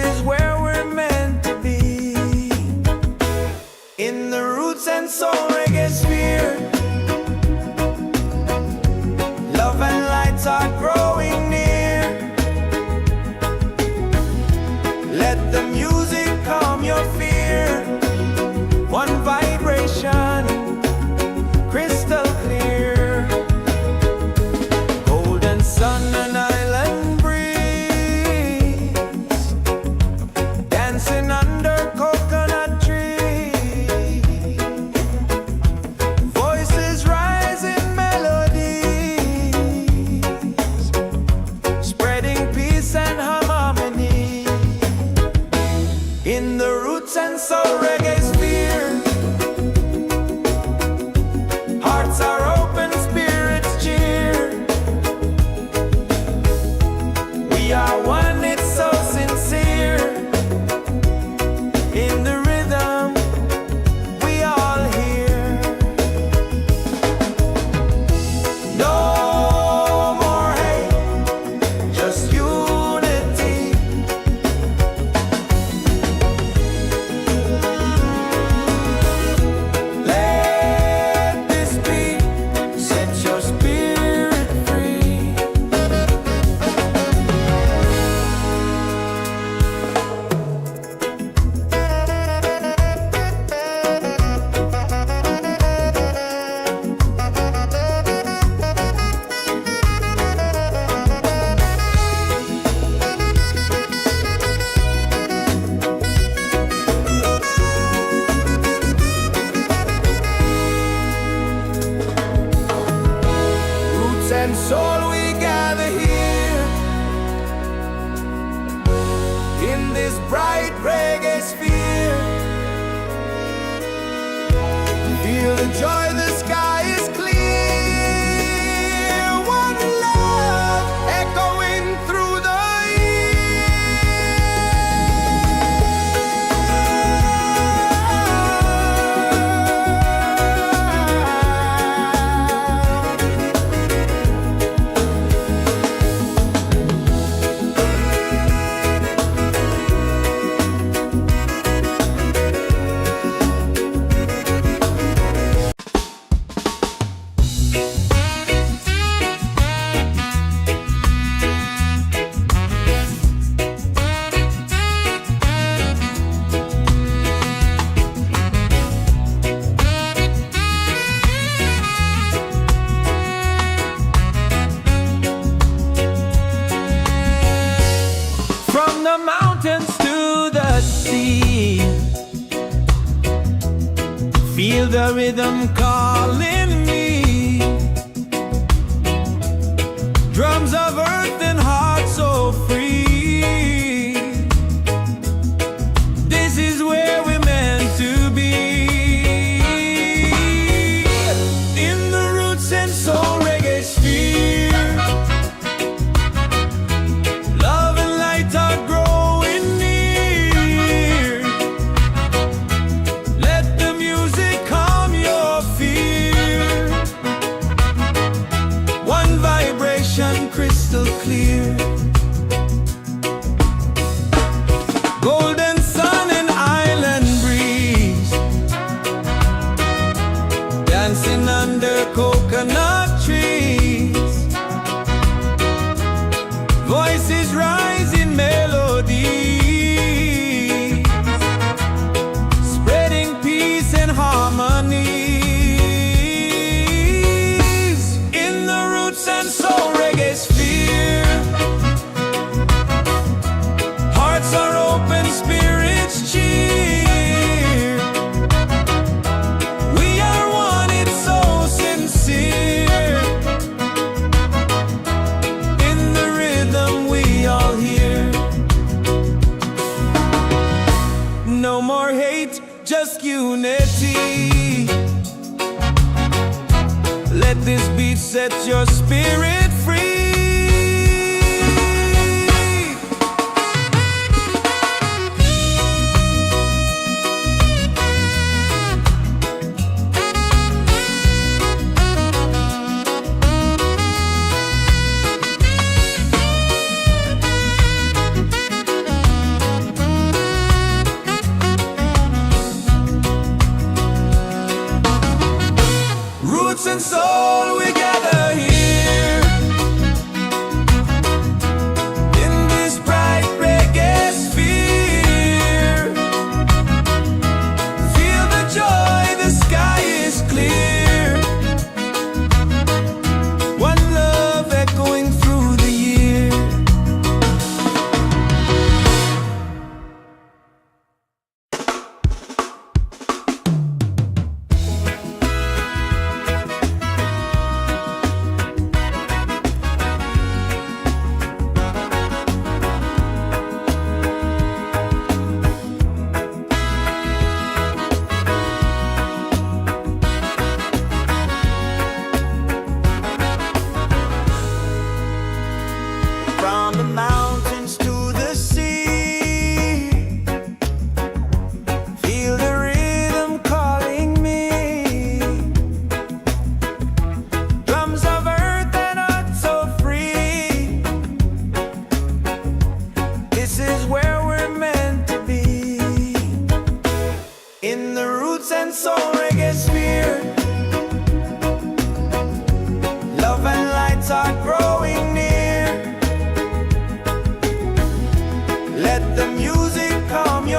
is where we're meant to be. In the Roots and Soul Reggaesphere, love and lights are growing near. Let the music calm your fear. One vibration, crystal clear. Golden sun and island breeze, dancing under coconut trees. Voices rise in melodies, spreading peace and harmony. In the Roots and Soul Reggaesphere, hearts are open, spirits cheer. We are one, it's so sincere. In the rhythm, we all hear. No more hate, just unity. Let this beat set your spirit free. Roots and soul, we gather here in this bright reggae sphere. Feel the joy, the sky is clear. One love echoing through the from the mountains to the sea. Feel the rhythm calling me. Drums of earth and heart so free. This is where we're meant to be. In the Roots and Soul Reggaesphere, love and light are growing near. Let the music calm your fear. One vibration, crystal clear. Golden sun and island breeze, dancing under coconut trees. Voices rise in melodies, spreading peace and harmonies. In the Roots and Soul Reggaesphere, hearts are open, spirits cheer. We are one, it's so sincere. In the rhythm, we all hear. No more hate, just unity. Let this beat set your spirit free.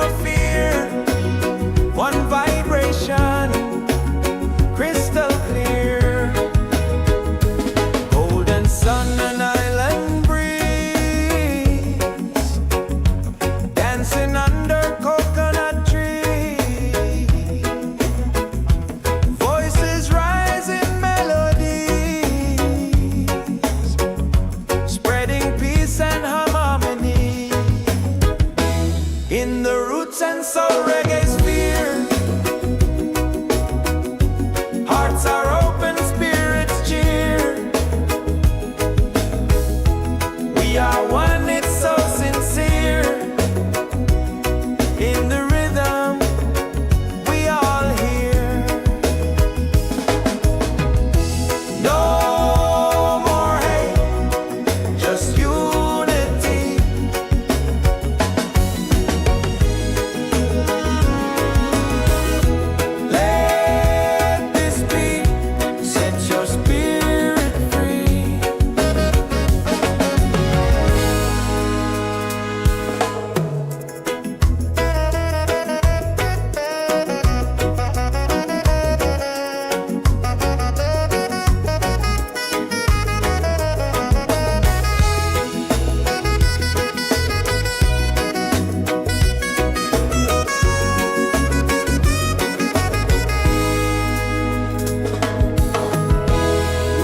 your fear. One vibration, crystal clear. Golden sun and island breeze, dancing under coconut trees. Voices rise in melodies, spreading peace and harmony. In the Roots and Soul Reggaesphere, hearts are open, spirits cheer. We are one, it's so sincere. In the rhythm, we all hear. No more hate, just unity. Let this be, set your spirit free.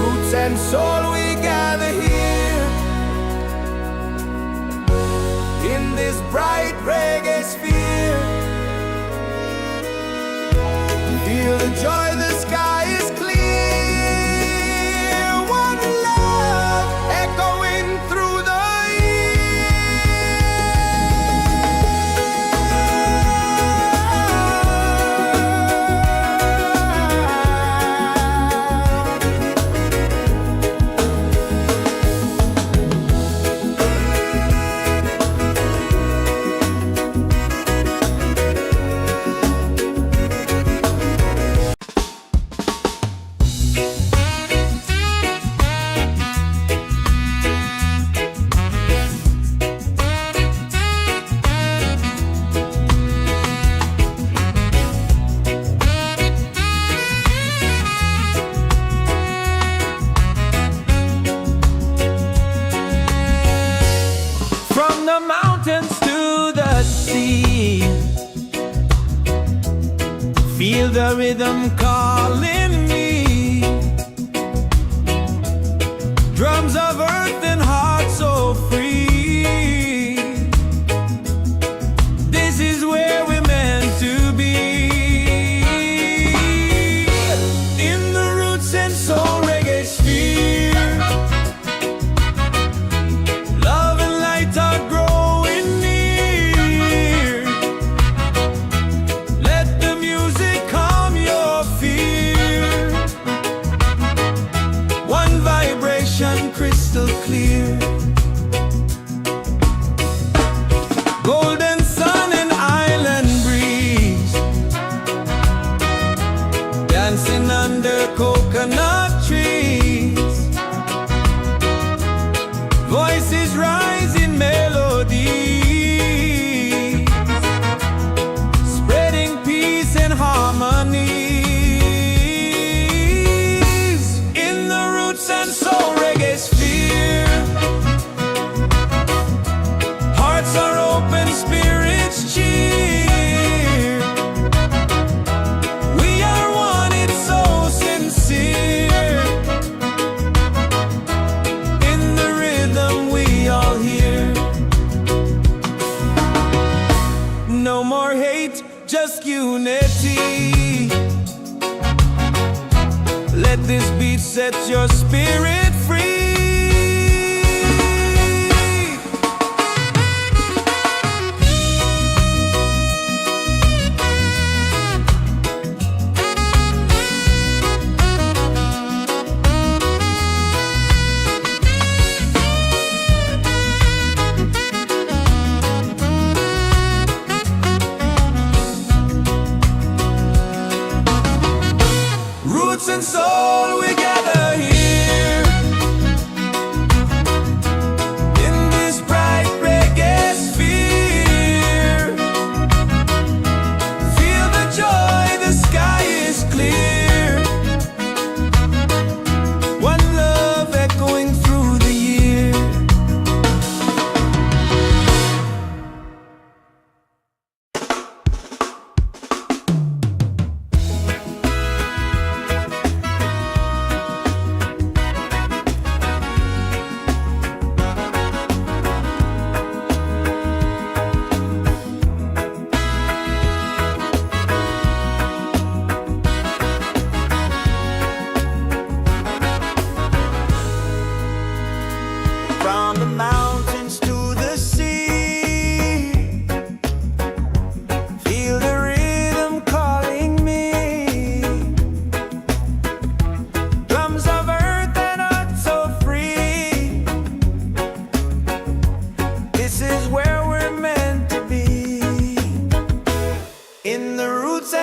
Roots and soul, we gather here in this bright reggae sphere. Feel the joy, the sky is clear. One love echoing through the from the mountains to the sea. Feel the rhythm calling me. Drums of earth and heart so free. This is where we're meant to be. In the Roots and Soul Reggaesphere, love and light are growing near. Let the music calm your fear. One vibration, crystal clear. Golden sun and island breeze, dancing under coconut trees. Voices rise in melody, spreading peace and harmony. In the Roots and Soul Reggaesphere, hearts are open, spirits cheer. We are one, it's so sincere. In the rhythm, we all hear. No more hate, just unity. Let this beat set your spirit free. Roots and soul, we gather here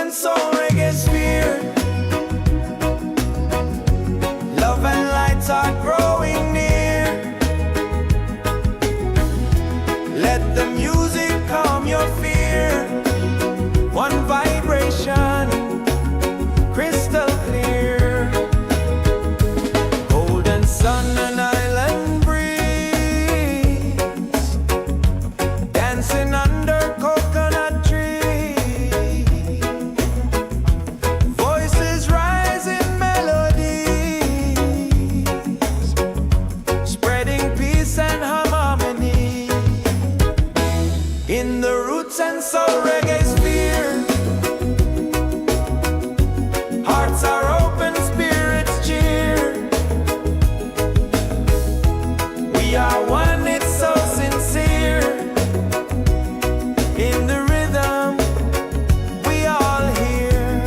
and soul Reggaesphere. Love and lights are growing near. Let the music calm your fear. One vibration, crystal clear. Golden sun and island breeze, dancing under coconut trees. Voices rise in melodies, spreading peace and harmony. In the Roots and Soul Reggaesphere, hearts are open, spirits cheer. We are one, it's so sincere. In the rhythm, we all hear.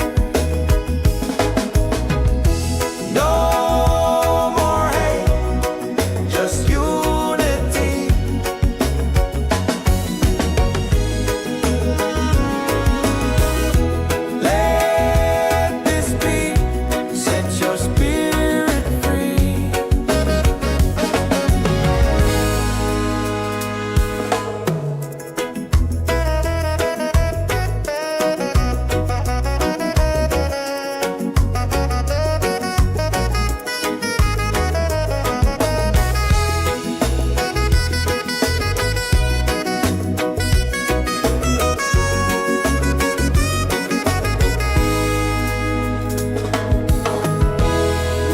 No more hate, just unity. Let this beat set your spirit free.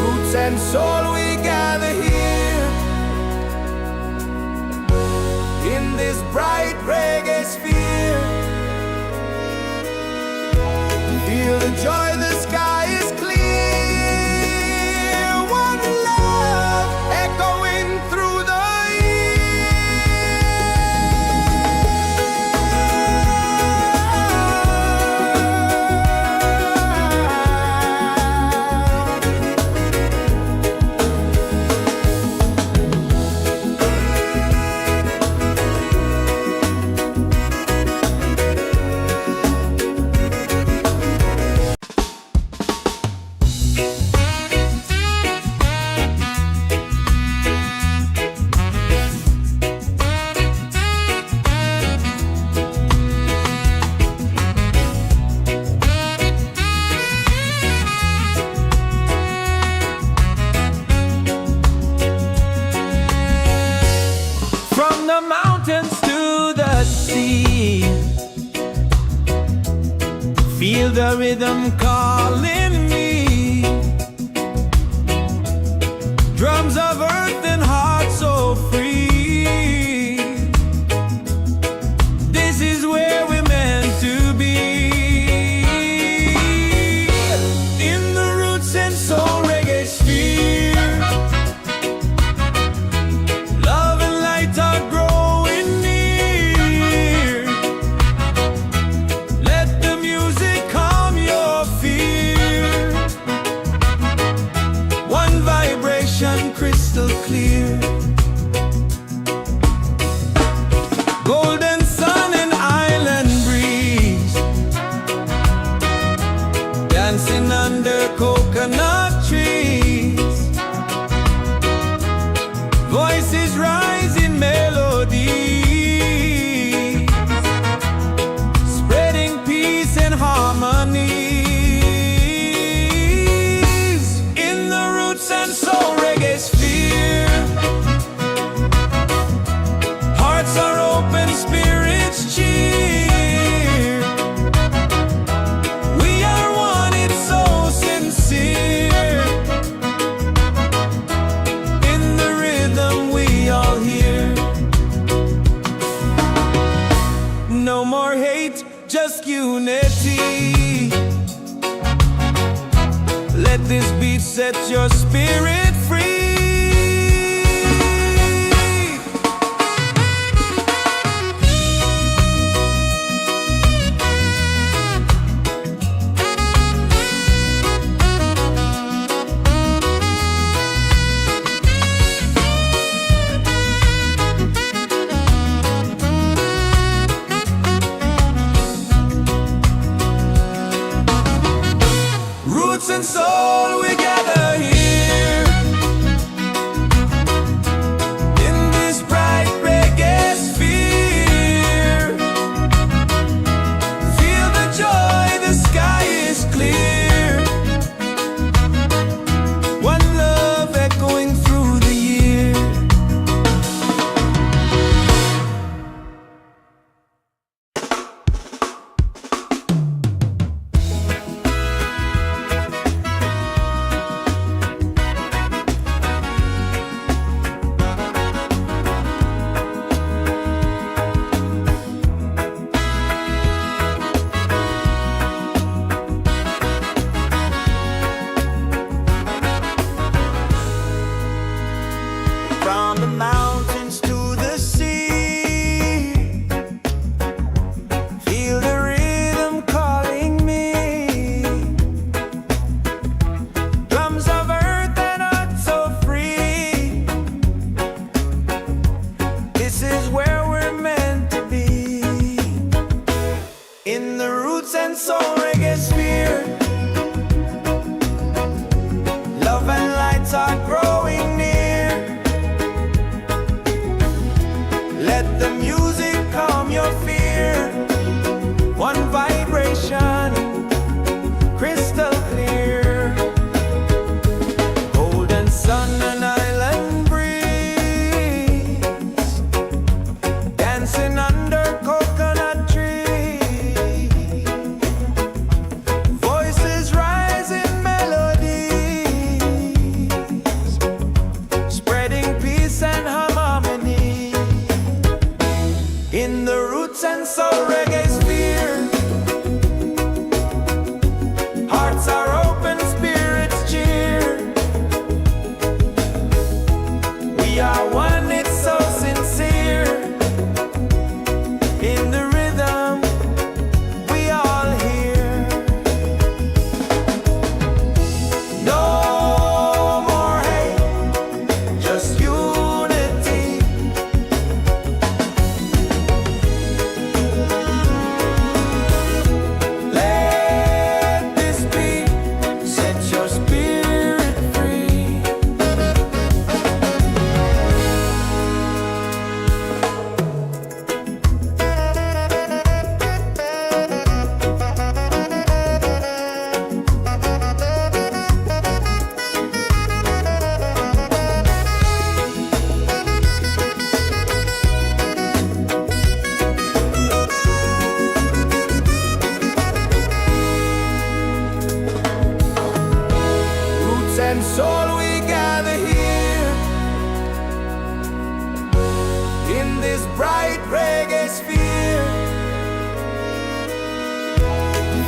Roots and soul, we gather here in this bright reggae sphere. Feel the joy, the sky is clear. One love echoing through the from the mountains to the sea. Feel the rhythm calling me. Drums of earth and heart so free. This is where we're meant to be. In the Roots and Soul Reggaesphere, love and light are growing near. Let the music calm your fear. One vibration, crystal clear. Golden sun and island breeze, dancing under coconut trees. Voices rise in melodies, spreading peace and harmonies. In the Roots and Soul Reggaesphere, hearts are open, spirits cheer. We are one, it's so sincere. In the rhythm, we all hear. No more hate, just unity. Let this beat set your spirit free.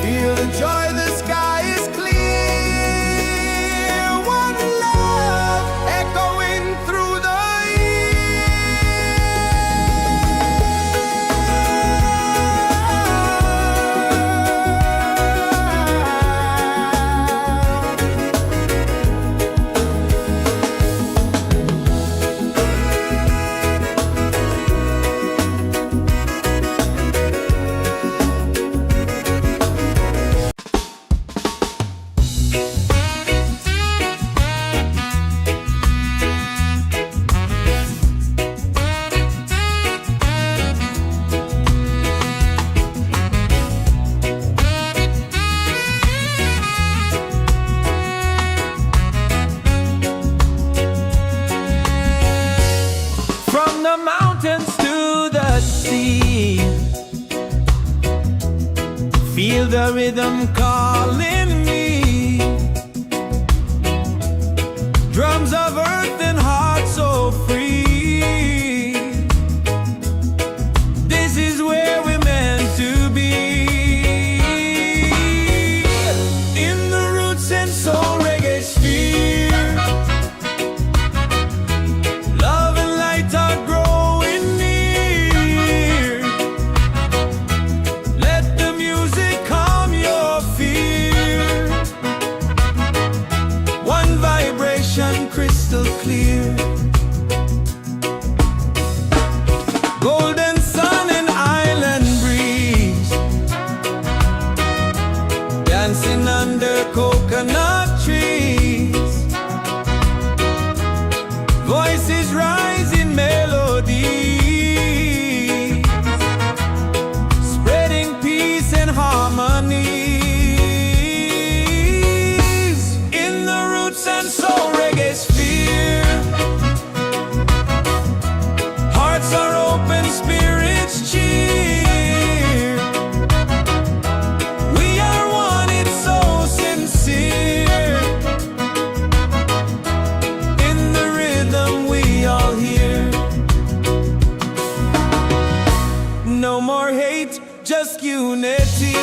Feel the joy, the sky is clear. One love echoing through the mountains to the sea. Feel the rhythm calling me. Drums of earth and heart so free. This is where we're meant to be. In the Roots and Soul Reggaesphere, love and light are growing near. Let the music calm your fear. One vibration crystal clear. Golden sun and island breeze, dancing under coconut trees. Voices rise in melody, spreading peace and harmony. In the Roots and Soul Reggaesphere, hearts are open, spirits cheer. We are one, it's so sincere. In the rhythm we all hear. No more hate, just unity.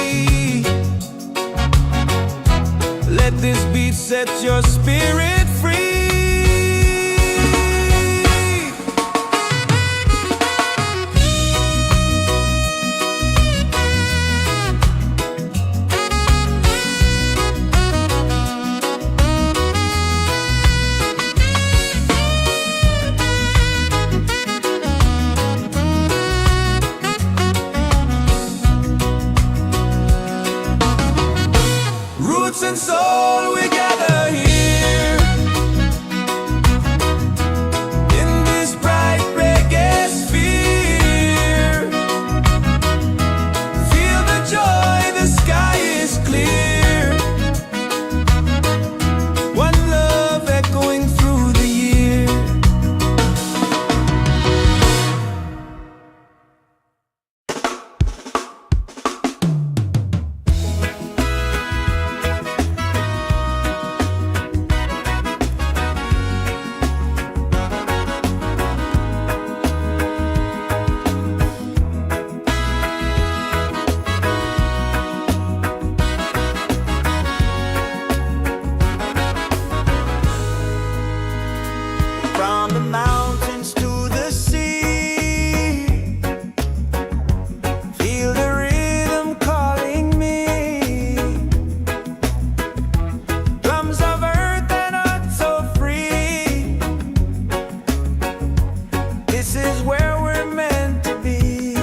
Let this beat set your spirit free. Roots and soul, we gather here in this bright reggae sphere. Feel the joy, the sky is clear. One love echoing through the year. From the mountains to the sea, feel the rhythm calling me. Drums of earth and heart so free. This is where we're meant to be.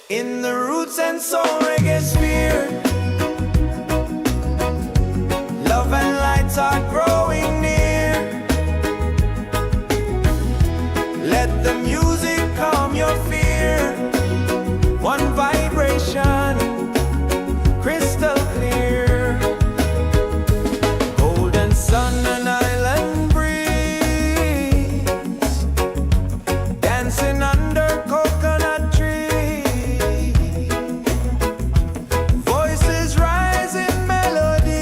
In the Roots and Soul Reggaesphere, love and lights are growing near. Let the music calm your fear. One vibration, crystal clear. Golden sun and island breeze, dancing under coconut trees. Voices rise in melodies,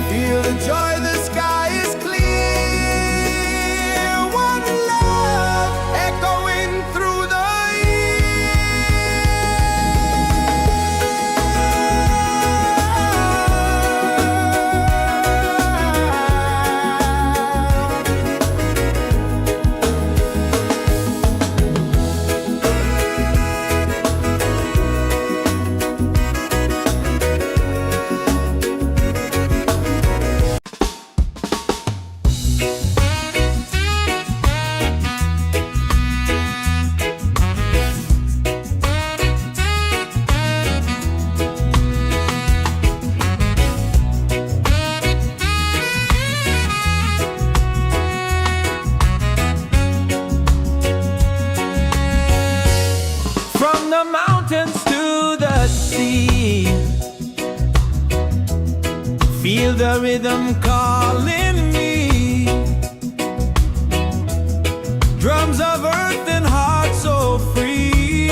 Feel the joy, the sky is clear. One love echoing through the from the mountains to the sea. Feel the rhythm calling me. Drums of earth and heart so free.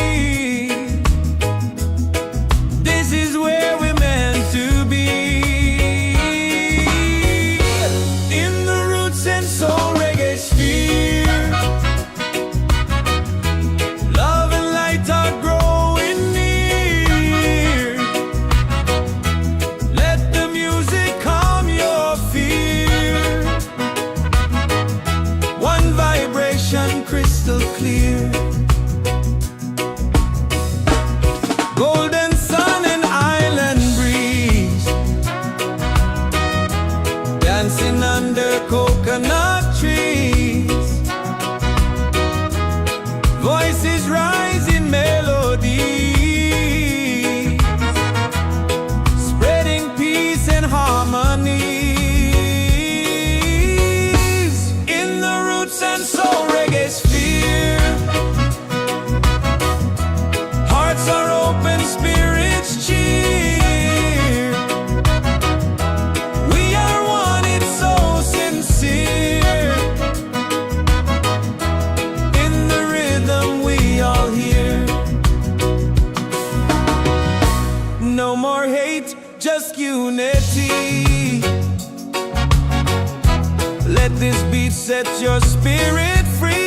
This is where we're meant to be. In the Roots and Soul Reggaesphere, love and light are growing near. Let the music calm your fear. One vibration crystal clear. Golden sun and island breeze, dancing under coconut trees. Voices rise in melody, spreading peace and harmony. In the Roots and Soul Reggaesphere, hearts are open, spirits cheer. We are one, it's so sincere. In the rhythm we all hear. No more hate, just unity. Let this beat set your spirit free.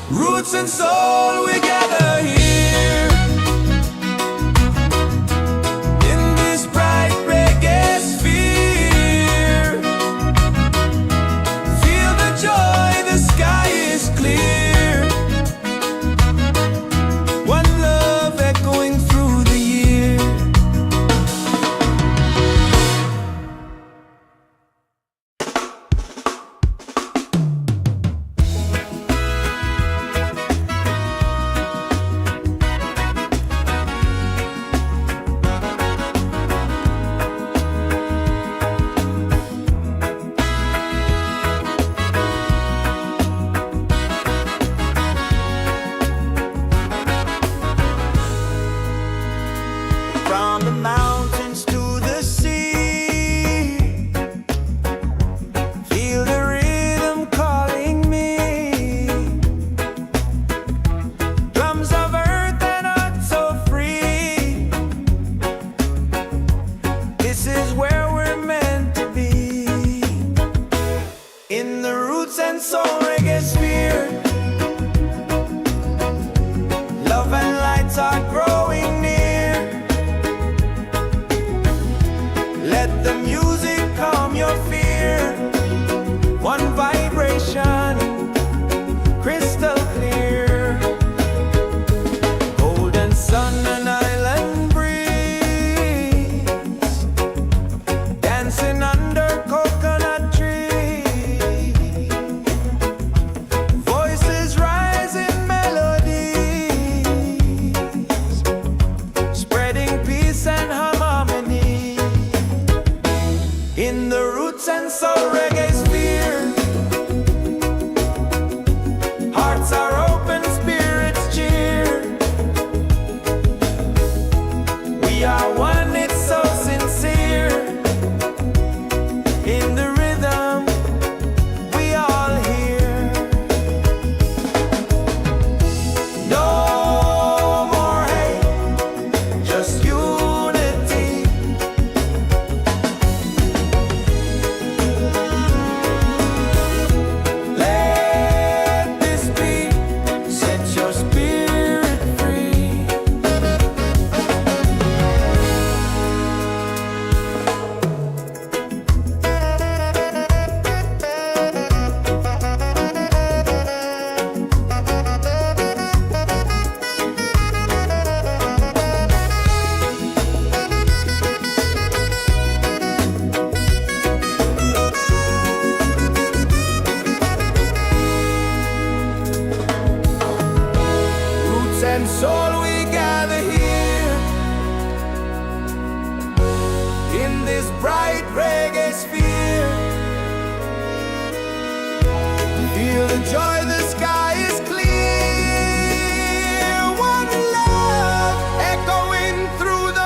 Roots and soul, we gather here. In this bright reggae sphere. Feel the joy, the sky is clear. One love echoing through the year. From the mountains to the sea, feel the rhythm calling me. Drums of earth and heart so free. This is where we're meant to be. In the Roots and Soul Reggaesphere, love and lights are growing near. Let the music calm your fear. One vibration, crystal clear. Golden sun and island breeze, dancing under coconut trees. and soul we gather here in this bright reggae sphere. Feel the joy, the sky is clear. One love echoing through the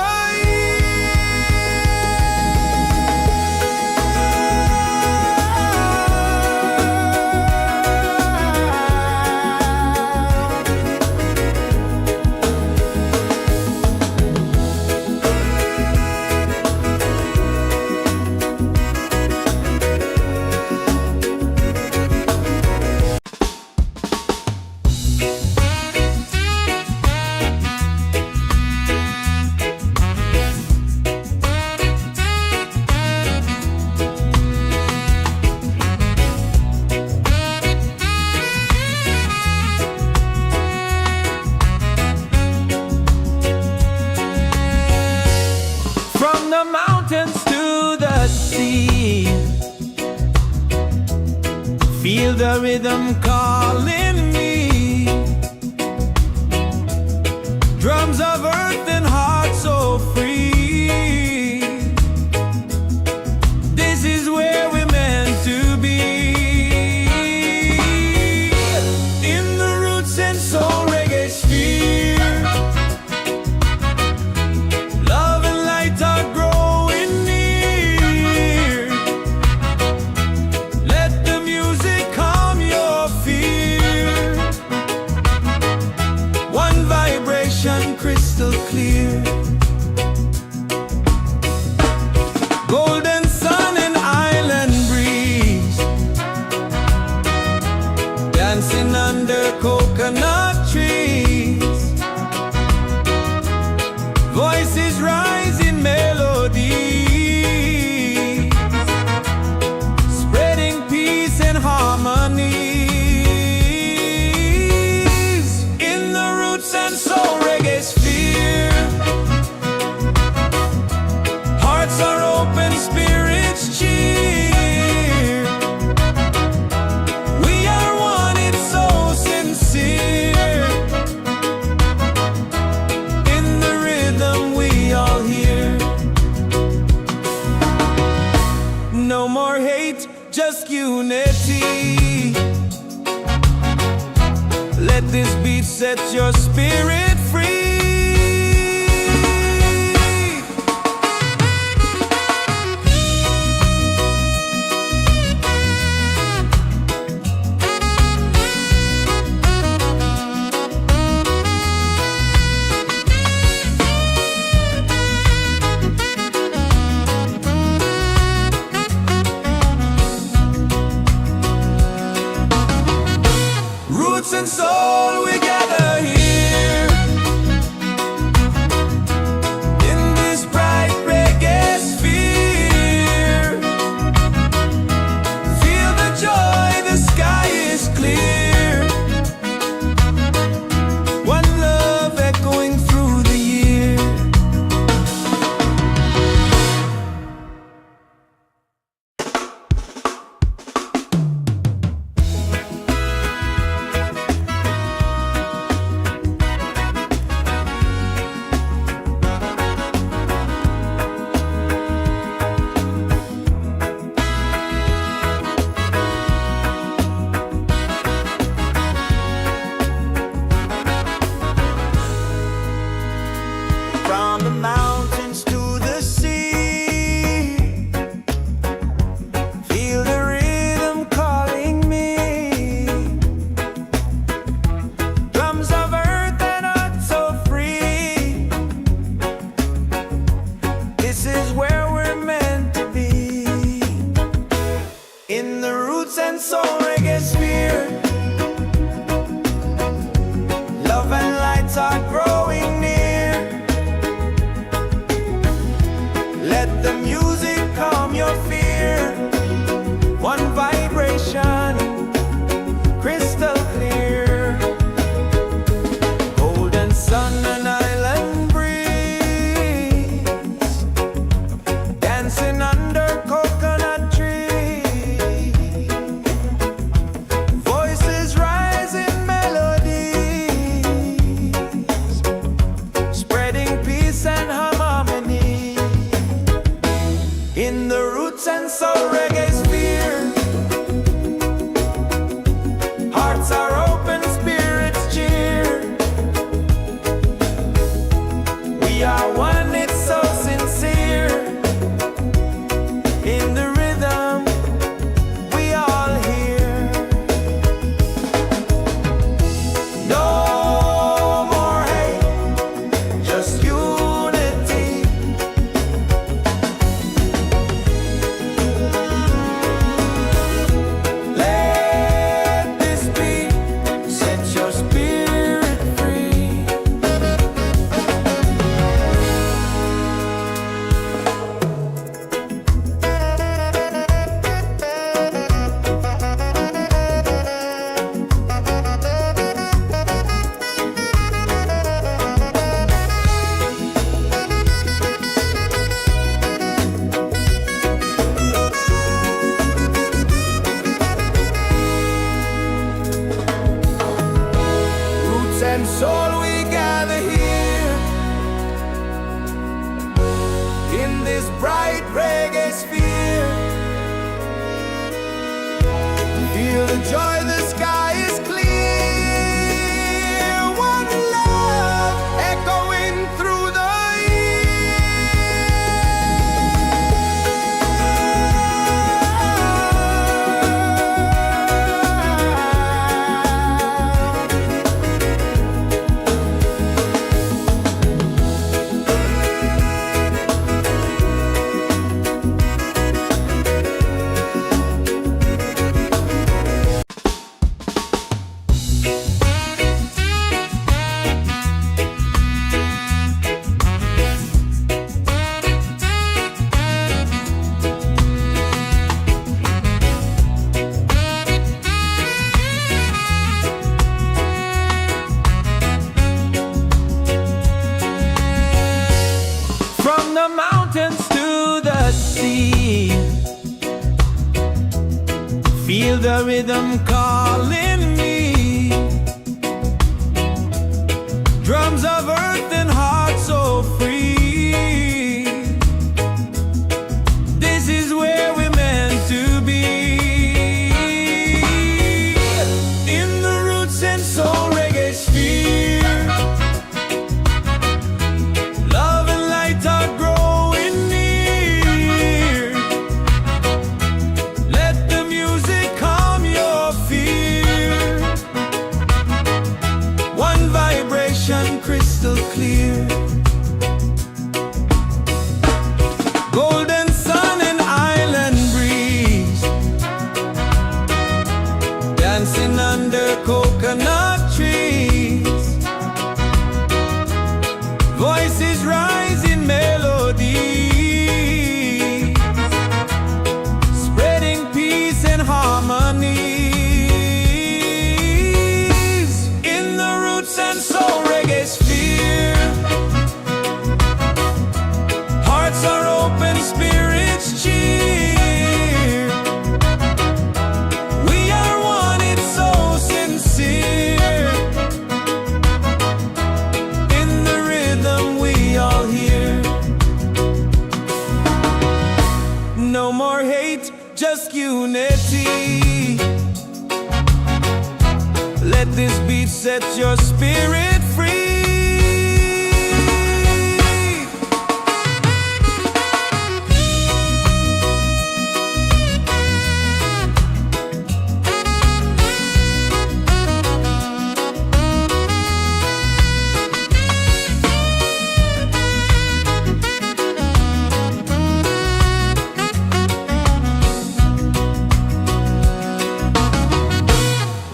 the mountains to the sea. Feel the rhythm calling me. Drums of earth and heart so free. This is where we're meant to be. In the Roots and Soul Reggaesphere. Crystal clear, golden sun and island breeze, dancing under coconut trees. Voices rise in melody, spreading peace and harmony. In the Roots and Soul Reggaesphere, hearts are open, spirits cheer. We are one, it's so sincere. In the rhythm we all hear. No more hate, just unity. Let this beat set your spirit free. Roots and soul, we gather here in this bright reggae sphere. Feel the joy, the sky is clear. One love echoing through the year. and soul we gather here in this bright reggae sphere. Feel the joy, the sky is clear. One love echoing through the the mountains to the sea. Feel the rhythm calling me. Drums of earth and heart so free. This is where we're meant to be. In the Roots and Soul Reggaesphere. Crystal clear. Golden sun and island breeze, dancing under coconut trees. Voices rise in melody, spreading peace and harmony. In the Roots and Soul Reggaesphere, hearts are open, spirits cheer. We are one, it's so sincere. In the rhythm we all hear. No more hate, just unity. Let this beat set your spirit free.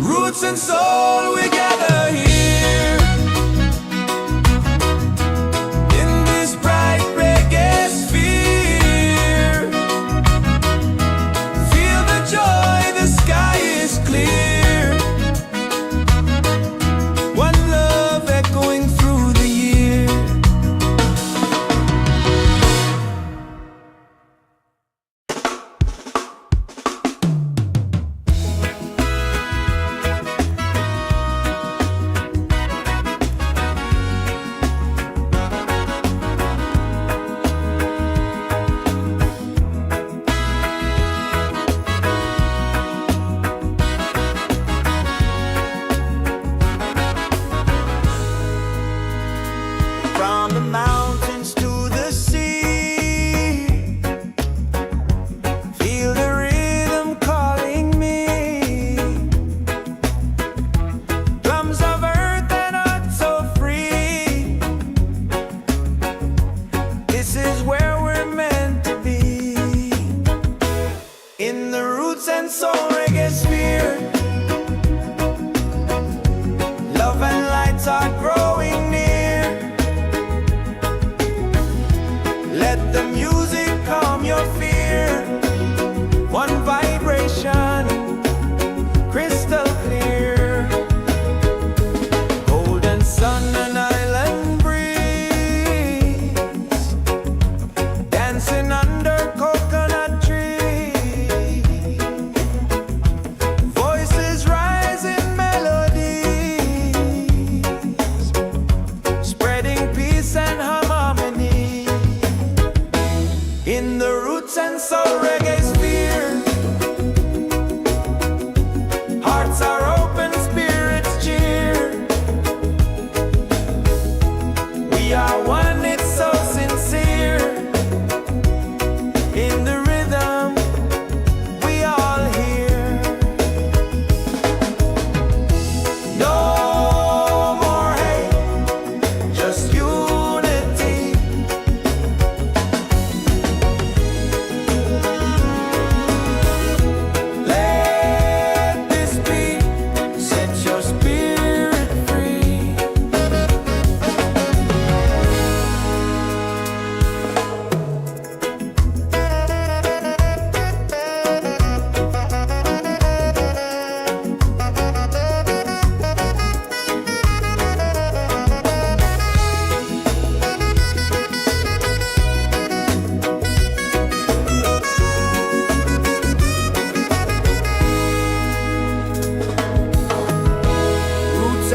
Roots and soul, we gather here in this bright reggae sphere. Feel the joy, the sky is clear. One love echoing through the year.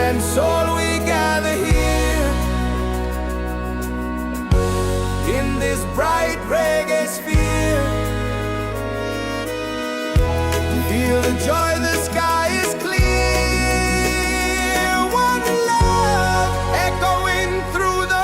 and soul we gather here in this bright reggae sphere. Feel the joy, the sky is clear. One love echoing through the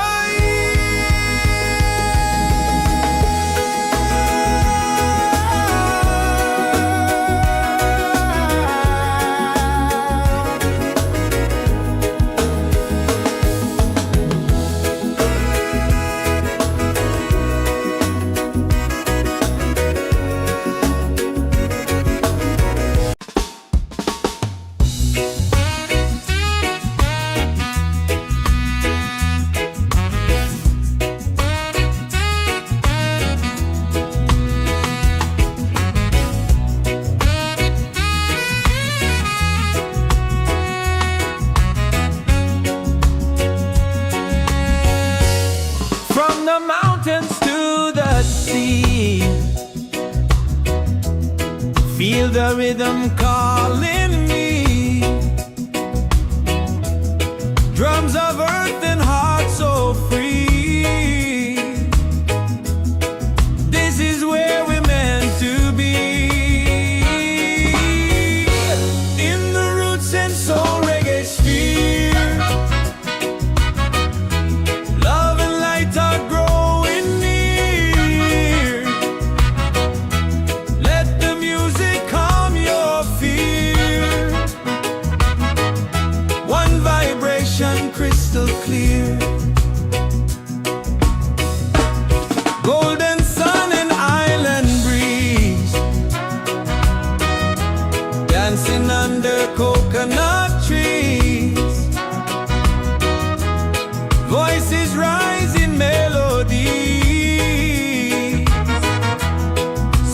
the mountains to the sea. Feel the rhythm calling me. Drums of earth and heart so free. This is where we're meant to be. In the Roots and Soul Reggaesphere. Love and light are growing near. Let the music calm your fear. One vibration crystal clear. Golden sun and island breeze. Dancing under coconut trees. Voices rise in melody,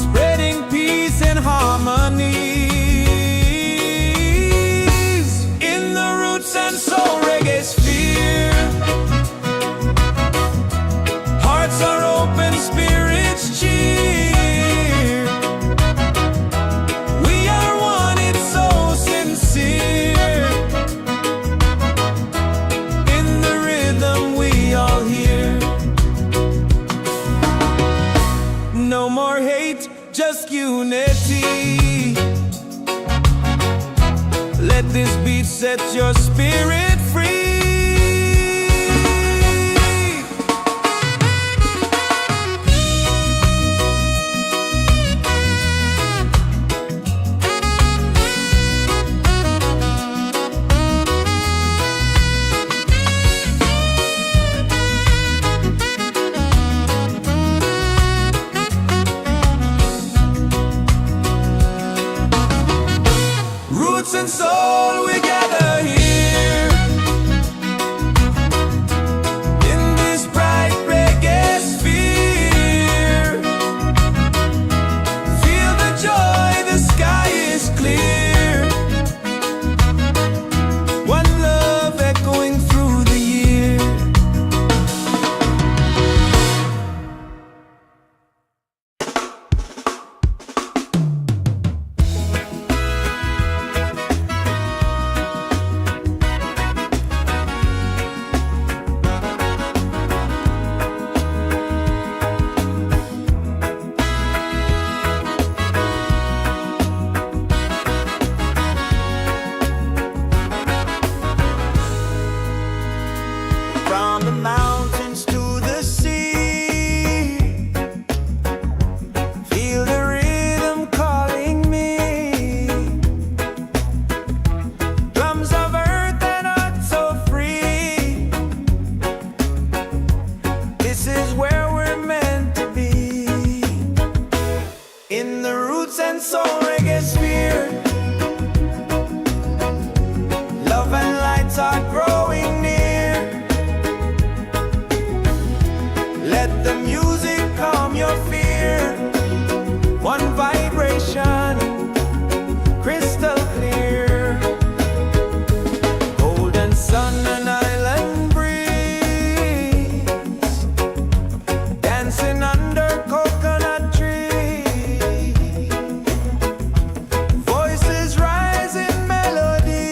spreading peace and harmonies. In the Roots and Soul Reggaesphere, hearts are open, spirits cheer. We are one, it's so sincere. In the rhythm we all hear. No more hate, just unity. Let this beat set your spirit free. Roots and soul, we gather here in this bright reggae sphere. Feel the joy, the sky is clear. One love echoing through the year. From the mountains to the sea, feel the rhythm calling me. Drums of earth and heart so free. This is where we're meant to be. In the Roots and Soul Reggaesphere, love and lights are growing near. Let the music calm your fear. One vibration, crystal clear. Golden sun and island breeze. Dancing under coconut trees. Voices rise in melody.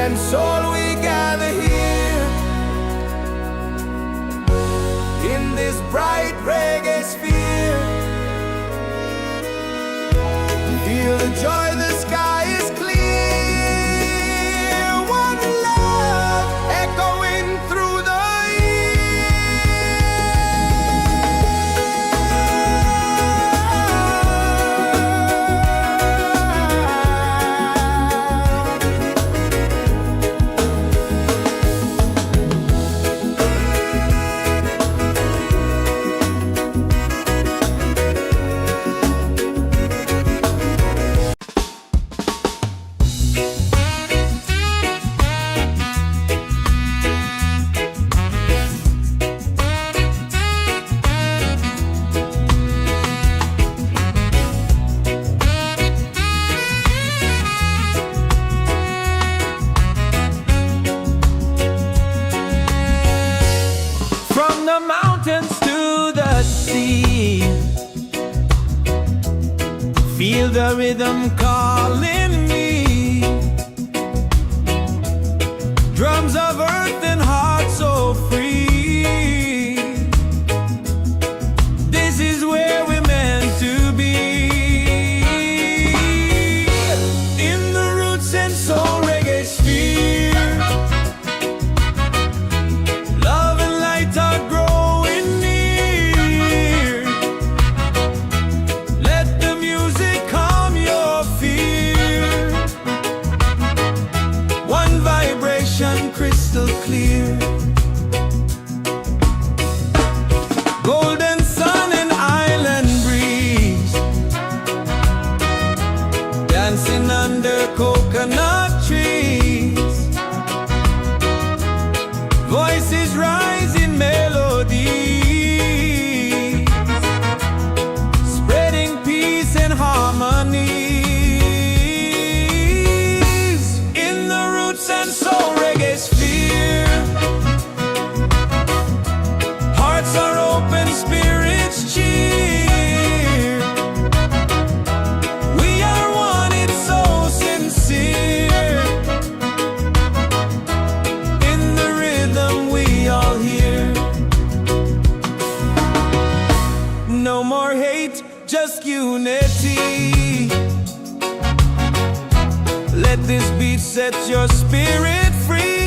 and soul we gather here in this bright reggae sphere. Feel the joy, the sky is clear. One love echoing through the mountains to the sea. Feel the rhythm calling me. Drums of earth and heart so free. This is where we're meant to be. In the Roots and Soul Reggaesphere, love and light are growing near. Let the music calm your fear. One vibration crystal clear. Golden sun and island breeze, dancing under coconut trees. Voices rise in melody, spreading peace and harmony. In the Roots and Soul Reggaesphere, hearts are open, spirits cheer. We are one, it's so sincere. In the rhythm we all hear. No more hate, just unity. Let this beat set your spirit free.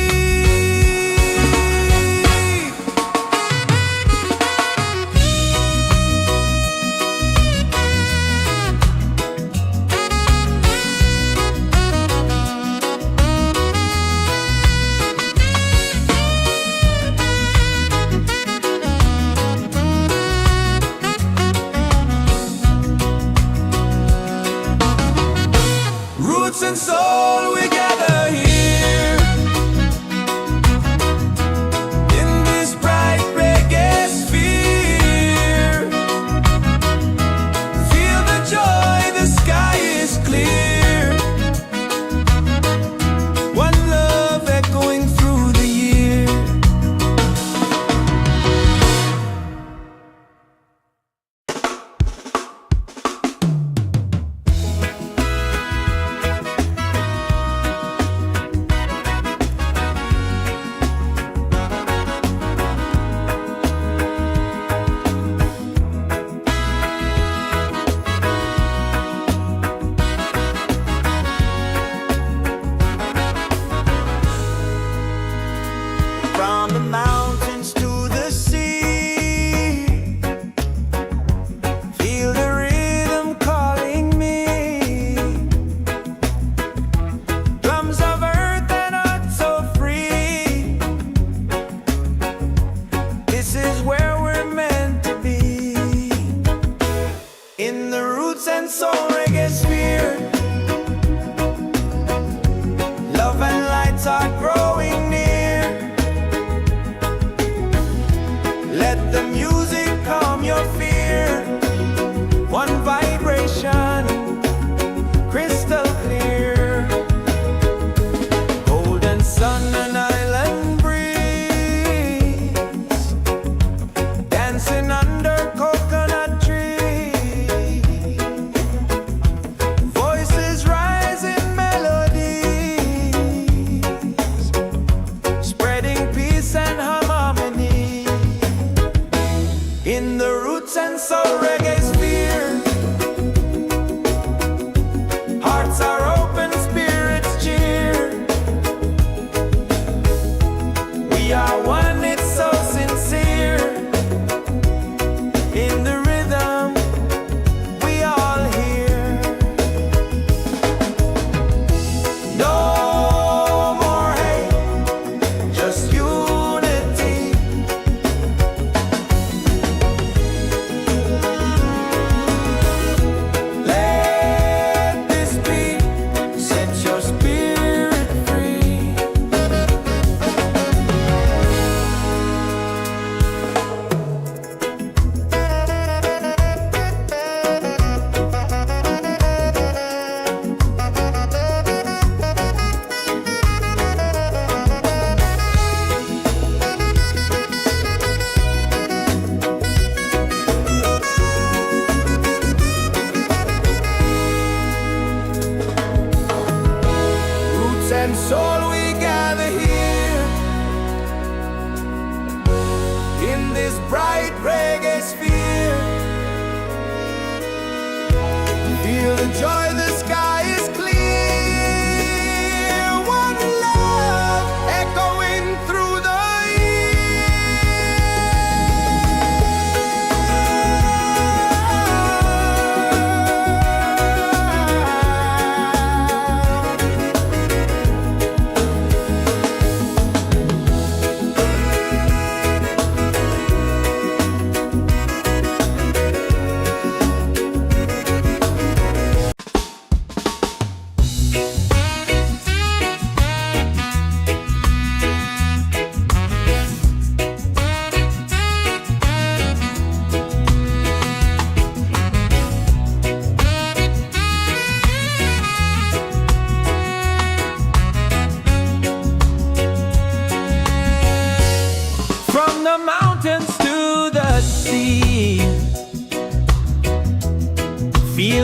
Roots and soul, we gather here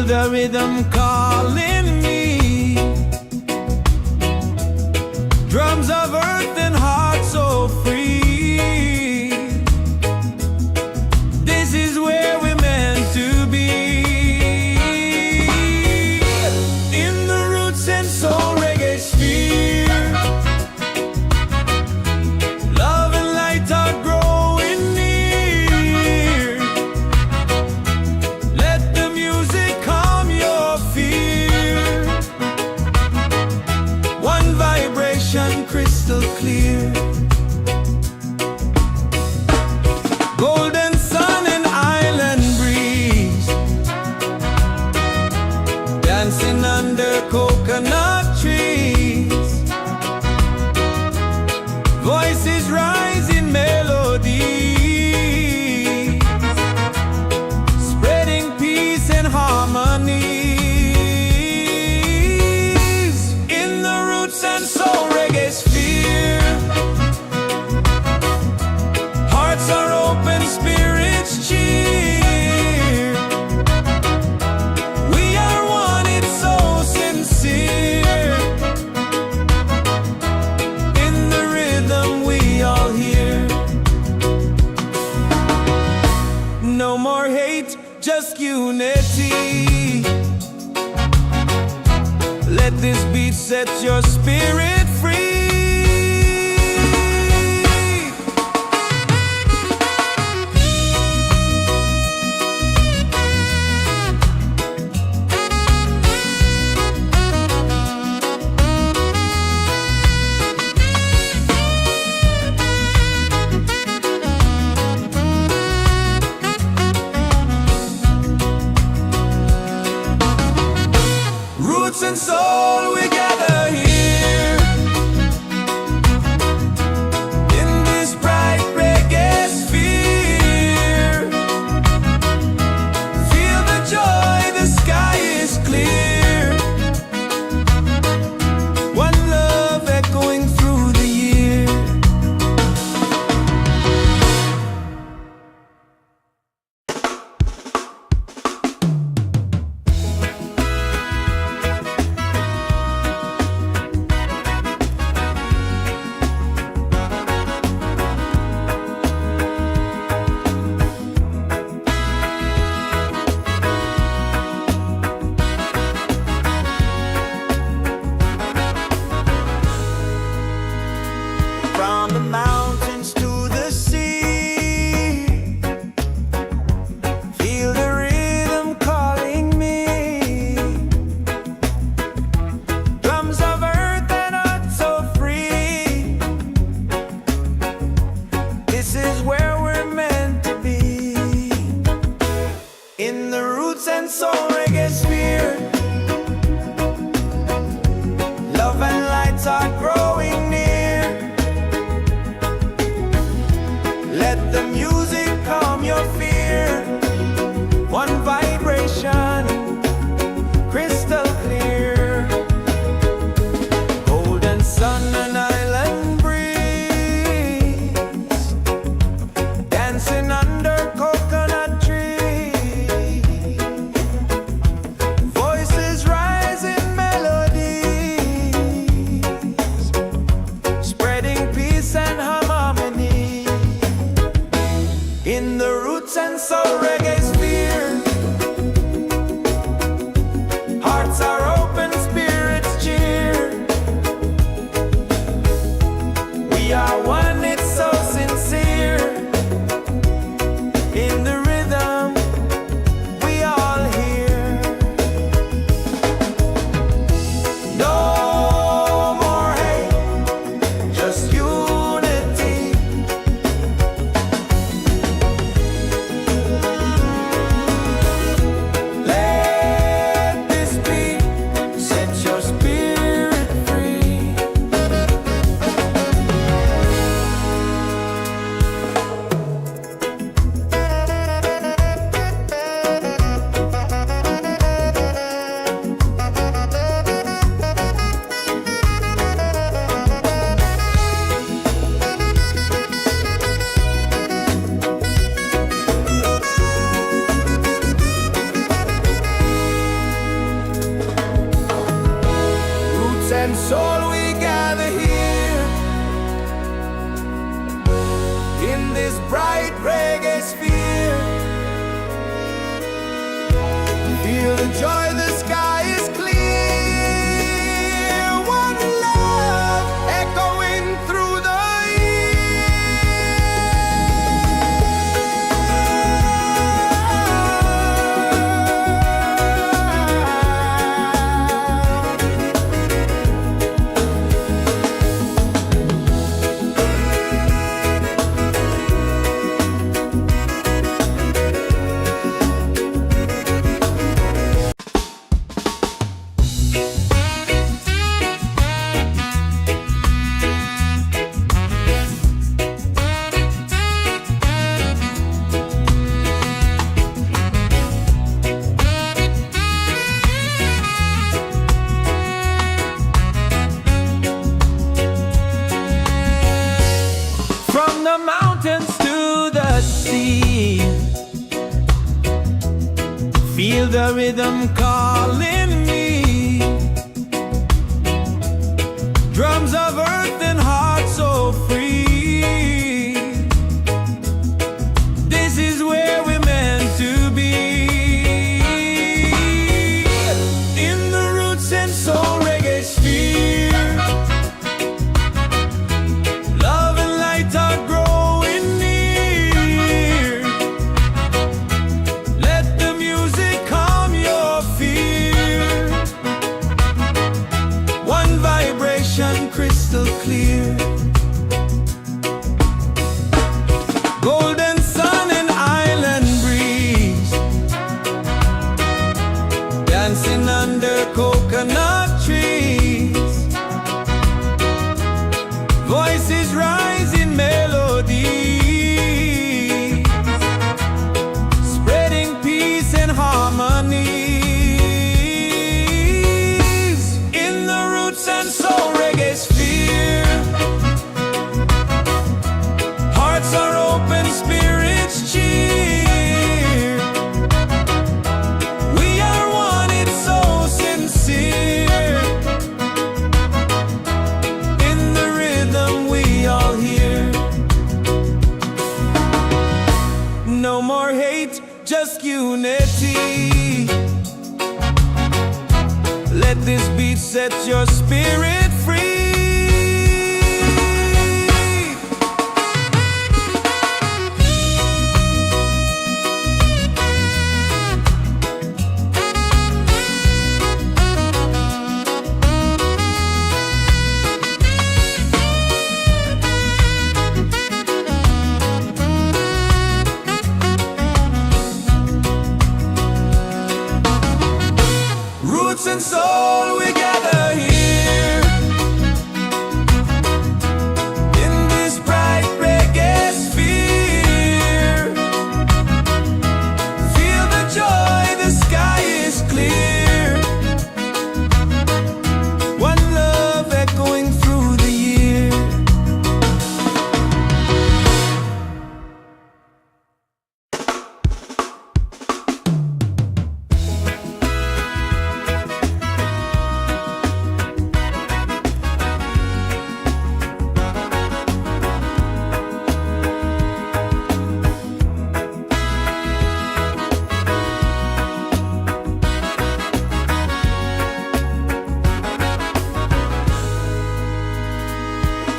the rhythm calling me. Drums of earth and heart so free. This is where we're meant to be. In the Roots and Soul Reggaesphere, love and light are growing near. Let the music calm your fear. One vibration crystal clear. Golden sun and island breeze, dancing under coconut trees. Voices rise in melody, spreading peace and harmonies. In the Roots and Soul Reggaesphere, hearts are open, spirits cheer. We are one, it's so sincere. In the rhythm we all hear. No more hate, just unity. Let this beat set your spirit free. Roots and soul, we gather here in this bright reggae sphere. Feel the joy, the sky is clear. One love echoing through the year. From the mountains to the sea, feel the rhythm calling me. Drums of earth and heart so free. This is where we're meant to be. In the Roots and Soul Reggaesphere, love and lights are growing near. Feel the rhythm calling me. Drums of earth and heart so free. This is where we're meant to be. In the Roots and Soul Reggaesphere, love and light are growing near. Let the music calm your fear. One vibration crystal clear. Golden sun and island breeze, dancing under coconut trees. Voices rise in melody, spreading peace and harmonies. In the Roots and Soul Reggaesphere, hearts are open, spirits cheer. We are one, it's so sincere. In the rhythm we all hear. No more hate, just unity. Let this beat set your spirit free. Roots and soul, we gather here in this bright reggae sphere. Feel the joy, the sky is clear. One love echoing through the year.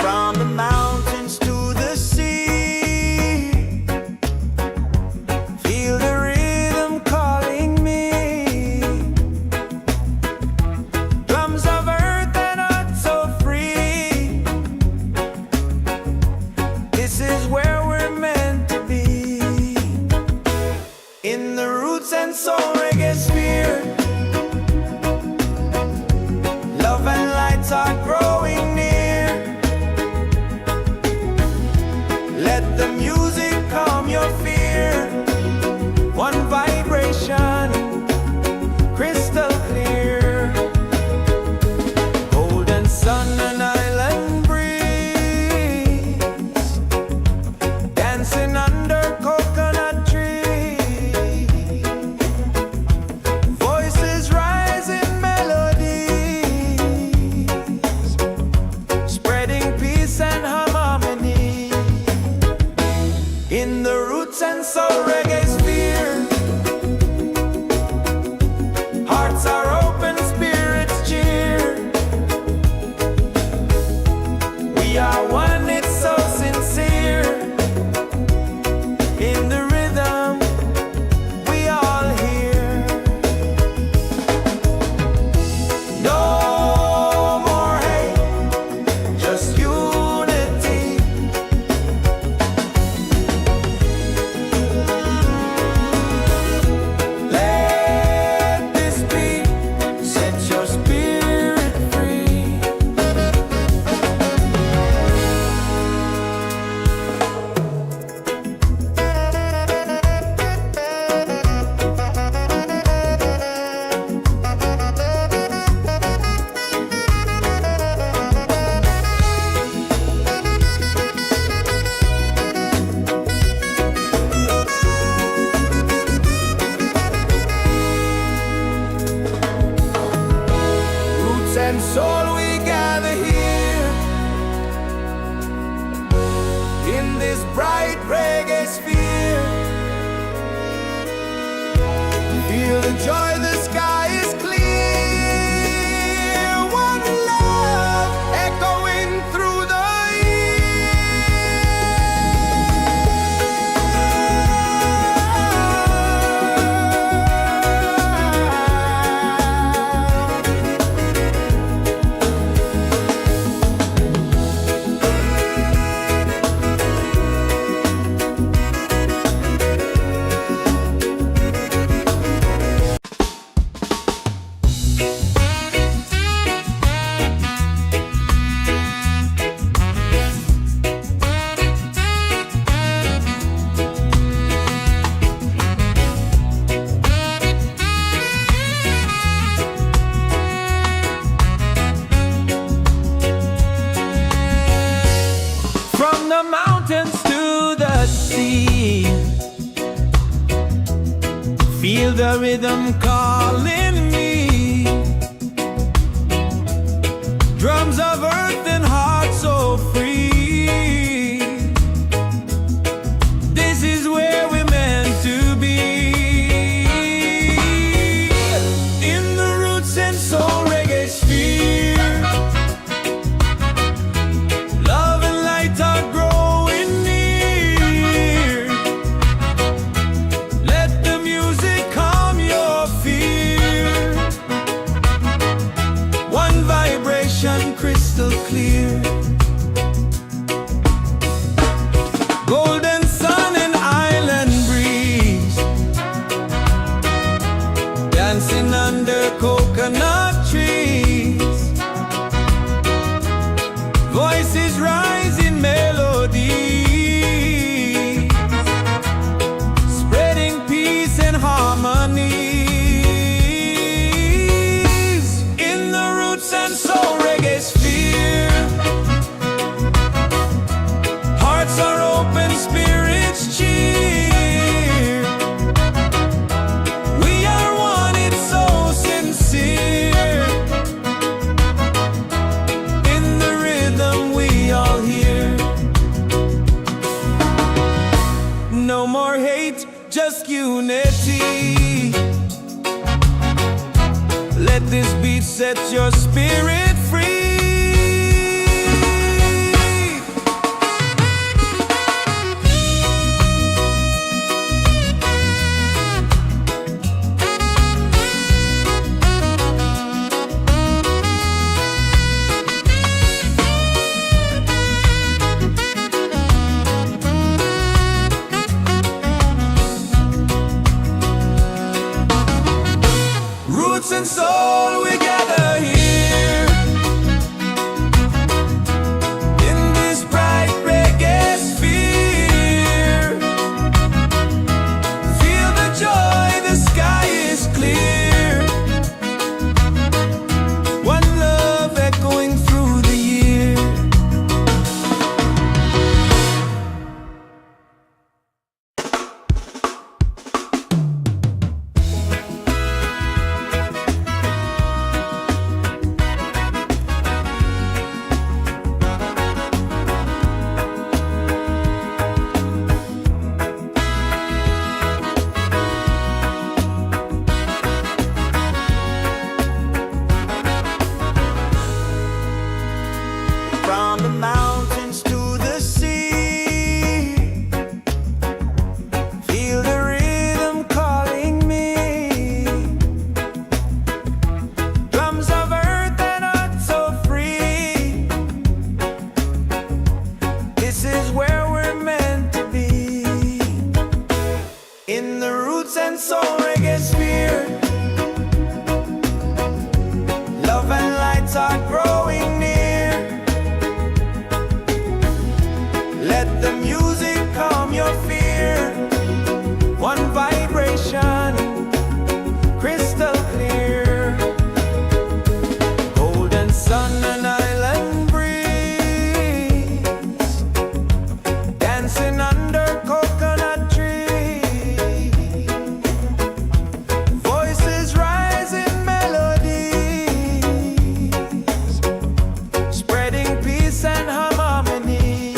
From the mountains to the sea, feel the rhythm calling me. Drums of earth and heart so free. This is where we're meant to be. In the Roots and Soul Reggaesphere, love and lights are growing near. Let the music calm your fear. One vibration, crystal clear. Golden sun and island breeze, dancing under coconut trees. Voices rise in melodies, spreading peace and harmony. In the Roots and Soul Reggaesphere, hearts are open, spirits cheer. We are one, it's so sincere. In the rhythm we all hear. No more hate, just unity. Let this beat set your spirit free. From the mountains to the sea, feel the rhythm calling me. Drums of earth and heart so free. This is where we're meant to be. In the Roots and Soul Reggaesphere, love and light are growing near. Let the music calm your fear. One vibration crystal clear. Golden sun and island breeze, dancing under coconut trees. Voices rise in melody, spreading peace and harmonies. In the Roots and Soul Reggaesphere, hearts are open, spirits cheer. We are one, it's so sincere. In the rhythm we all hear. No more hate, just unity. Let this beat set your spirit free. Roots and soul, we gather here in this bright reggae sphere. Feel the joy, the sky is clear. One love echoing through the year. From the mountains to the sea, feel the rhythm calling me. Drums of earth and heart so free. This is where we're meant to be. In the Roots and Soul Reggaesphere, love and lights are growing near. Let the music calm your fear. One vibration, crystal clear. Golden sun and island breeze, dancing under coconut trees. Voices rise in melodies, spreading peace and harmony.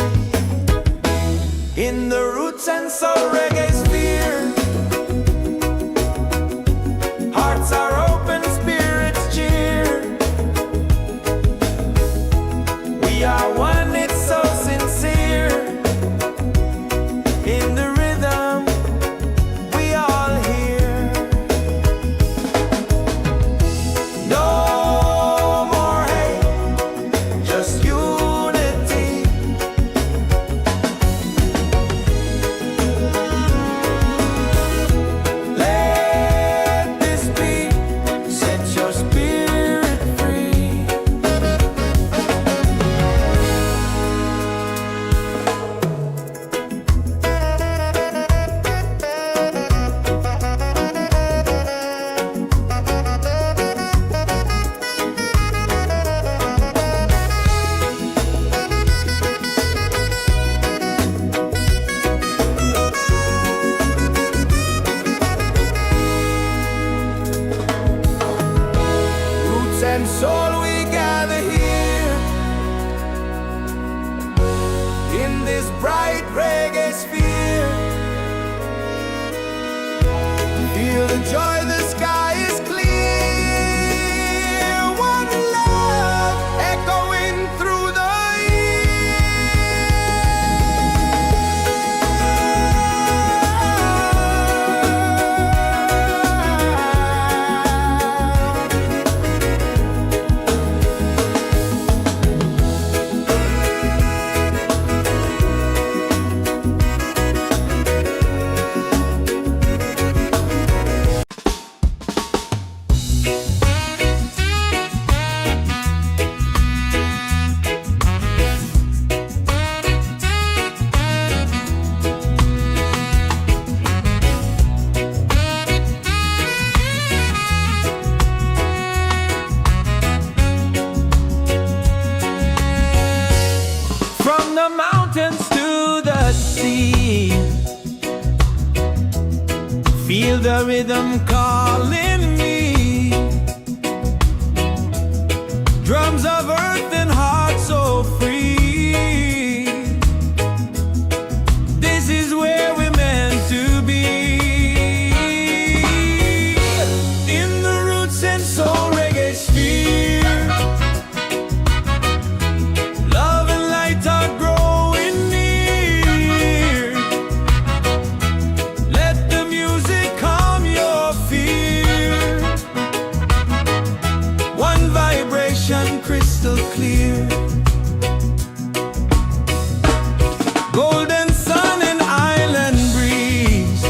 this bright reggae sphere. Feel the joy, the sky is clear. One love echoing through the feel the rhythm calling me. Drums of earth and heart so free. This is where we're meant to be. In the Roots and Soul Reggaesphere, love and light are growing near. Let the music calm your fear. One vibration crystal clear. Golden sun and island breeze,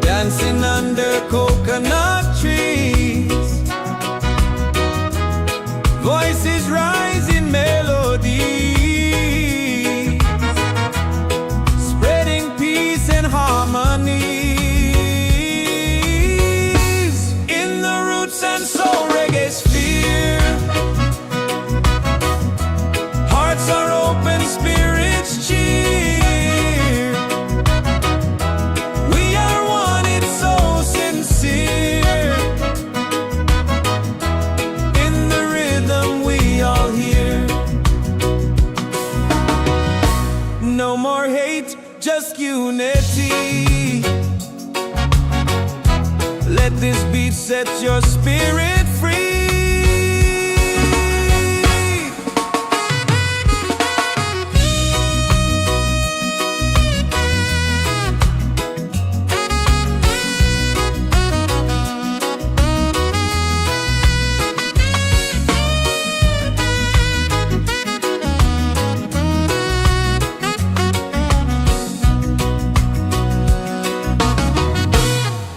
dancing under coconut trees. Voices rising melodies, spreading peace and harmonies. In the Roots and Soul Reggaesphere, hearts are open, spirits cheer. We are one, it's so sincere. In the rhythm we all hear. No more hate, just unity. Let this beat set your spirit free.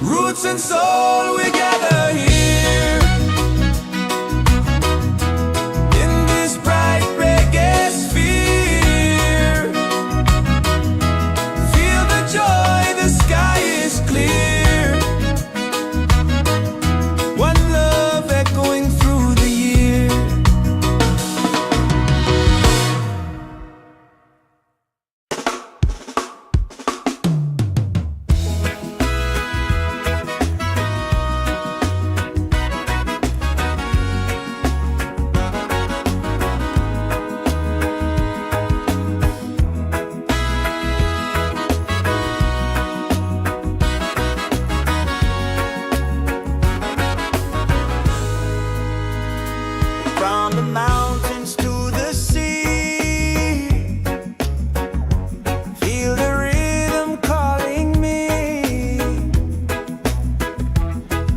Roots and soul, we gather here. In this bright reggae sphere, feel the joy, the sky is clear. One love echoing through the year. From the mountains to the sea, feel the rhythm calling me.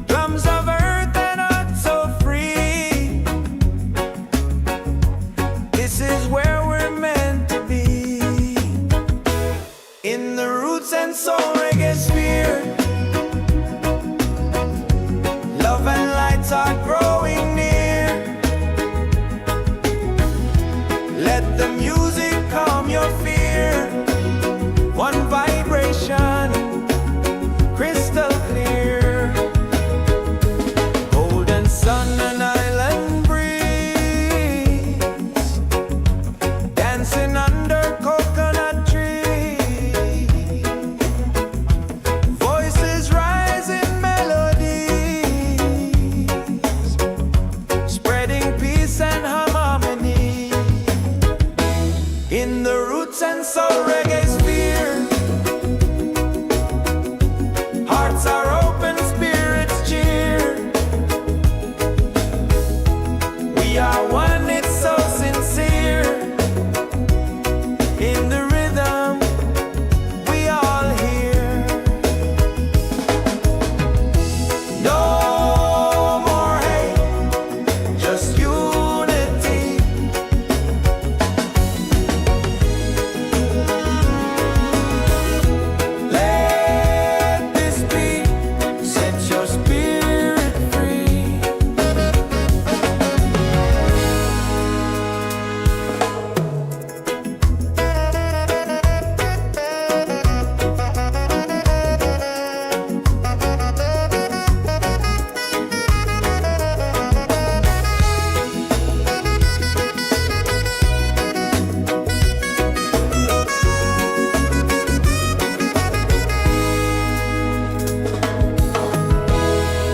Drums of earth and heart so free. This is where we're meant to be. In the Roots and Soul Reggaesphere, love and lights are growing near. Let the music calm your fear. One vibration, crystal clear. Golden sun and island breeze, dancing under coconut trees. Voices rising melodies, spreading peace and harmony. Roots and Soul Reggaesphere. Hearts are open, spirits cheer. We are one, it's so sincere. In the rhythm, we all hear. No more hate, just unity. Let this be, set your spirit free.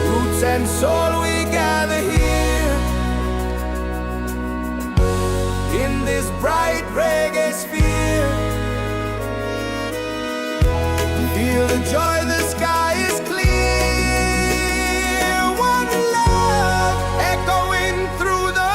Roots and soul, we gather here in this bright reggae sphere. Feel the joy, the sky is clear. One love echoing through the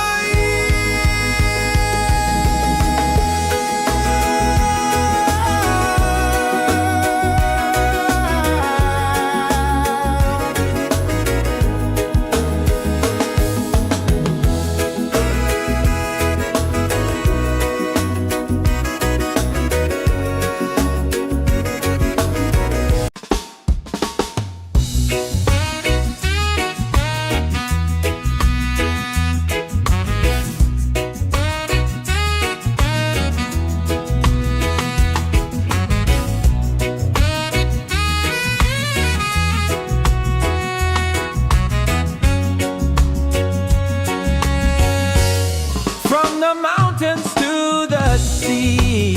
from the mountains to the sea.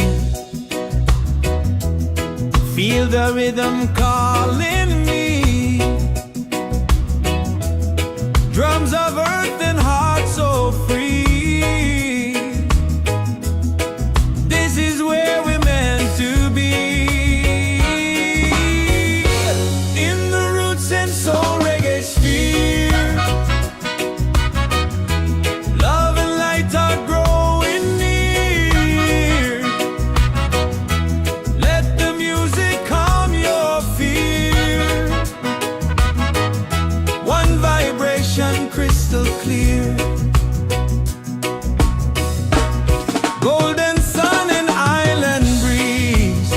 Feel the rhythm calling me. Drums of earth and heart so free. This is where we're meant to be. In the Roots and Soul Reggaesphere. Love and light are growing near. Let the music calm your fear. One vibration crystal clear. Golden sun and island breeze.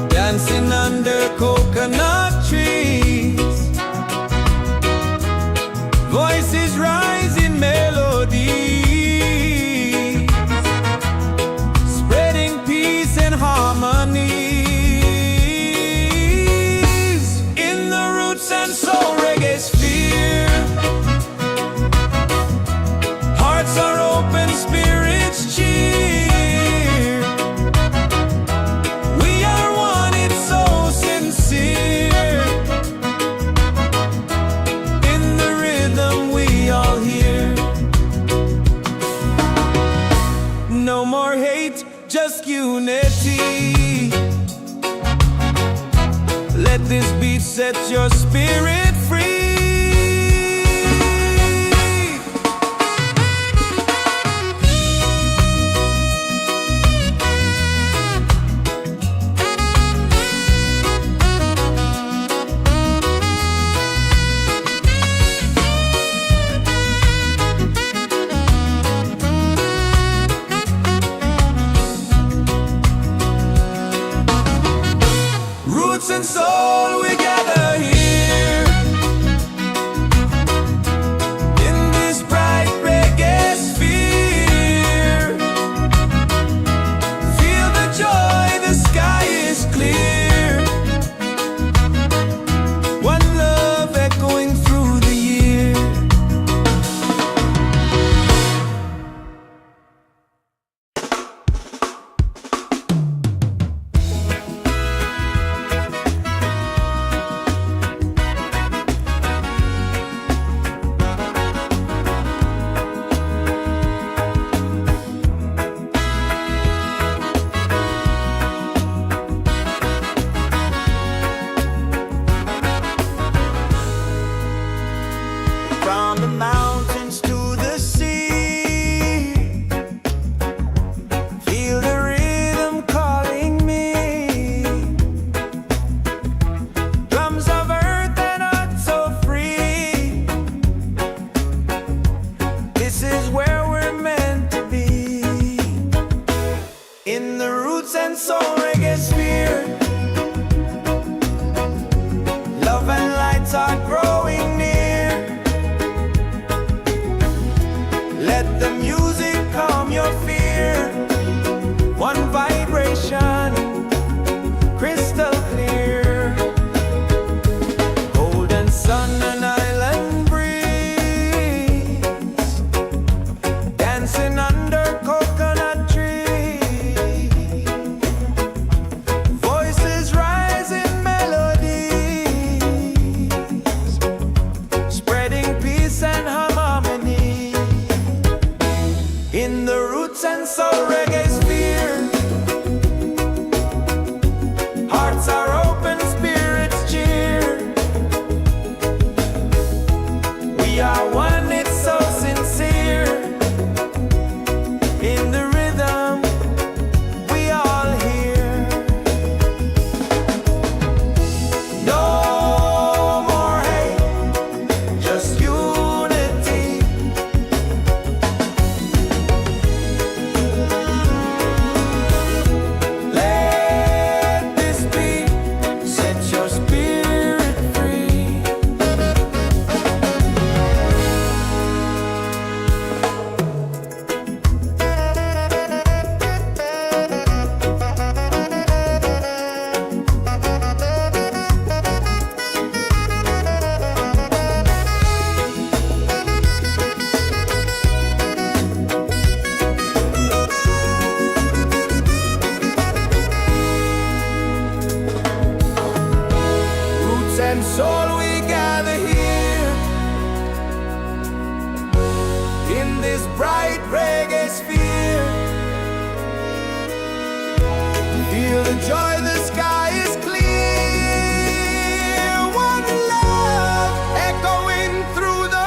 Dancing under coconut trees. Voices rise in melody, spreading peace and harmony. In the Roots and Soul Reggaesphere. Hearts are open, spirits cheer. We are one, it's so sincere. In the rhythm we all hear. No more hate, just unity. Let this beat set your spirit free. Roots and soul, we gather here your fear. One vibration, crystal clear. Golden sun and island breeze, dancing under coconut trees. Voices rise in melodies, spreading peace and harmony. In the roots and soul reggaesphere, hearts are open, spirits cheer. We are one, it's so sincere. In the rhythm, we all hear. No more hate, just unity. Let this be, set your spirit free. Roots and soul, we gather here in this bright reggae sphere. Feel the joy, the sky is clear. One love echoing through the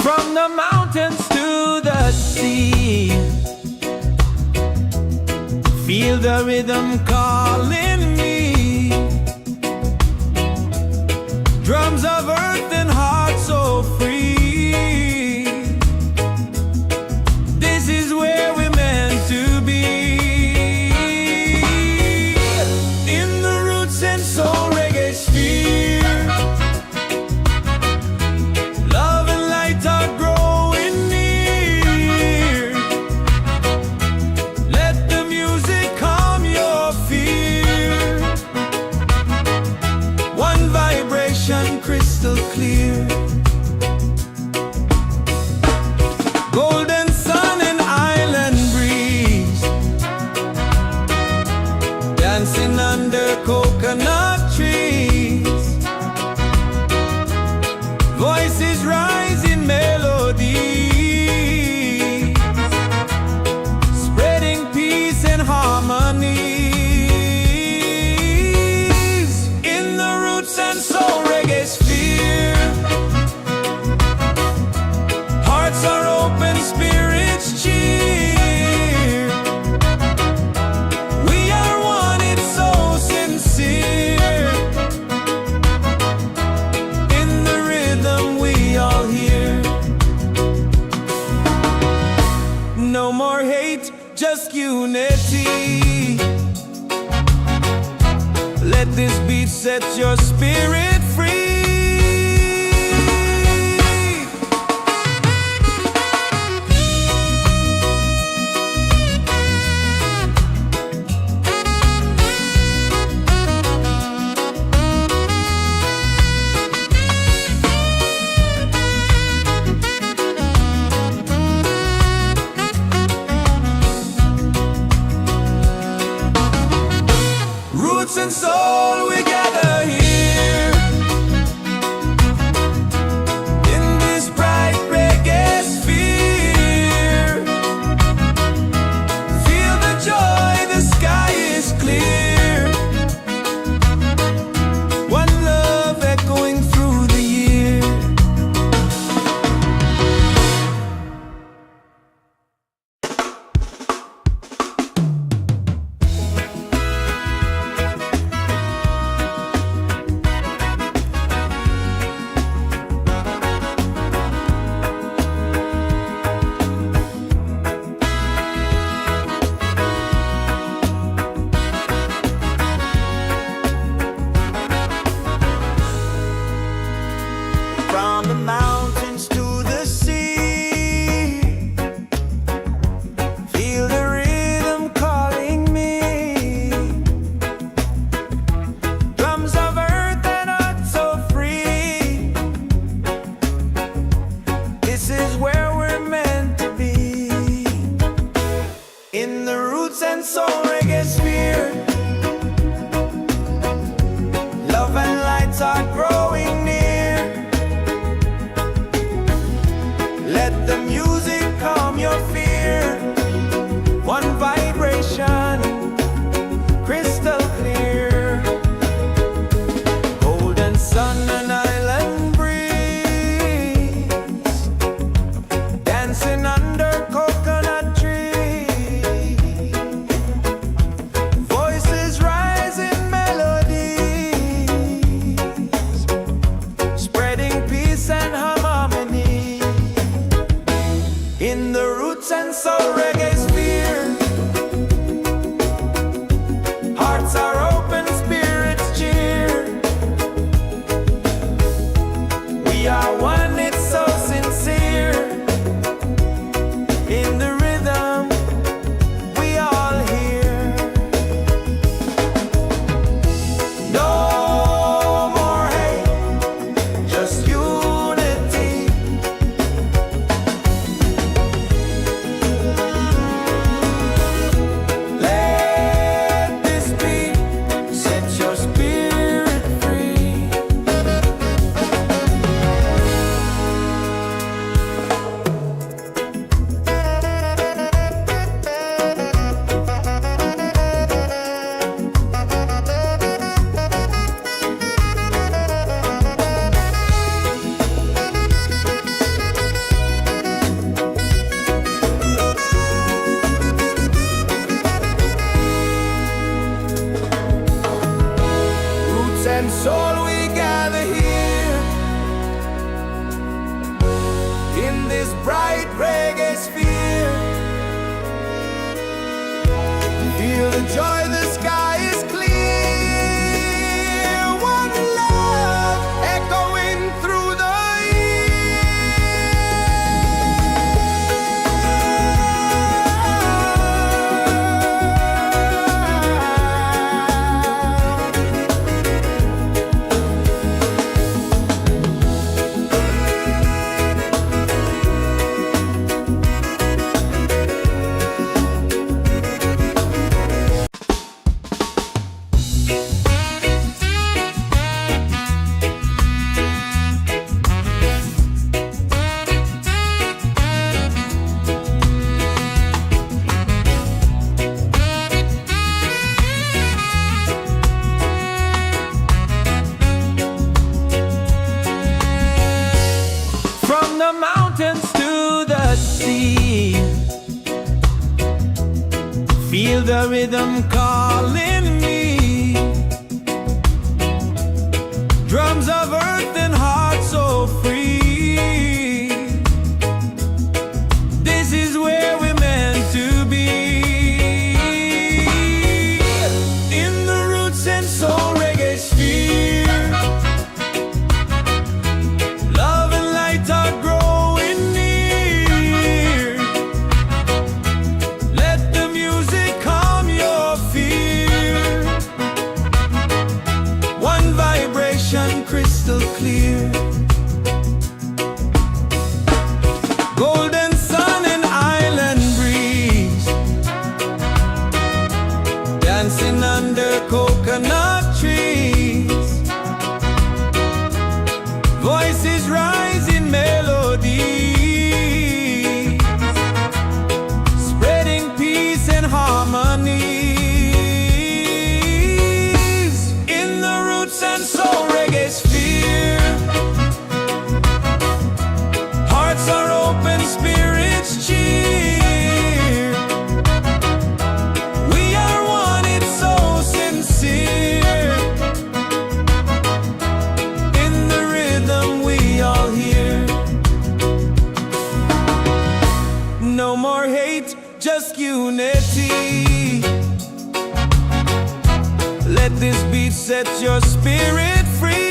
from the mountains to the sea. Feel the rhythm calling me. Drums of earth and heart so free. This is where we're meant to be. In the roots and soul reggaesphere, love and light are growing near. Let the music calm your fear. One vibration, crystal clear. Golden sun and island breeze, dancing under coconut trees. Voices rise in melodies, spreading peace and harmonies. In the roots and soul reggaesphere, hearts are open, spirits cheer. We are one, it's so sincere. In the rhythm, we all hear. No more hate, just unity. Let this beat set your spirit free. Roots and soul, we gather here and soul Reggaesphere. Love and lights are growing near. Let the music calm your fear. One vibration, crystal clear. Golden sun and island breeze, dancing under coconut trees. Voices rise in melodies, spreading peace and harmony. In the Roots and Soul Reggaesphere, hearts are open, spirits cheer. We are one, it's so sincere. In the rhythm, we all hear. No more hate, just unity. Let this beat set your spirit free. Roots and soul, we gather here in this bright reggae sphere. Feel the joy, the sky is clear. One love echoing through the from the mountains to the sea. Feel the rhythm calling me. Drums of earth and heart so free. This is where we're meant to be. In the Roots and Soul Reggaesphere, love and light are growing near. Let the music calm your fear. One vibration, crystal clear. Golden sun and island breeze, dancing under coconut trees. Voices rise in melodies, spreading peace and harmonies. In the Roots and Soul Reggaesphere, hearts are open, spirits cheer. We are one, it's so sincere. In the rhythm, we all hear. No more hate, just unity. Let this beat set your spirit free.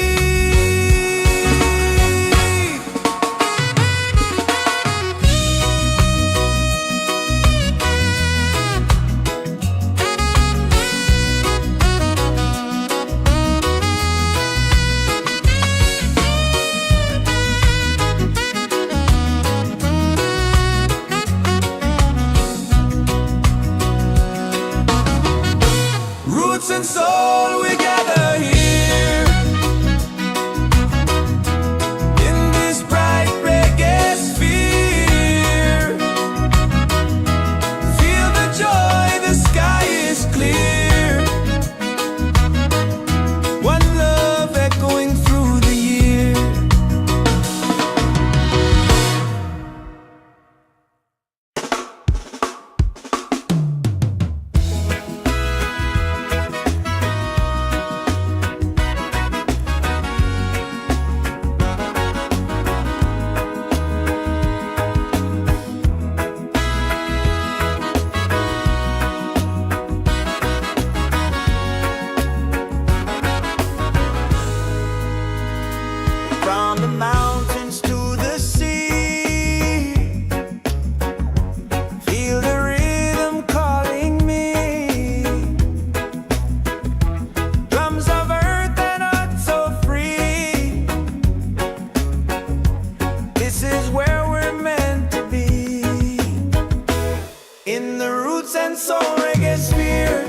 Soul Reggaesphere.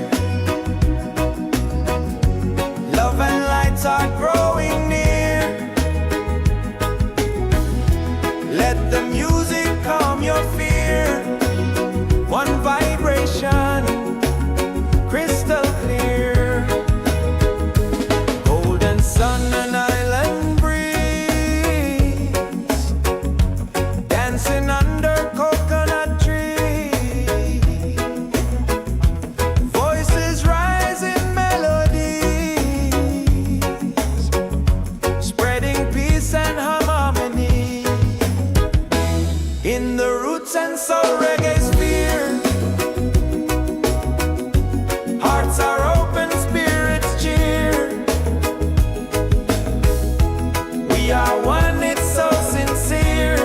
Love and lights are growing near. Let the music calm your fear. One vibration, crystal clear. Golden sun and island breeze, dancing under coconut trees. Voices rise in melodies, spreading peace and harmony. In the Roots and Soul Reggaesphere, hearts are open, spirits cheer. We are one, it's so sincere.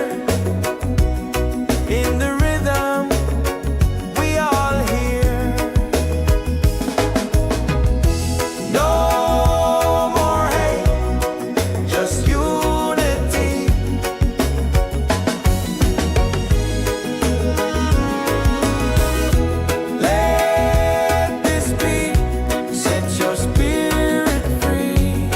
In the rhythm, we all hear. No more hate, just unity. Let this be, set your spirit free.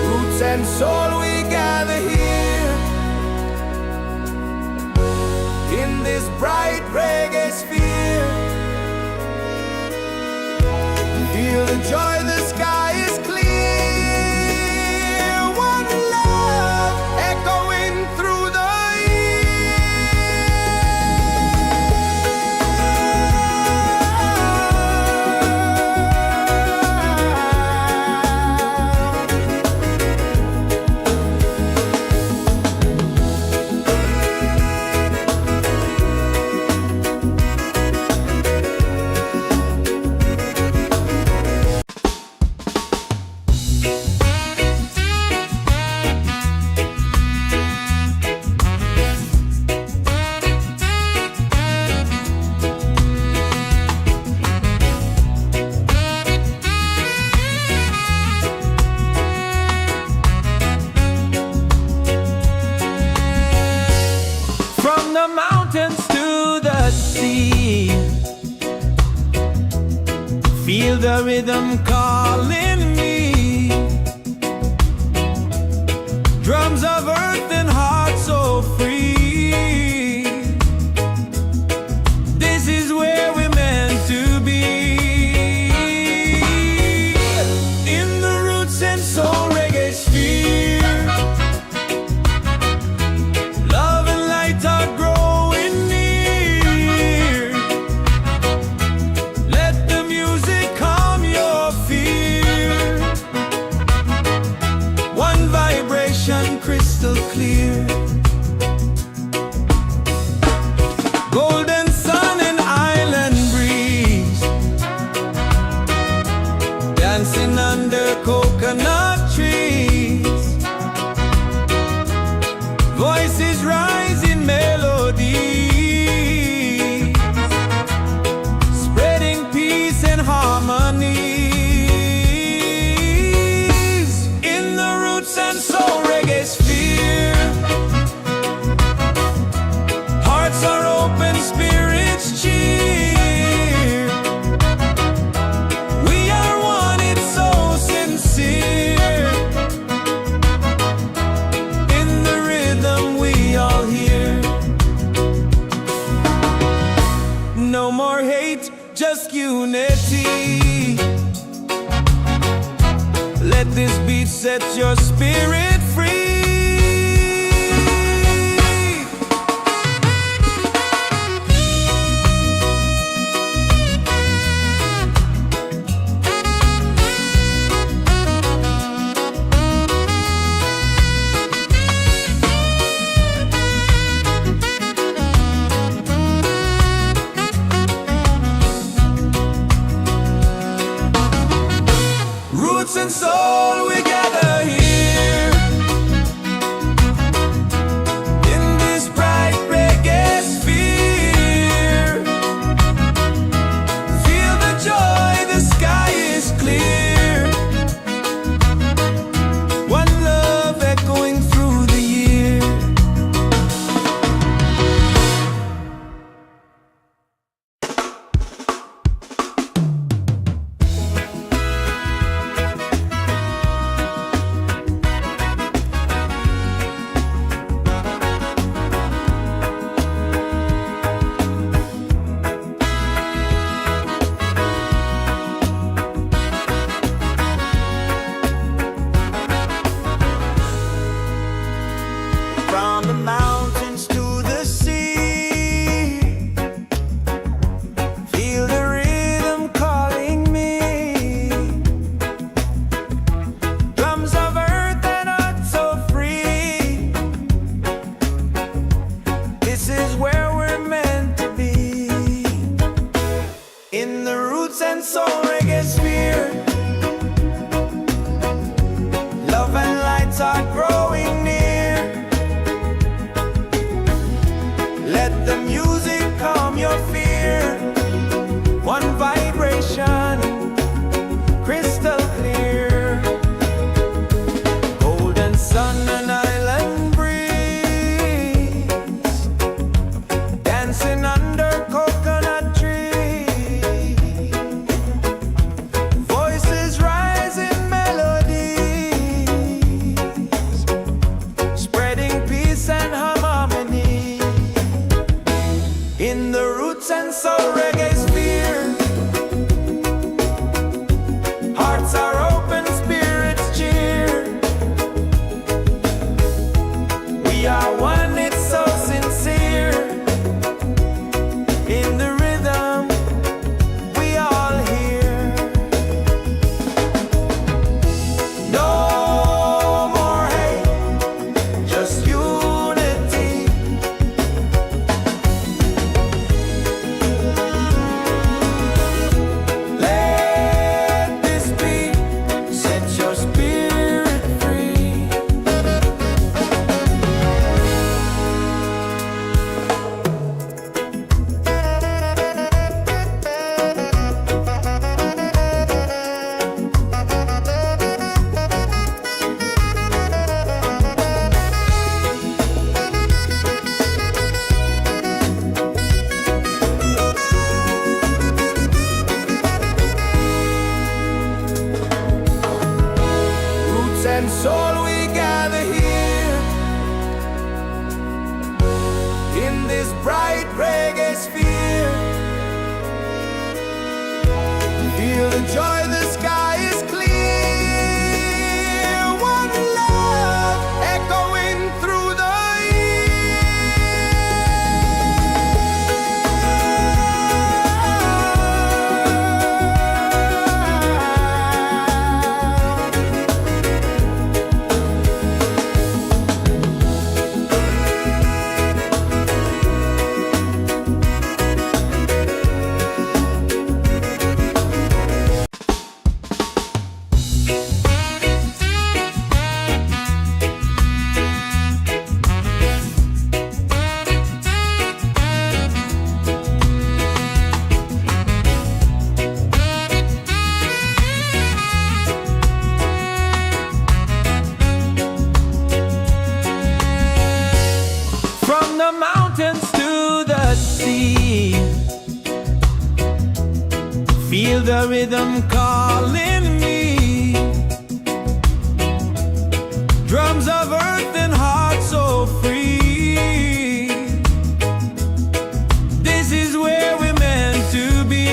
Roots and soul, we gather here in this bright reggae sphere. Feel the joy, the sky is clear. One love echoing through the from the mountains to the sea. Feel the rhythm calling me. Drums of earth and heart so free. This is where we're meant to be. In the Roots and Soul Reggaesphere, love and light are growing near. Let the music calm your fear. One vibration, crystal clear. Golden sun and island breeze, dancing under coconut trees. Voices rise in melody, spreading peace and harmony. In the Roots and Soul Reggaesphere, hearts are open, spirits cheer. We are one, it's so sincere. In the rhythm, we all hear. No more hate, just unity. Let this beat set your spirit free. roots and soul, we gather here in this bright reggae sphere. Feel the joy, the sky is clear. One love echoing through the year. From the mountains to the sea, feel the rhythm calling me. Drums of earth and heart so free. This is where we're meant to be. In the Roots and Soul Reggaesphere, love and lights are growing near. Let the music calm your fear. One vibration, crystal clear. Golden sun and island breeze, dancing under coconut trees. Voices rise in melodies, spreading peace and harmony. In the Roots and Soul Reggaesphere, hearts are open, spirits cheer. We are one, it's so sincere. In the rhythm, we all hear. No more hate, just unity. Let this beat set your spirit free. Roots and soul, we gather here in this bright reggae sphere. Feel the joy, the sky is clear. One love echoing through the from the mountains to the sea. Feel the rhythm calling me. Drums of earth and heart so free. This is where we're meant to be.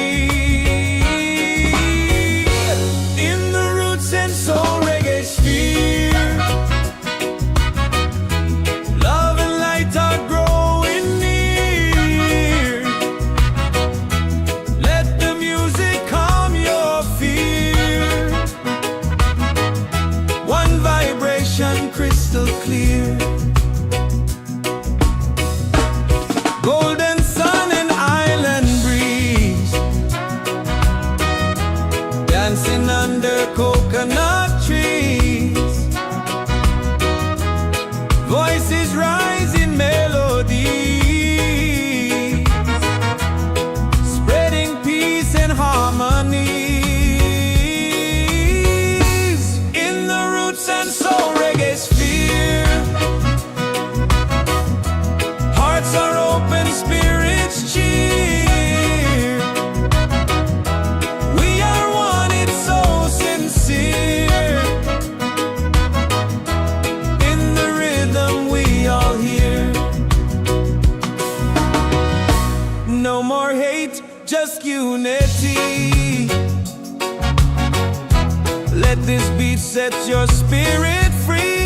In the Roots and Soul Reggaesphere, love and light are growing near. Let the music calm your fear. dancing under coconut trees. Voices rising melodies, spreading peace and harmonies. In the roots and soul reggaesphere, hearts are open, spirits cheer. We are one, it's so sincere. In the rhythm we all hear. No more hate, just unity. Let this beat set your spirit free.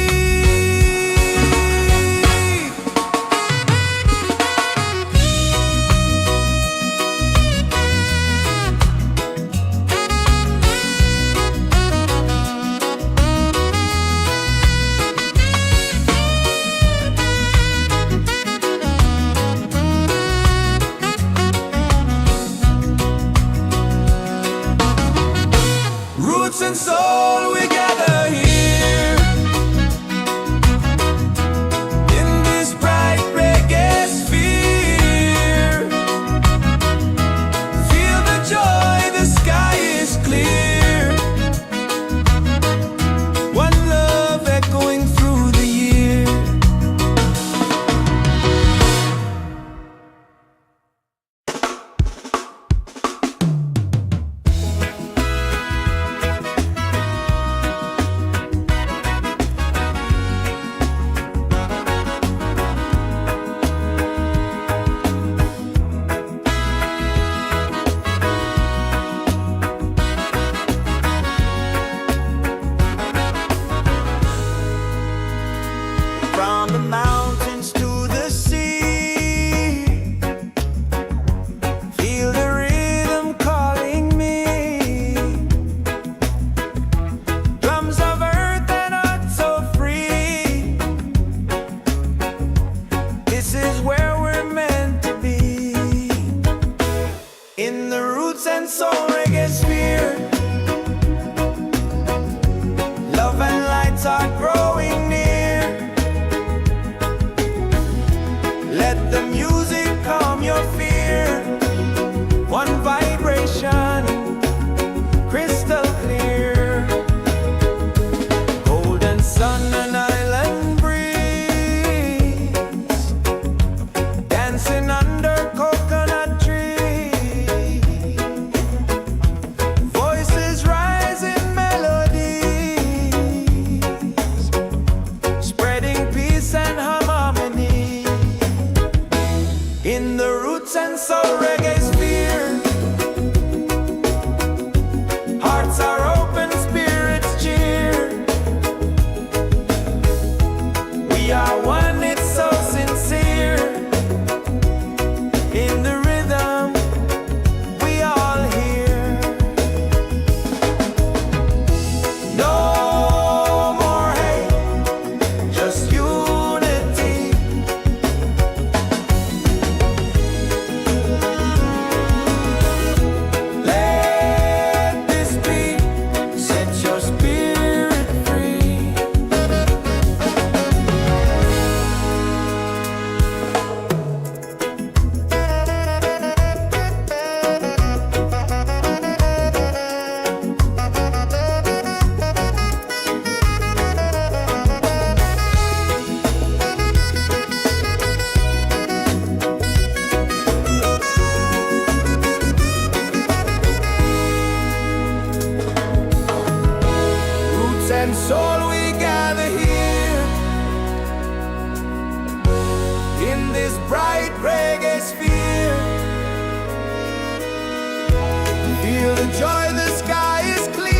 Roots and soul, we gather here in this bright reggae sphere. Feel the joy, the sky is clear. One love echoing through the year. From the mountains to the sea, feel the rhythm calling me. Drums of earth and heart so free. This is where we're meant to be. In the roots and soul reggaesphere, love and lights are growing near. Let the music calm your fear. One vibration, crystal clear. Golden sun and island breeze, dancing under coconut trees. Voices rise in melodies, spreading peace and harmony. In the roots and soul reggaesphere, hearts are open, spirits cheer. We are one, it's so sincere. In the rhythm we all hear. No more hate, just unity. Let this beat set your spirit free. Roots and soul, we gather here in this bright reggae sphere. Feel the joy, the sky is clear.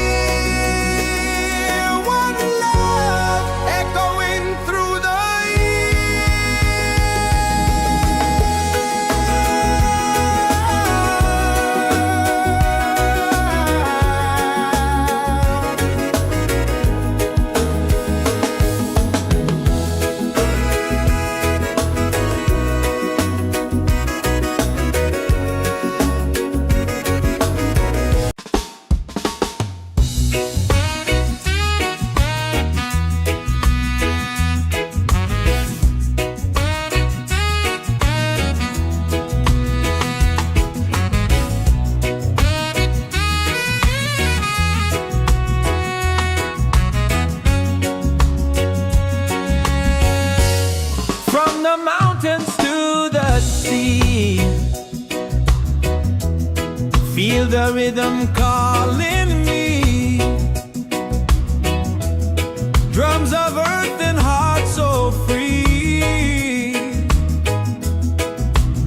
One love echoing through the a rhythm calling me. Drums of earth and heart so free.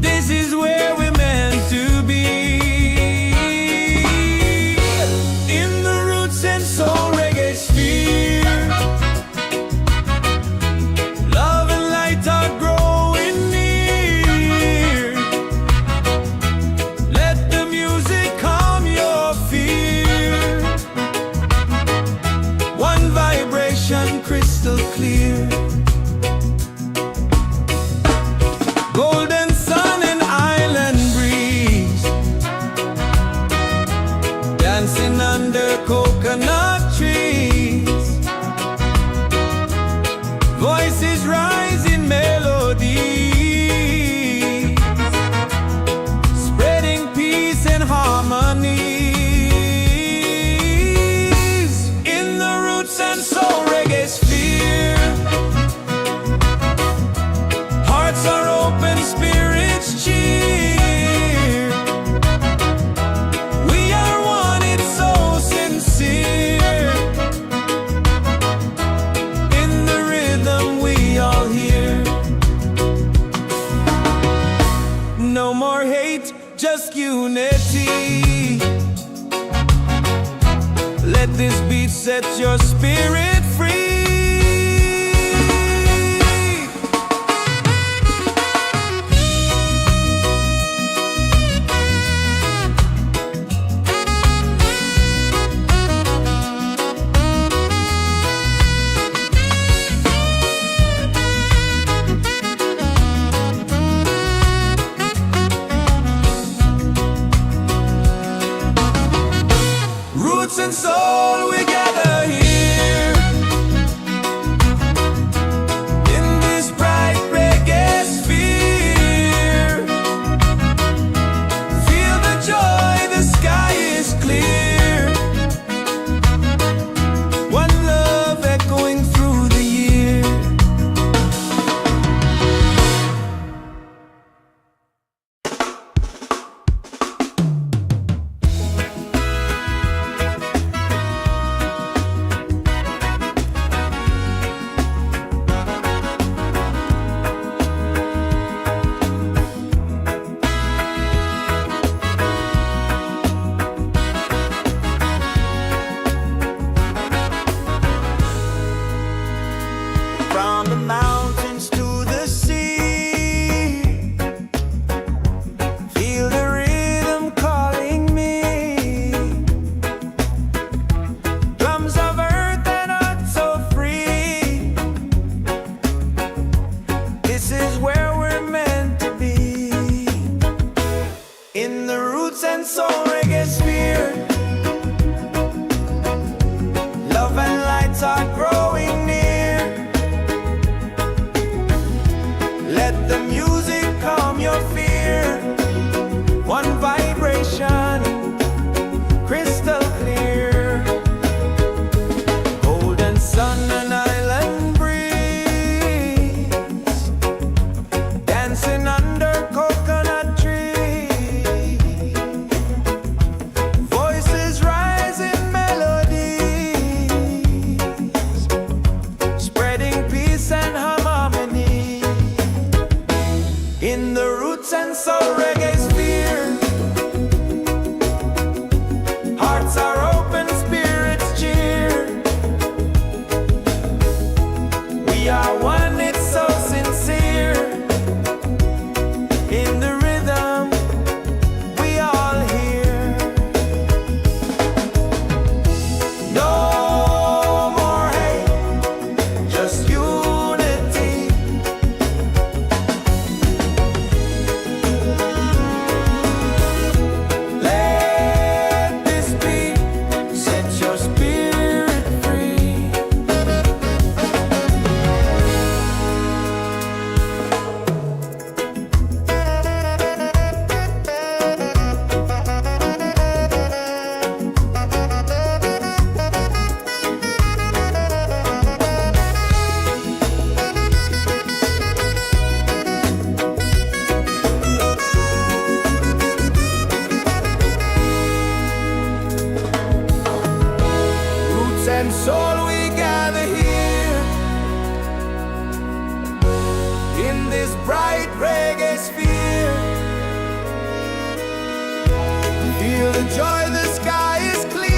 This is where we're meant to be. In the Roots and Soul Reggaesphere, love and light are growing near. Let the music calm your fear. One vibration crystal clear. Golden sun and island breeze, dancing under coconut trees. Voices rise in melody, spreading peace and harmonies. In the Roots and Soul Reggaesphere, hearts are open, spirits cheer. We are one, it's so sincere. In the rhythm we all hear. No more hate, just unity. Let this beat set your spirit free. Roots and soul, we gather here in this bright reggae sphere. Feel the joy, the sky is clear. One love echoing through the year. and soul we gather here in this bright reggae sphere. Feel the joy, the sky is clear.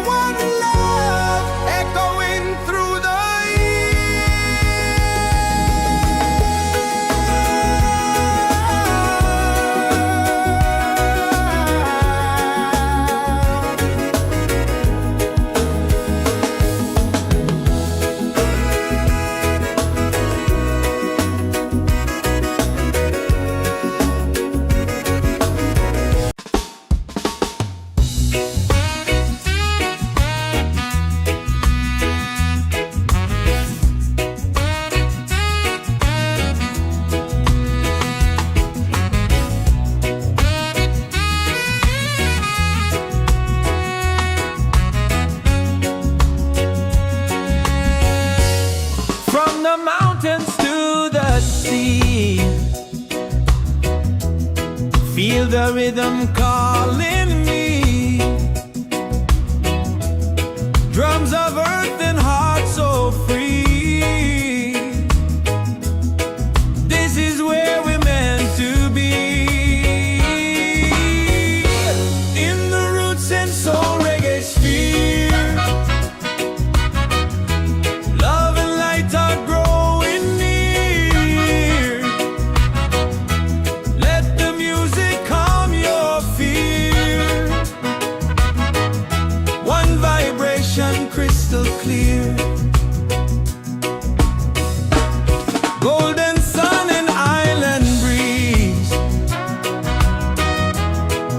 One love echoing through the the mountains to the sea. Feel the rhythm calling me. Drums of earth and heart so free. This is where we're meant to be. In the Roots and Soul Reggaesphere. Love and light are growing near. Let the music calm your fear. One vibration crystal clear. Golden sun and island breeze,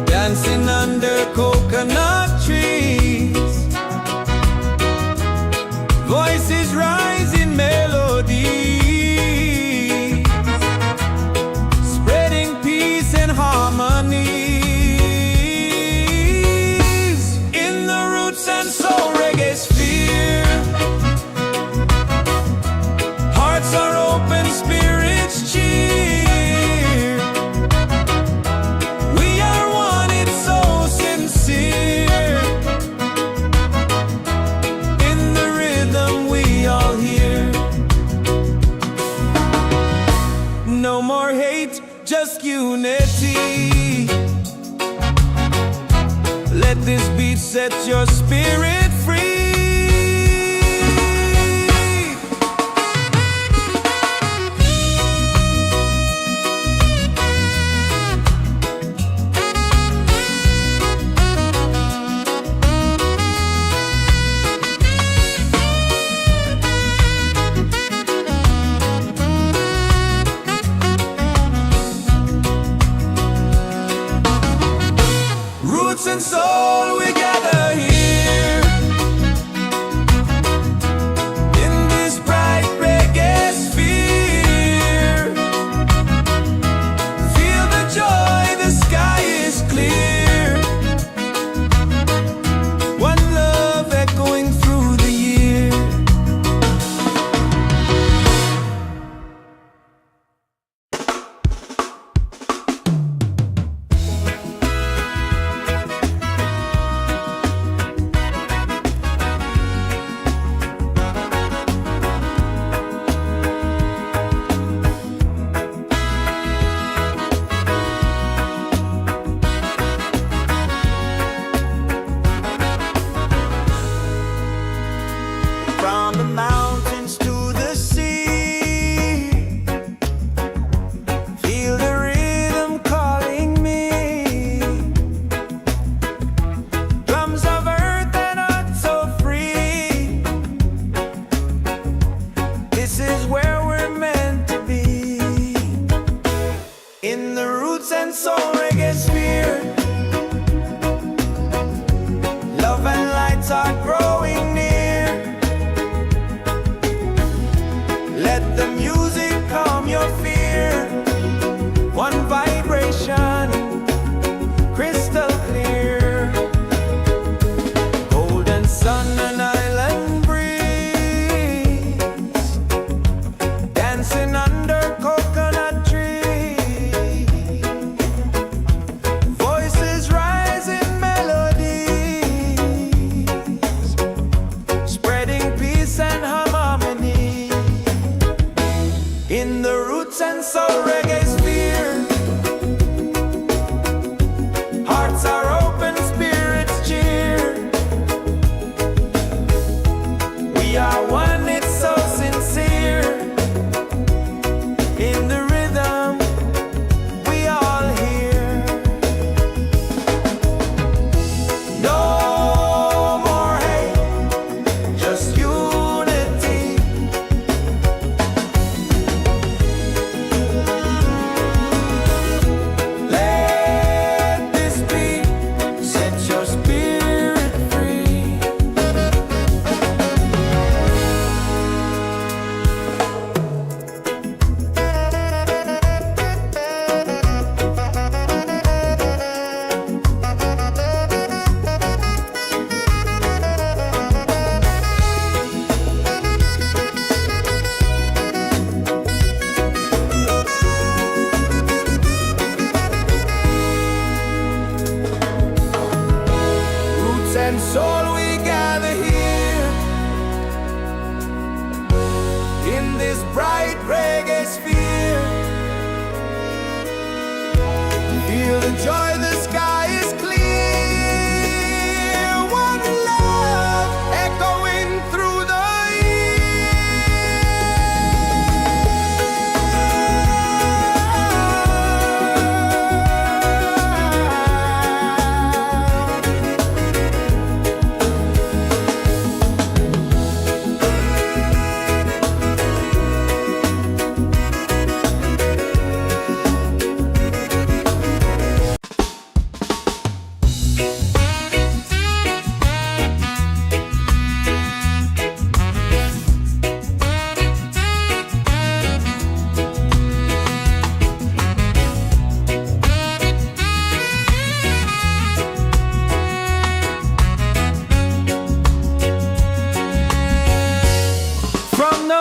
dancing under coconut trees. Voices rise in melody, spreading peace and harmonies. In the Roots and Soul Reggaesphere, hearts are open, spirits cheer. We are one, it's so sincere. In the rhythm we all hear. No more hate, just unity. Let this beat set your spirit free. Roots and soul, we gather here in this bright reggae sphere. Feel the joy, the sky is clear. One love echoing through the year. and soul we gather here in this bright reggae sphere. Feel the joy, the sky is clear. One love echoing through the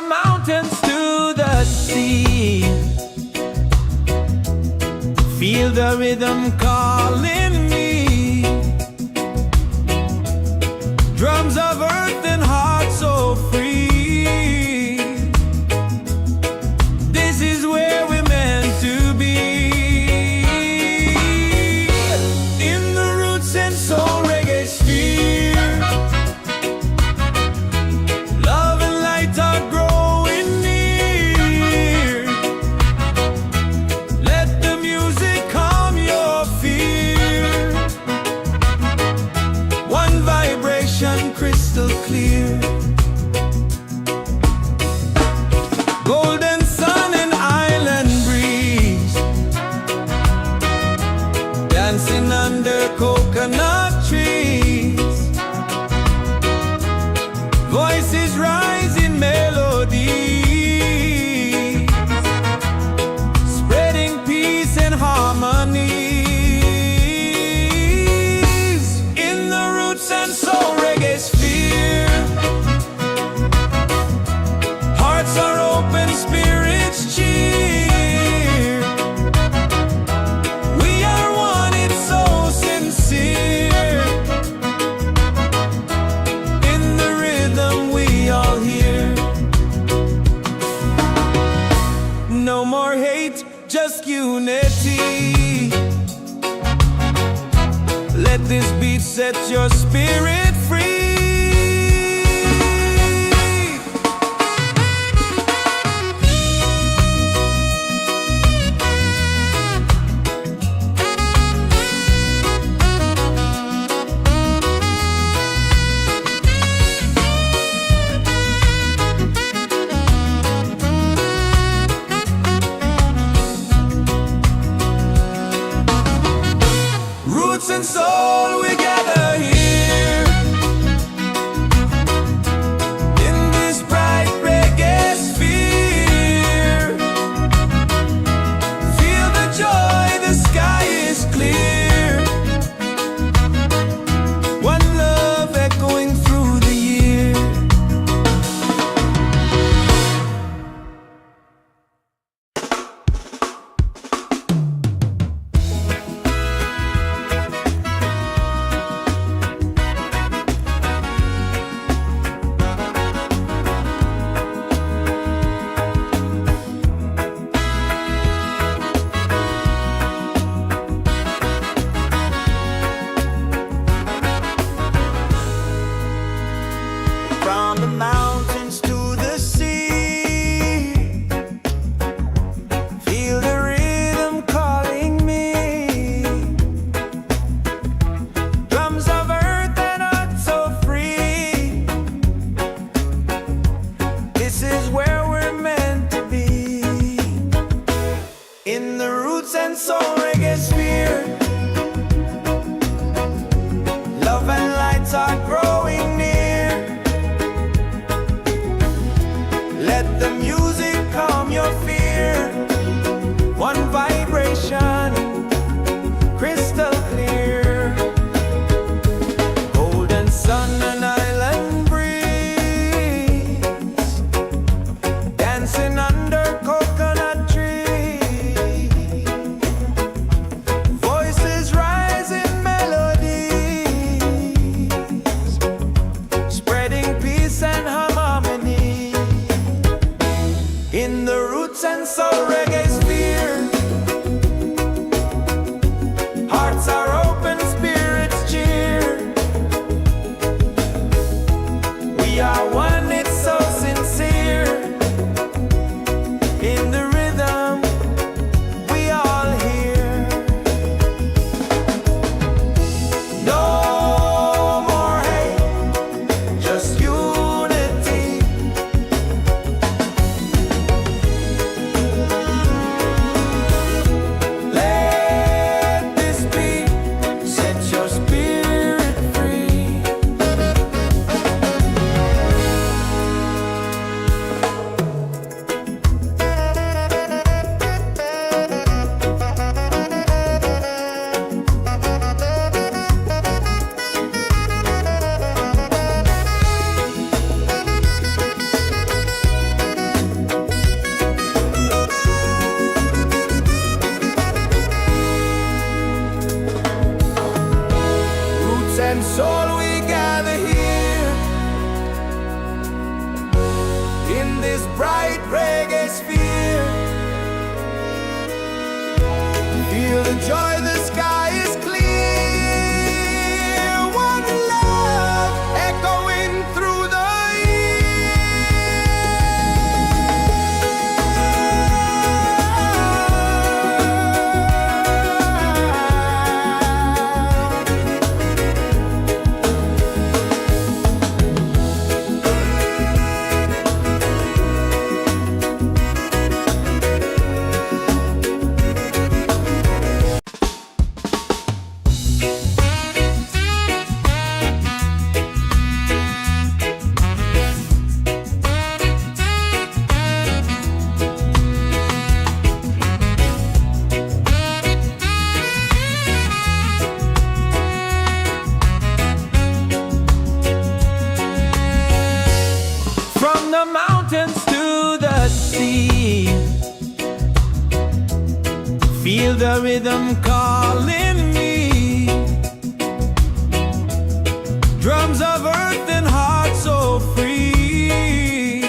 mountains to the sea. Feel the rhythm calling me. Drums of earth and heart so free. This is where we're meant to be. In the Roots and Soul Reggaesphere, love and light are growing near. Let the music calm your fear. One vibration crystal clear. Golden sun and island breeze, dancing under coconut trees. Voices rise in melody, spreading peace and harmony. In the Roots and Soul Reggaesphere, hearts are open, spirits cheer. We are one, it's so sincere. In the rhythm we all hear. No more hate, just unity. Let this beat set your spirit free. Roots and soul, we gather here in this bright reggae sphere. Feel the joy, the sky is clear. One love echoing through the year. From the mountains to the sea, feel the rhythm calling me. Drums of earth and heart so free. This is where we're meant to be. In the Roots and Soul Reggaesphere, love and lights are growing near. Let the music calm your fear. One vibration, crystal clear. Golden sun and island breeze, dancing under coconut trees. Voices rise in melody, and soul we gather here in this bright reggae sphere. Feel the joy, the sky is clear. One love echoing through the the mountains to the sea. Feel the rhythm calling me. Drums of earth and heart so free.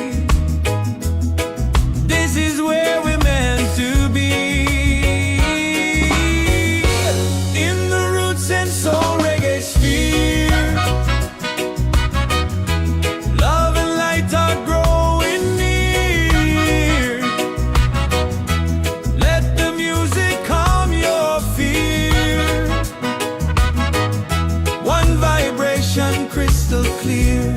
This is where we're meant to be. In the Roots and Soul Reggaesphere. Love and light are growing near. Let the music calm your fear. One vibration crystal clear.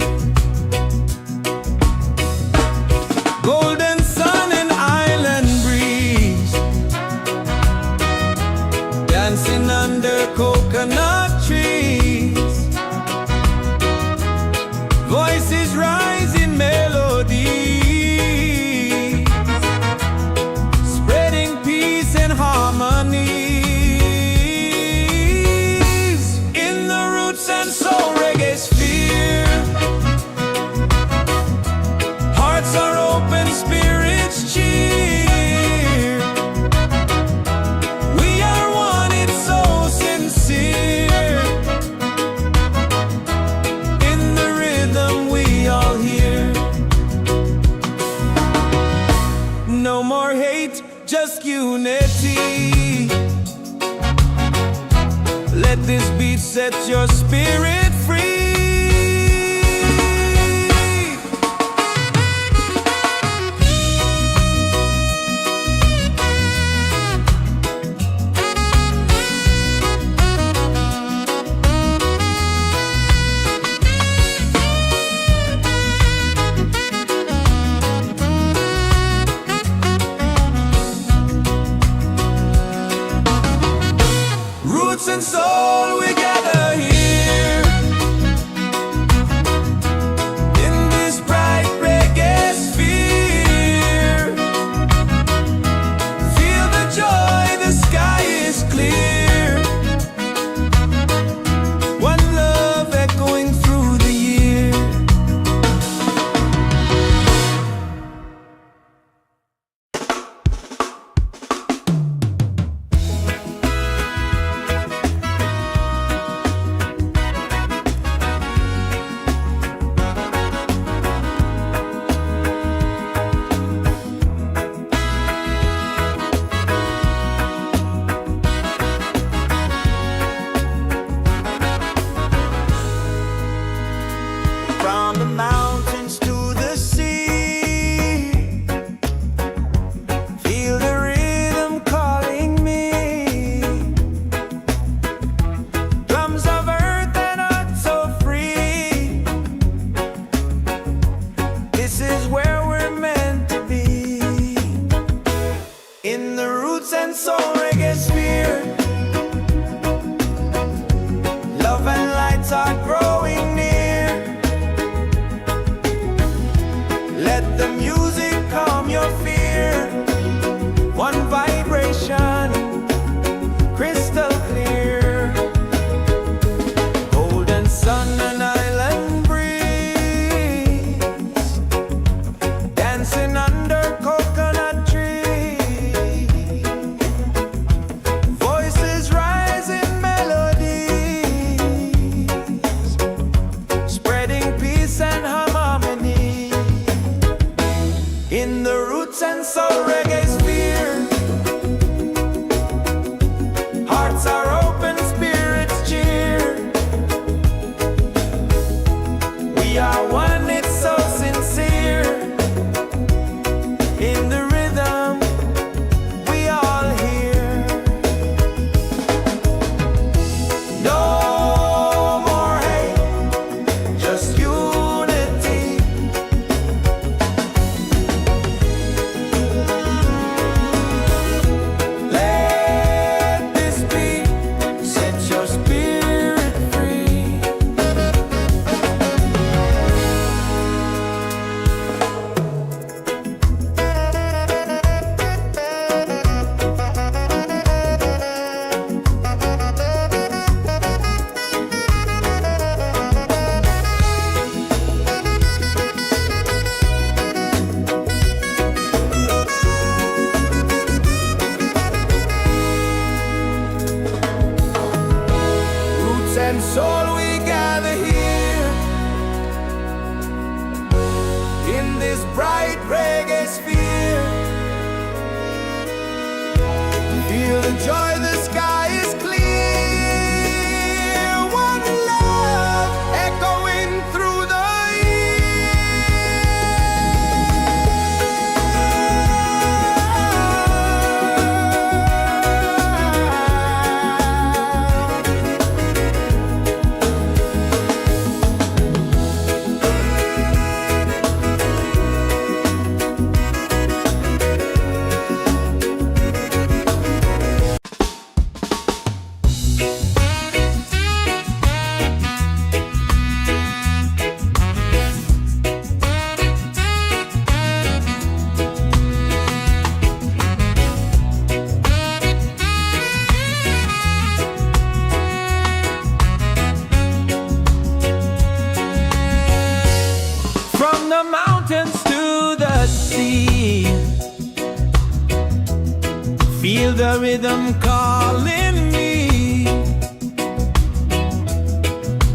Golden sun and island breeze. Dancing under coconut trees. Voices rising melodies, spreading peace and harmonies. In the Roots and Soul Reggaesphere. Hearts are open, spirits cheer. We are one, it's so sincere. In the rhythm we all hear. No more hate, just unity. Let this beat set your spirit free. Roots and soul, we gather here in this bright reggae sphere. Feel the joy, the sky is clear. One love echoing through the year. From the mountains to the sea. Feel the rhythm calling me. Drums of earth and heart so free. This is where we're meant to be. In the Roots and Soul Reggaesphere. Love and lights are growing near. Let the music calm your fear. One vibration, crystal clear. Golden sun and island breeze. Dancing under coconut trees. Voices rise in melodies. the rhythm calling me.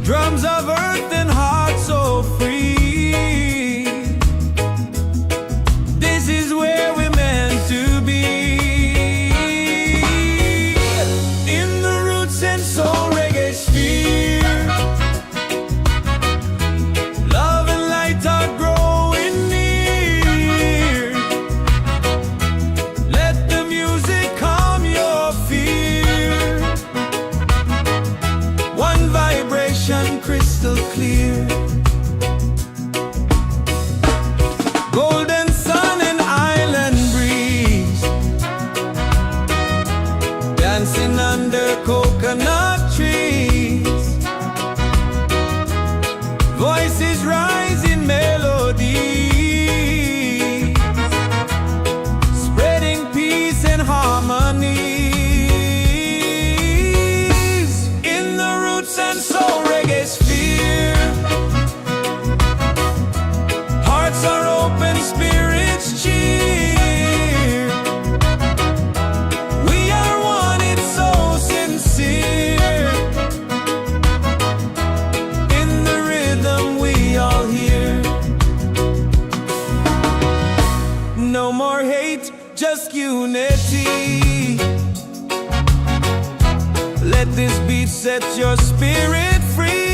Drums of earth and heart so free. This is where we're meant to be. In the roots and soul reggae sphere, love and light are growing near. Let the music calm your fear. One vibration crystal clear. Golden sun and island breeze, dancing under coconut trees. Voices rise in melody, spreading peace and harmony. In the roots and soul reggae sphere, hearts are open, spirits cheer. We are one, it's so sincere. In the rhythm we all hear. No more hate, just unity. Let this beat set your spirit free.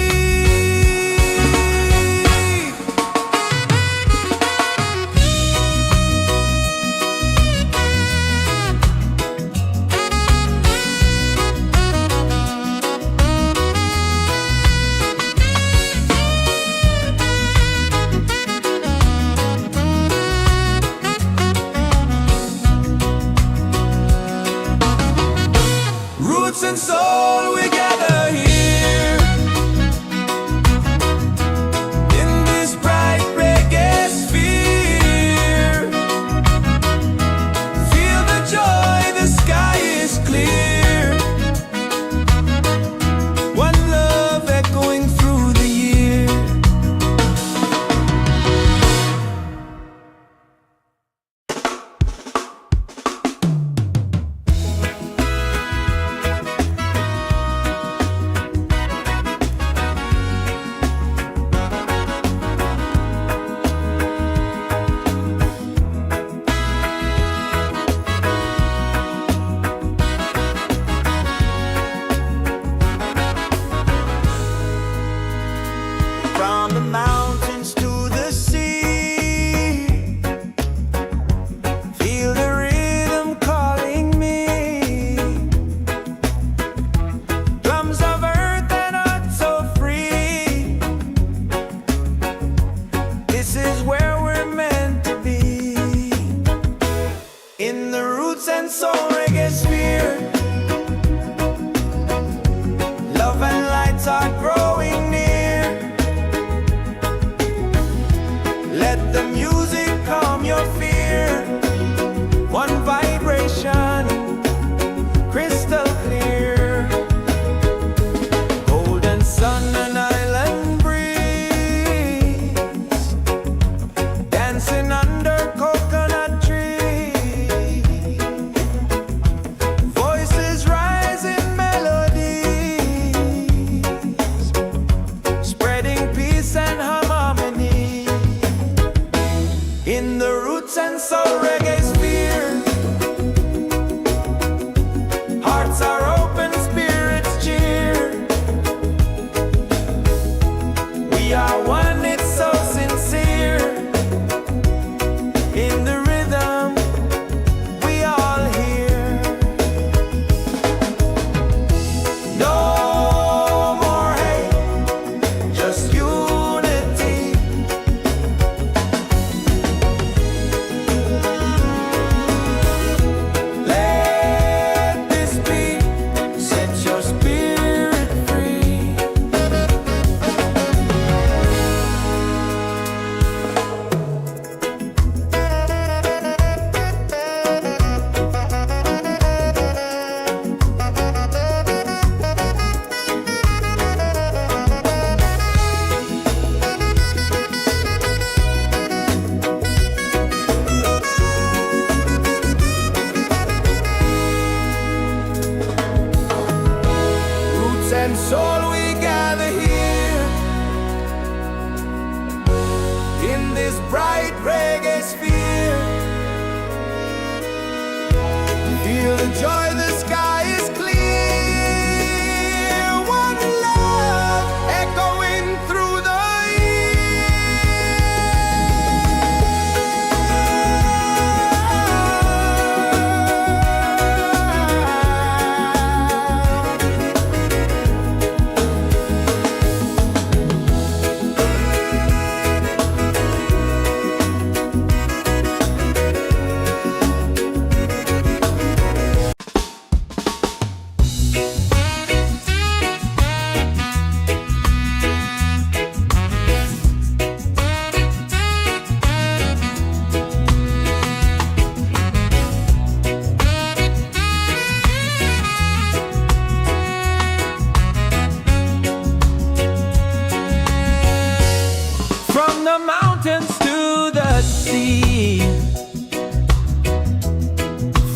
Roots and soul, we gather here in this bright reggae sphere. Feel the joy, the sky is clear. One love echoing through the year. From the mountains to the sea, feel the rhythm calling me. Drums of earth and heart so free. This is where we're meant to be. In the roots and soul reggae sphere, love and lights are growing near.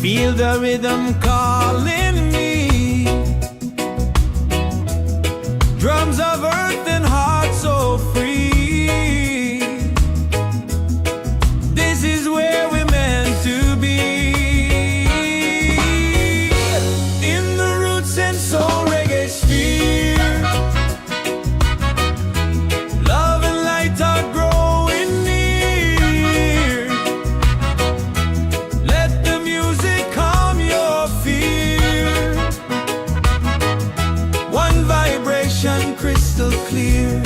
Feel the rhythm calling me. Drums of earth and heart so free. This is where we're meant to be. In the Roots and Soul Reggaesphere, love and light are growing near. Let the music calm your fear. One vibration crystal clear.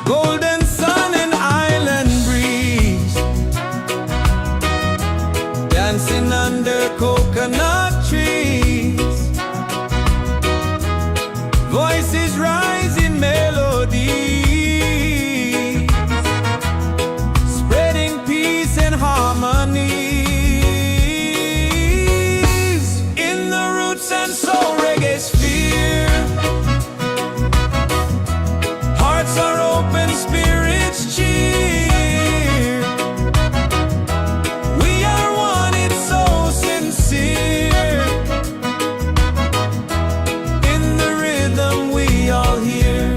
Golden sun and island breeze, dancing under coconut trees. Voices rise in melody, spreading peace and harmonies. In the Roots and Soul Reggaesphere, hearts are open, spirits cheer. We are one, it's so sincere. In the rhythm we all hear.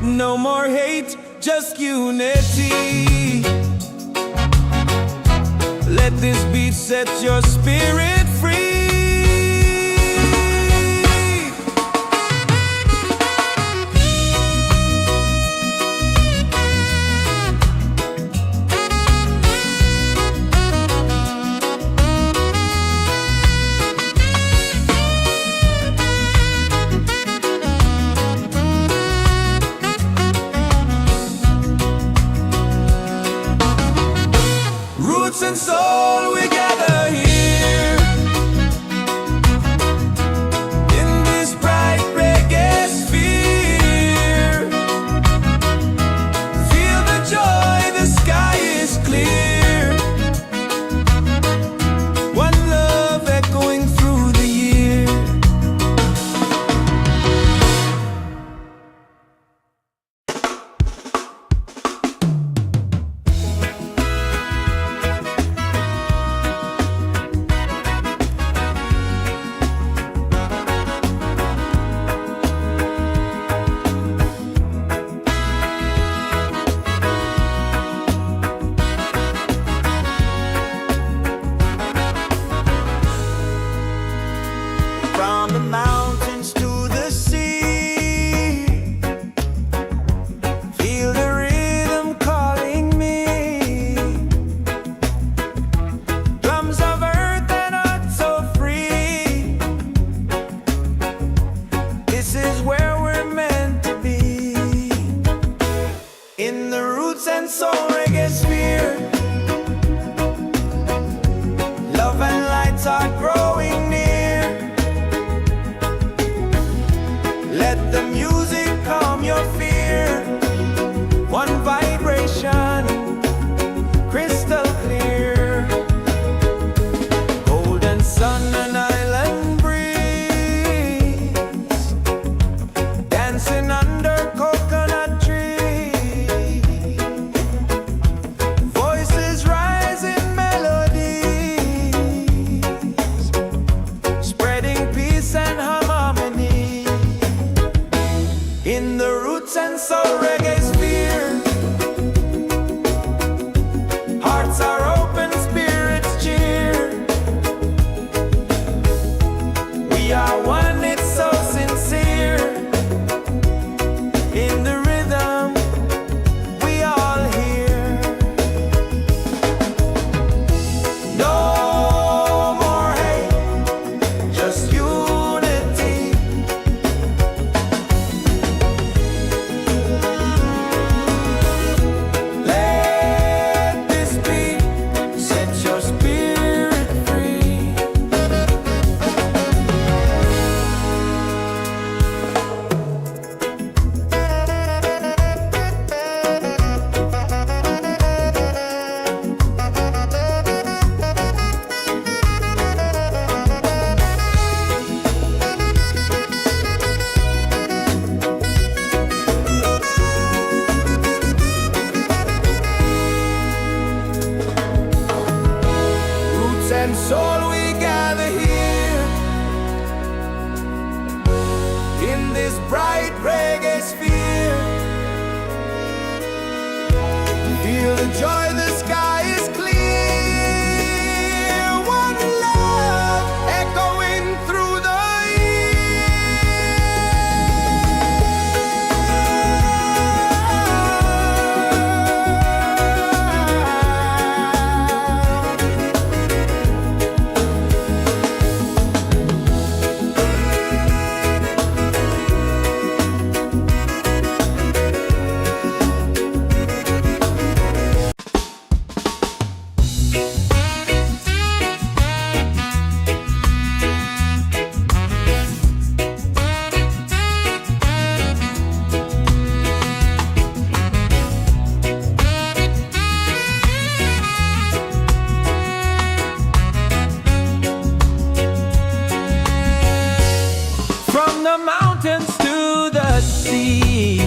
No more hate, just unity. Let this beat set your spirit free. Roots and soul, we gather here in this bright reggae sphere. Feel the joy, the sky is clear. One love echoing through the year. From the mountains to the sea, feel the rhythm calling me. Drums of earth and heart so free. This is where we're meant to be. In the Roots and Soul Reggaesphere, love and lights are growing near. Let the music calm your fear. One vibration, crystal clear. Golden sun and island breeze, dancing under coconut trees. Voices rise in melodies, spreading peace and harmony. In the Roots and Soul Reggaesphere, hearts are open, spirits cheer. We are one, it's so sincere. In the rhythm we all hear. No more hate, just unity. Let this beat set your spirit free. From the mountains to the sea,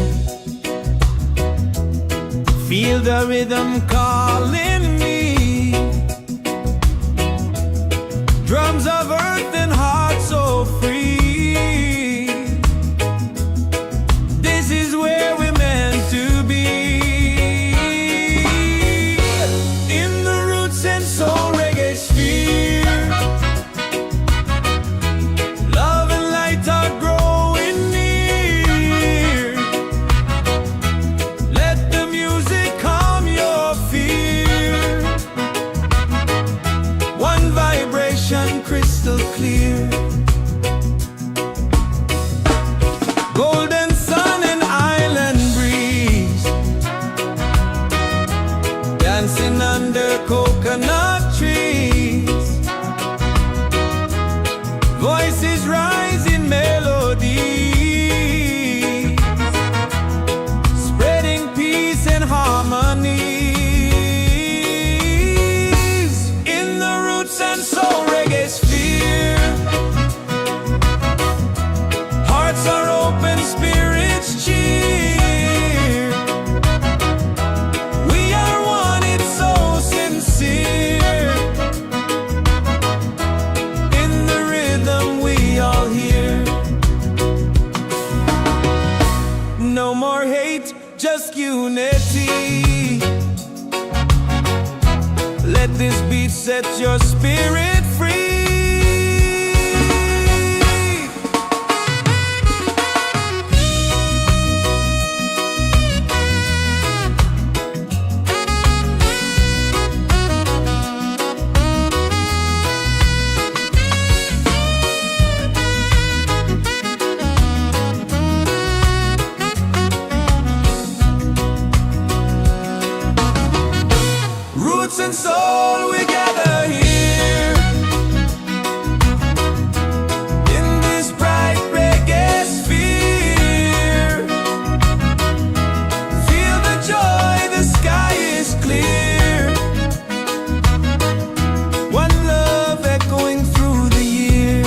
feel the rhythm calling me. Drums of earth and heart so free. This is where we're meant to be. In the Roots and Soul Reggaesphere, love and light are growing near. Let the music calm your fear. One vibration crystal clear. Golden sun and island breeze, dancing under coconut trees. Voices rise in melody, spreading peace and harmony. In the Roots and Soul Reggaesphere, hearts are open, spirits cheer. We are one, it's so sincere. In the rhythm we all hear. No more hate, just unity. Let this beat set your spirit free. Roots and soul, we gather here in this bright reggae sphere. Feel the joy, the sky is clear. One love echoing through the year.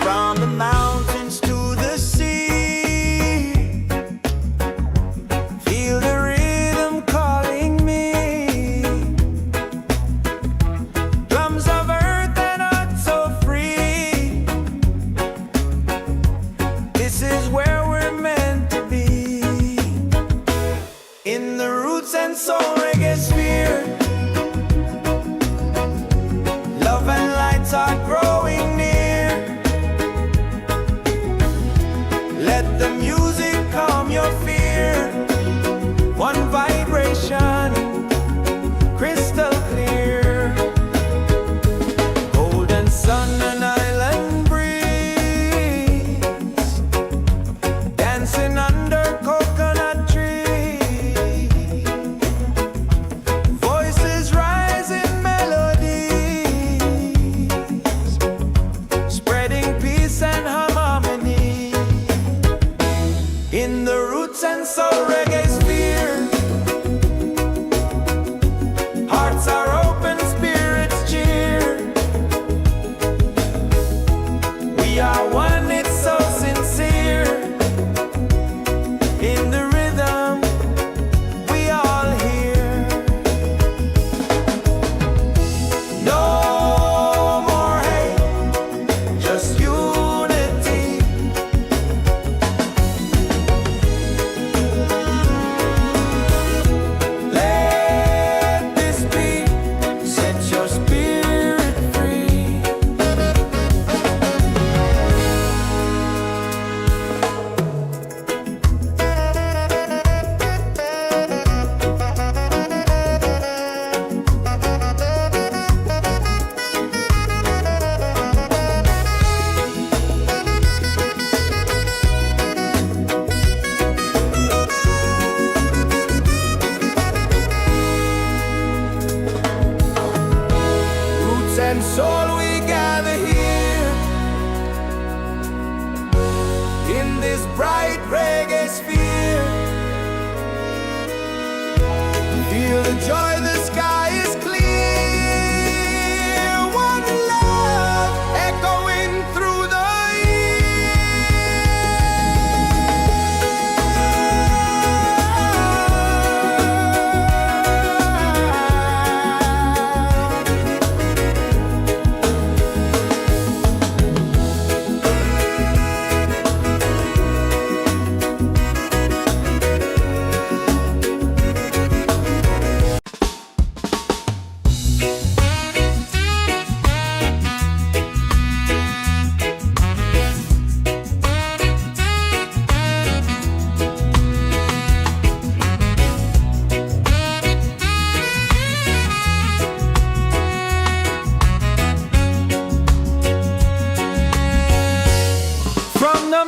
From the mountains to the sea, feel the rhythm calling me. Drums of earth and heart so free. This is where we're meant to be. In the Roots and Soul Reggaesphere, love and lights are growing near. Let the music calm your fear. One vibration, crystal clear. Golden sun and island breeze, dancing under coconut trees. Voices rise in melodies, spreading peace and harmony. In the Roots and Soul Reggaesphere, hearts are open, spirits cheer. We are one, it's so sincere. In the rhythm we all hear. No more hate, just unity. this bright reggae sphere. Feel the joy, the sky is clear. One love echoing through the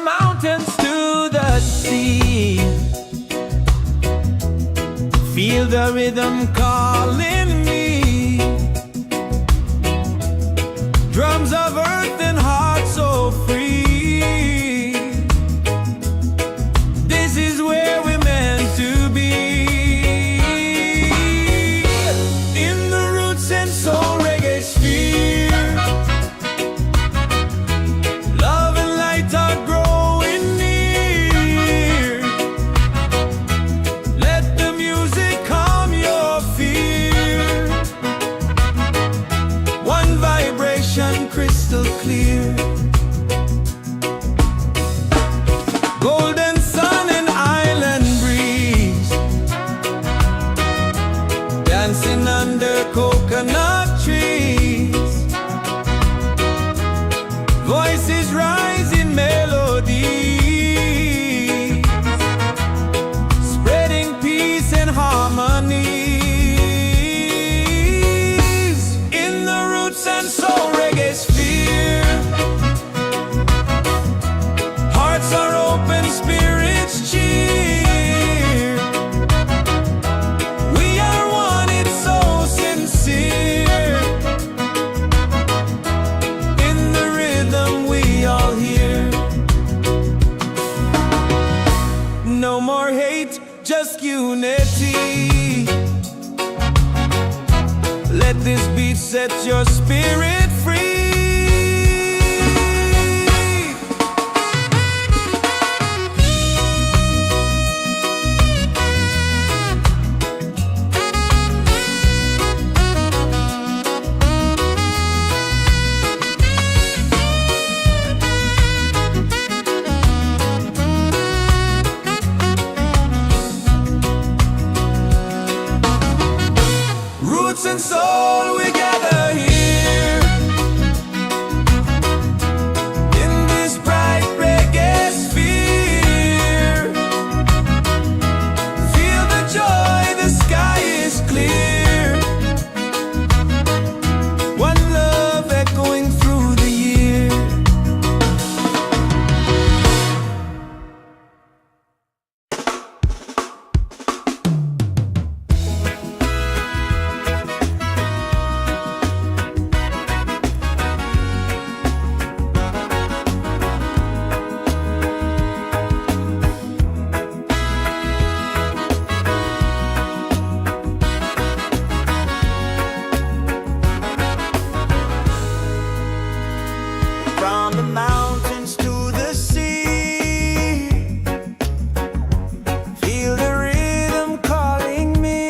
mountains to the sea. Feel the rhythm calling me. Drums of earth and heart so free. This is where we're meant to be. In the Roots and Soul Reggaesphere. Love and light are growing. Crystal clear. Golden sun and island breeze, dancing under coconut trees. Voices rise in melody, spreading peace and harmony. In the Roots and Soul Reggaesphere, hearts are open, spirits cheer. We are one, it's so sincere. In the rhythm we all hear. No more hate, just unity. Let this beat set your spirit free. Roots and soul, we gather here. In this bright reggae sphere. Feel the joy, the sky is clear. One love echoing through the year. From the mountains to the sea, feel the rhythm calling me.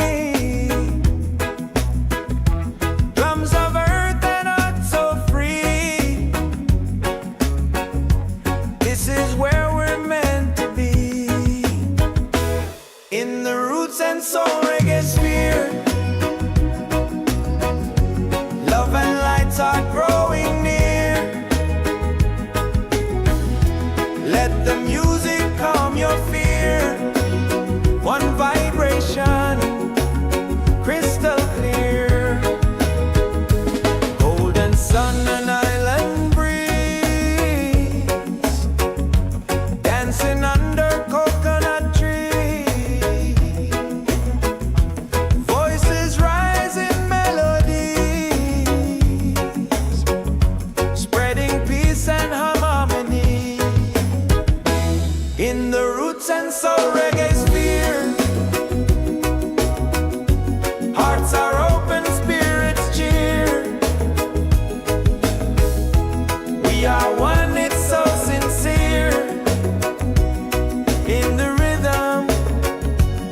Drums of earth and heart so free. This is where we're meant to be. In the Roots and Soul Reggaesphere, love and lights are growing near. Let the music calm your fear. One vibration, crystal clear. Golden sun and island breeze, dancing under coconut trees. Voices rise in melodies, spreading peace and harmony. Roots and Soul Reggaesphere. Hearts are open, spirits cheer. We are one, it's so sincere. In the rhythm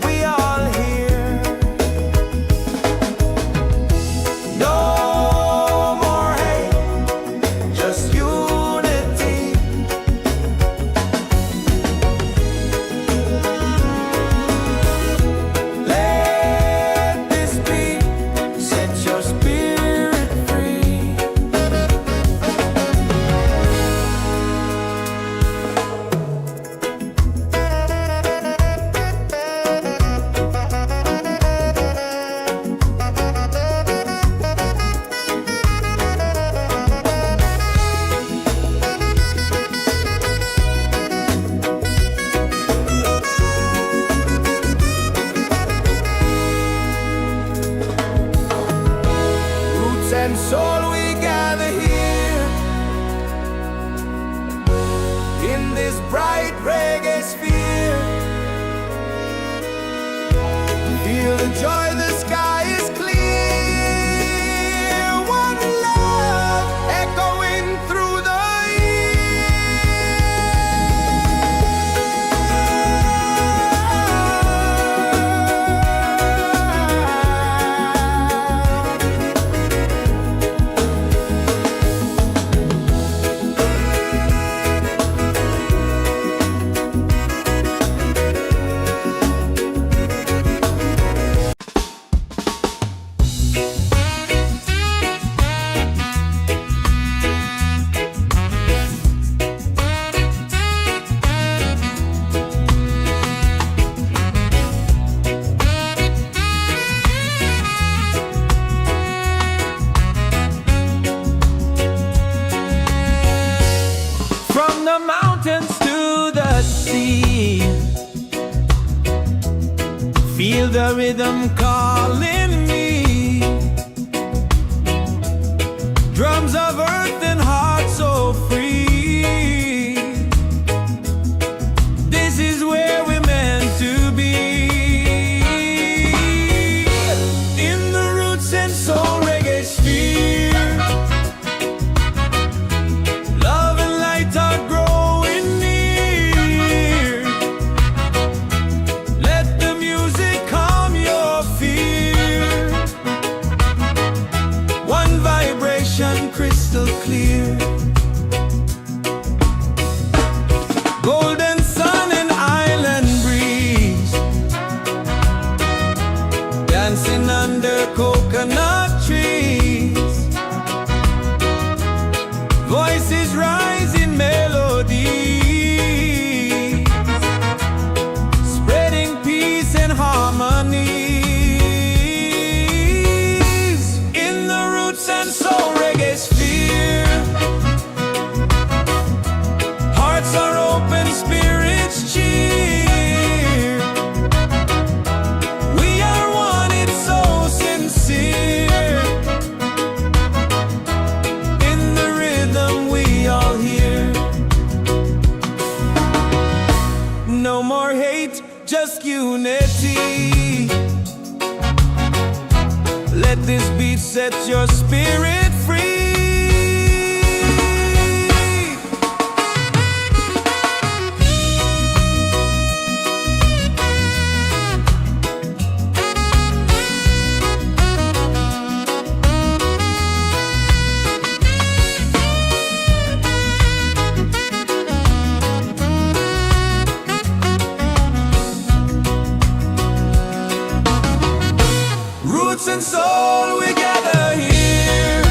we all hear. No more hate, just unity. Let this be, set your spirit free. Roots and soul, we gather here in this bright reggae sphere. Feel the joy, the sky is clear. One love echoing through the from the mountains to the sea. Feel the rhythm calling me. Drums of earth and heart so free. This is where we're meant to be. In the Roots and Soul Reggaesphere. Love and light are growing near. Let the music calm your fear. One vibration crystal clear. Golden sun and island breeze. Dancing under coconut trees. Voices rise in melody, spreading peace and harmony. In the Roots and Soul Reggaesphere. Hearts are open, spirits cheer. We are one, it's so sincere. In the rhythm we all hear. No more hate, just unity. Let this beat set your spirit free. Roots and soul, we gather here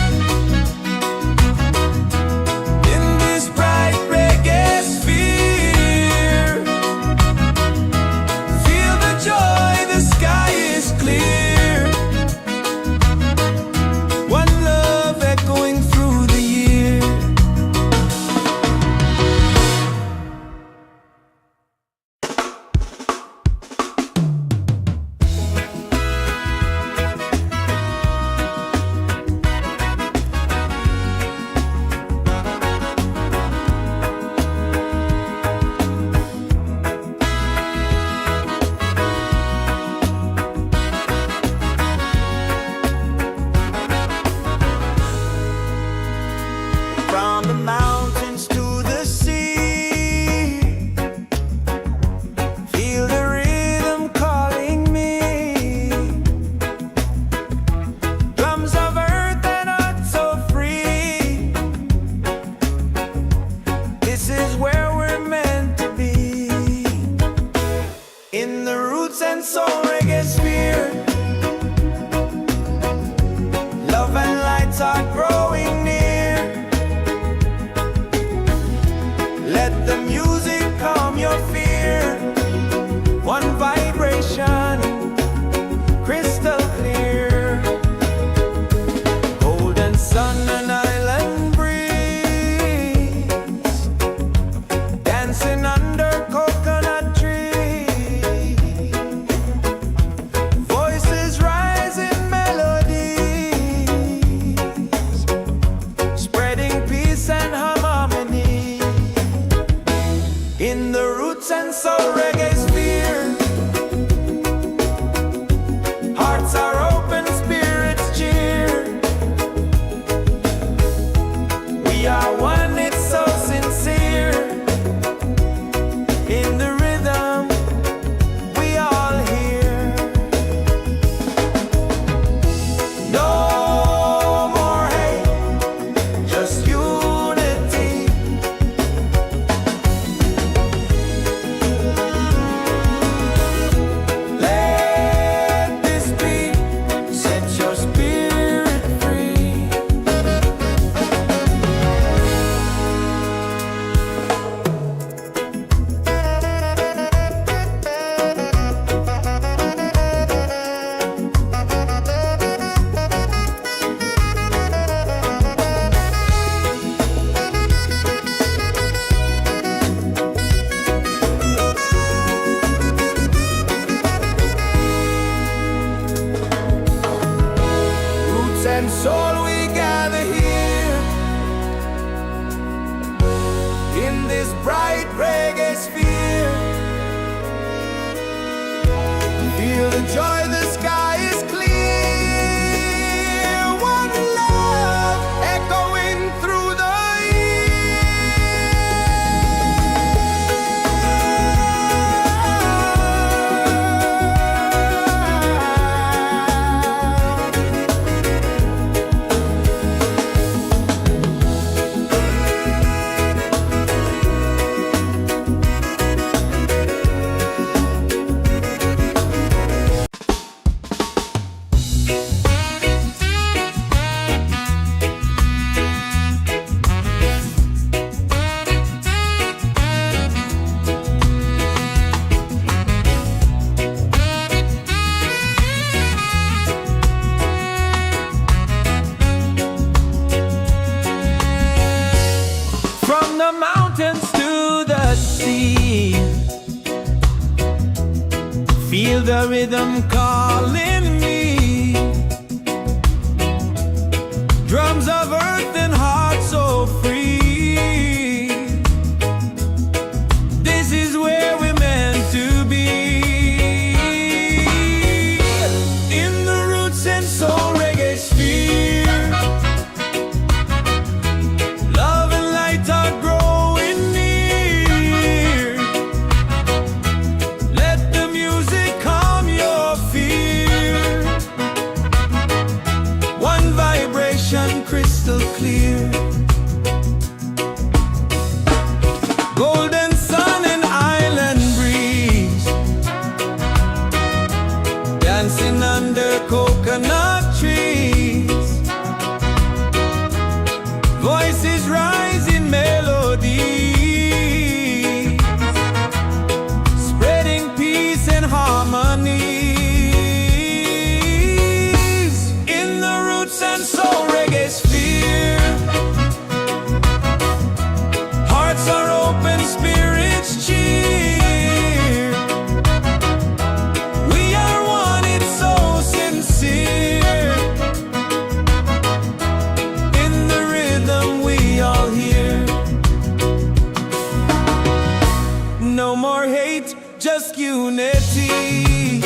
in the Roots and Soul Reggaesphere. Hearts are open, spirits cheer. We are one, it's so sincere. In the rhythm we all hear. No more hate, just unity. Let this beat set your spirit free. Roots and soul, we gather here in this bright reggae sphere. Feel the joy, the sky is clear. One love echoing through the from the mountains to the sea. Feel the rhythm calling me. Drums of earth and heart so free. This is where we're meant to be. In the Roots and Soul Reggaesphere. Love and light are growing near. Let the music calm your fear. One vibration crystal clear. Golden sun and island breeze. Dancing under coconut trees. Voices rising melodies, spreading peace and harmonies. In the Roots and Soul Reggaesphere. Hearts are open, spirits cheer. We are one, it's so sincere. In the rhythm we all hear. No more hate, just unity.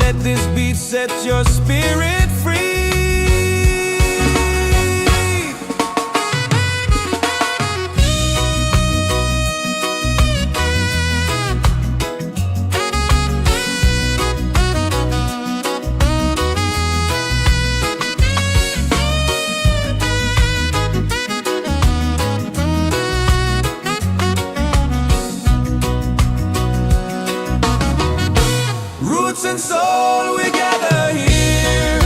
Let this beat set your spirit free. Roots and soul, we gather here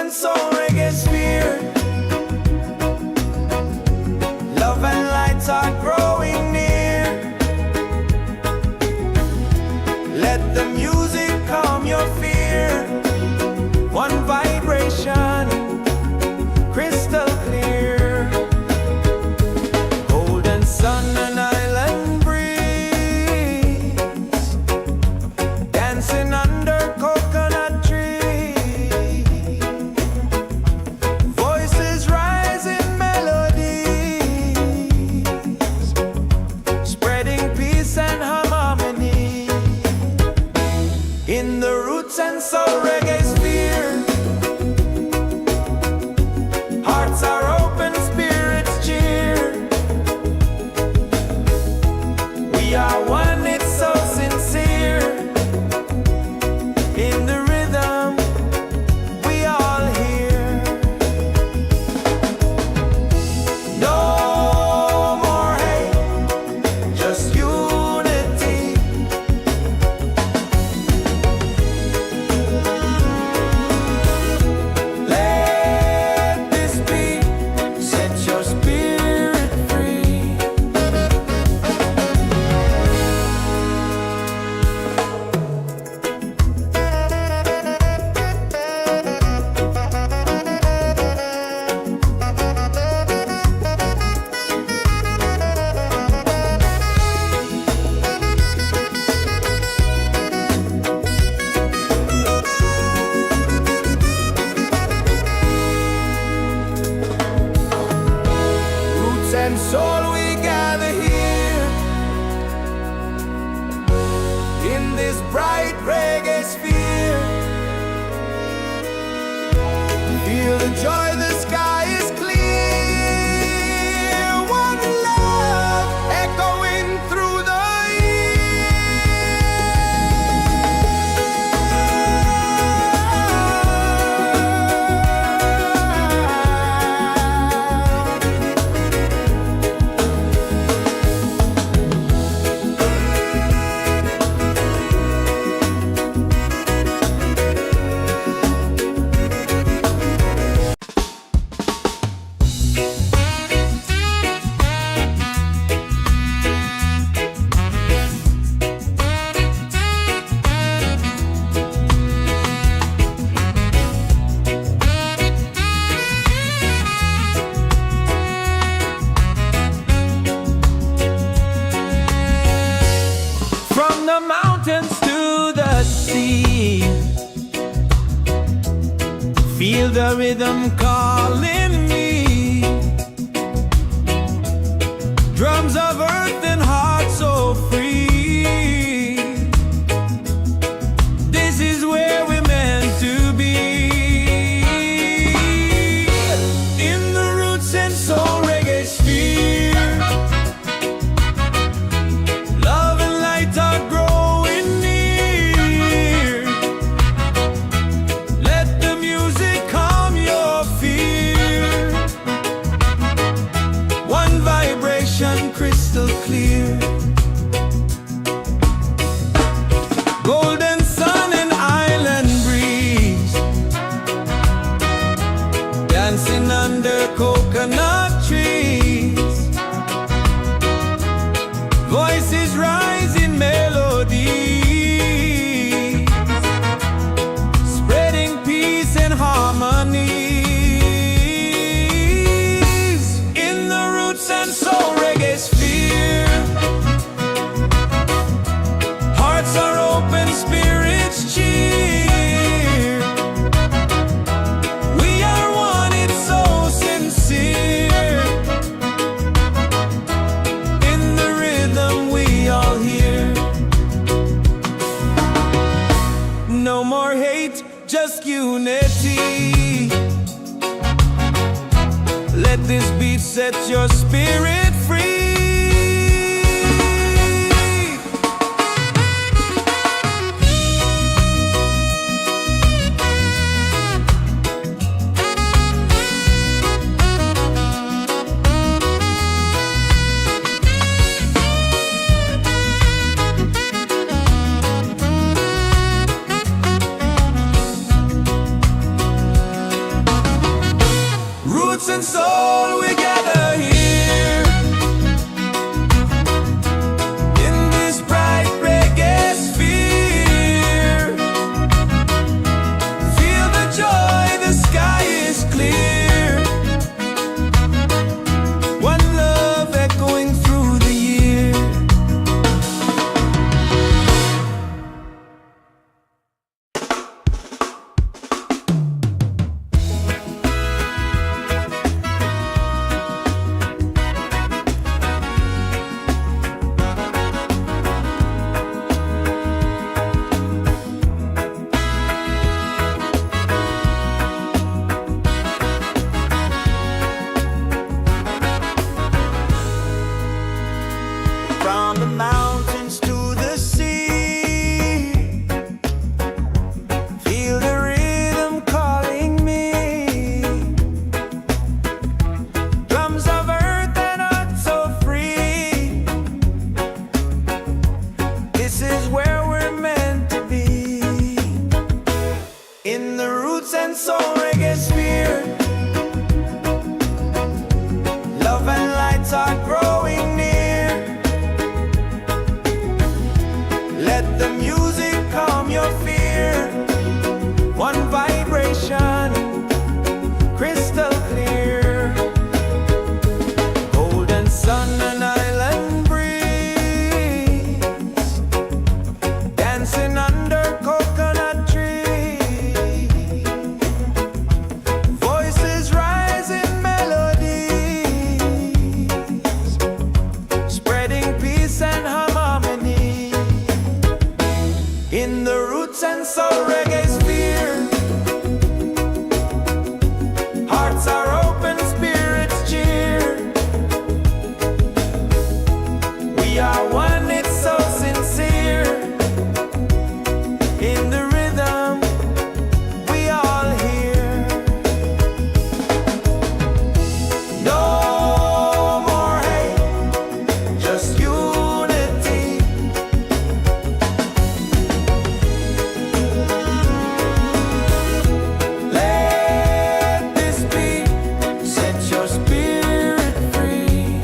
and soul Reggaesphere. Love and lights are growing near. Let the music calm your fear. One vibration, crystal clear. Golden sun and island breeze, dancing under coconut trees. Voices rise in melodies, spreading peace and harmony. In the Roots and Soul Reggaesphere, hearts are open, spirits cheer. We are one, it's so sincere. In the rhythm, we all hear. No more hate, just unity. Let this be, set your spirit free. Roots and soul, we gather here in this bright reggae sphere. Feel the joy, the sky is clear. One love echoing through the from the mountains to the sea. Feel the rhythm calling me. Drums of earth and heart so free. This is where we're meant to be. In the Roots and Soul Reggaesphere, love and light are growing near. Let the music calm your fear. One vibration, crystal clear. Golden sun and island breeze, dancing under coconut trees. Voices rise in melody, spreading peace and harmony. In the Roots and Soul Reggaesphere, hearts are open, spirits cheer. We are one, it's so sincere. In the rhythm, we all hear. No more hate, just unity. Let this beat set your spirit free. Soul Reggaesphere. Love and lights are growing near. Let the music calm your fear. One vibration, crystal clear. Golden sun and island breeze, dancing under coconut trees. Voices rise in melodies, spreading peace and harmony. In the Roots and Soul Reggaesphere, hearts are open, spirits cheer. We are one, it's so sincere. In the rhythm, we all hear. No more hate, just unity. Let this beat set your spirit free.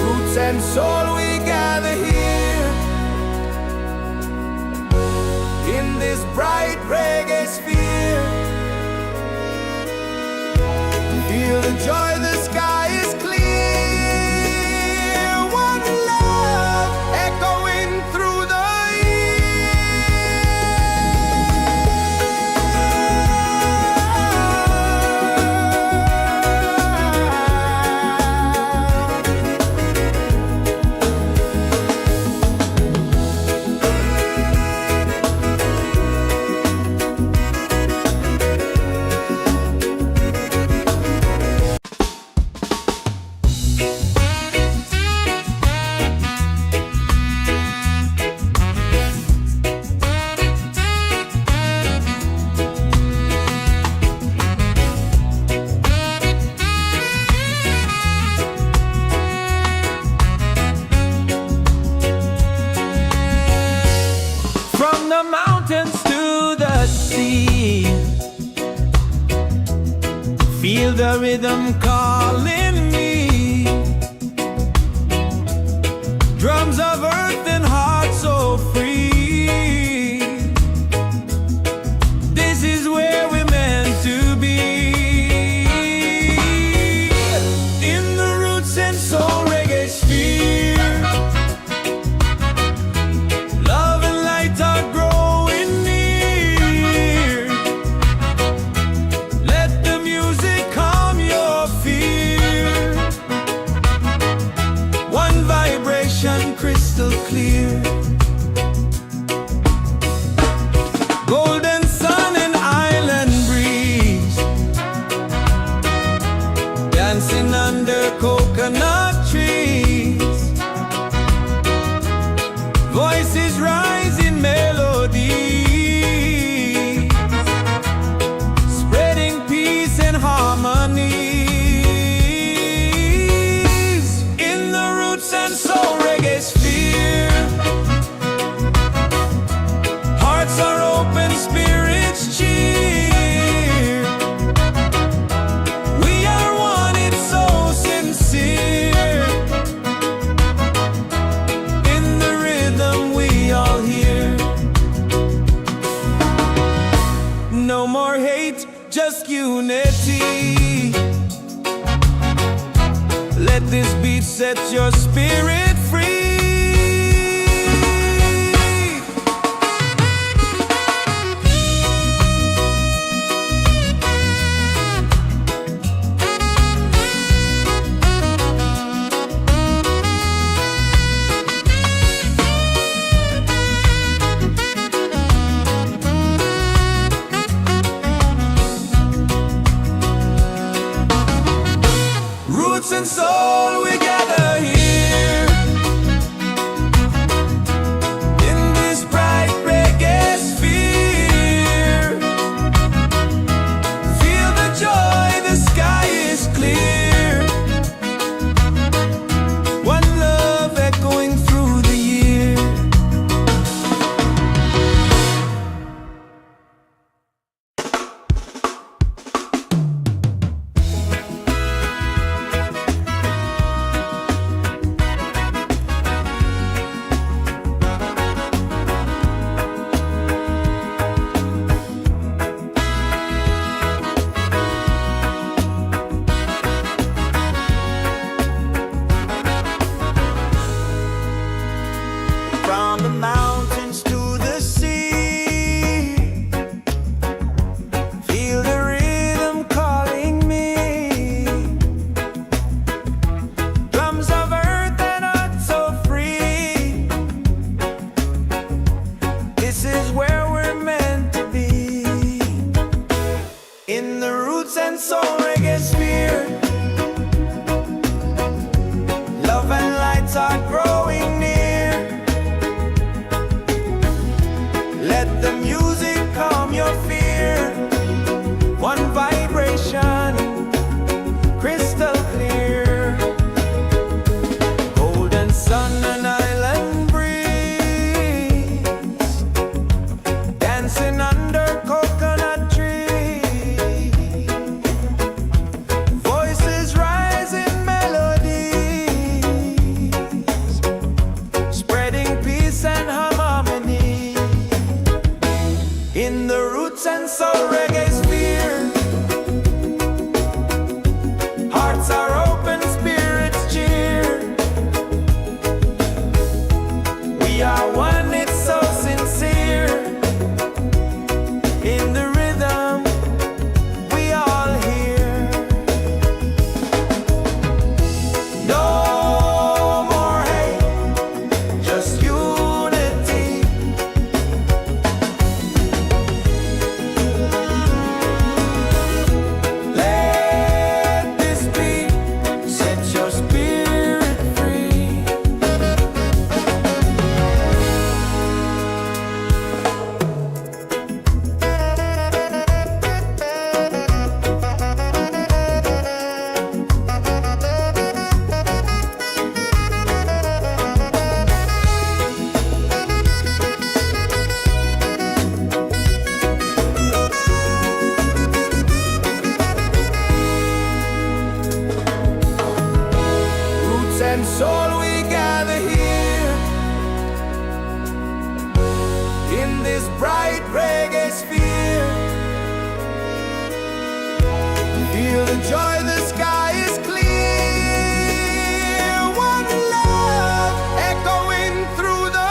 Roots and soul, we gather here in this bright reggae sphere. Feel the joy, the sky is clear. One love echoing through the from the mountains to the sea. Feel the rhythm calling me. Drums of earth and heart so free. This is where we're meant to be. In the Roots and Soul Reggaesphere, love and light are growing near. Let the music calm your fear. One vibration, crystal clear. Golden sun and island breeze, dancing under coconut trees. Voices rise in melody, spreading peace and harmony. In the Roots and Soul Reggaesphere, hearts are open, spirits cheer. We are one, it's so sincere. In the rhythm, we all hear. No more hate, just unity. Let this beat set your spirit free. and soul, we gather here in this bright reggae sphere. Feel the joy, the sky is clear. One love echoing through the year. From the mountains to the sea, feel the rhythm calling me. Drums of earth and heart so free. This is where we're meant to be. In the Roots and Soul Reggaesphere, love and lights are growing near. Let the music calm your fear. One vibration, crystal clear. Golden sun and island breeze, dancing under coconut trees. Voices rise in melodies, spreading peace and harmony. In the Roots and Soul Reggaesphere, hearts are open, spirits cheer. We are one, it's so sincere. In the rhythm, we all hear. No more hate, just unity. Let this beat set your spirit free. Roots and soul, we gather here in this bright reggae sphere. Feel the joy, the sky is clear. One love echoing through the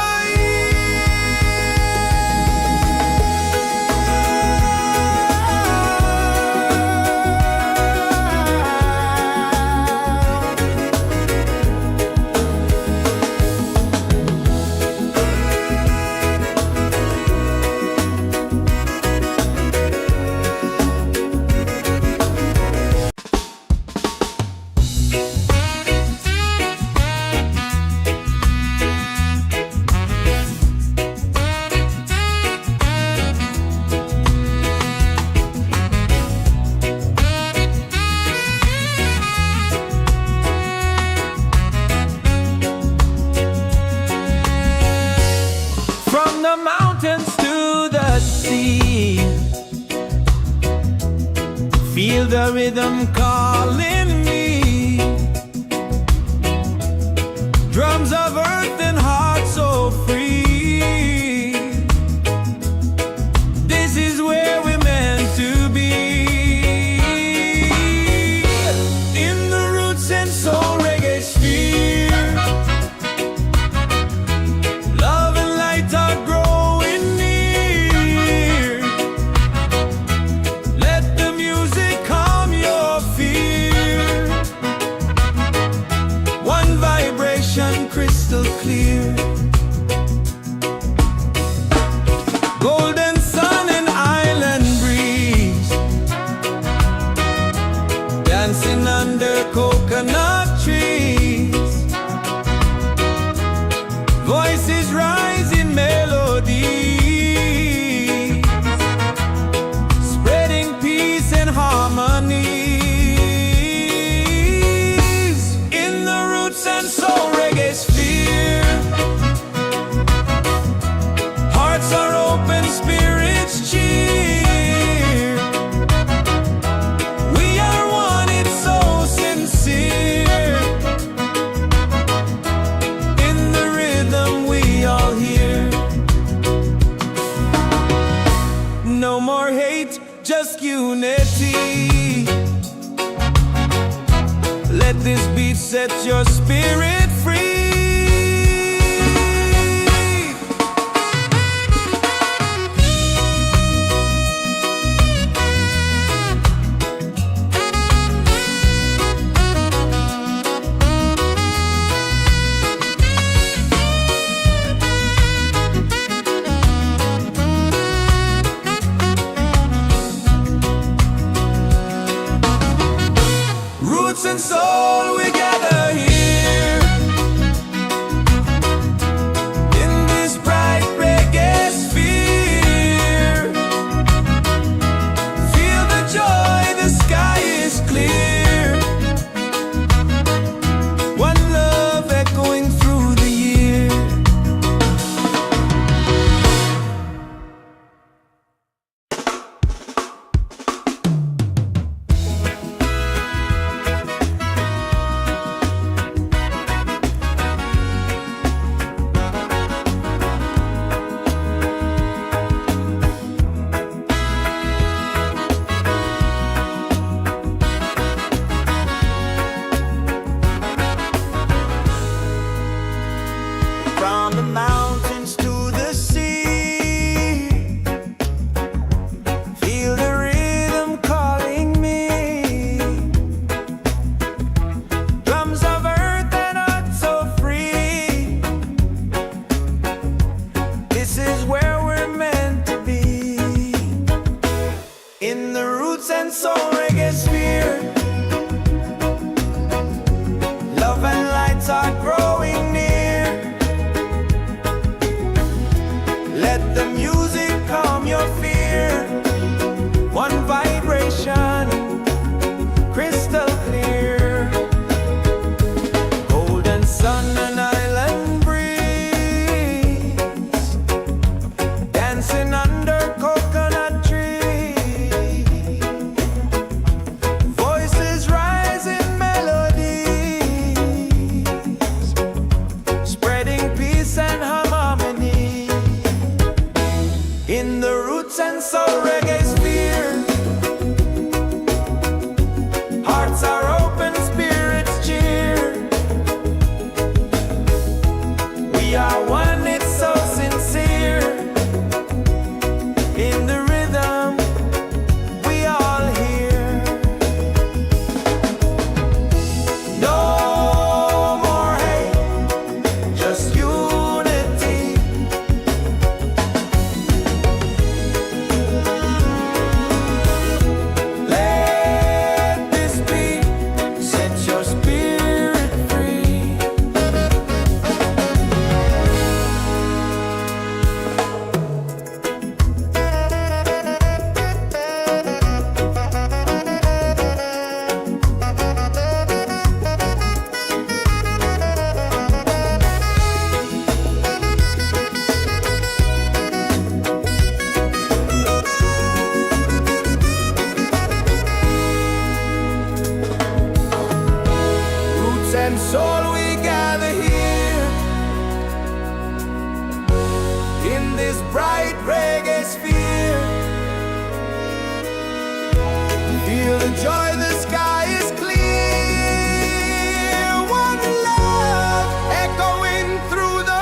from the mountains to the sea. Feel the rhythm calling me. Drums of earth and heart so free. This is where we're meant to be. In the Roots and Soul Reggaesphere, love and light are growing near. Let the music calm your fear. One vibration, crystal clear. Golden sun and island breeze, dancing under coconut trees. Voices rise in melody, spreading peace and harmony. In the Roots and Soul Reggaesphere, hearts are open, spirits cheer. We are one, it's so sincere. In the rhythm we all hear. No more hate, just unity. Let this beat set your spirit free. Roots and soul, we gather here in this bright reggae sphere. Feel the joy, the sky is clear. One love echoing through the year. From the mountains to the sea, feel the rhythm calling me. Drums of earth and heart so free. This is where we're meant to be. In the Roots and Soul Reggaesphere, love and lights are growing near. Let the music calm your fear. One vibration, crystal clear. Golden sun and island breeze, dancing under coconut trees. Voices rise in melodies, spreading peace and harmony. In the Roots and Soul Reggaesphere, hearts are open, spirits cheer. We are one, it's so sincere. In the rhythm we all hear. No more hate, just unity. Let this beat set your spirit free. Roots and soul, we gather here in this bright reggae sphere. Feel the joy, the sky is clear. One love echoing through the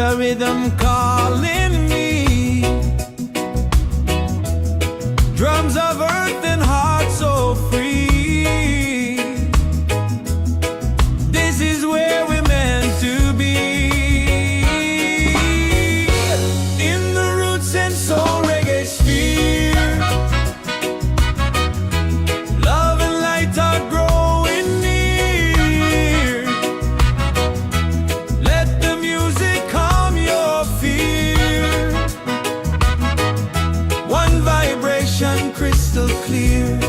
a rhythm calling me. Drums of earth and heart so free. This is where we're meant to be. In the Roots and Soul Reggaesphere, love and light are growing near. Let the music calm your fear. One vibration crystal clear.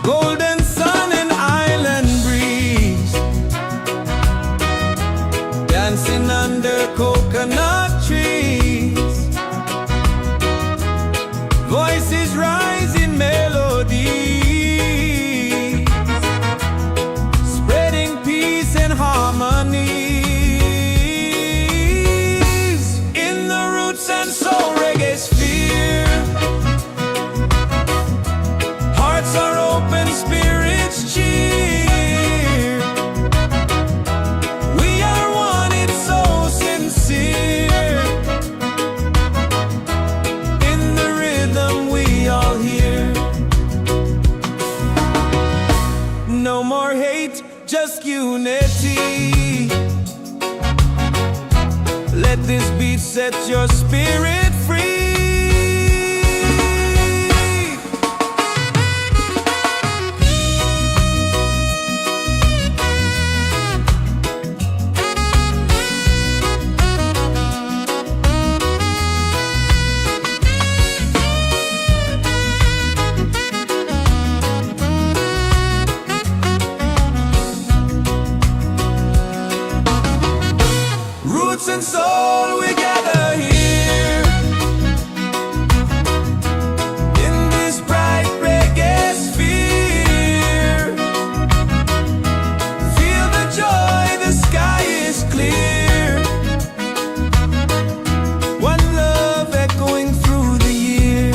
Golden sun and island breeze, dancing under coconut trees. Voices rise in melody, spreading peace and harmonies. In the Roots and Soul Reggaesphere, hearts are open, spirits cheer. We are one, it's so sincere. In the rhythm we all hear. No more hate, just unity. Let this beat set your spirit free. Roots and soul, we gather here in this bright reggae sphere. Feel the joy, the sky is clear. One love echoing through the year.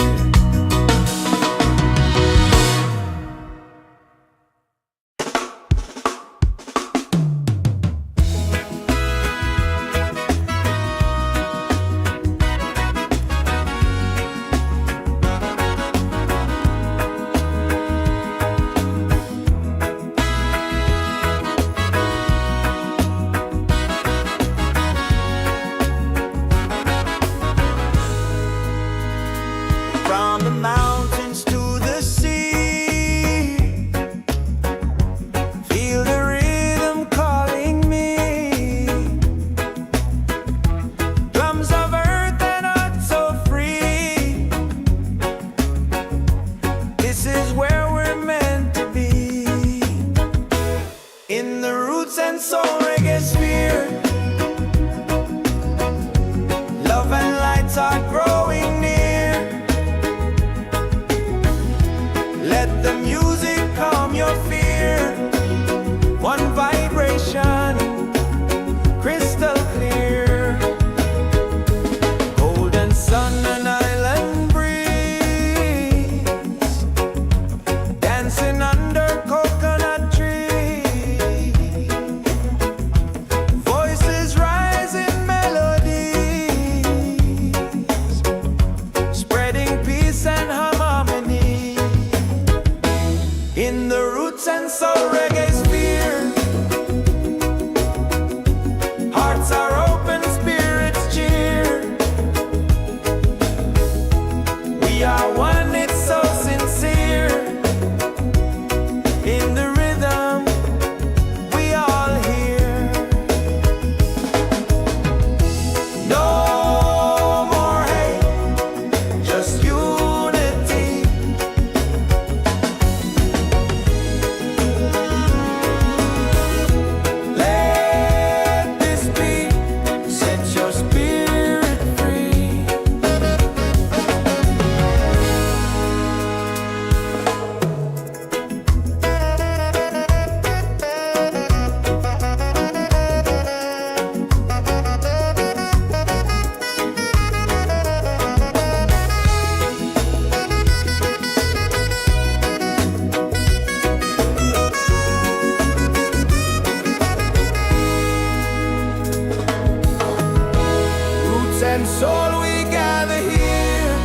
and soul we gather here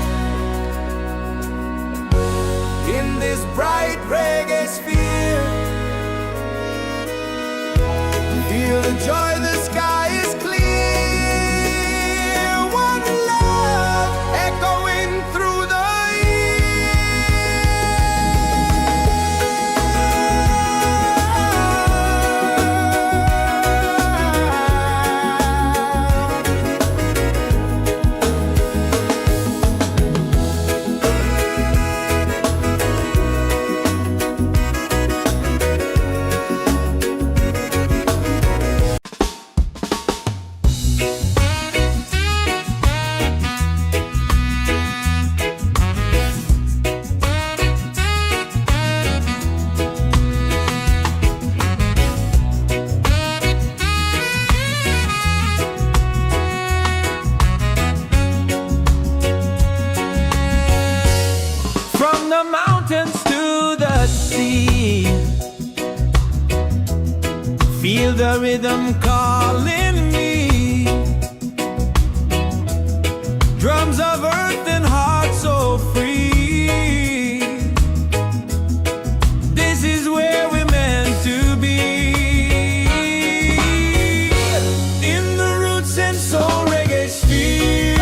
in this bright reggae sphere. Feel the joy, the sky is clear. One love echoing through the mountains to the sea. Feel the rhythm calling me. Drums of earth and heart so free. This is where we're meant to be. In the Roots and Soul Reggaesphere,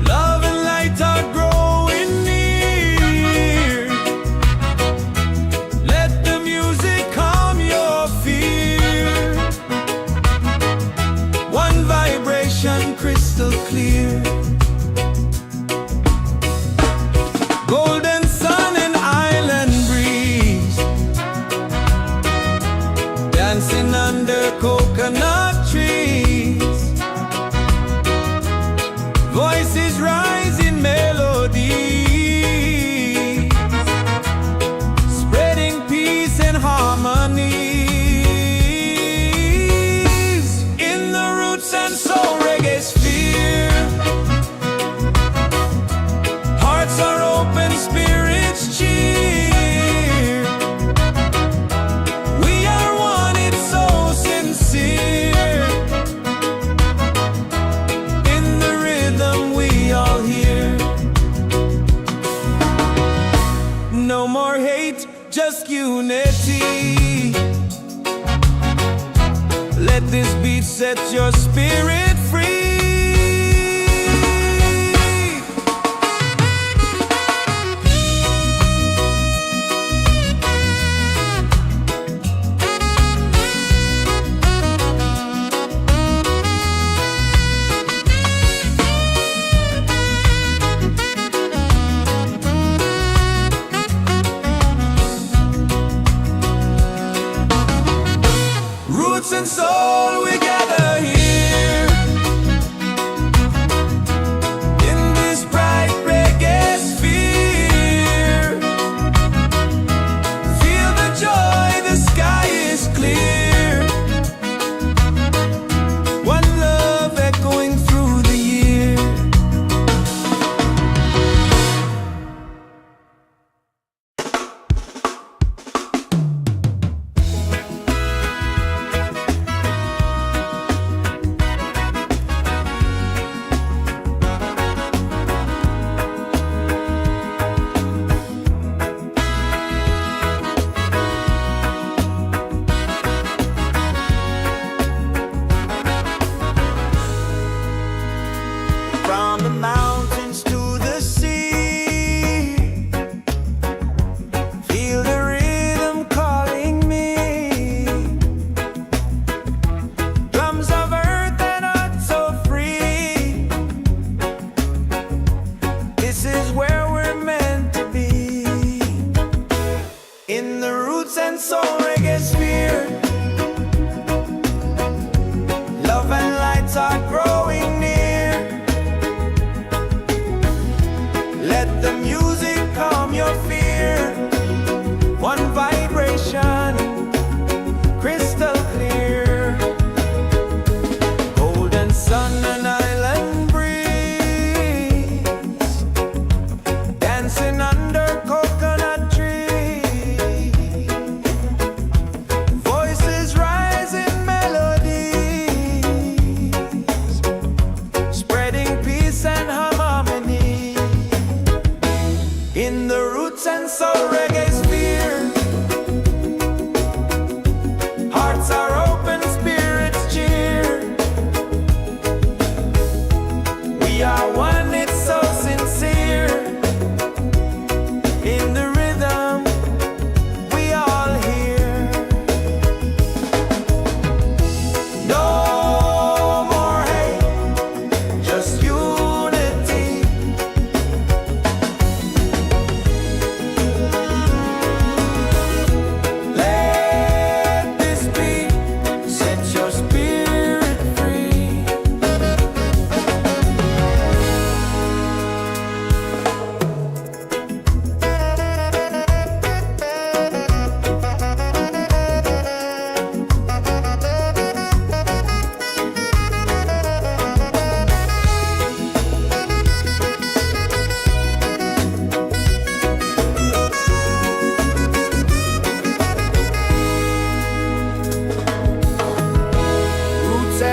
love and light are growing near. Let the music calm your fear. One vibration crystal clear. Golden sun and island breeze, dancing under coconut trees. Voices rise in melody, spreading peace and harmony. In the Roots and Soul Reggaesphere, hearts are open, spirits cheer. We are one, it's so sincere. In the rhythm we all hear. No more hate, just unity. Let this beat set your spirit free. Roots and soul, we gather here in this bright reggae sphere. Feel the joy, the sky is clear. One love echoing through the year.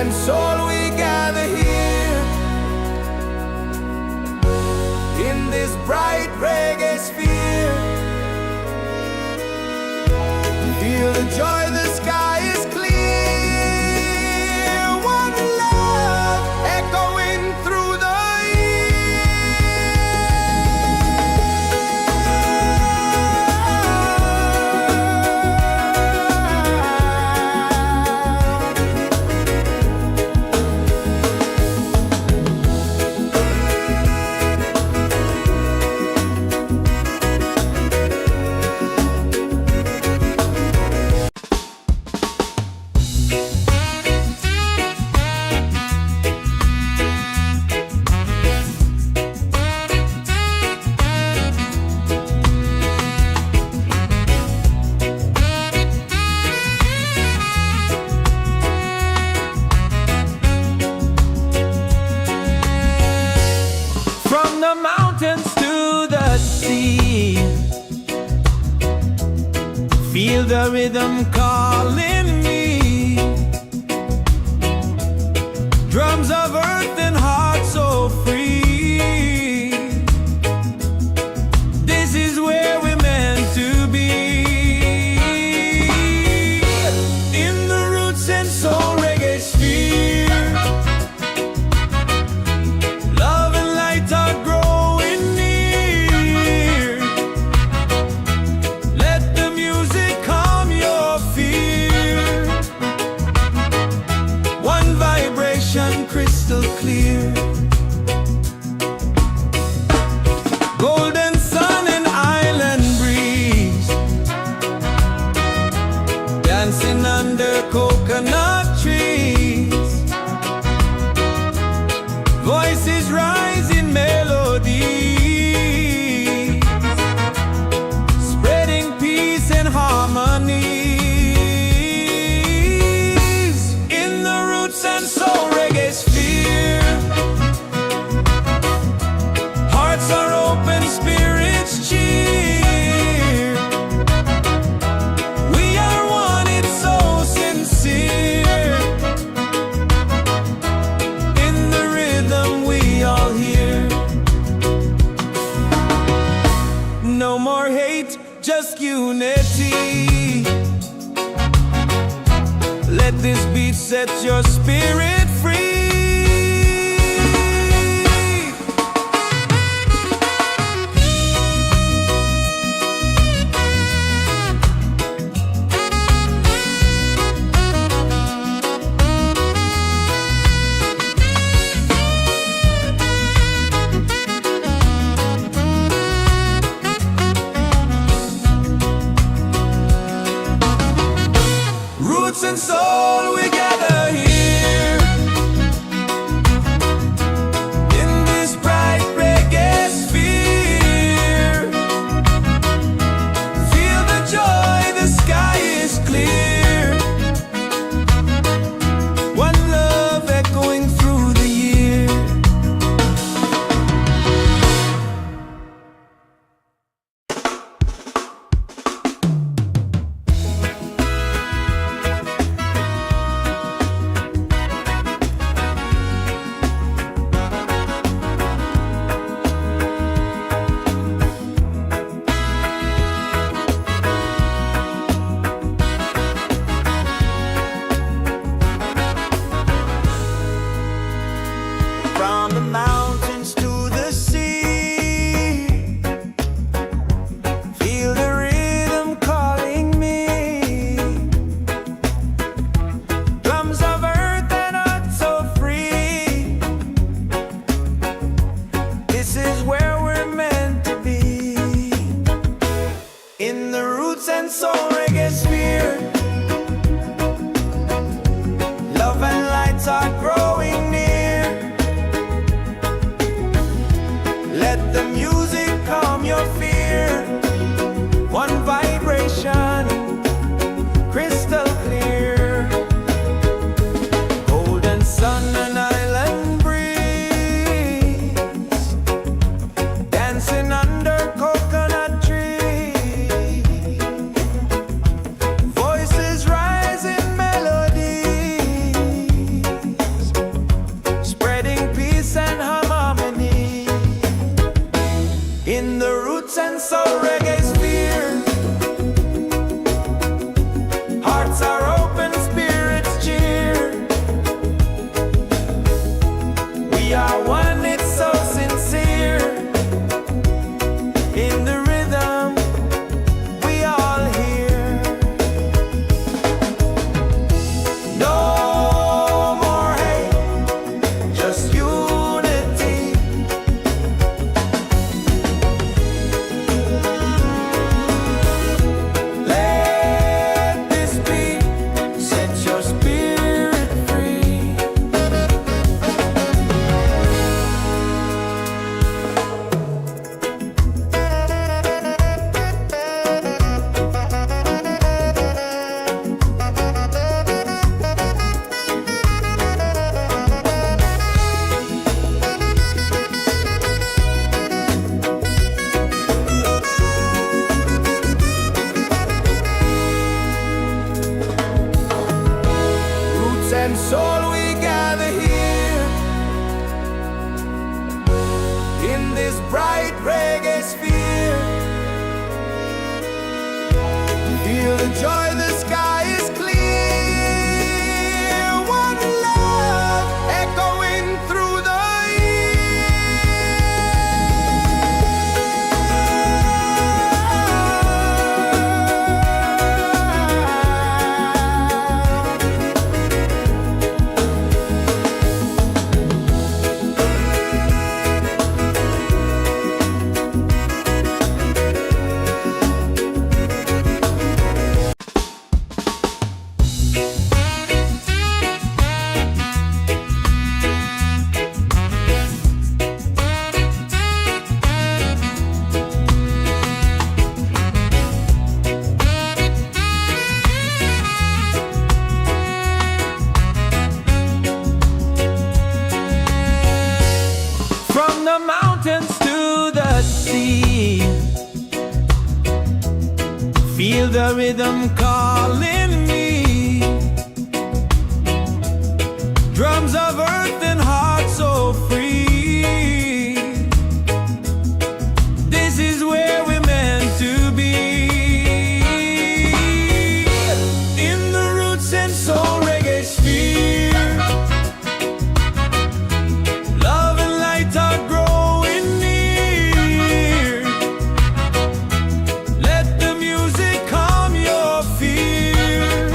and soul we gather here in this bright reggae sphere. Feel the joy, the sky is clear. One love echoing through the the mountains to the sea. Feel the rhythm calling me. Drums of earth and heart so free. This is where we're meant to be. In the Roots and Soul Reggaesphere, love and light are growing near. Let the music calm your fear. One vibration crystal clear. Golden sun and island breeze, dancing under coconut trees. Voices rise in melody, spreading peace and harmony. In the Roots and Soul Reggaesphere, hearts are open, spirits cheer. We are one, it's so sincere. In the rhythm we all hear. No more hate, just unity. Let this beat set your spirit free. Roots and soul, we gather here and soul we gather here in this bright reggae sphere. Feel the joy, the sky is clear. One love echoing through the mountains to the sea. Feel the rhythm calling me. Drums of earth and heart so free. This is where we're meant to be. In the Roots and Soul Reggaesphere, love and light are growing near. Let the music calm your fear.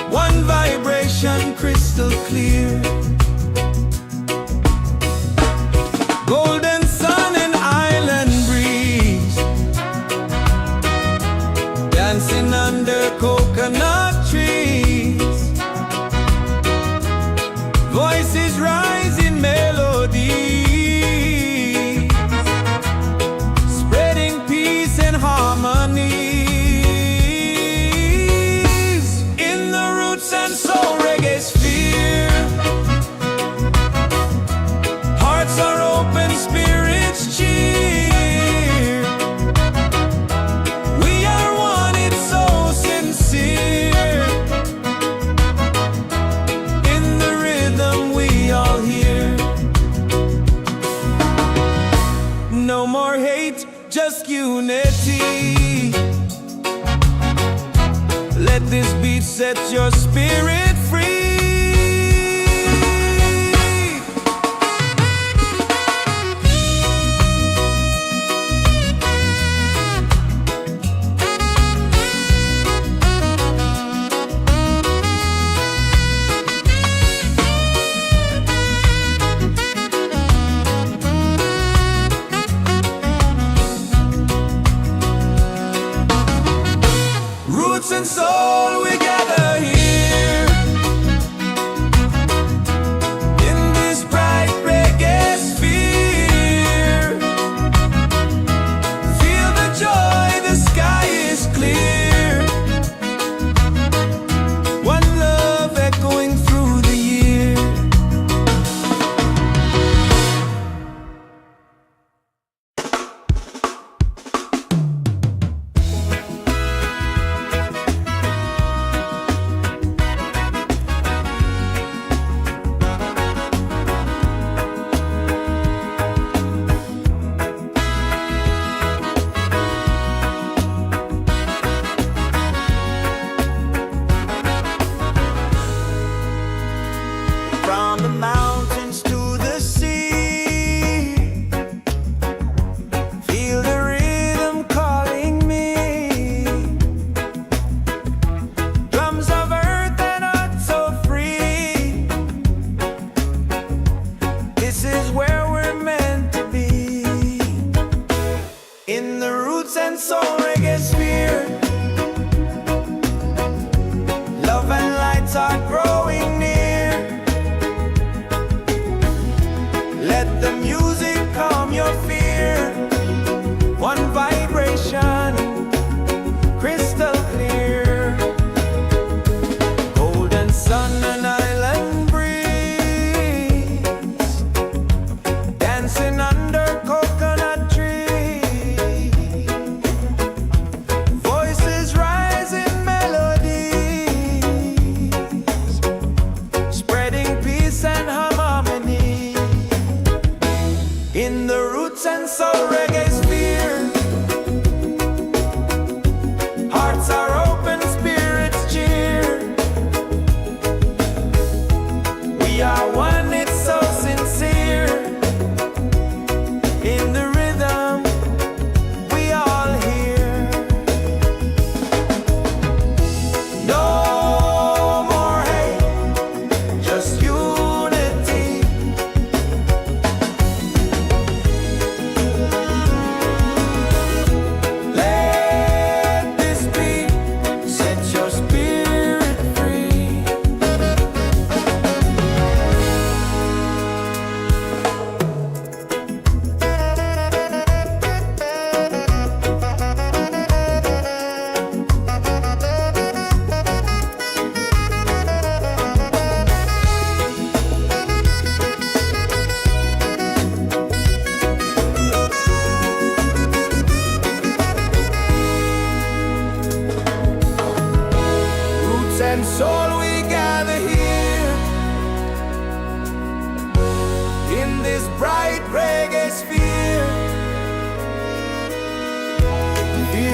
One vibration crystal clear. Golden sun and island breeze, dancing under coconut trees. Voices rise in melody, spreading peace and harmony. In the Roots and Soul Reggaesphere, hearts are open, spirits cheer. We are one, it's so sincere. In the rhythm we all hear. No more hate, just unity. Let this beat set your spirit free. Roots and soul, we gather here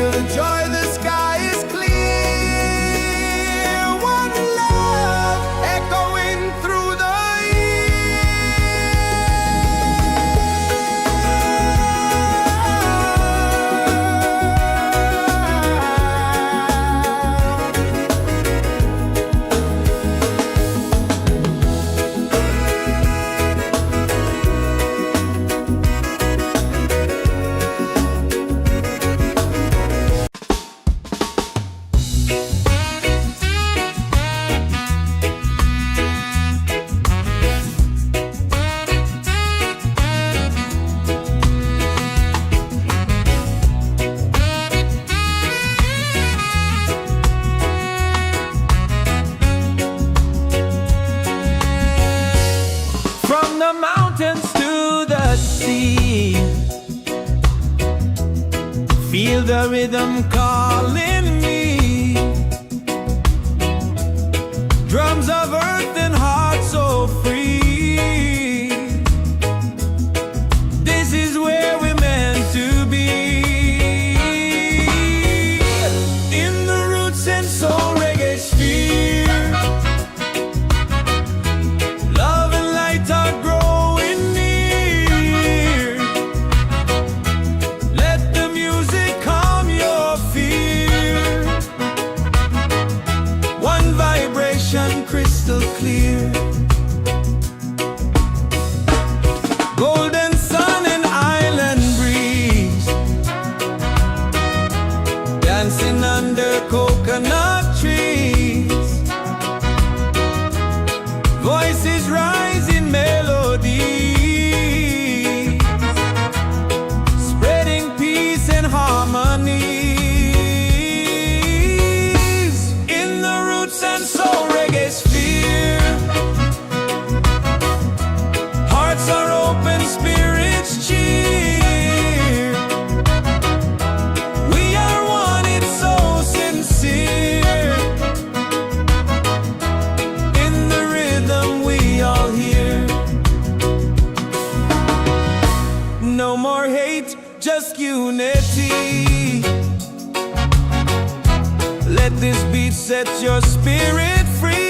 Feel the joy, the sky is clear. One love echoing through the from the mountains to the sea. Feel the rhythm calling me. Drums of earth and heart so free. This is where we're meant to be. In the Roots and Soul Reggaesphere. Love and light are growing near. Let the music calm your fear. One vibration crystal clear. Golden sun and island breeze. Dancing under coconut trees. Voices rise in melody, spreading peace and harmonies. In the Roots and Soul Reggaesphere. Hearts are open, spirits cheer. We are one, it's so sincere. In the rhythm we all hear. No more hate, just unity. Let this beat set your spirit free.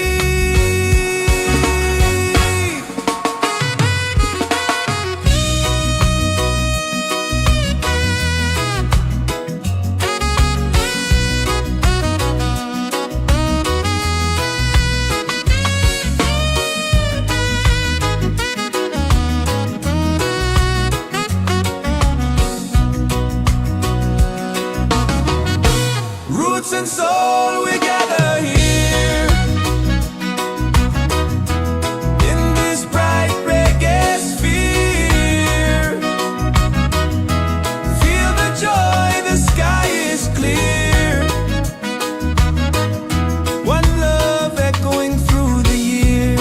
Roots and soul, we gather here. In this bright reggae sphere. Feel the joy, the sky is clear. One love echoing through the year.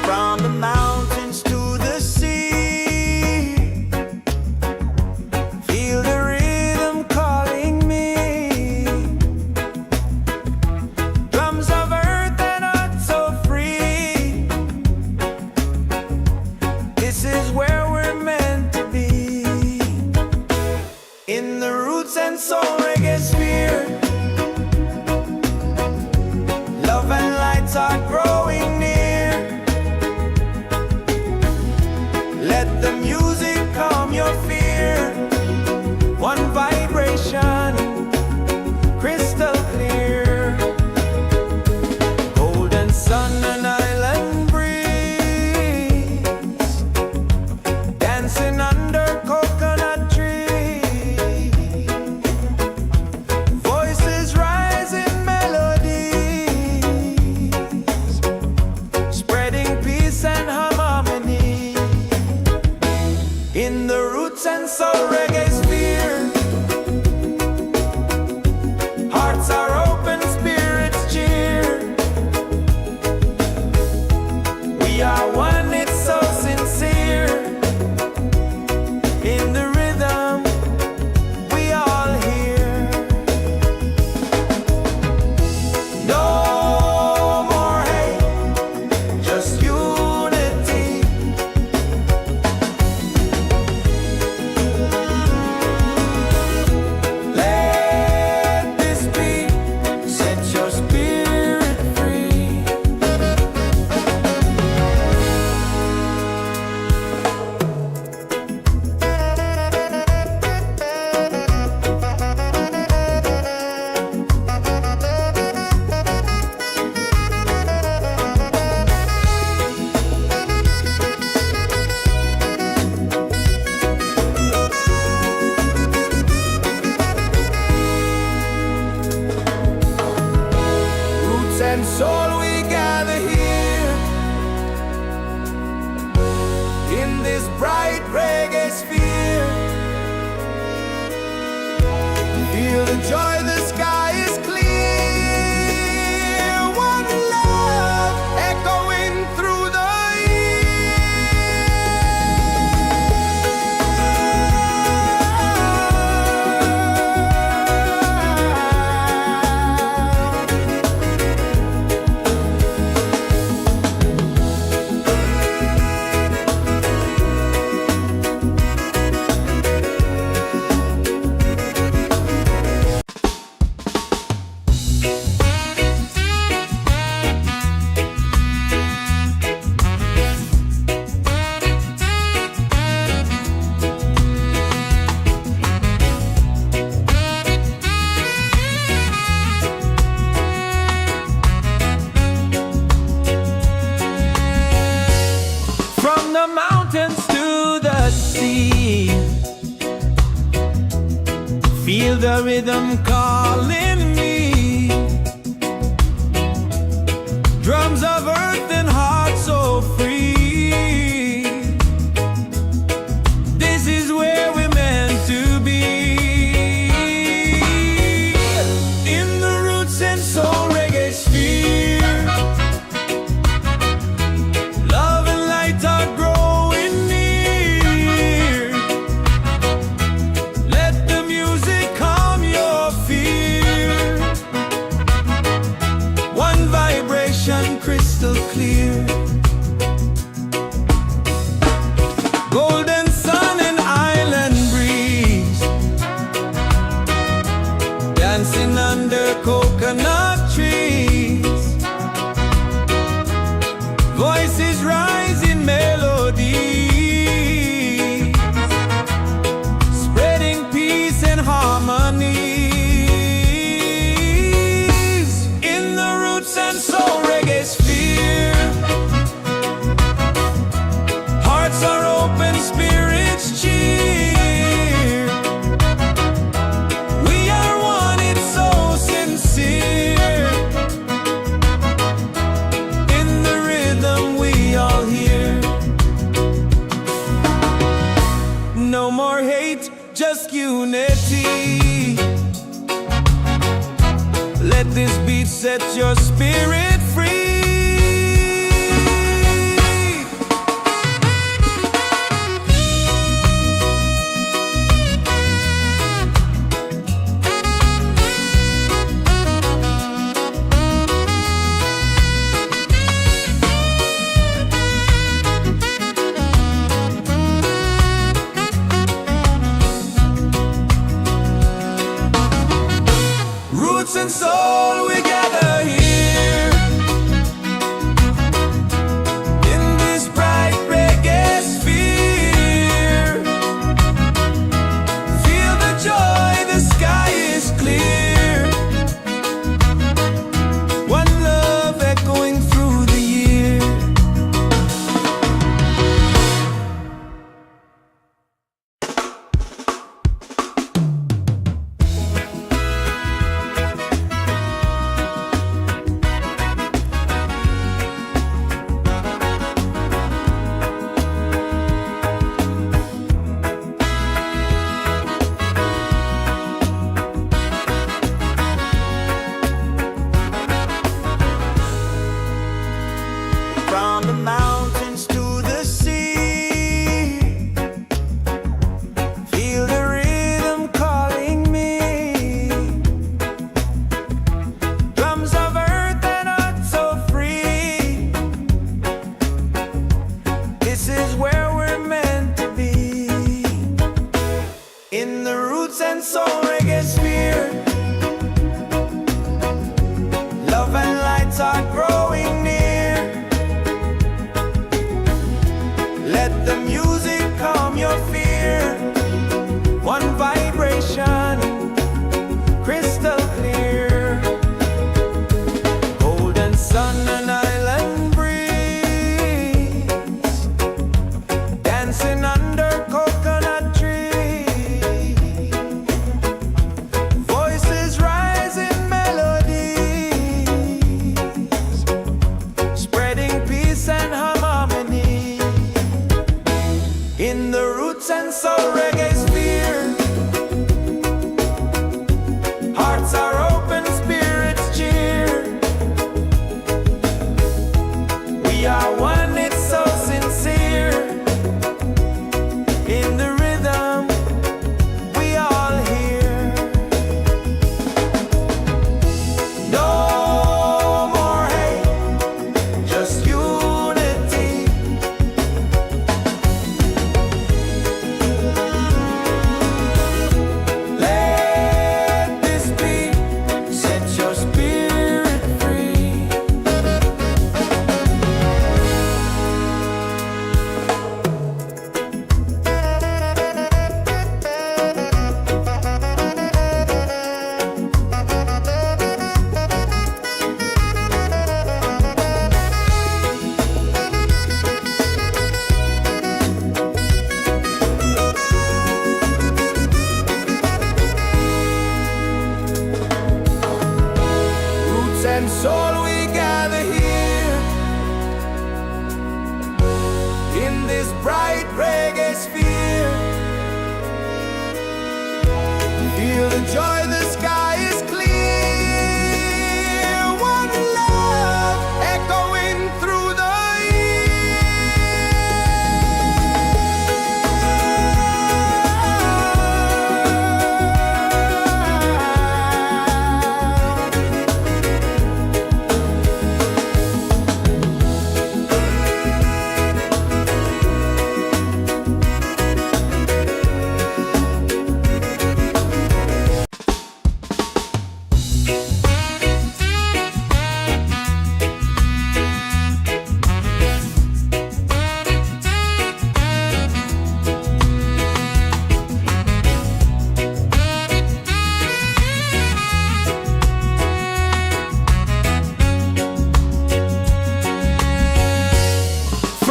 From the mountains to the sea. Feel the rhythm calling me. Drums of earth and heart so free. This is where we're meant to be. In the Roots and Soul Reggaesphere. Love and lights are growing near. Feel the rhythm calling me. Drums of earth and heart so free. This is where we're meant to be. In the roots and soul reggae sphere, love and light are growing near. Let the music calm your fear. One vibration crystal clear. Golden sun and island breeze, dancing under coconut trees. Voices rise in melody, spreading peace and harmony. In the roots and soul reggae sphere, hearts are open, spirits cheer. We are one, it's so sincere. In the rhythm we all hear. No more hate, just unity. Let this beat set your spirit free. Roots and soul, we gather here in this bright reggae sphere. Feel the joy, the sky is clear. One love echoing through the year. From the mountains to the sea, feel the rhythm calling me. Drums of earth and heart so free. This is where we're meant to be. In the roots and soul reggae sphere, love and lights are growing near.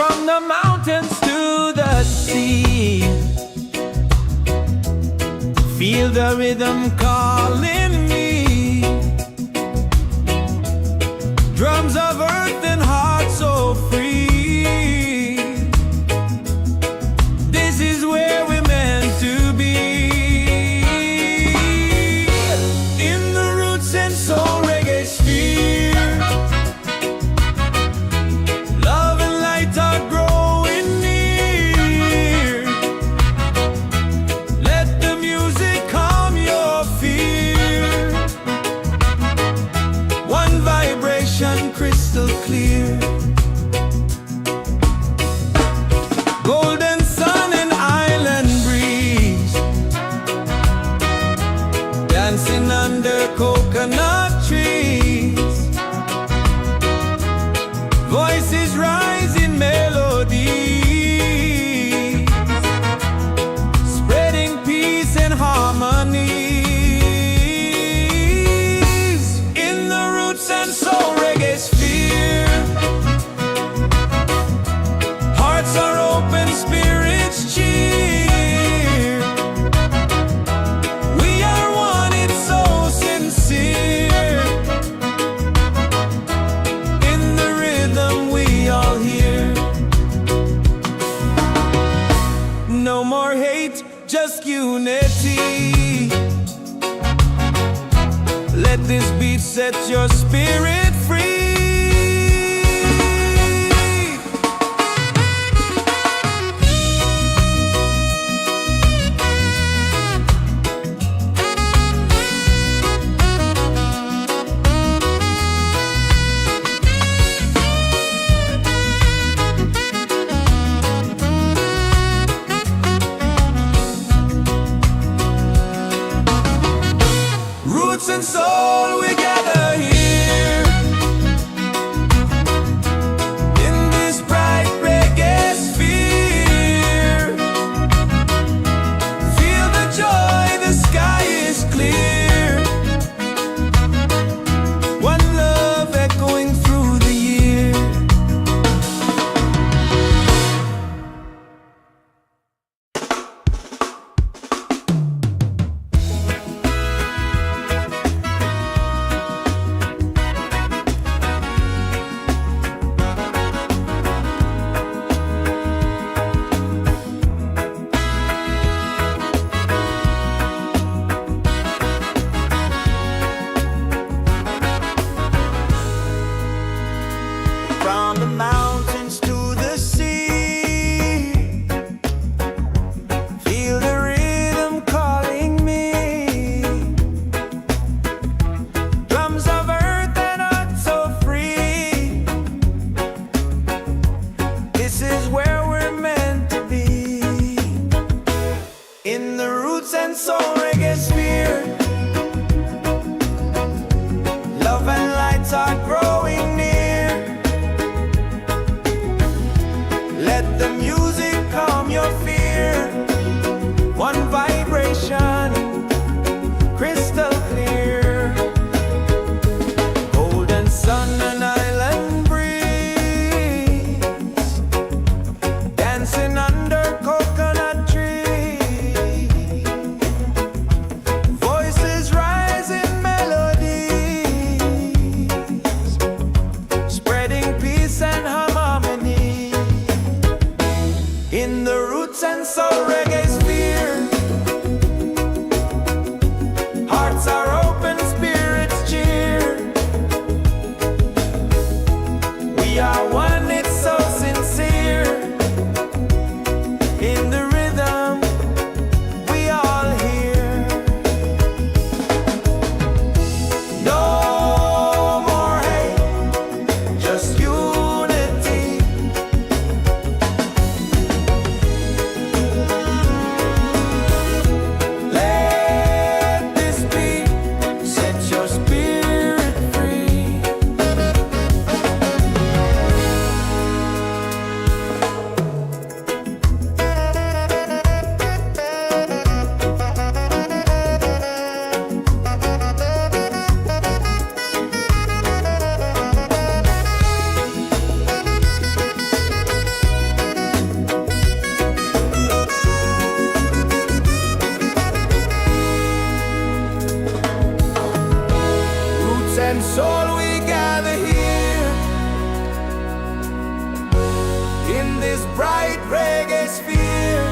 From the mountains to the sea, feel the rhythm calling me. Drums of earth and heart so free. This is where we're meant to be. In the Roots and Soul Reggaesphere, love and light are growing near. Let the music calm your fear. One vibration crystal clear. Golden sun and island breeze, dancing under coconut trees. Voices rise in melody, spreading peace and harmony. In the Roots and Soul Reggaesphere, hearts are open, spirits cheer. We are one, it's so sincere. In the rhythm we all hear. No more hate, just unity. Let this beat set your spirit free. Roots and soul, we gather here in this bright reggae sphere. Feel the joy, the sky is clear. One love echoing through the year. From the mountains to the sea, feel the rhythm calling me. Drums of earth and heart so free. This is where we're meant to be. In the Roots and Soul Reggaesphere, love and lights are growing near. Let the music calm your fear. One vibration, crystal clear. Golden sun and island breeze, dancing under coconut trees. Voices rise in melodies, spreading peace and harmony. In the Roots and this bright reggae sphere.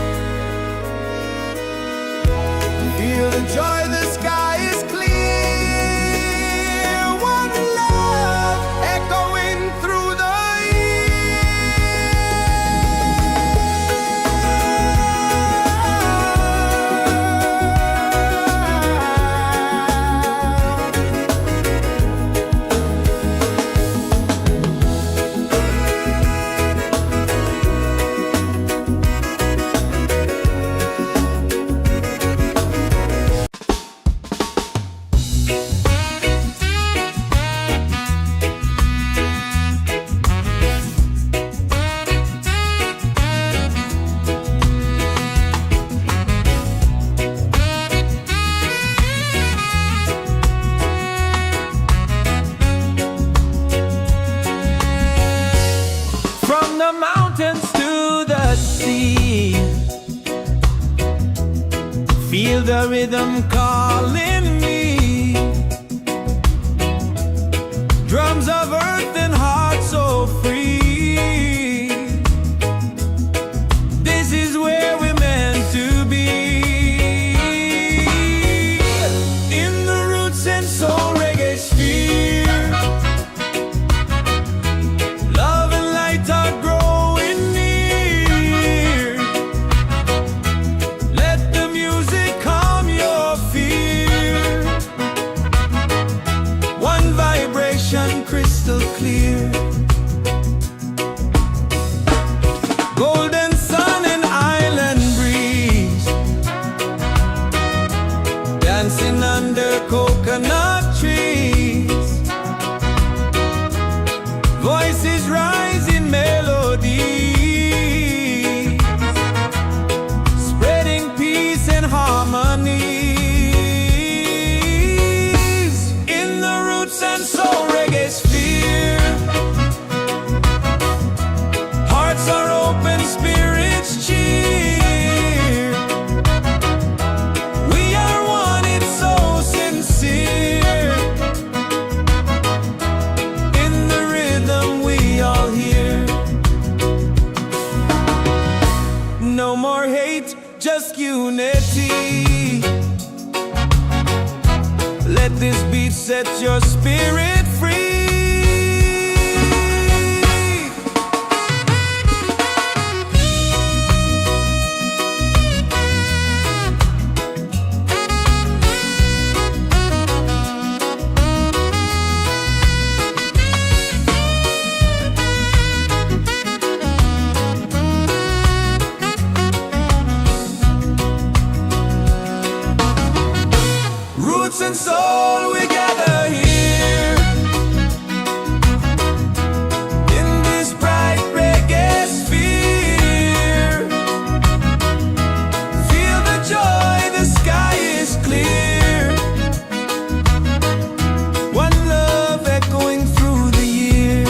Feel the joy, the sky is clear. One love echoing through the the mountains to the sea. Feel the rhythm calling me. Drums of earth and heart so free. This is where we're meant to be. In the Roots and Soul Reggaesphere. Love and light are growing near. Let the music calm your fear. One vibration crystal clear. Golden sun and island breeze. Dancing under coconut trees. Voices rising melodies, spreading peace and harmonies. In the Roots and Soul Reggaesphere. Hearts are open, spirits cheer. We are one, it's so sincere. In the rhythm we all hear. No more hate, just unity. Let this beat set your spirit free. Roots and soul, we gather here. In this bright reggae sphere. Feel the joy, the sky is clear. One love echoing through the year.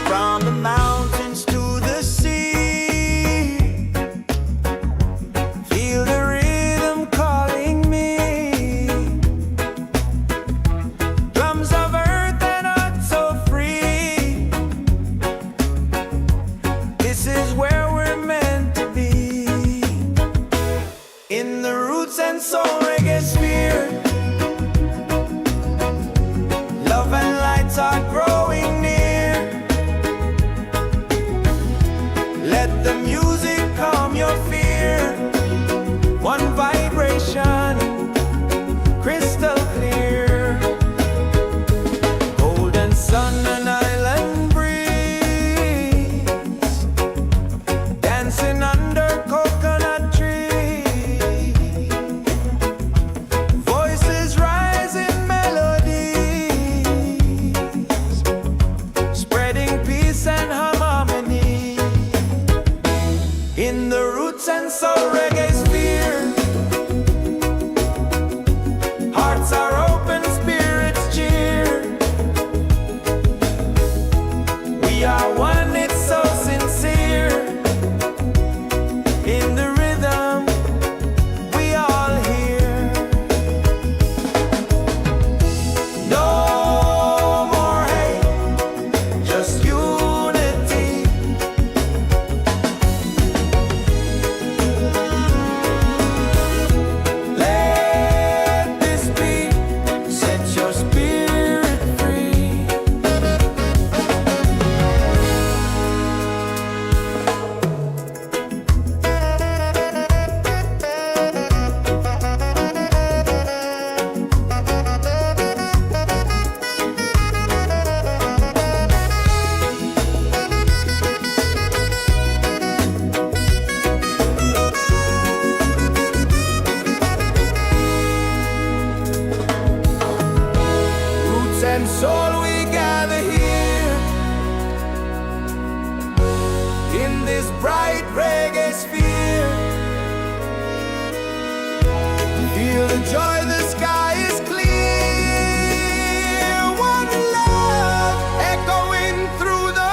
From the mountains to the sea. Feel the rhythm calling me. Drums of earth and heart so free. This is where we're meant to be. In the Roots and Soul Reggaesphere. Love and lights are growing near. Let the music calm your fear. One vibration, crystal clear. Golden sun and island breeze. Dancing under coconut trees. Voices rising melodies, spreading peace and harmony. Roots and Soul Reggaesphere. Hearts are open, spirits cheer. We are one, it's so sincere. In the rhythm we all hear. No more hate, just unity. Let this be, set your spirit free. Roots and soul, we gather here in this bright reggae sphere. Feel the joy, the sky is clear. One love echoing through the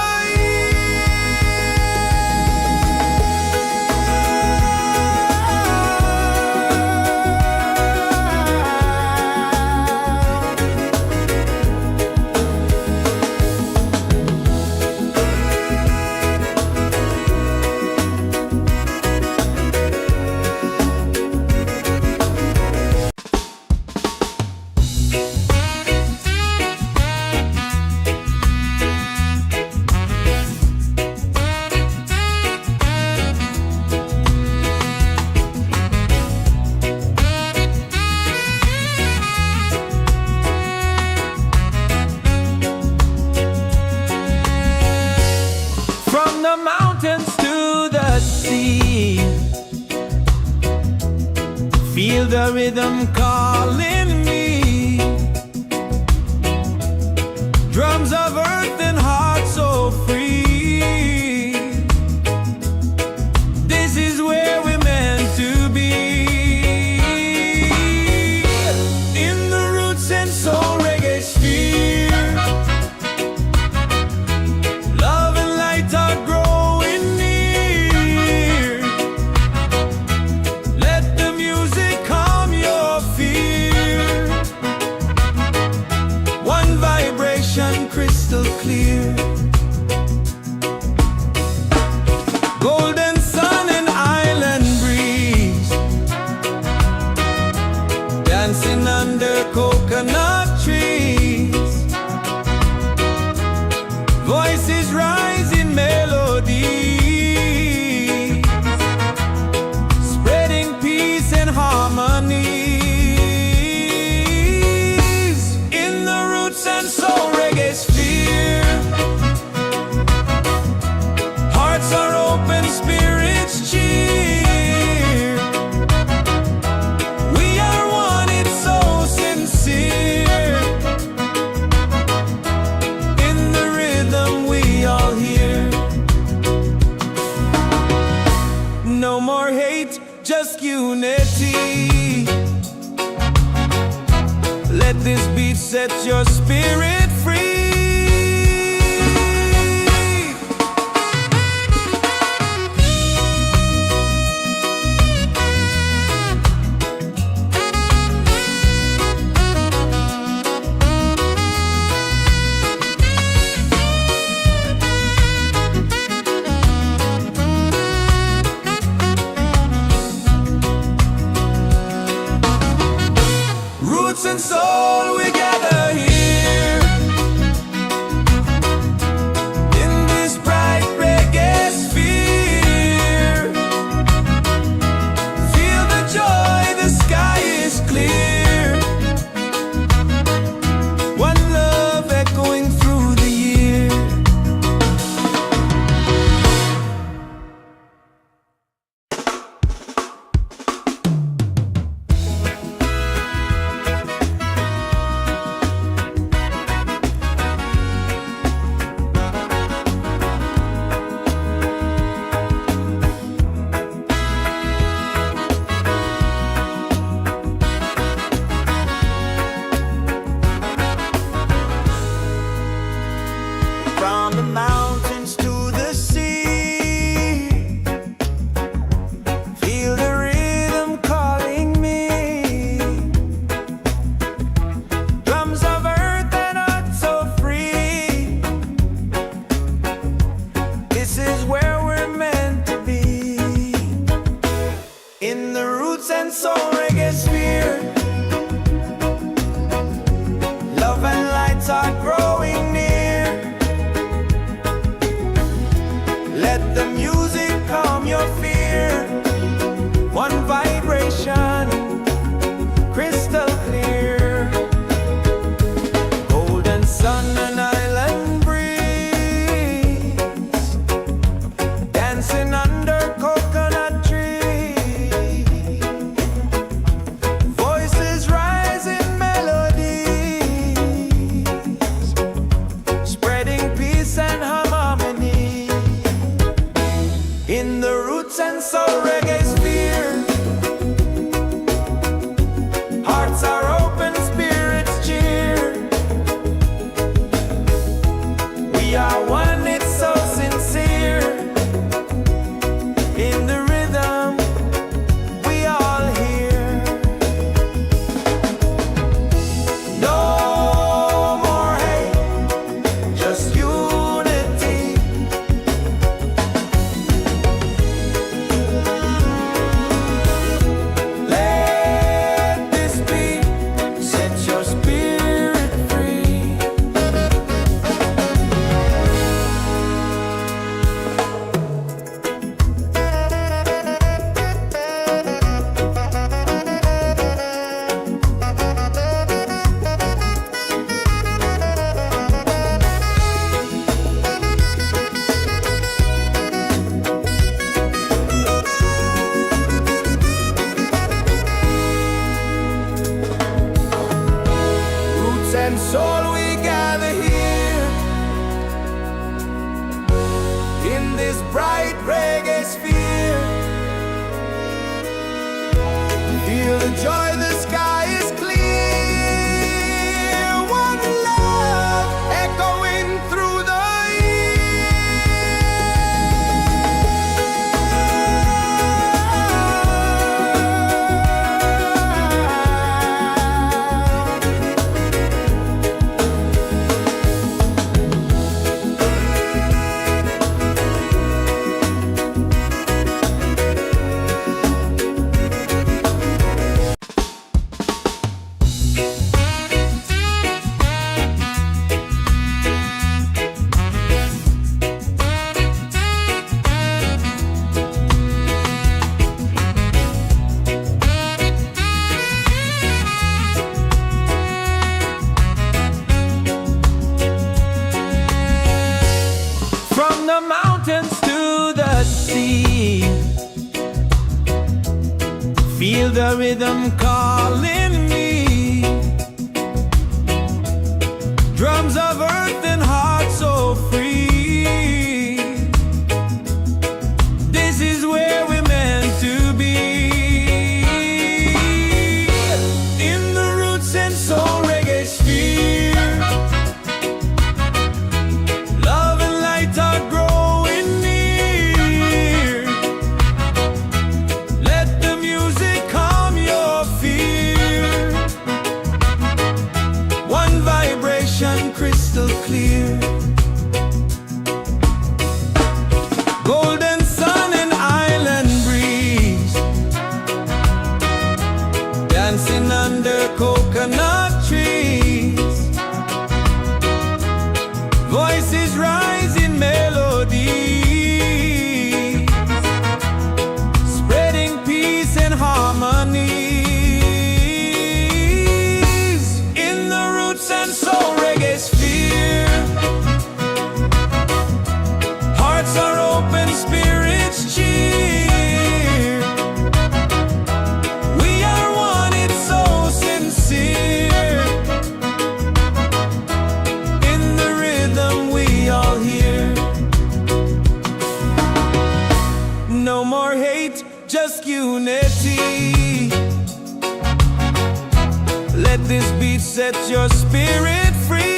from the mountains to the sea. Feel the rhythm calling me. Drums of earth and heart so free. This is where we're meant to be. In the Roots and Soul Reggaesphere. Love and light are growing near. Let the music calm your fear. One vibration crystal clear. Golden sun and island breeze. Dancing under coconut trees. Voices rise in melody, spreading peace and harmony. In the Roots and Soul Reggaesphere. Hearts are open, spirits cheer. We are one, it's so sincere. In the rhythm we all hear. No more hate, just unity. Let this beat set your spirit free. Roots and soul, we gather here music calm your fear. One vibration, crystal clear. Golden sun and island breeze, dancing under coconut trees. Voices rise in melodies, spreading peace and harmony. In the roots and soul reggaesphere, hearts are open, spirits cheer. We are one, it's so sincere. In the rhythm, we all hear. No more hate, just unity. Let this be, set your spirit free. Roots and soul, we gather here in this bright reggae sphere. Feel the joy, the sky is clear. One love echoing through the from the mountains to the sea. Feel the rhythm calling me. Drums of earth and heart so free. This is where we're meant to be. In the roots and soul reggaesphere, love and light are growing near. Let the music calm your fear. One vibration, crystal clear. Golden sun and island breeze, dancing under coconut trees. Voices rise in melodies, spreading peace and harmonies. In the roots and soul reggaesphere, hearts are open, spirits cheer. We are one, it's so sincere. In the rhythm, we all hear. No more hate, just unity. Let this beat set your spirit free.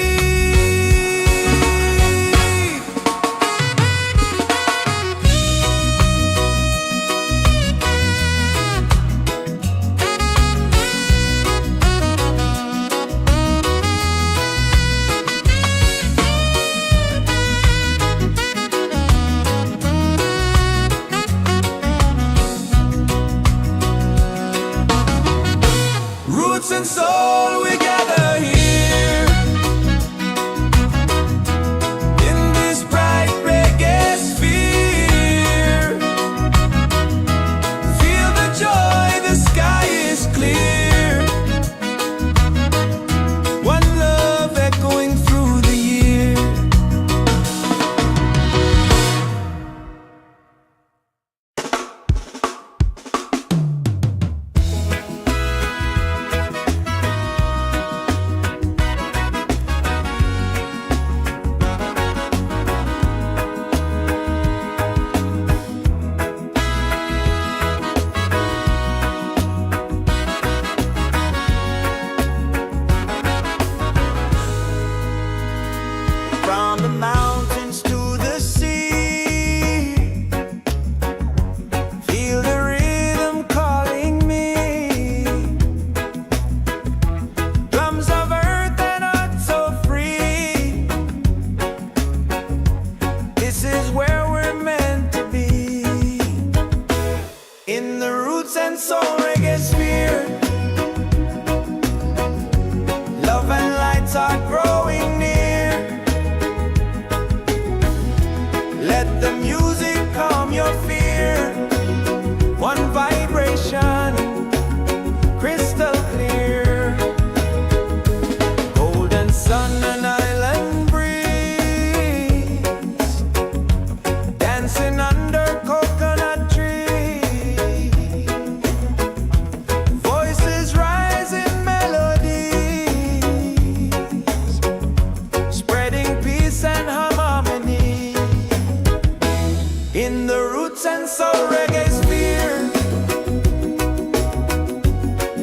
Roots and soul, we gather here and soul Reggaesphere. Love and lights are growing near. Let the music calm your fear. One vibration, crystal clear. Golden sun and island breeze, dancing under coconut trees. Voices rise in melodies, spreading peace and harmony. In the Roots and Soul Reggaesphere,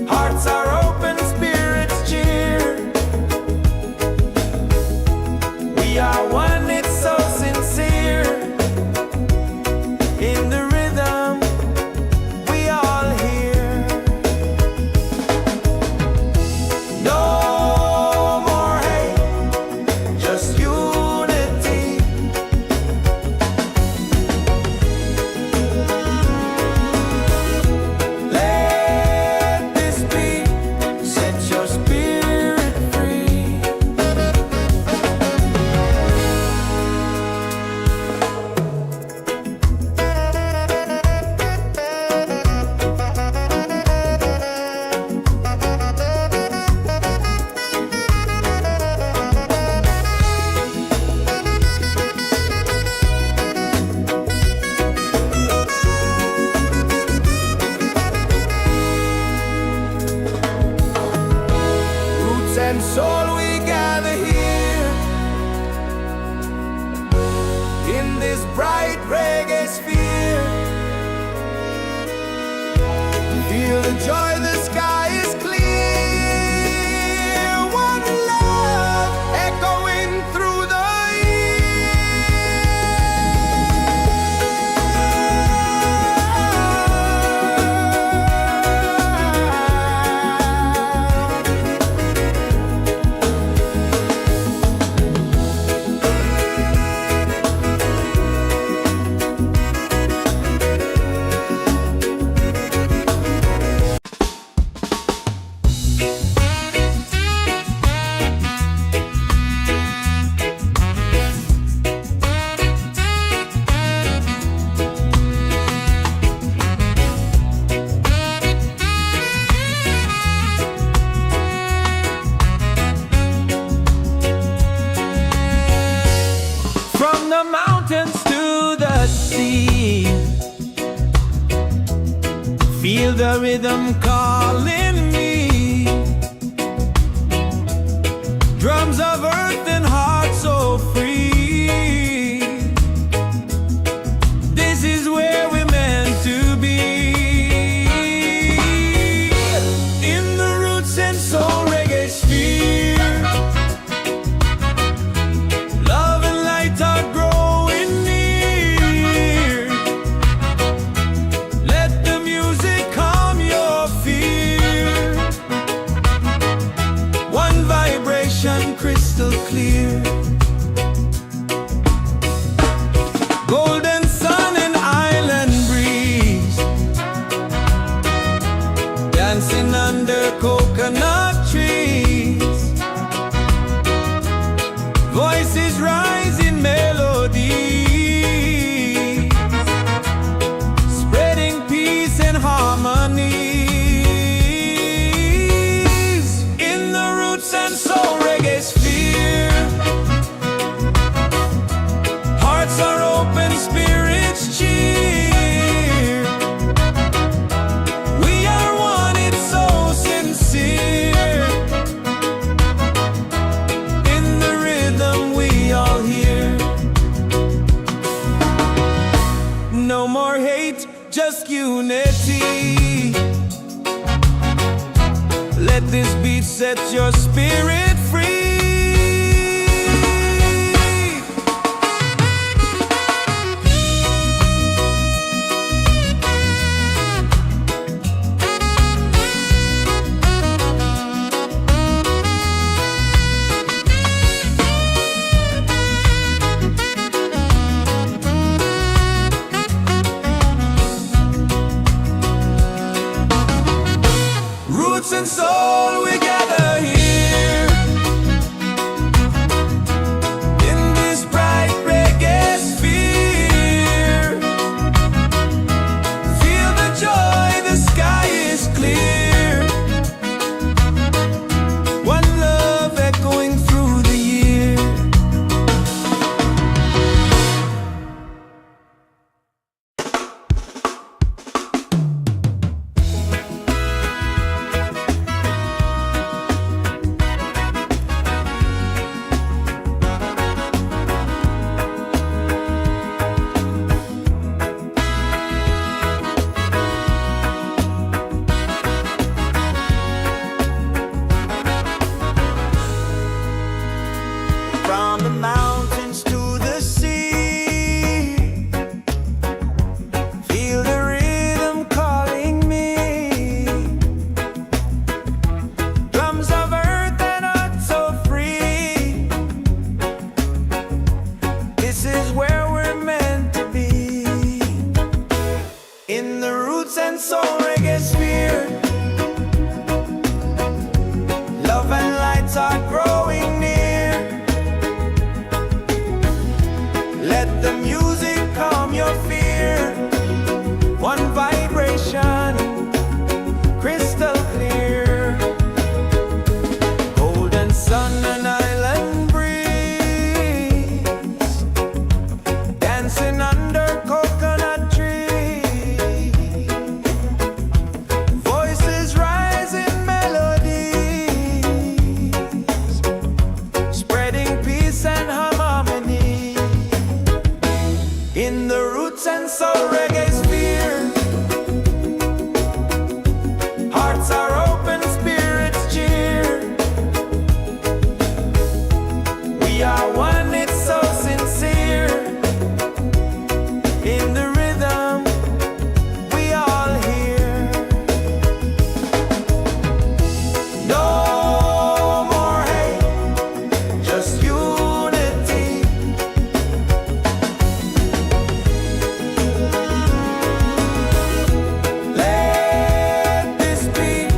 hearts are open, spirits cheer. We are one, it's so sincere. In the rhythm, we all hear. No more hate, just unity. Let this beat set your spirit free. Roots and soul, we gather here in this bright reggae sphere. Feel the joy, the sky is clear. One love echoing through the from the mountains to the sea. Feel the rhythm calling me. Drums of earth and heart so free. This is where we're meant to be. In the Roots and Soul Reggaesphere, love and light are growing near. Let the music calm your fear. One vibration, crystal clear. Golden sun and island breeze, dancing under coconut trees. Voices rise in melody, spreading peace and harmony. In the Roots and Soul Reggaesphere, hearts are open, spirits cheer. We are one, it's so sincere. In the rhythm, we all hear. No more hate, just unity. Let this beat set your spirit free. and soul Reggaesphere. Love and lights are growing near. Let the music calm your fear. One vibration, crystal clear. Golden sun and island breeze, dancing under coconut trees. Voices rise in melodies, spreading peace and harmony. In the Roots and Soul Reggaesphere, hearts are open, spirits cheer. We are one, it's so sincere. In the rhythm, we all hear. No more hate, just unity. Let this beat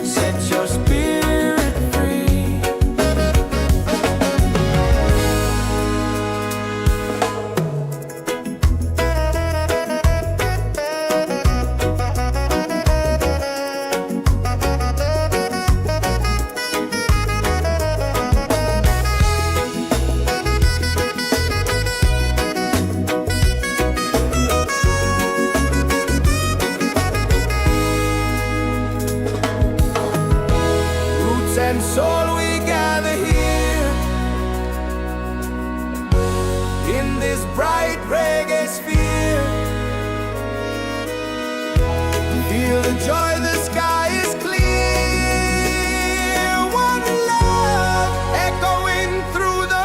set your spirit free. Roots and soul, we gather here in this bright reggae sphere. Feel the joy, the sky is clear. One love echoing through the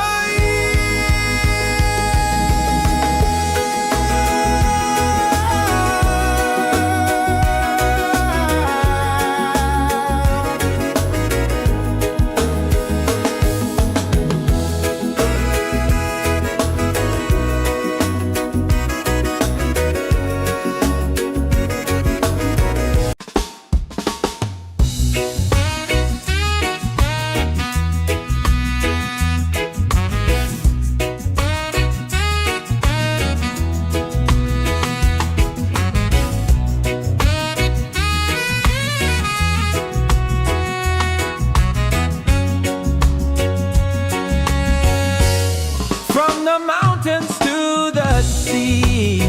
from the mountains to the sea.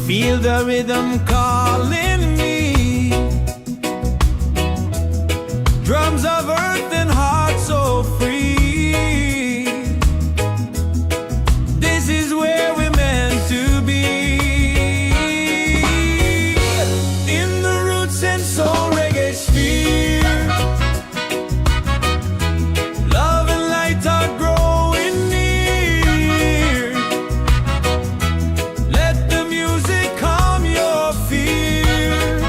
Feel the rhythm calling me. Drums of earth and heart so free. This is where we're meant to be. In the Roots and Soul Reggaesphere, love and light are growing near. Let the music calm your fear.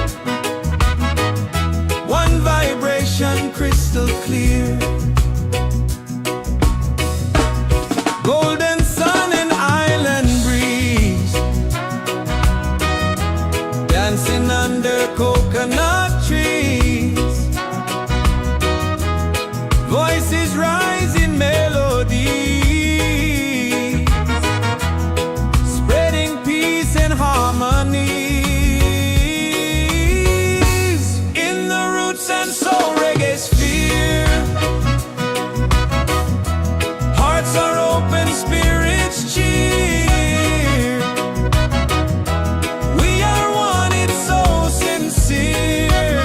One vibration, crystal clear. Golden sun and island breeze, dancing under coconut trees. Voices rise in melody, spreading peace and harmony. In the Roots and Soul Reggaesphere, hearts are open, spirits cheer. We are one, it's so sincere.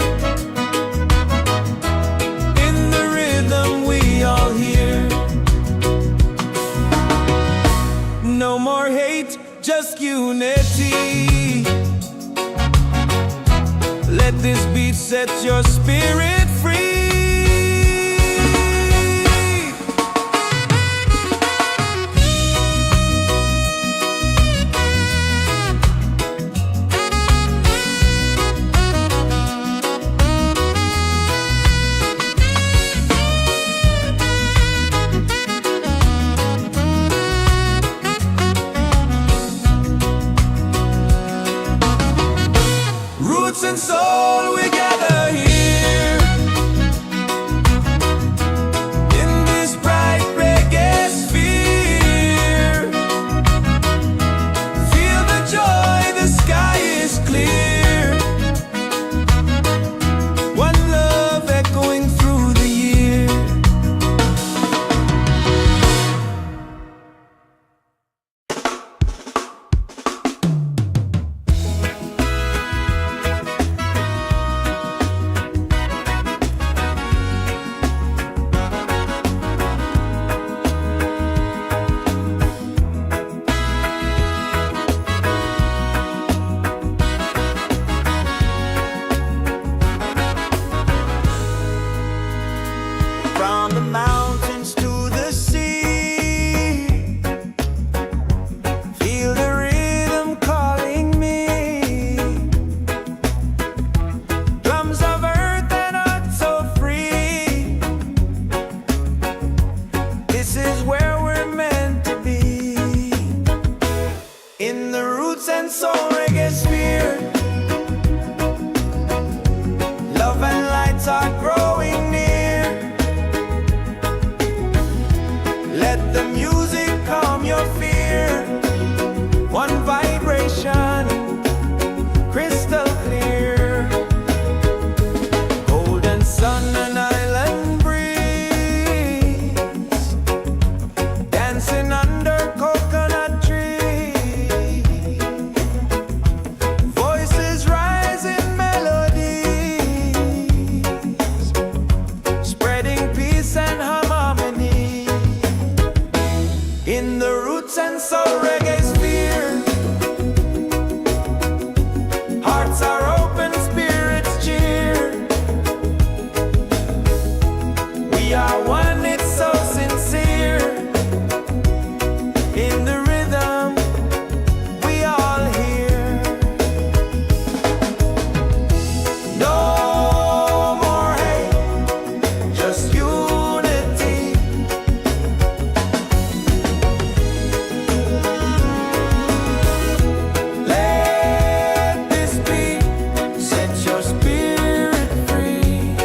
In the rhythm, we all hear. No more hate, just unity. Let this beat set your spirit free. roots and soul, we gather here in this bright reggae sphere. Feel the joy, the sky is clear. One love echoing through the year. From the mountains to the sea, feel the rhythm calling me. Drums of earth and heart so free. This is where we're meant to be, in the Roots and Soul Reggaesphere. Love and lights are growing near. Let the music calm your fear. One vibration, crystal clear. Golden sun and island breeze, dancing under coconut trees. Voices rise in melodies, spreading peace and harmony. In the Roots and Soul Reggaesphere, hearts are open, spirits cheer. We are one, it's so sincere. In the rhythm, we all hear. No more hate, just unity. Let this be, set your spirit free.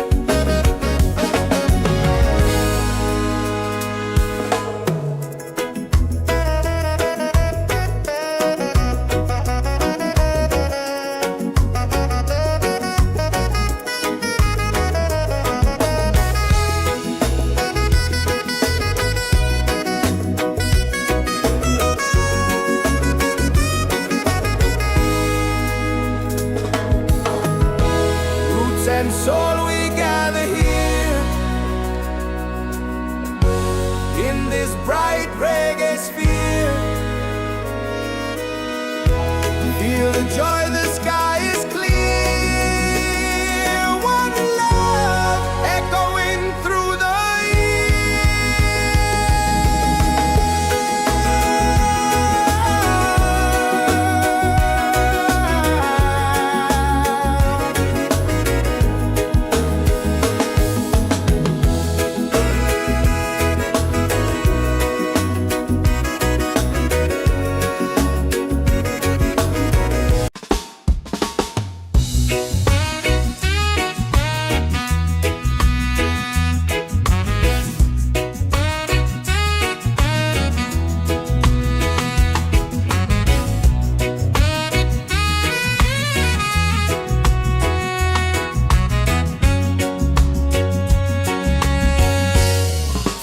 Roots and soul, we gather here in this bright reggae sphere. Feel the joy, the sky is clear. One love echoing through the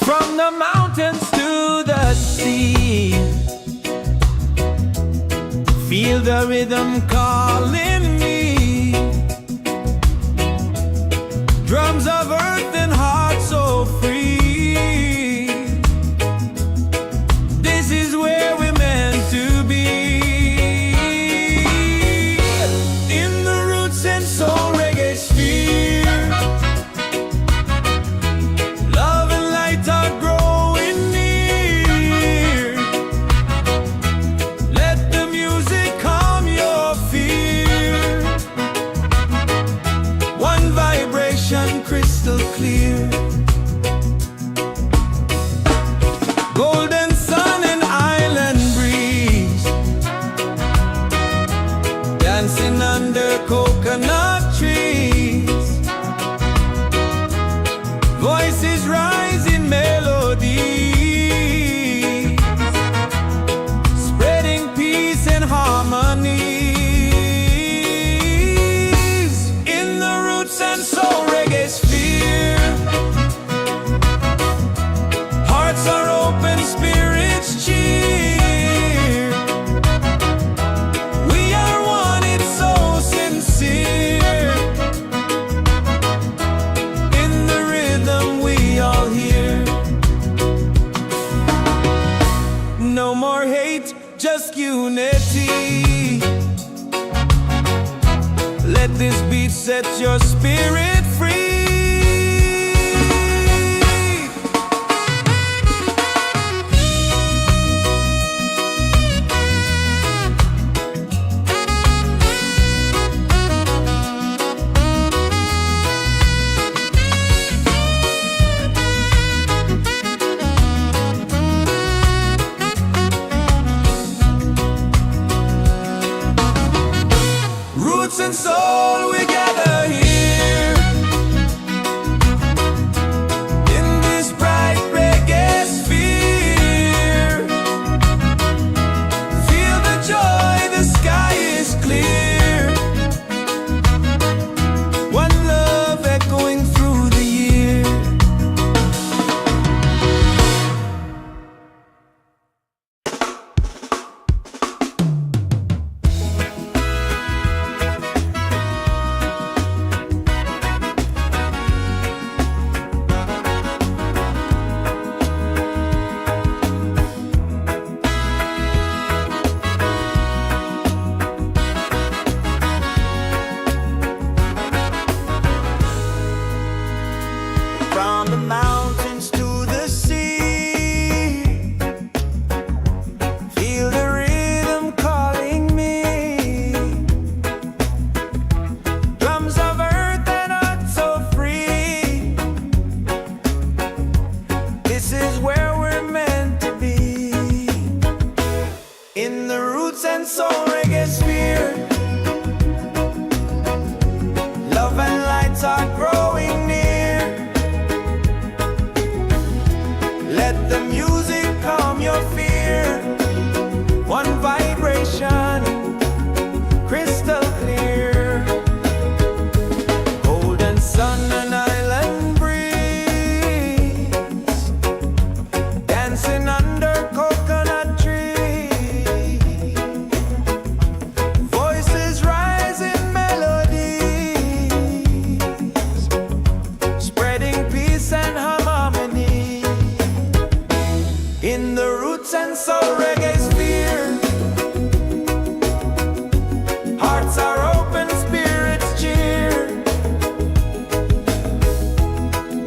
from the mountains to the sea. Feel the rhythm calling me. Drums of earth and heart so free. This is where we're meant to be, in the Roots and Soul Reggaesphere. Love and light are growing near. Let the music calm your fear. One vibration, crystal clear. dancing under coconut trees. Voices rise in melody, spreading peace and harmony. In the Roots and Soul Reggaesphere, hearts are open, spirits cheer. We are one, it's so sincere. In the rhythm we all hear. No more hate, just unity. Let this beat set your spirit free. Roots and soul, we gather here in this bright reggae sphere. Feel the joy, the sky is clear. One love echoing through the year. From the mountains to the sea, feel the rhythm calling me. Drums of earth and heart so free. This is where we're meant to be. In the Roots and Soul Reggaesphere, love and lights are growing near. Let the music calm your fear. One vibration, crystal clear. Golden sun and island breeze, dancing under coconut trees. Voices rise in melodies, spreading peace and harmony. In the Roots and Soul Reggaesphere, hearts are open, spirits cheer.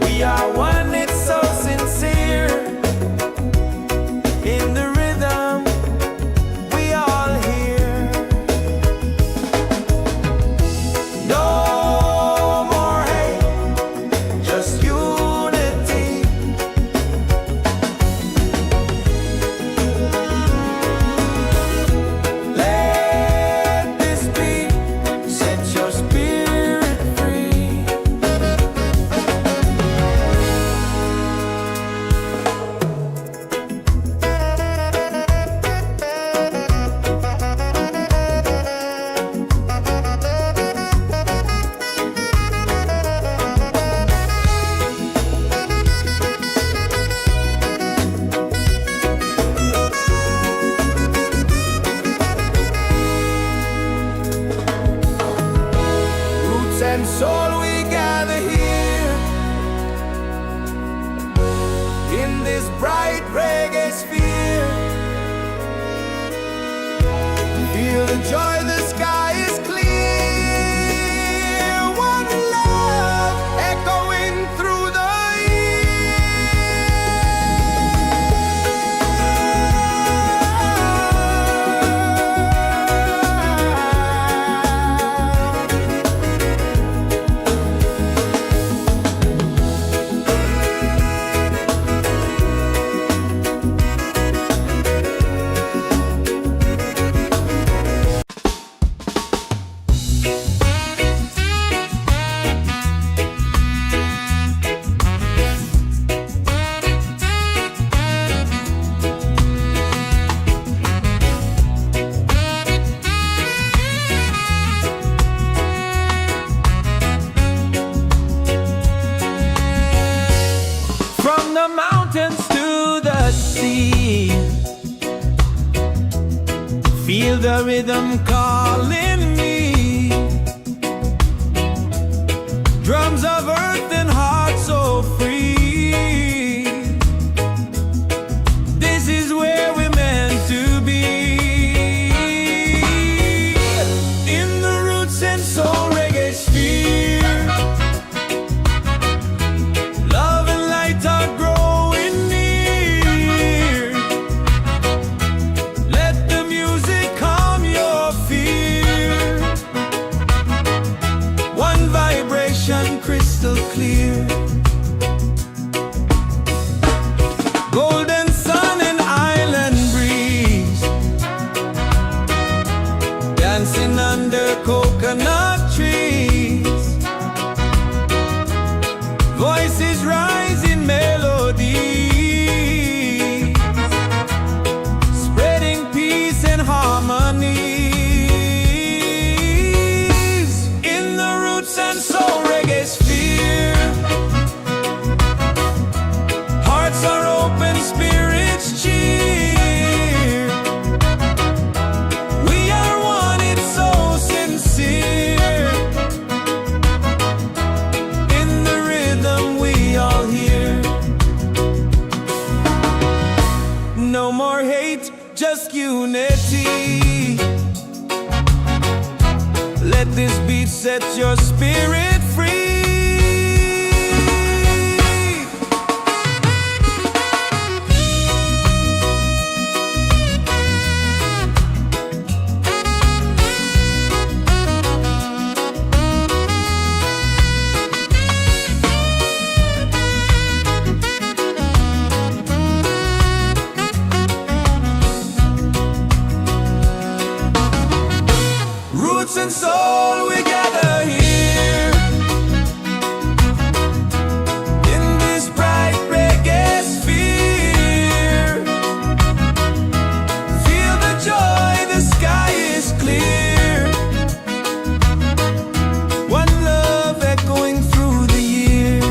We are one, it's so sincere. In the rhythm we all hear. No more hate, just unity. Let this beat set your spirit free. Roots and soul, we gather here in this bright reggae sphere. Feel the joy, the sky is clear. One love echoing through the a rhythm calling me. Drums of earth and heart so free. This is where we're meant to be. In the Roots and Soul Reggaesphere, love and light are growing near. Let the music calm your fear. One vibration crystal clear. Golden sun and island breeze, dancing under coconut trees. Voices rise in melody, spreading peace and harmony. In the Roots and Soul Reggaesphere, hearts are open, spirits cheer. We are one, it's so sincere. In the rhythm we all hear. No more hate, just unity. Let this beat set your spirit free. Roots and soul, we gather here in this bright reggae sphere. Feel the joy, the sky is clear. One love echoing through the year.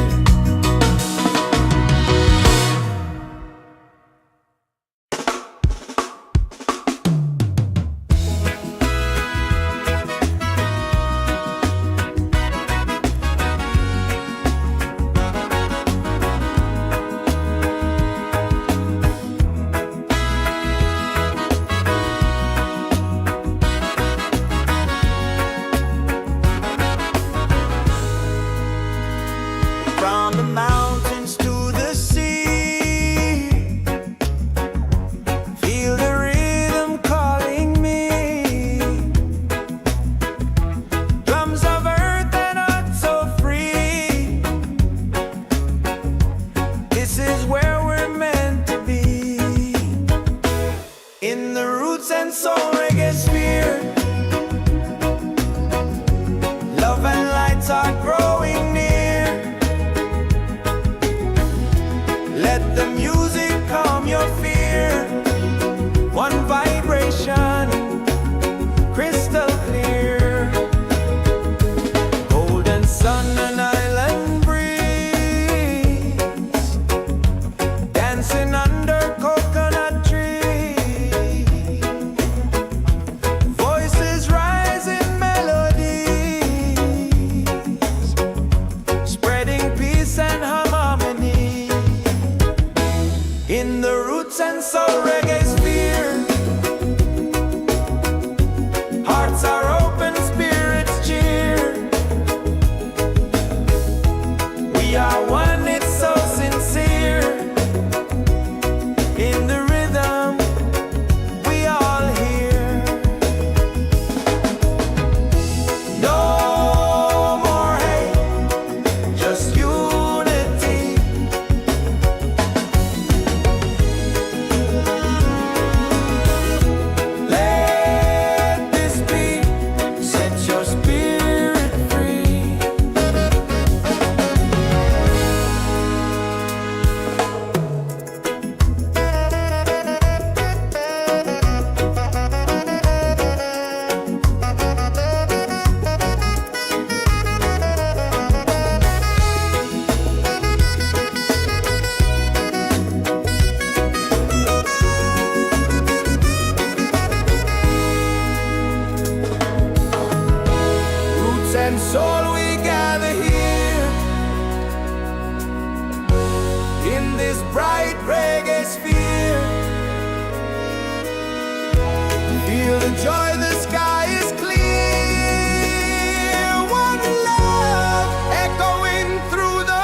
and soul we gather here in this bright reggae sphere. Feel the joy, the sky is clear. One love echoing through the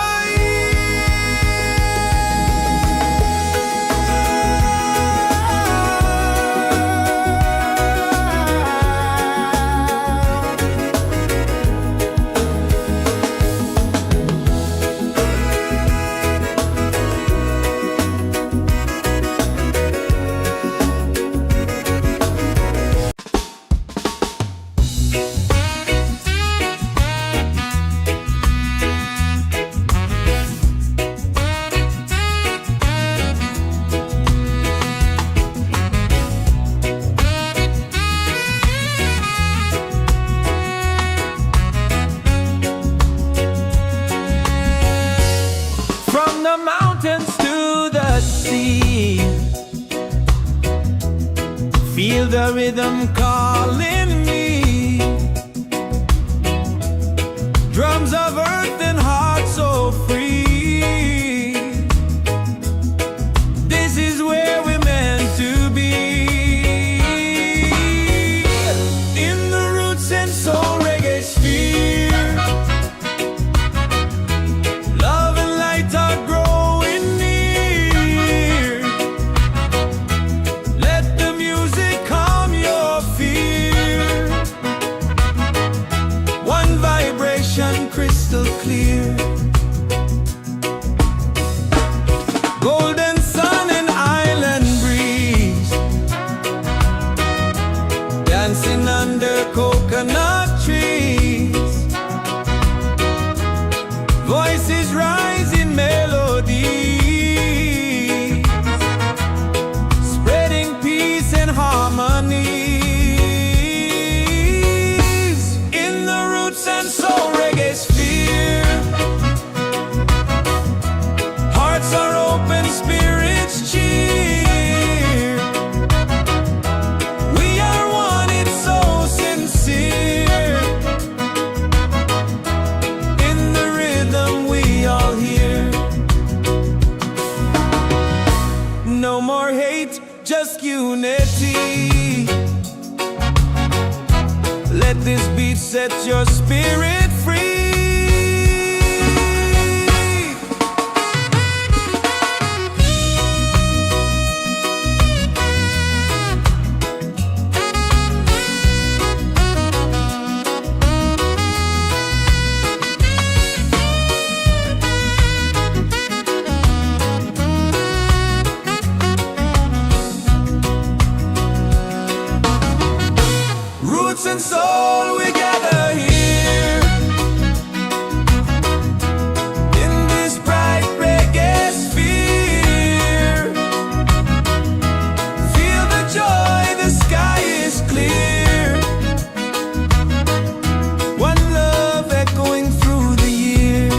the mountains to the sea. Feel the rhythm calling me. Drums of earth and heart so free. This is where we're meant to be. In the Roots and Soul Reggaesphere. Love and light are growing near. Let the music calm your fear. One vibration crystal clear. Golden sun and island breeze, dancing under coconut trees. Voices rise in melody, spreading peace and harmonies. In the Roots and Soul Reggaesphere, hearts are open, spirits cheer. We are one, it's so sincere. In the rhythm we all hear. No more hate, just unity. Let this beat set your spirit free. Roots and soul, we gather here in this bright reggae sphere. Feel the joy, the sky is clear. One love echoing through the year.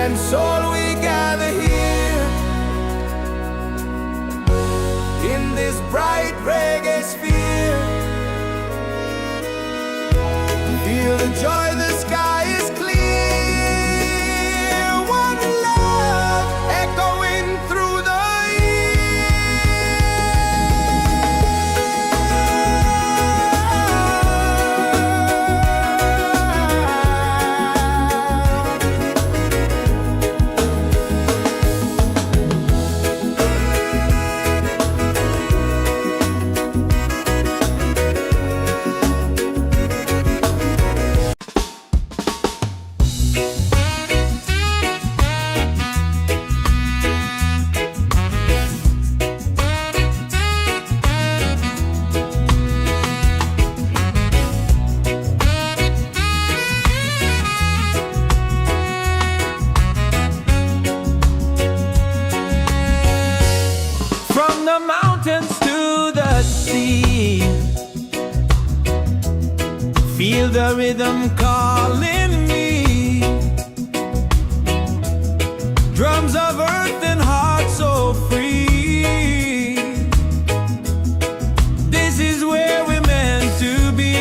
and soul we gather here in this bright reggae sphere. Feel the joy, the sky is clear. One love echoing through the the mountains to the sea. Feel the rhythm calling me. Drums of earth and heart so free. This is where we're meant to be.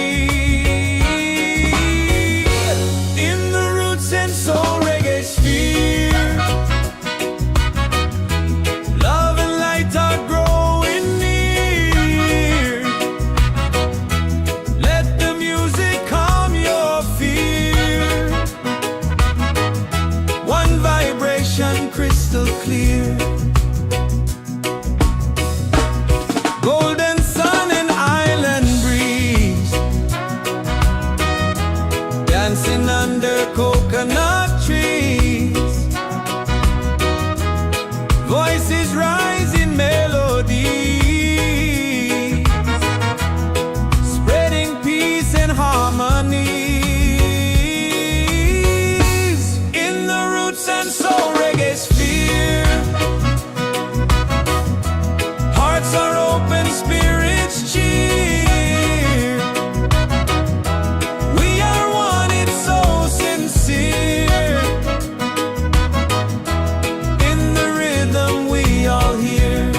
In the Roots and Soul Reggaesphere. Crystal clear, golden sun and island breeze, dancing under coconut trees. Voices rise in melody, spreading peace and harmony. In the Roots and Soul Reggaesphere, hearts are open, spirits cheer. We are one, it's so sincere. In the rhythm we all hear.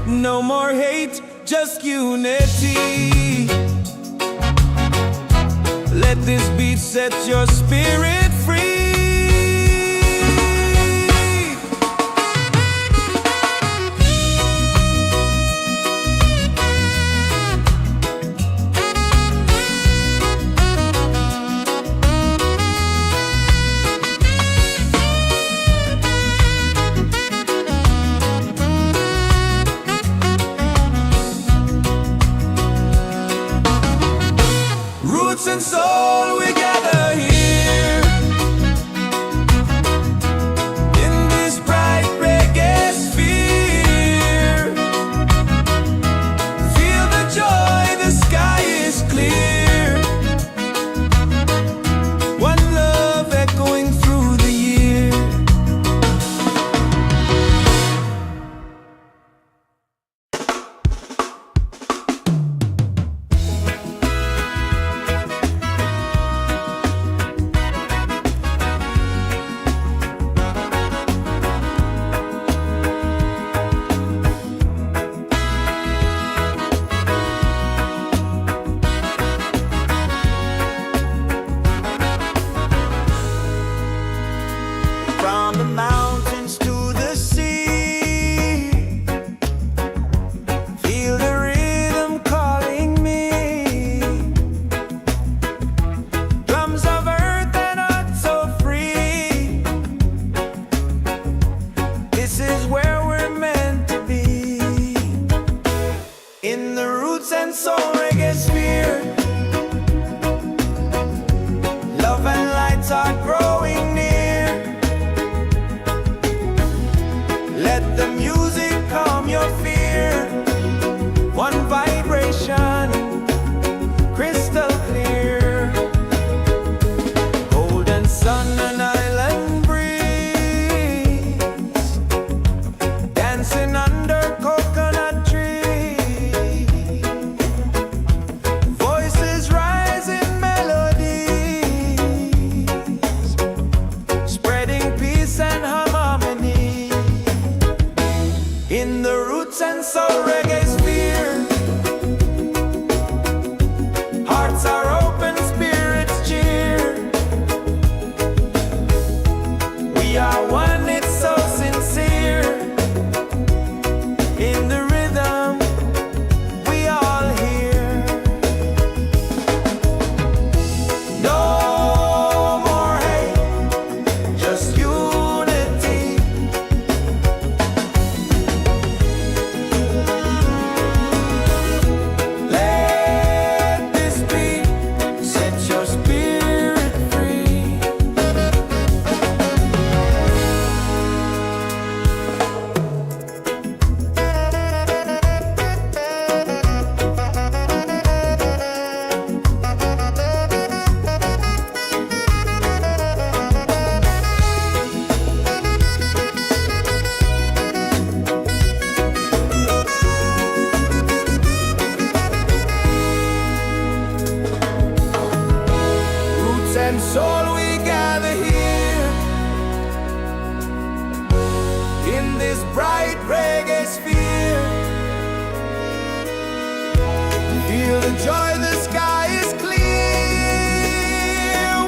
No more hate, just unity. Let this beat set your spirit free. Roots and soul, we gather here in this bright reggae sphere. Feel the joy, the sky is clear. One love echoing through the year. From the mountains to the sea, feel the rhythm calling me. Drums of earth and heart so free. This is where we're meant to be. In the Roots and Soul Reggaesphere, love and lights are growing near. Let the music calm your fear. One vibration, crystal clear. Golden sun and island breeze, dancing under coconut trees. Voices rise in melody, and soul we gather here in this bright reggae sphere. Feel the joy, the sky is clear.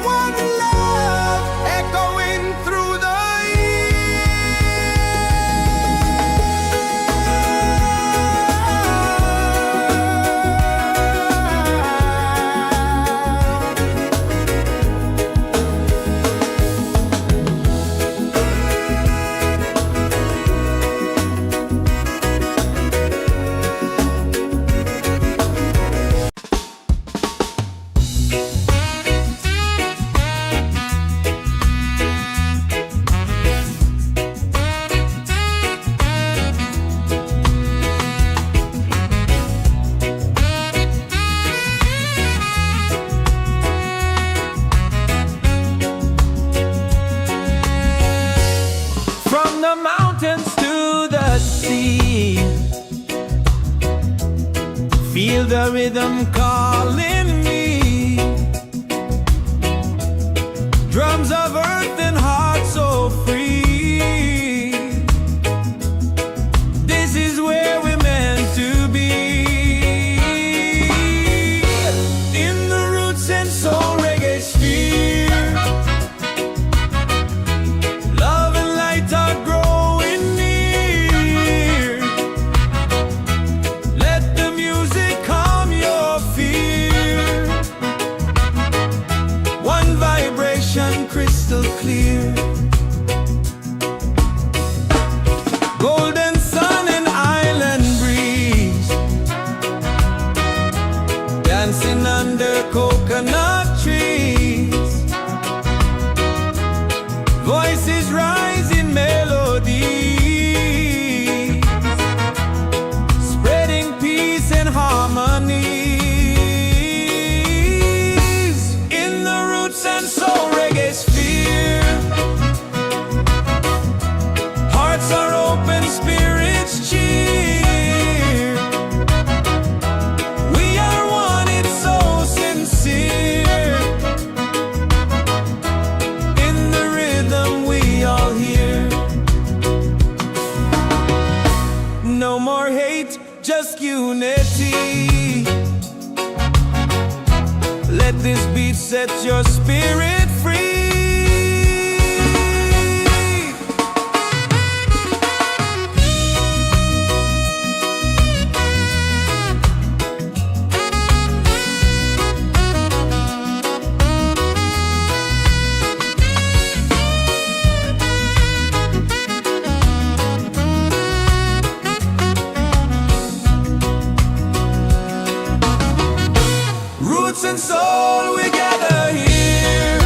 One love echoing through the the mountains to the sea. Feel the rhythm calling me. Drums of earth and heart so free. This is where we're meant to be. In the Roots and Soul Reggaesphere, love and light are growing near. Let the music calm your fear. One vibration crystal clear. Golden sun and island breeze, dancing under coconut trees. Voices rise in melody, spreading peace and harmony. In the Roots and Soul Reggaesphere, hearts are open, spirits cheer. We are one, it's so sincere. In the rhythm we all hear. No more hate, just unity. Let this beat set your spirit free. Roots and soul, we gather here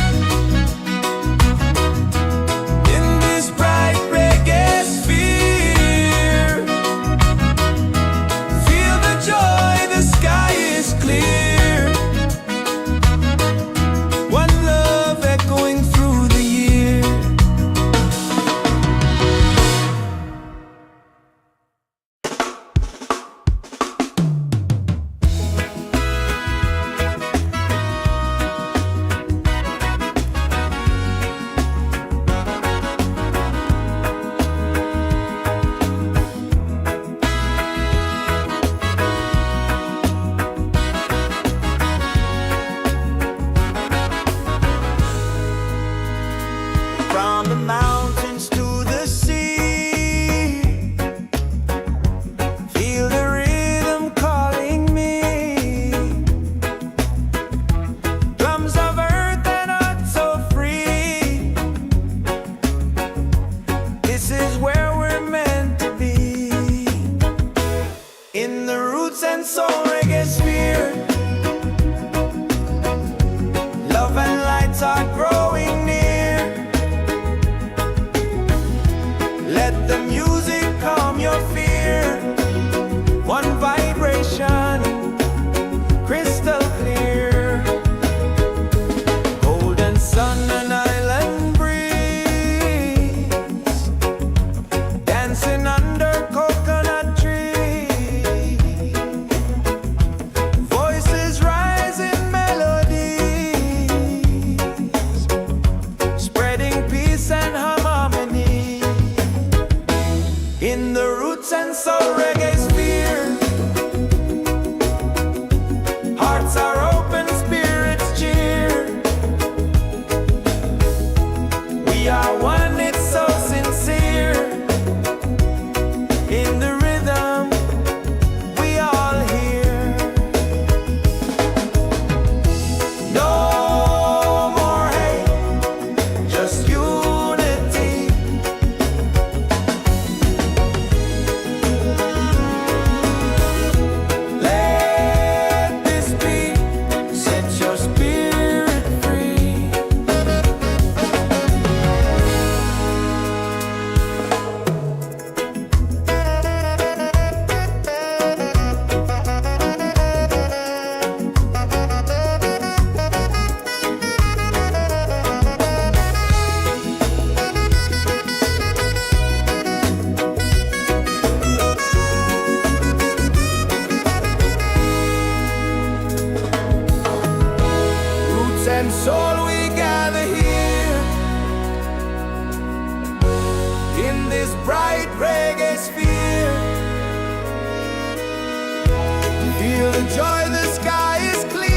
Feel the joy, the sky is clear.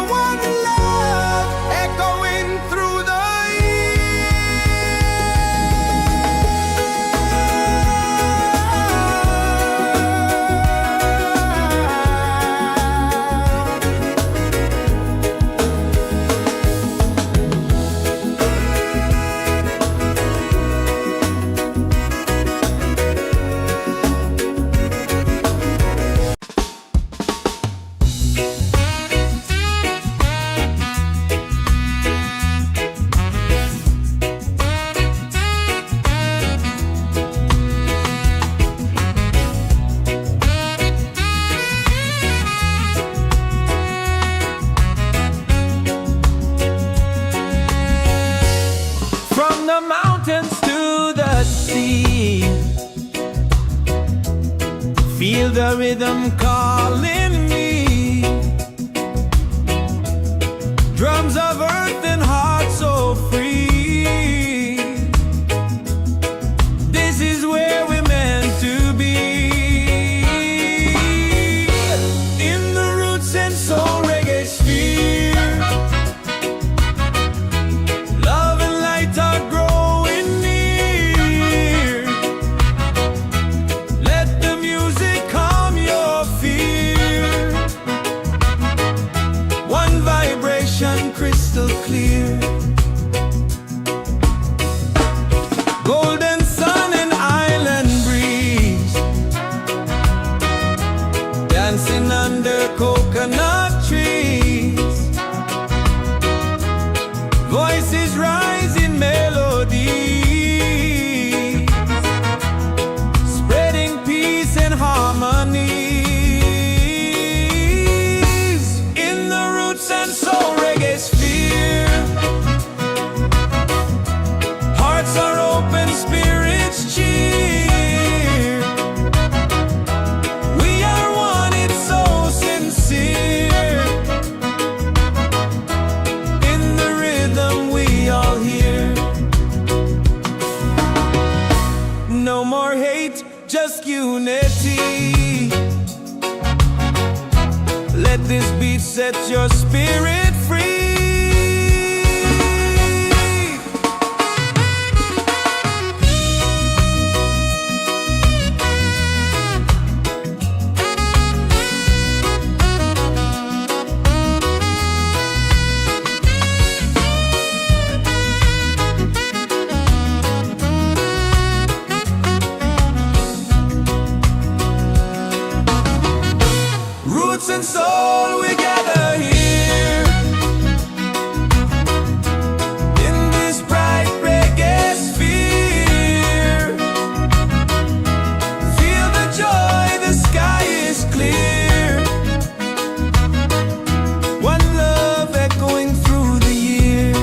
One love echoing through the the mountains to the sea. Feel the rhythm calling me. Drums of earth and heart so free. This is where we're meant to be. In the Roots and Soul Reggaesphere. Crystal clear, golden sun and island breeze, dancing under coconut trees. Voices rise in melody, spreading peace and harmony. In the Roots and Soul Reggaesphere, hearts are open, spirits cheer. We are one, it's so sincere. In the rhythm we all hear. No more hate, just unity. Let this beat set your spirit free. Roots and soul, we gather here in this bright reggae sphere. Feel the joy, the sky is clear. One love echoing through the year.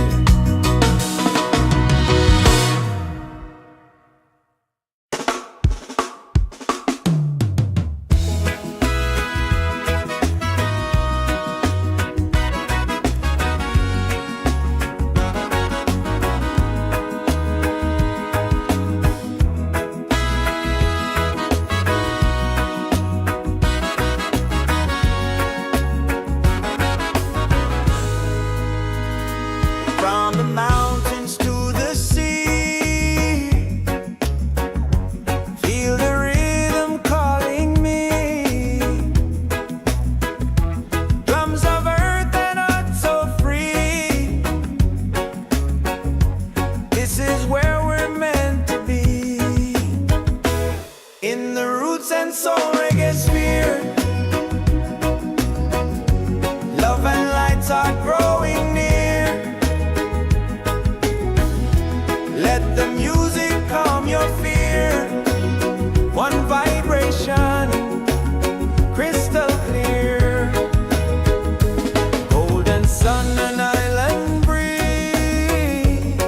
From the mountains to the sea, feel the rhythm calling me. Drums of earth and heart so free. This is where we're meant to be. In the Roots and Soul Reggaesphere, love and lights are growing near. Let the music calm your fear. One vibration, crystal clear. Golden sun and island breeze,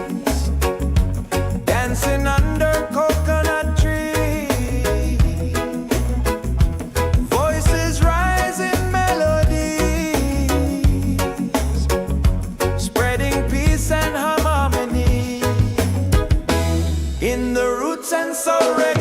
dancing under coconut trees. Voices rise in melodies, spreading peace and harmony. In the Roots and Soul Reggae.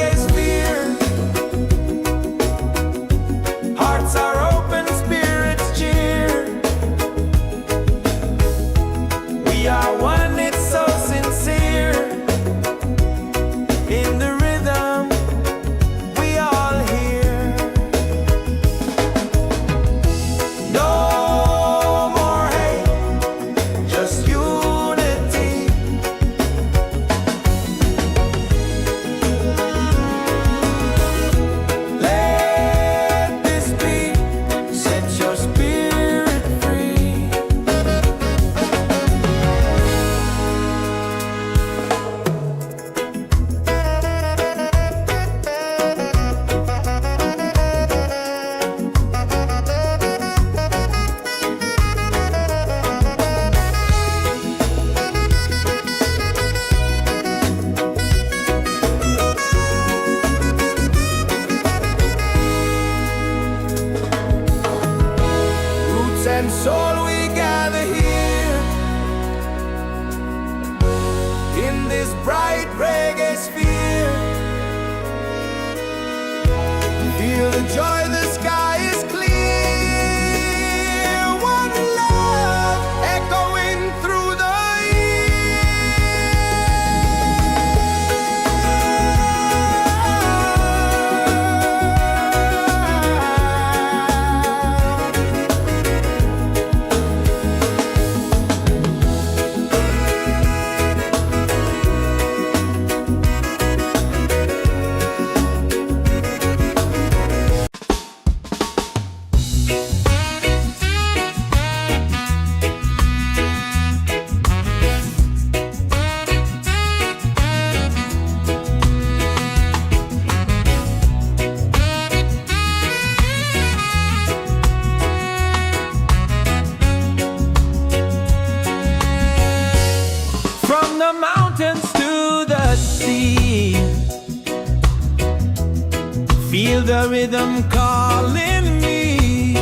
Feel the rhythm calling me.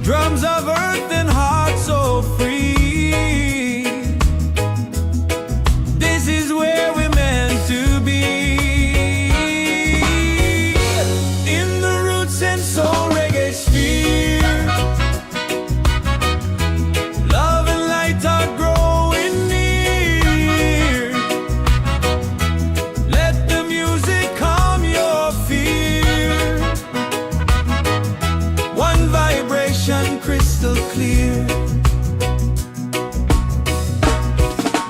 Drums of earth and heart so free. This is where we're meant to be. In the Roots and Soul Reggaesphere, love and light are growing near. Let the music calm your fear. One vibration crystal clear.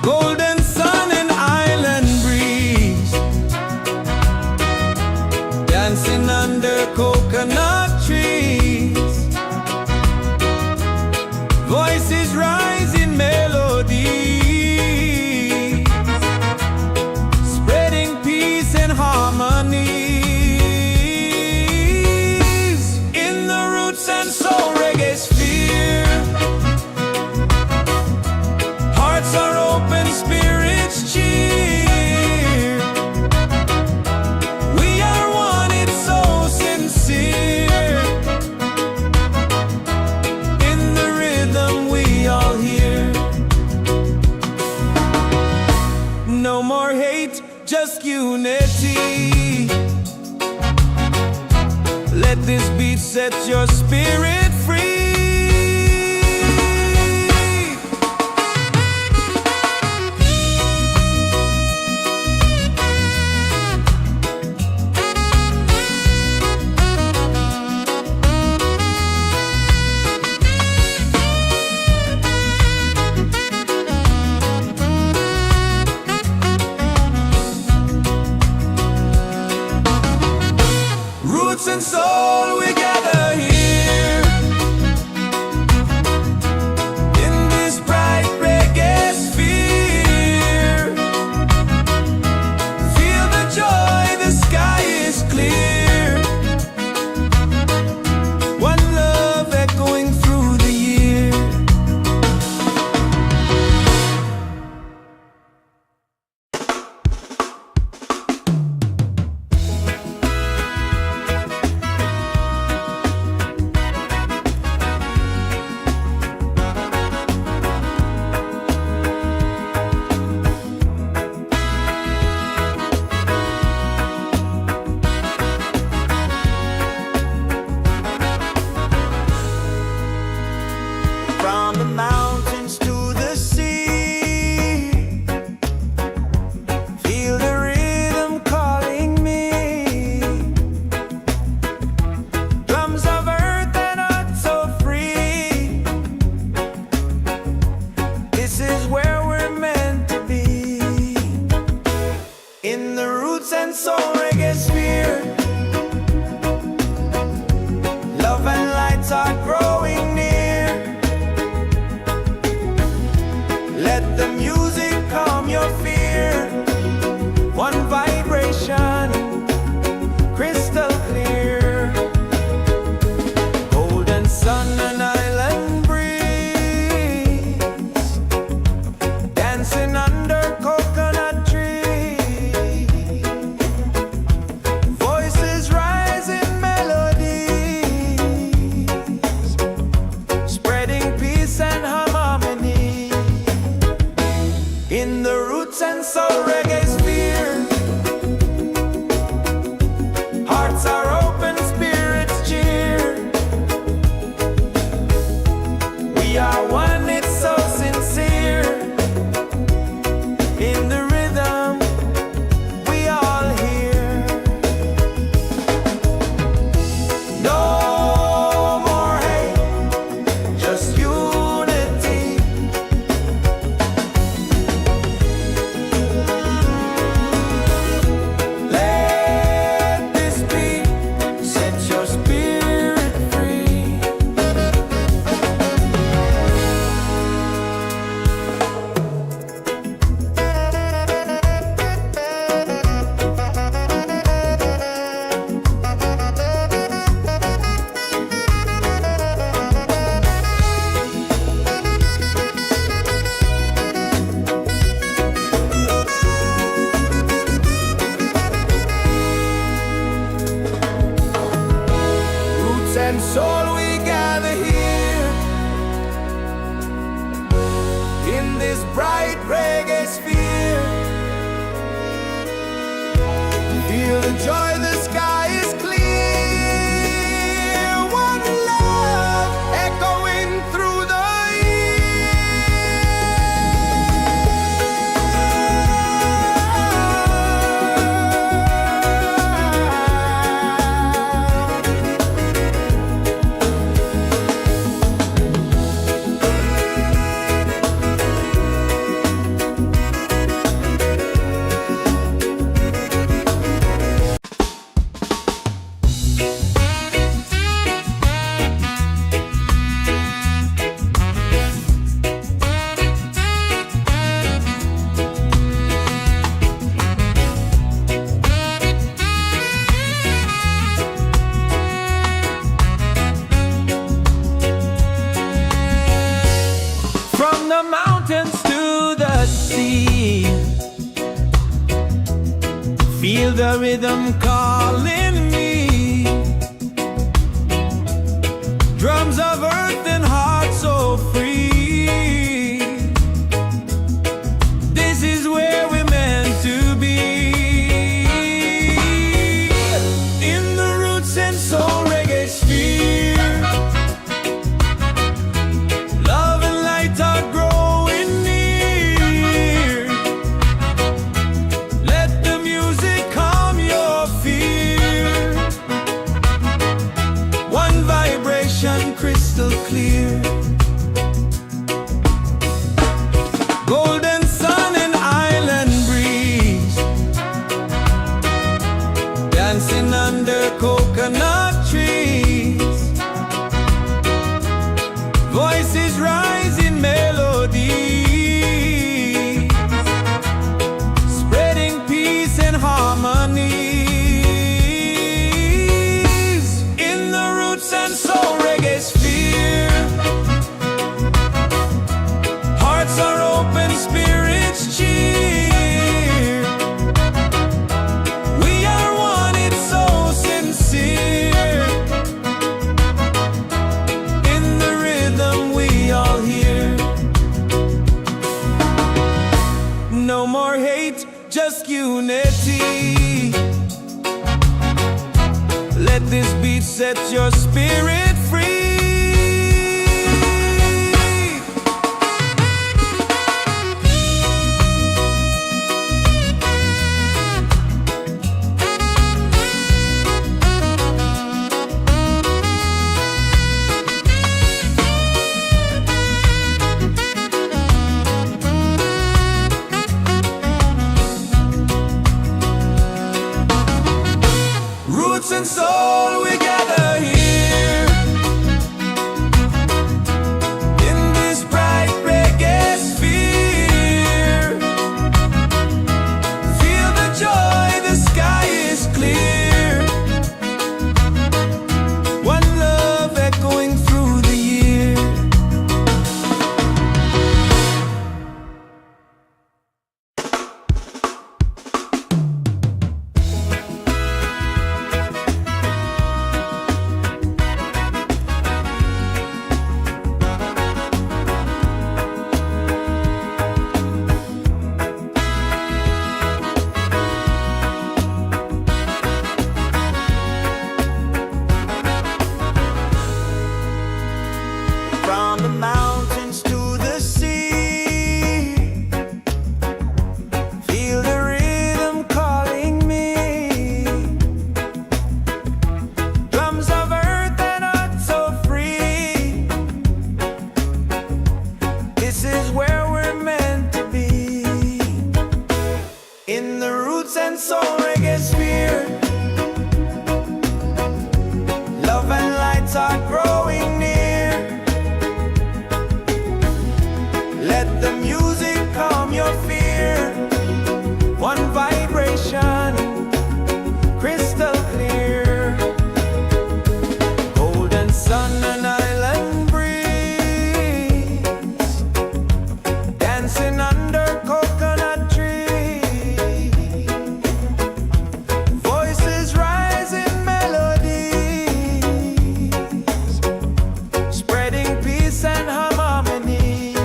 Golden sun and island breeze, dancing under coconut trees. Voices rise in melody, spreading peace and harmony. In the Roots and Soul Reggaesphere, hearts are open, spirits cheer. We are one, it's so sincere. In the rhythm we all hear. No more hate, just unity. Let this beat set your spirit free. Roots and soul, we gather here in this bright reggae sphere. Feel the joy, the sky is clear. One love echoing through the year. From the mountains to the sea, feel the rhythm calling me. Drums of earth and heart so free. This is where we're meant to be. In the Roots and Soul Reggaesphere, love and lights are growing near. the mountains to the sea. Feel the rhythm calling me. Drums of earth and heart so free. This is where we're meant to be. In the Roots and Soul Reggaesphere. Love and light are growing near. Let the music calm your fear. One vibration crystal clear. Golden sun and island breeze. Dancing under coconut trees. Voices rise in melody, spreading peace and harmony. In the Roots and Soul Reggaesphere. Hearts are open, spirits cheer. We are one, it's so sincere. In the rhythm we all hear. No more hate, just unity. Let this beat set your spirit free. Roots and soul, we gather here. In this bright reggae sphere. Feel the joy, the sky is clear. One love echoing through the year. From the mountains to the sea. Feel the rhythm calling me. Drums of earth and heart so free. This is where we're meant to be. In the Roots and Soul Reggaesphere. Love and lights are growing near. Let the music calm your fear. One vibration, crystal clear. Golden sun and island breeze. Dancing under coconut trees. Voices rise in melodies, spreading peace and harmony.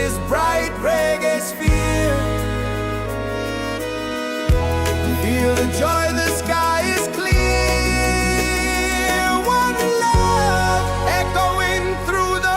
this bright reggae sphere. Feel the joy, the sky is clear. One love echoing through the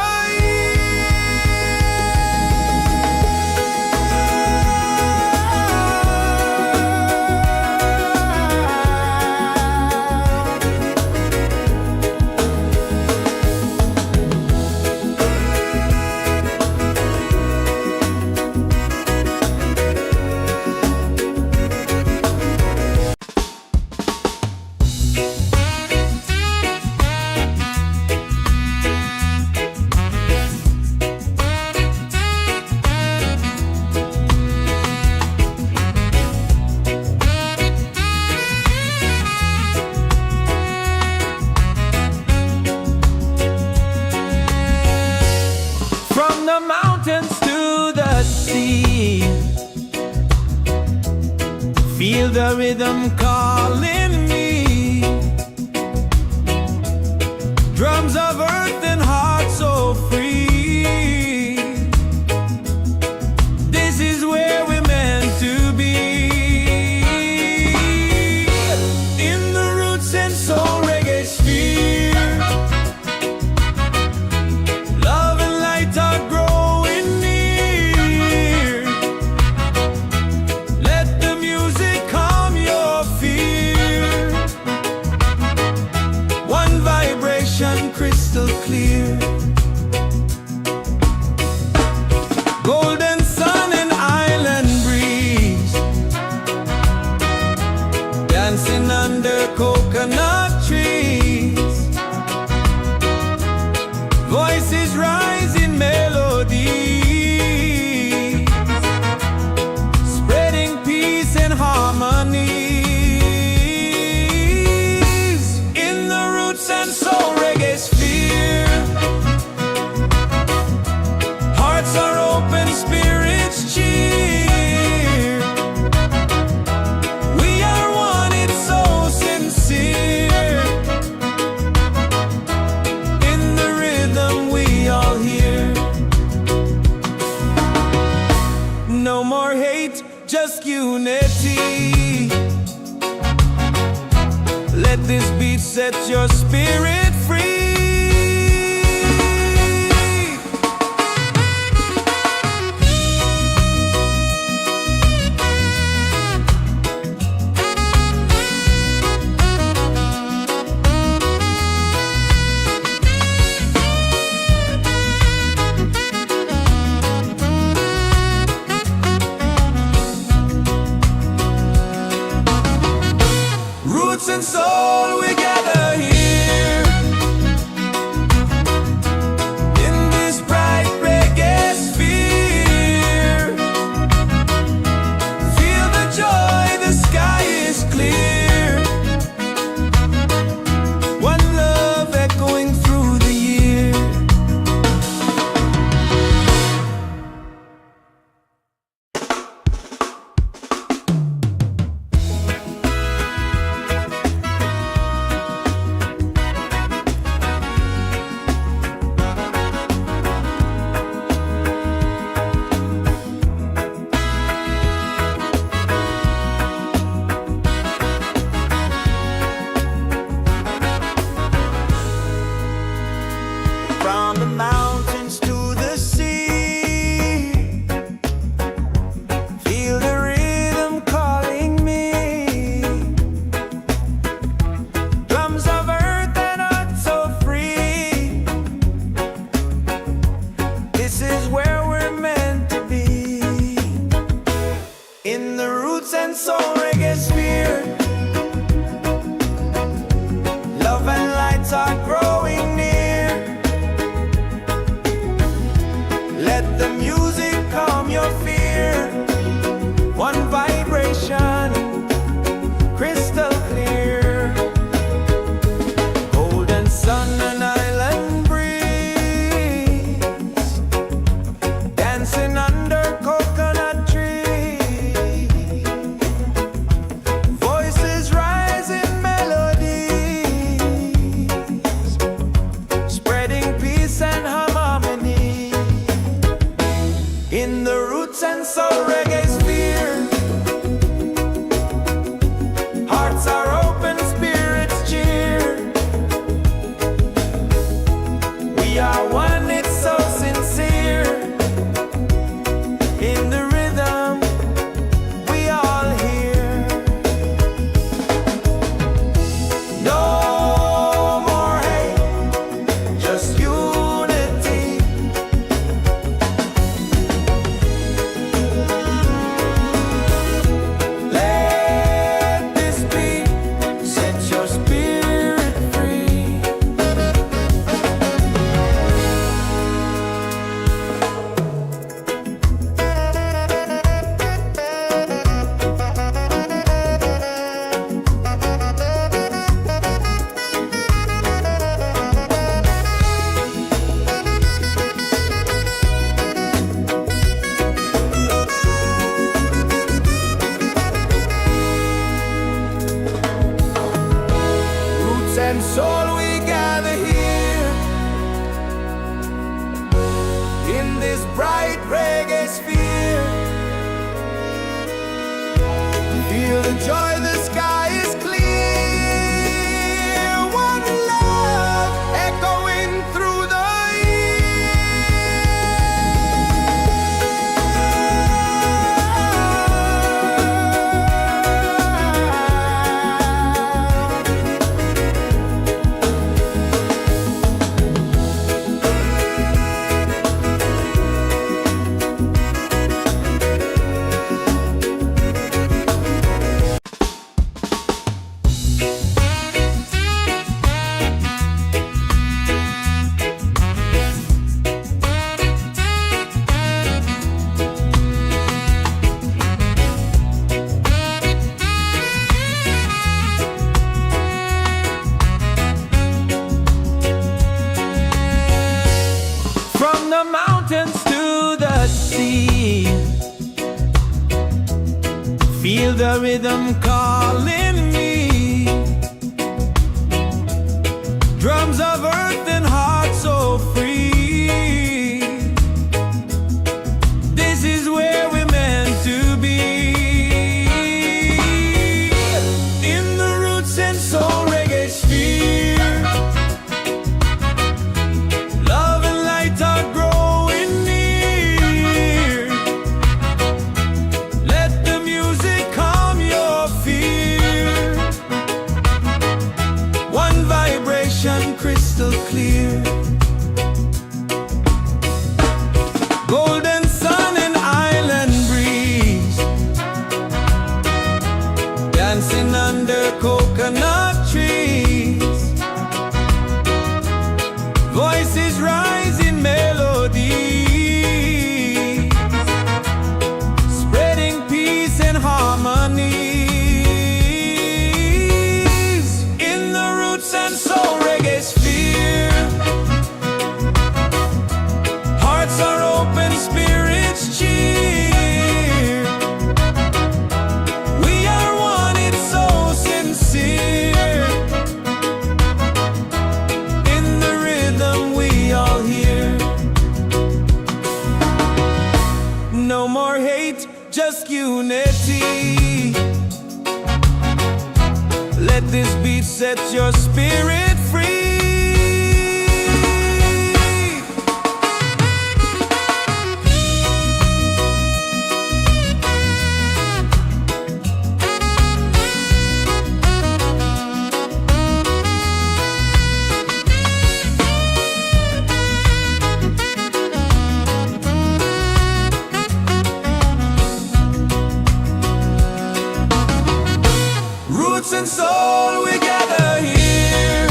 mountains to the sea. Feel the rhythm calling me. Drums of earth and heart so free. This is where we're meant to be. In the Roots and Soul Reggaesphere. Love and light are growing near. Let the music calm your fear. One vibration crystal clear. Golden sun and island breeze. Dancing under coconut trees. Voices rise in melody. Spreading peace and harmony. In the Roots and Soul Reggaesphere. Hearts are open, spirits cheer. We are one, it's so sincere. In the rhythm we all hear. No more hate, just unity. Let this beat set your spirit free. Roots and soul, we gather here. In this bright reggae sphere. Feel the joy, the sky is clear. One love echoing through the year. From the mountains to the sea. Feel the rhythm calling me. Drums of earth and heart so free. This is where we're meant to be. In the Roots and Soul Reggaesphere. Love and lights are growing near. Let the music calm your fear. One vibration, crystal clear. Golden sun and island breeze. Dancing under coconut trees. Voices rise in melodies. Spreading peace and harmony. Roots and Soul Reggaesphere. Hearts are open, spirits cheer. We are one, it's so sincere. In the rhythm, we all hear. No more hate, just unity. Let this be, set your spirit free. Roots and soul, we gather here in this bright reggae sphere. Feel the joy, the sky is clear. One love echoing through the from the mountains to the sea. Feel the rhythm calling me. Drums of earth and heart so free. This is where we're meant to be. In the Roots and Soul Reggaesphere. Love and light are growing near. Let the music calm your fear. One vibration crystal clear. Golden sun and island breeze. Dancing under coconut trees. Voices rise in melody, spreading peace and harmony. In the Roots and Soul Reggaesphere. Hearts are open, spirits cheer. We are one, it's so sincere. In the rhythm we all hear. No more hate, just unity. Let this beat set your spirit free. Roots and soul, we gather here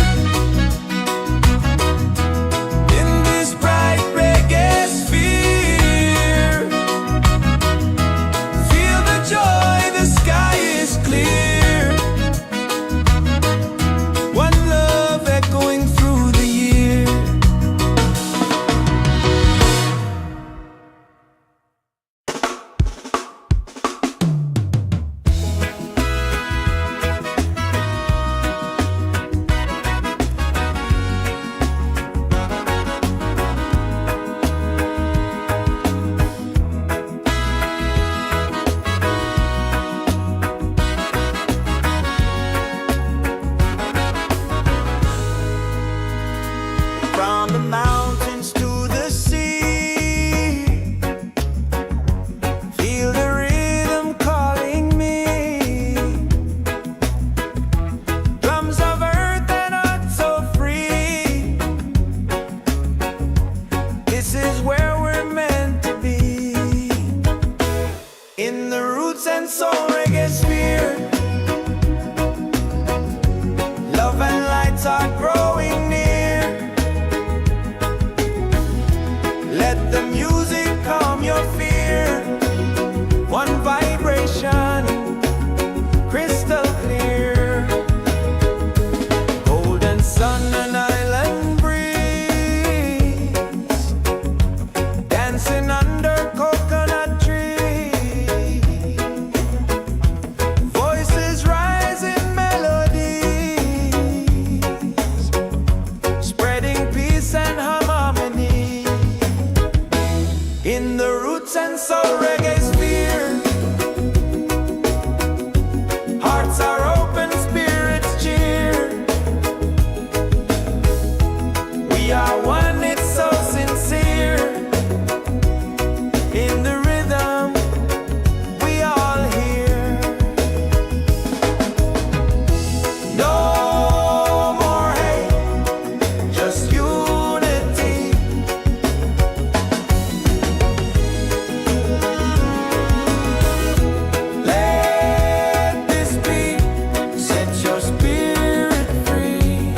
music calm your fear. One vibration, crystal clear. Golden sun and island breeze, dancing under coconut trees. Voices rise in melodies, spreading peace and harmony. In the roots and soul reggaesphere, hearts are open, spirits cheer. We are one, it's so sincere. In the rhythm, we all hear. No more hate, just unity. Let this be, set your spirit free.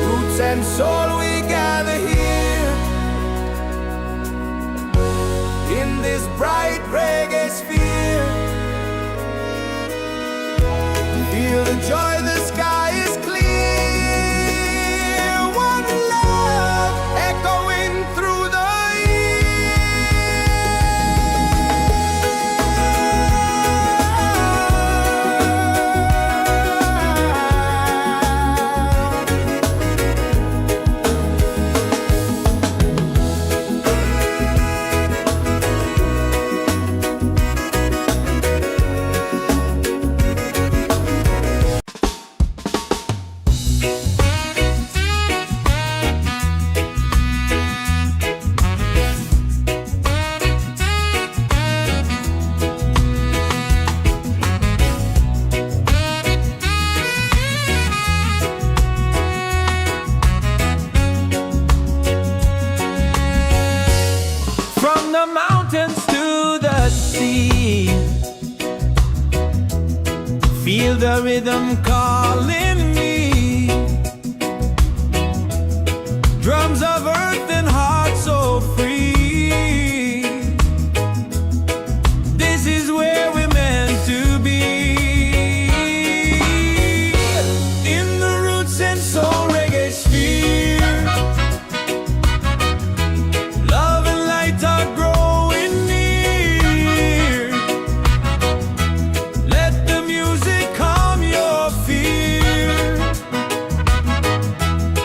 Roots and soul, we gather here in this bright reggae sphere. Feel the joy, the sky is clear. One love echoing through the from the mountains to the sea. Feel the rhythm calling me. Drums of earth and heart so free. This is where we're meant to be. In the roots and soul reggae sphere, love and light are growing near. Let the music calm your fear.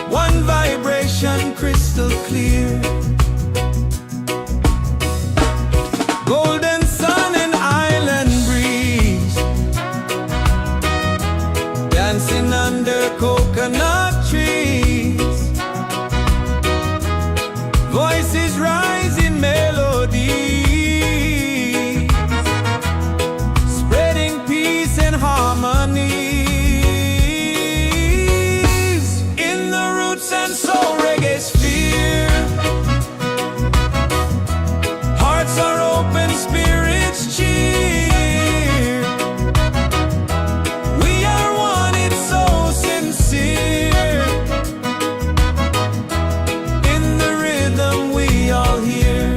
One vibration, crystal clear. Golden sun and island breeze, dancing under coconut trees. Voices rise in melody, spreading peace and harmony. In the roots and soul reggae sphere, hearts are open, spirits cheer. We are one, it's so sincere. In the rhythm, we all hear.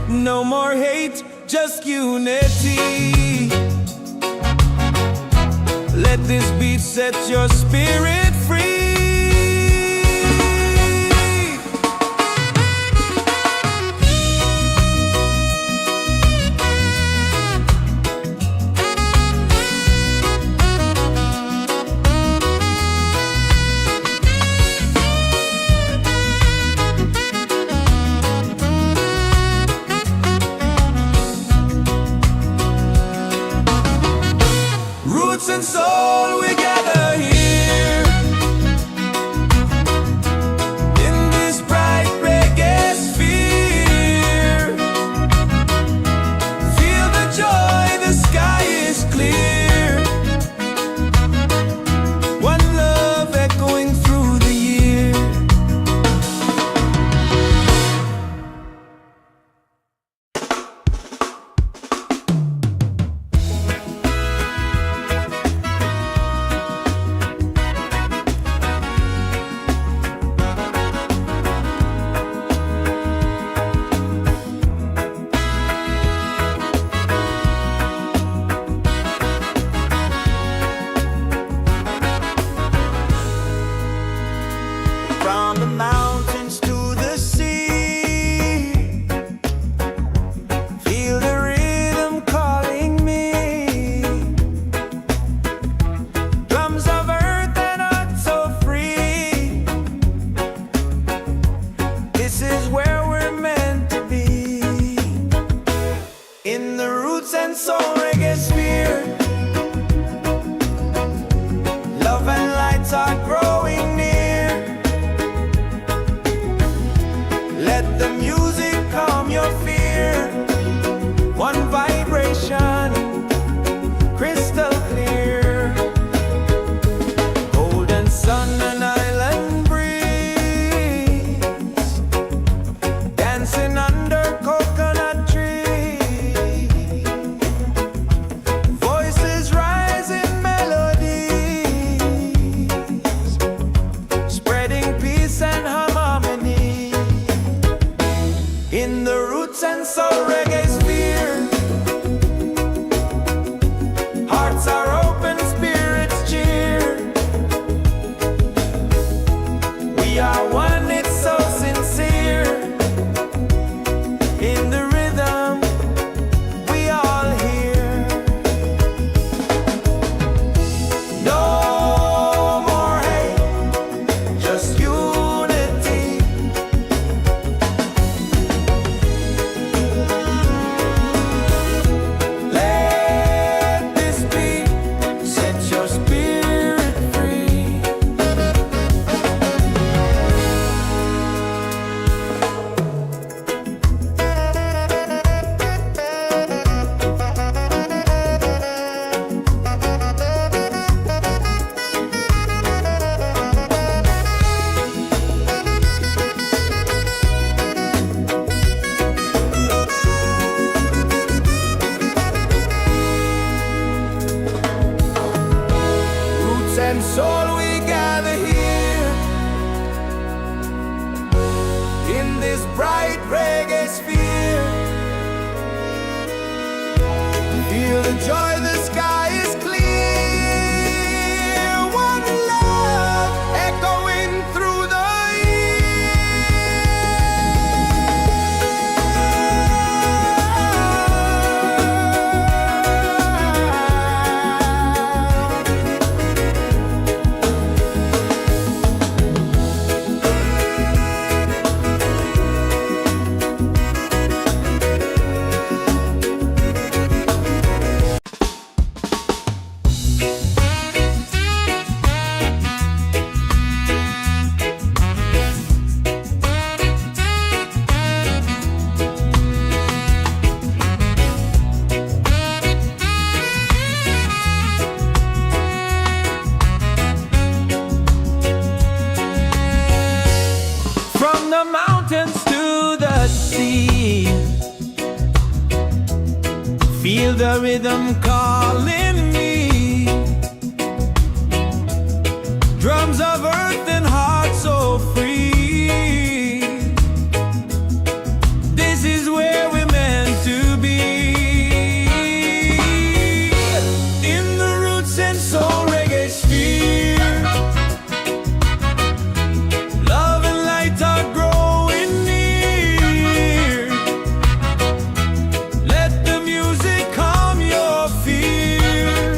No more hate, just unity. Let this beat set your spirit free. Roots and soul, we gather here and soul Reggaesphere. Love and lights are growing near. Let the music calm your fear. One vibration, crystal clear. Golden sun and island breeze, dancing under coconut trees. Voices rise in melodies, spreading peace and harmony. In the Roots and Soul Reggaesphere, hearts are open, spirits cheer. We are one, it's so sincere. In the rhythm, we all hear. No more hate, just unity. Let this beat set your spirit free. Roots and soul, we gather here in this bright reggae sphere. Feel the joy, the sky is clear. One love echoing through the from the mountains to the sea. Feel the rhythm calling me. Drums of earth and heart so free. This is where we're meant to be. In the Roots and Soul Reggaesphere, love and light are growing near. Let the music calm your fear.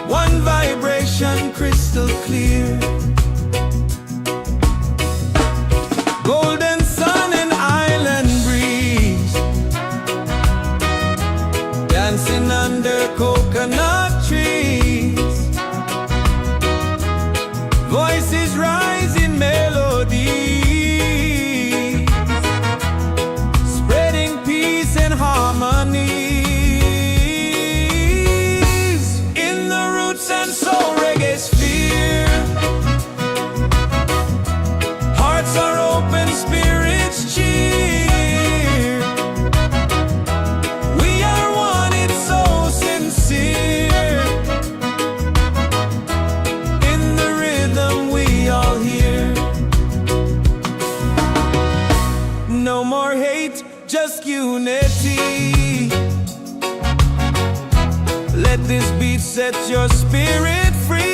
One vibration, crystal clear. Golden sun and island breeze, dancing under coconut trees. Voices rise in melody, spreading peace and harmony. In the Roots and Soul Reggaesphere, hearts are open, spirits cheer. We are one, it's so sincere. In the rhythm, we all hear. No more hate, just unity. Let this beat set your spirit free.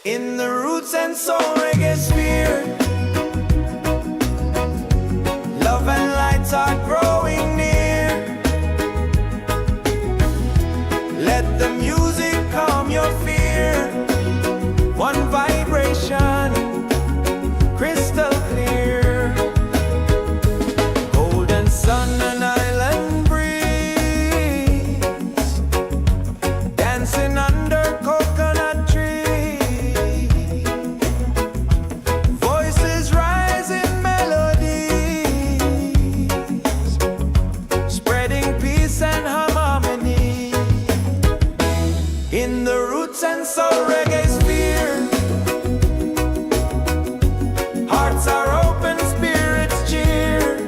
In the roots and soul Reggaesphere, love and lights are growing near. Let the music calm your fear. One vibration, crystal clear. Golden sun and island breeze, dancing under coconut trees. Voices rise in melodies, spreading peace and harmony. In the roots and soul Reggaesphere, hearts are open, spirits cheer.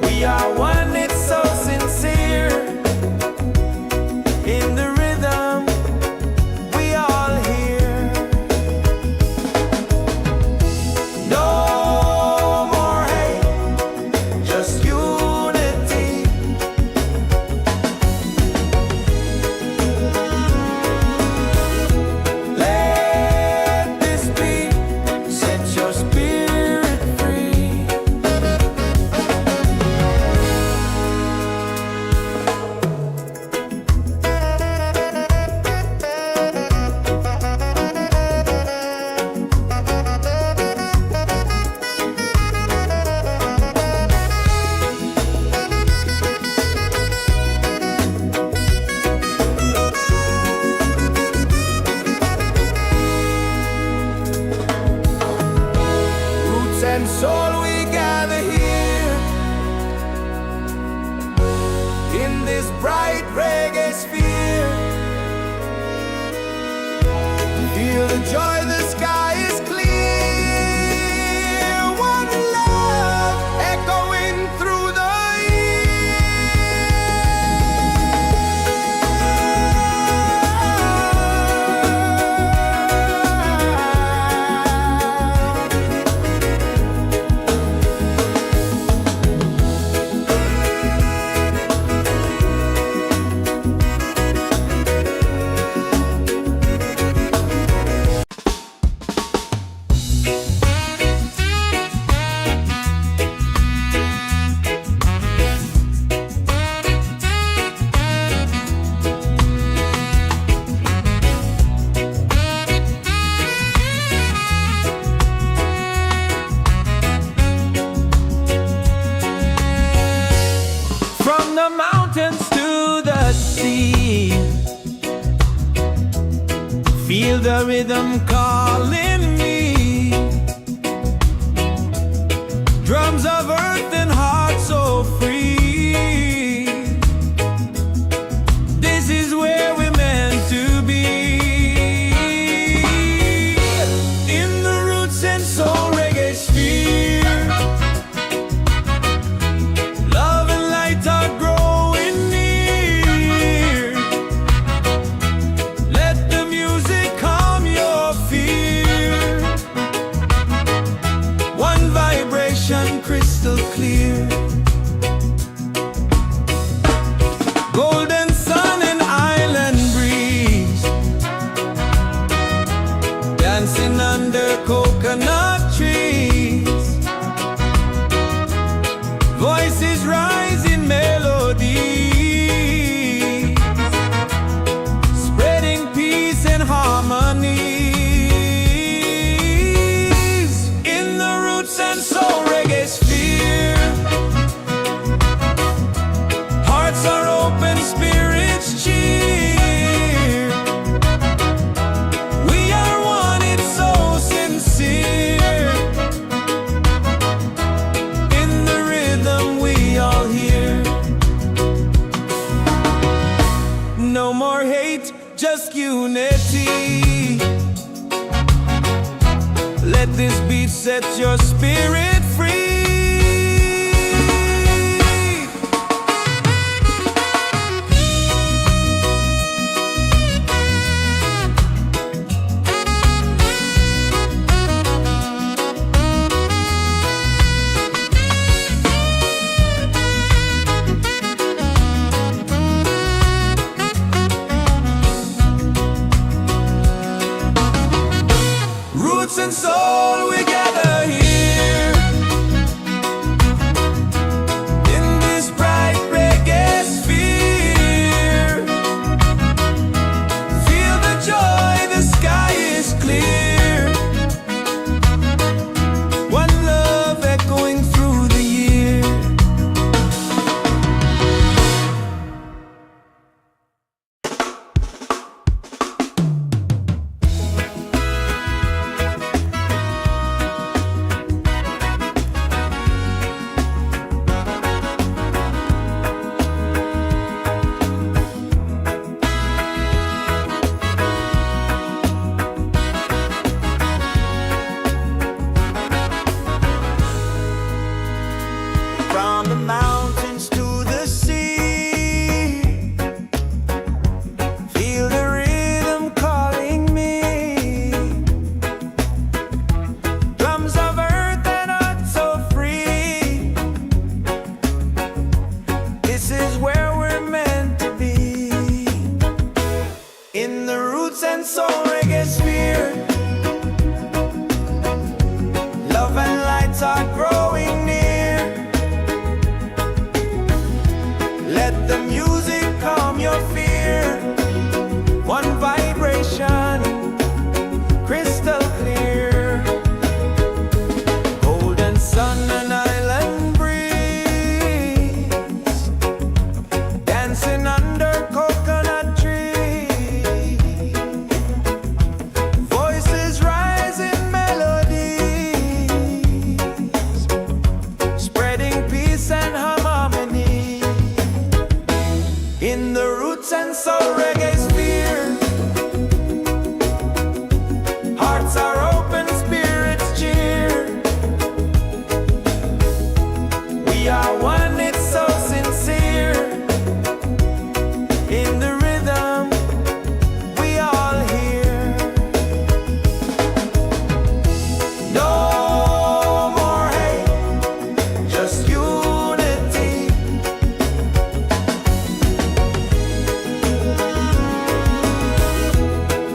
We are one, it's so sincere. In the rhythm, we all hear. No more hate, just unity. Let this be, set your spirit free. Roots and soul, we gather here in this bright reggae sphere. Feel the joy, the sky is clear. One love echoing through the from the mountains to the sea. Feel the rhythm calling me. Drums of earth and heart so free. This is where we're meant to be. In the roots and soul Reggaesphere, love and light are growing near. Let the music calm your fear. One vibration, crystal clear. Golden sun and island breeze, dancing under coconut trees. Voices rise in melodies, spreading peace and harmonies. In the roots and soul Reggaesphere, hearts are open, spirits cheer. We are one, it's so sincere. In the rhythm, we all hear. No more hate, just unity. Let this beat set your spirit free. and soul Reggaesphere. Love and lights are growing near. Let the music calm your fear. One vibration, crystal clear. Golden sun and island breeze, dancing under coconut tree. Voices rise in melodies, spreading peace and harmony. In the Roots and Soul Reggaesphere, hearts are open, spirits cheer. We are one, it's so sincere. In the rhythm, we all hear. No more hate, just unity.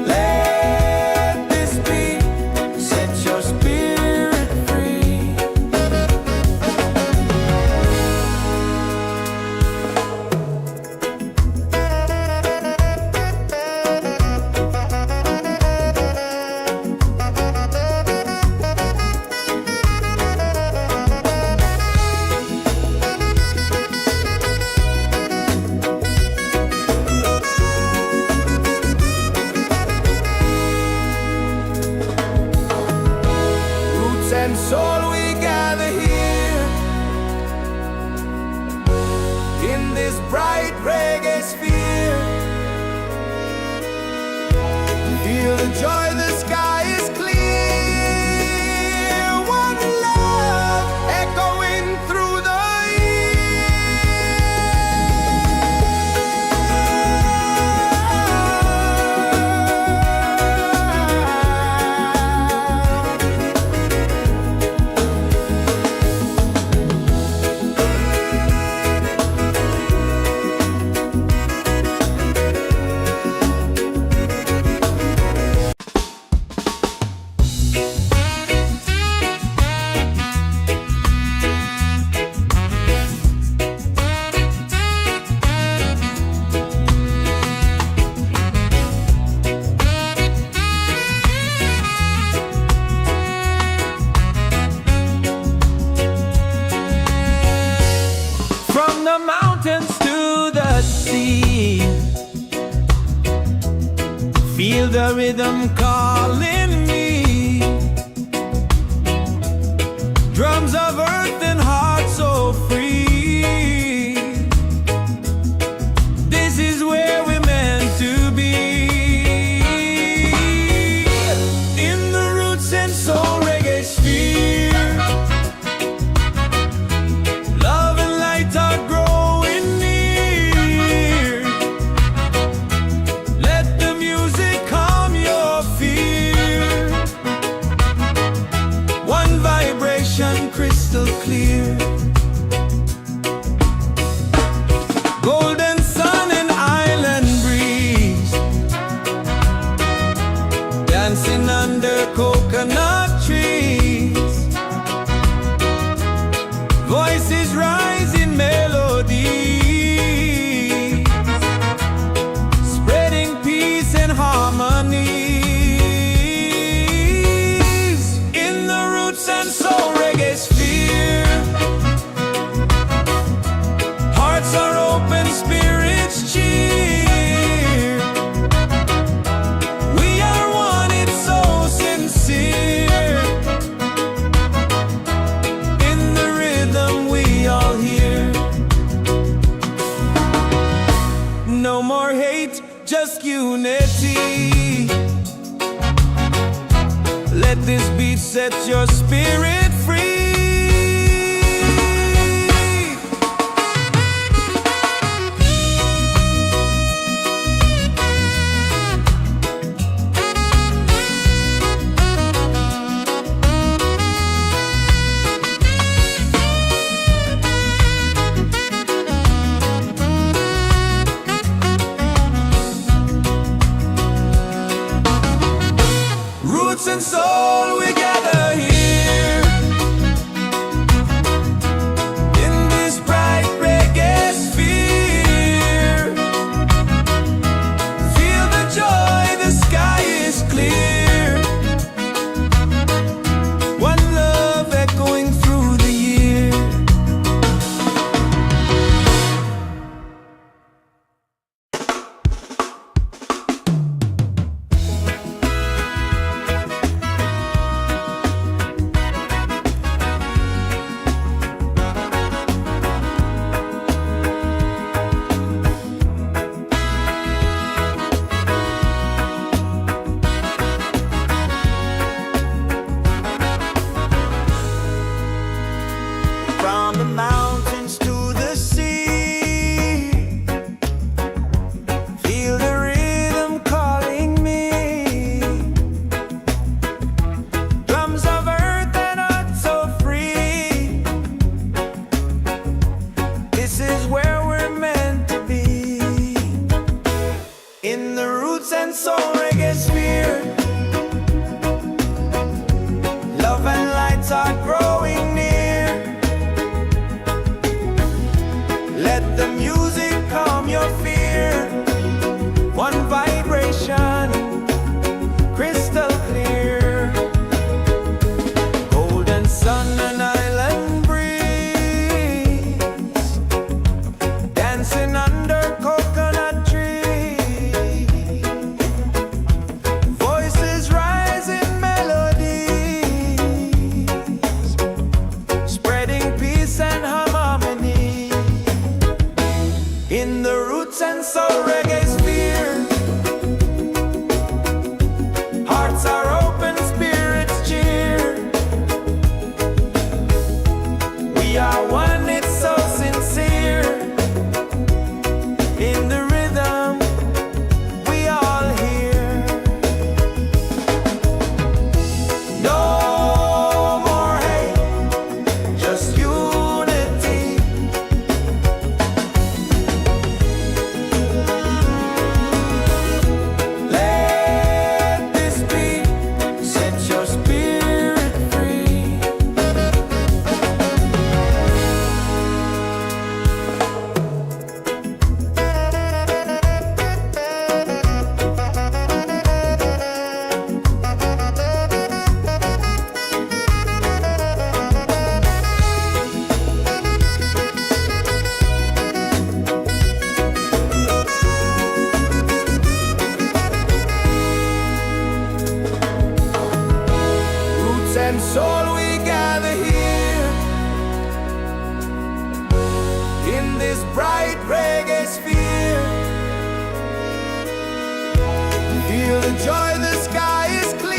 Let this beat set your spirit free. Roots and soul, we gather here in this bright reggae sphere. Feel the joy, the sky is clear. One love echoing through the from the mountains to the sea. Feel the rhythm calling me. Drums of earth and heart so free. This is where we're meant to be. In the Roots and Soul Reggaesphere, love and light are growing near. Let the music calm your fear. One vibration, crystal clear. Golden sun and island breeze, dancing under coconut trees. Voices rise in melody, spreading peace and harmony. In the Roots and Soul Reggaesphere, hearts are open, spirits cheer. We are one, it's so sincere. In the rhythm, we all hear. No more hate, just unity. Let this beat set your spirit free. and soul, we gather here in this bright reggae sphere. Feel the joy, the sky is clear. One love echoing through the year. From the mountains to the sea, feel the rhythm calling me. Drums of earth and heart so free. This is where we're meant to be. In the Roots and Soul Reggaesphere, love and lights are growing near. Let the music calm your fear. One vibration, crystal clear. Golden sun and island breeze, dancing under coconut trees. Voices rise in melodies, spreading peace and harmony. In the Roots and Soul Reggaesphere, hearts are open, spirits cheer. We are one, it's so sincere. In the rhythm, we all hear. No more hate, just unity. Let this beat set your spirit free. Roots and soul, we gather here in this bright reggae sphere. Feel the joy, the sky is clear.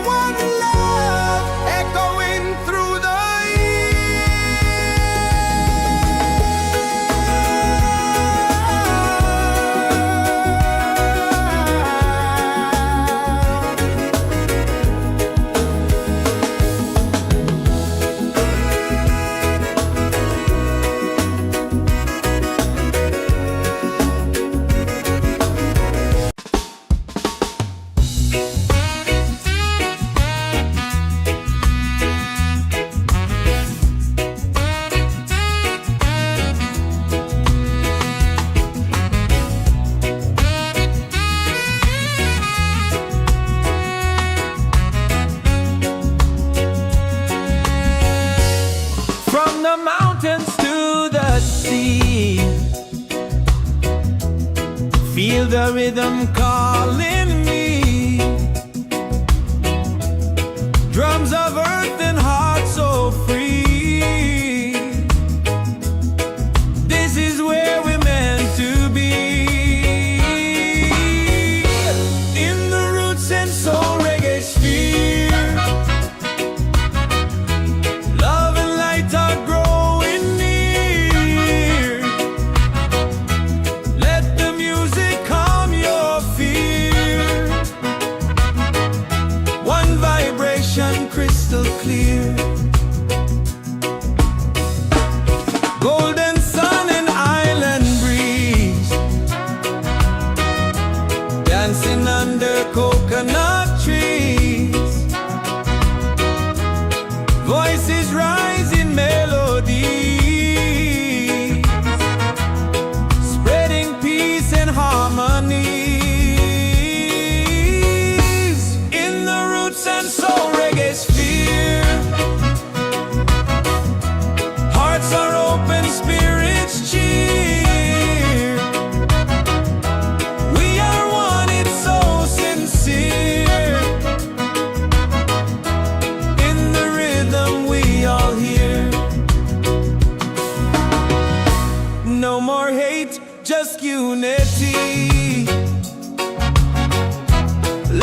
One love echoing through the from the mountains to the sea. Feel the rhythm calling me. Drums of earth and heart so free. This is where we're meant to be. In the Roots and Soul Reggaesphere, love and light are growing near. Let the music calm your fear. One vibration, crystal clear. Golden sun and island breeze, dancing under coconut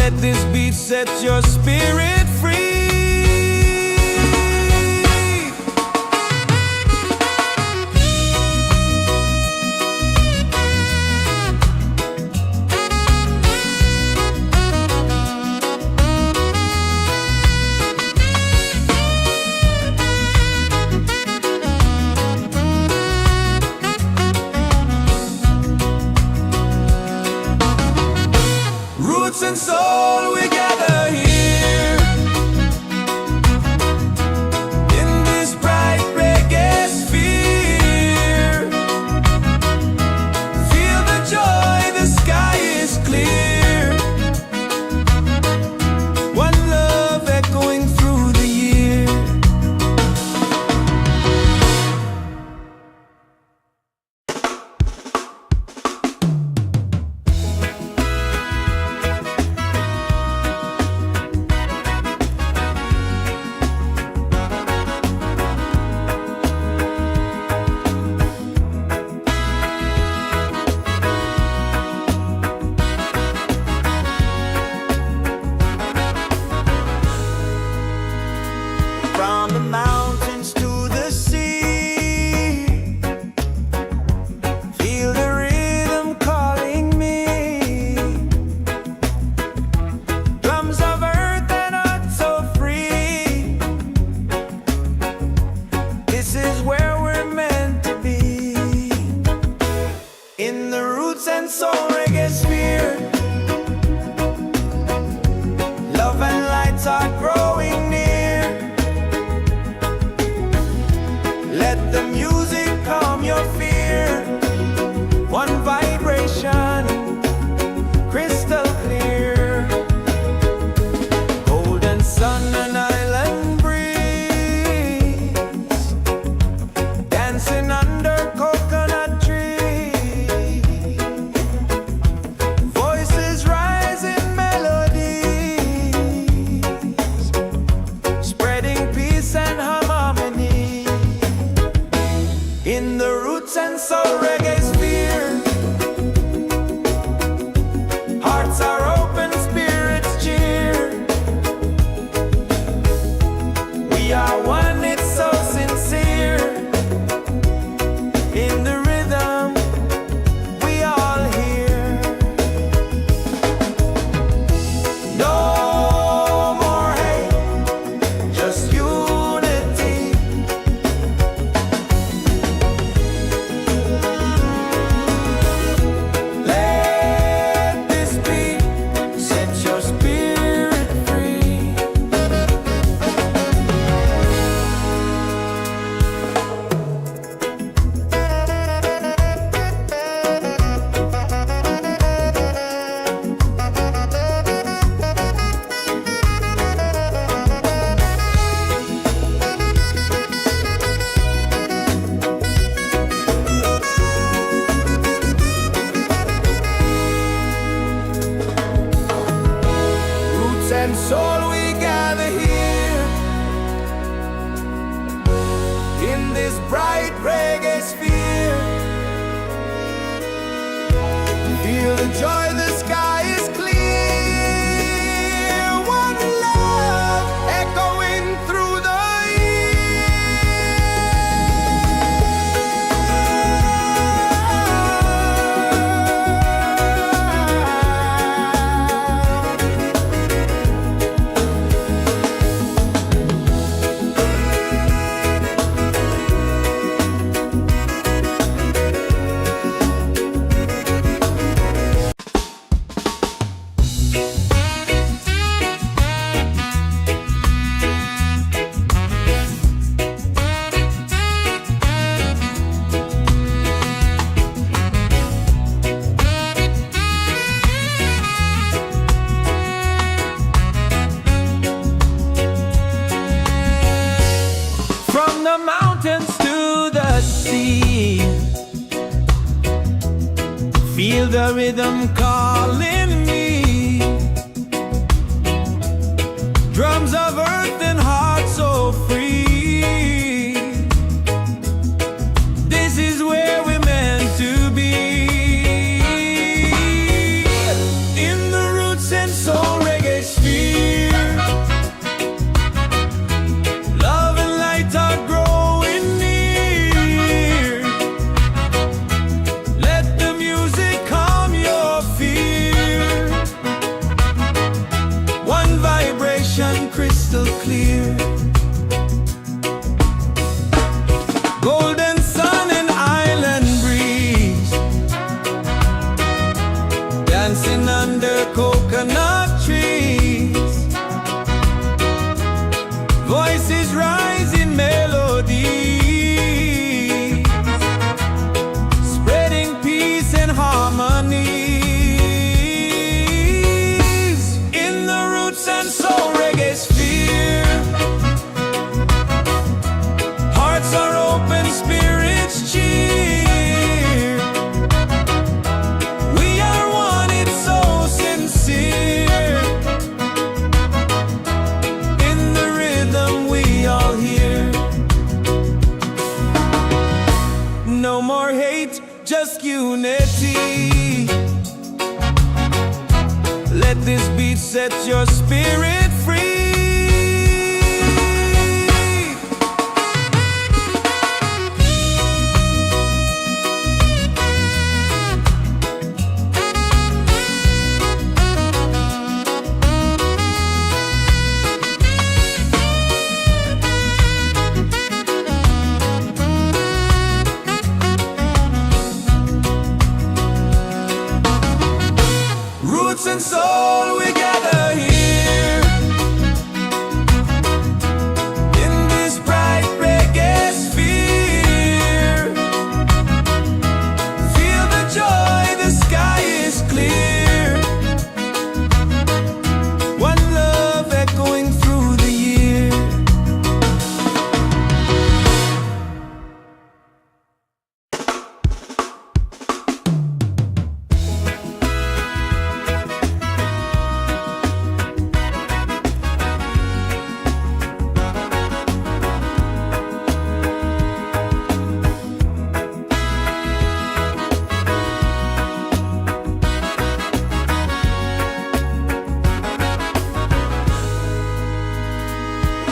Let this beat set your spirit free. Roots and soul, we gather here in this bright reggae sphere. Feel the joy, the sky is clear. One love echoing through the year. From the mountains to the sea, feel the rhythm calling me. Drums of earth and heart so free. This is where we're meant to be. In the Roots and Soul Reggaesphere, love and lights are growing near. Let the music calm your fear. One vibration, crystal clear. Golden sun and island breeze, dancing under coconut trees. Voices rise in melodies, spreading peace and harmony. In the Roots and Soul Reggaesphere, hearts are open, spirits cheer. We are one, it's so sincere. In the rhythm, we all hear. No more hate, just unity. Let this beat set your spirit free. Roots and soul, we gather here in this bright reggae sphere. Feel the joy, the sky is clear. One love echoing through the Feel the rhythm calling me. Drums of earth and heart so free. This is where we're meant to be. In the Roots and Soul Reggaesphere. dancing under coconut trees. Voices rise in melody, spreading peace and harmony. In the Roots and Soul Reggaesphere, hearts are open, spirits cheer. We are one, it's so sincere. In the rhythm we all hear. No more hate, just unity. Let this beat set your spirit free. Roots and soul, we gather here in this bright reggae sphere. Feel the joy, the sky is clear. One love echoing through the year.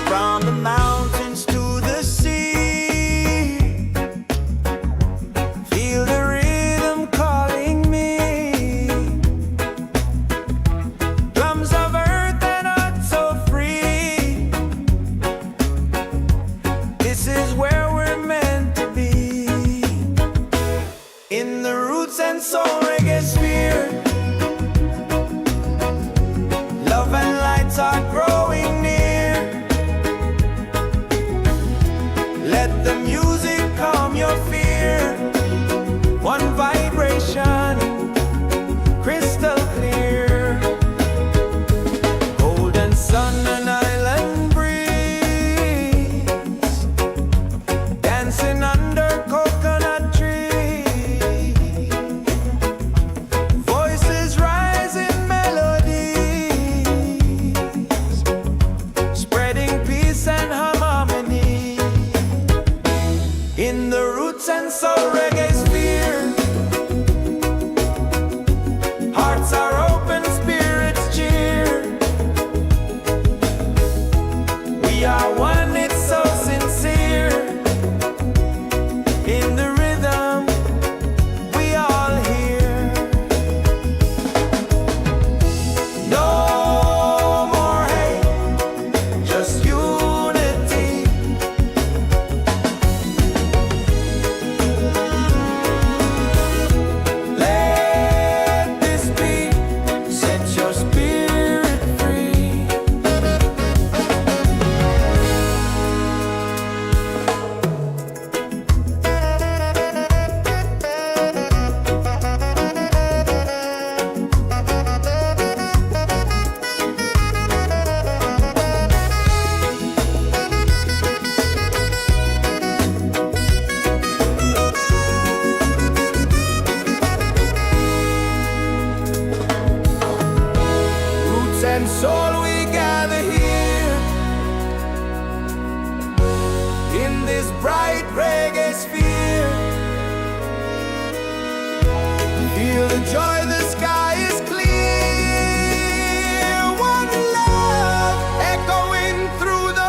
From the mountains to the sea, feel the rhythm calling me. Drums of earth and heart so free. This is where we're meant to be. In the Roots and Soul Reggaesphere, love and lights are growing near. Let the music calm your fear. One vibration, crystal clear. Golden sun and island breeze, dancing under coconut trees. Voices rise in melodies, spreading peace and harmony. In the Roots and Soul Reggaesphere, hearts are open, spirits cheer. We are one, it's so sincere. In the rhythm we all hear. No more hate, just unity. Let this beat set your spirit free. Roots and soul, we gather here in this bright reggae sphere. Feel the joy, the sky is clear. One love echoing through the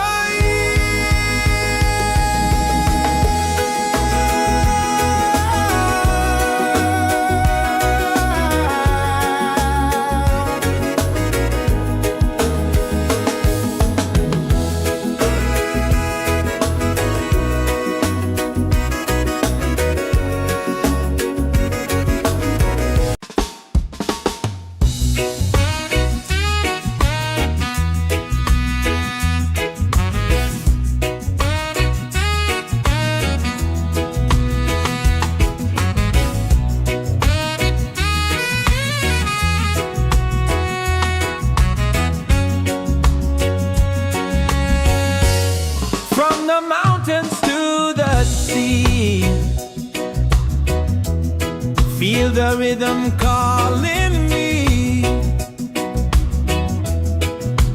the rhythm calling me.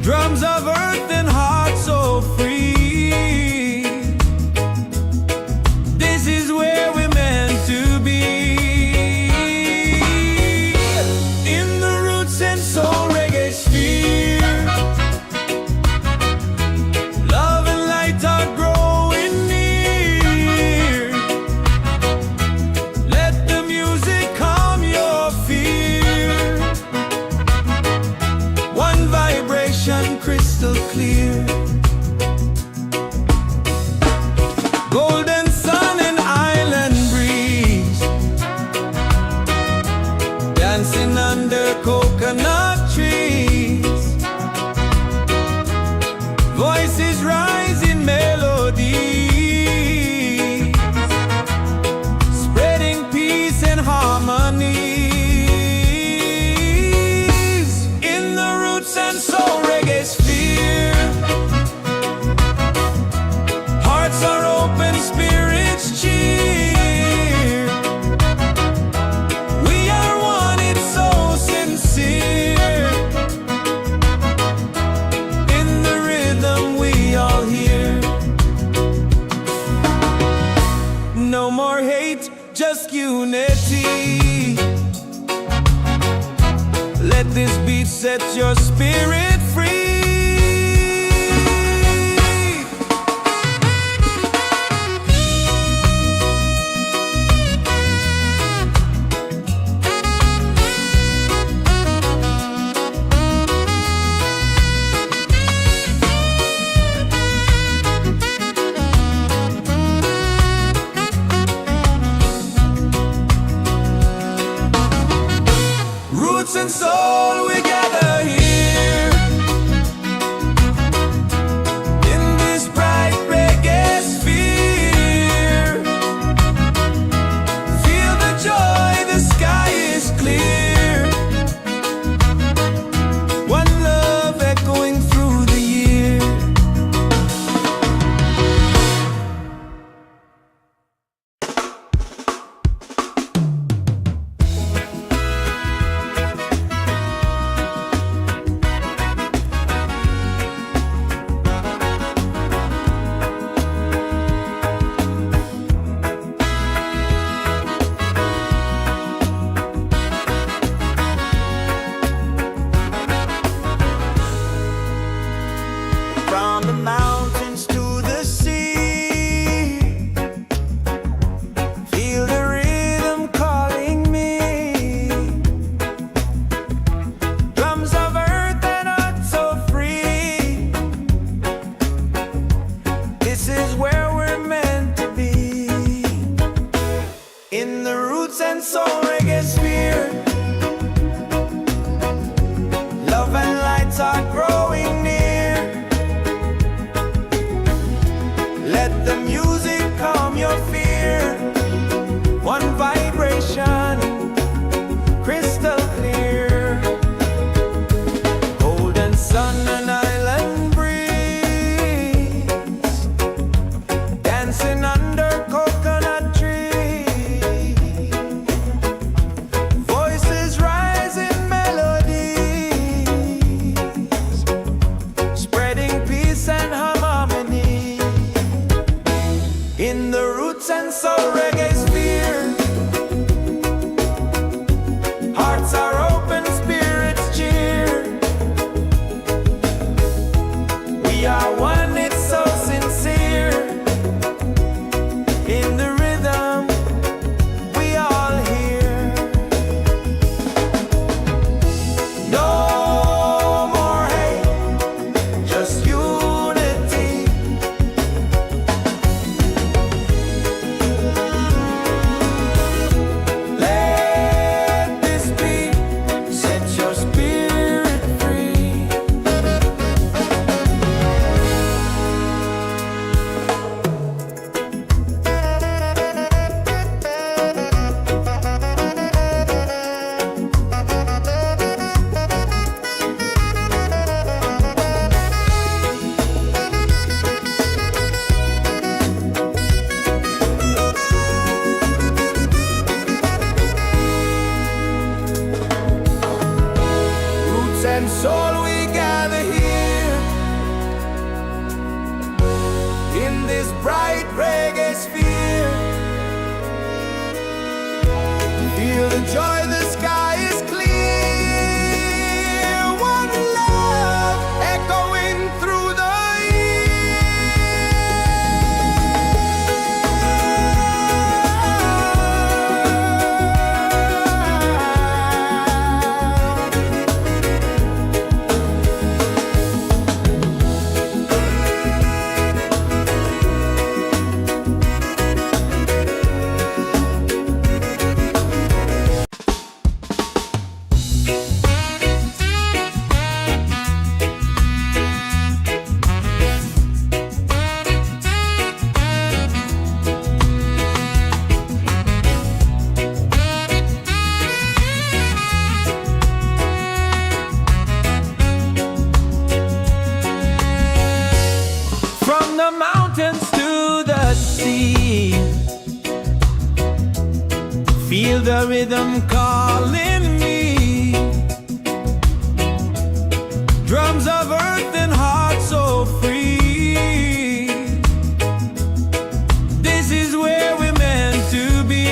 Drums of earth and heart so free. This is where we're meant to be. In the roots and soul reggaesphere, love and light are growing near. Let the music calm your fear. One vibration crystal clear. Golden sun and island breeze, dancing under coconut trees. Voices rise in melody, spreading peace and harmony. In the roots and soul reggaesphere, hearts are open, spirits cheer. We are one, it's so sincere. In the rhythm we all hear. No more hate, just unity. Let this beat set your spirit free. Roots and soul, we gather here in this bright reggae sphere. Feel the joy, the sky is clear. One love echoing through the year. From the mountains to the sea, feel the rhythm calling me. Drums of earth and heart so free. This is where we're meant to be. In the roots and soul reggaesphere, love and lights are growing near. Let the music calm your fear. One vibration, crystal clear. Golden sun and island breeze, dancing under coconut trees. Voices rise in melodies, and soul we gather here in this bright reggae sphere. Feel the joy, the sky is clear. One love echoing through the feel the rhythm calling me. Drums of earth and heart so free. This is where we're meant to be.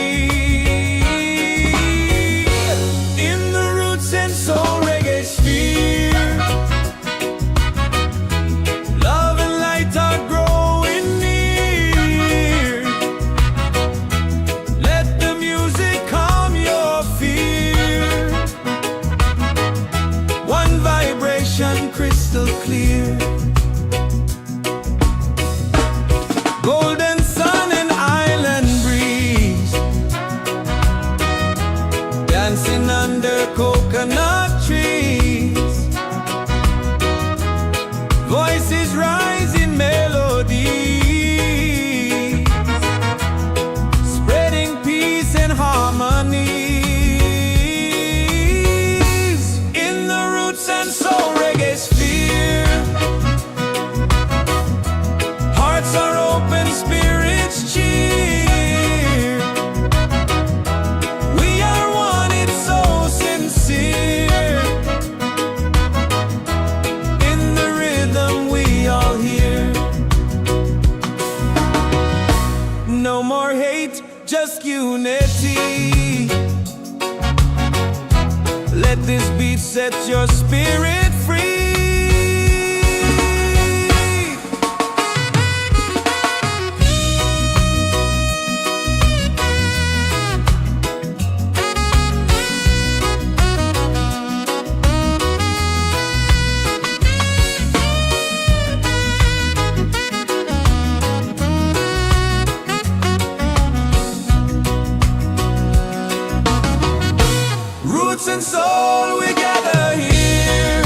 In the Roots and Soul Reggaesphere, love and light are growing near. Let the music calm your fear. One vibration crystal clear. Golden sun and island breeze, dancing under coconut trees. Voices rise in melody, spreading peace and harmonies. In the Roots and Soul Reggaesphere, hearts are open, spirits cheer. We are one, it's so sincere. In the rhythm we all hear. No more hate, just unity. Let this beat set your spirit free. Roots and soul, we gather here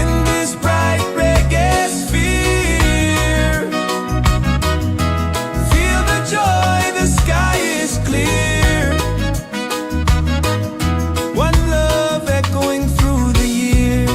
in this bright reggae sphere. Feel the joy, the sky is clear. One love echoing through the year.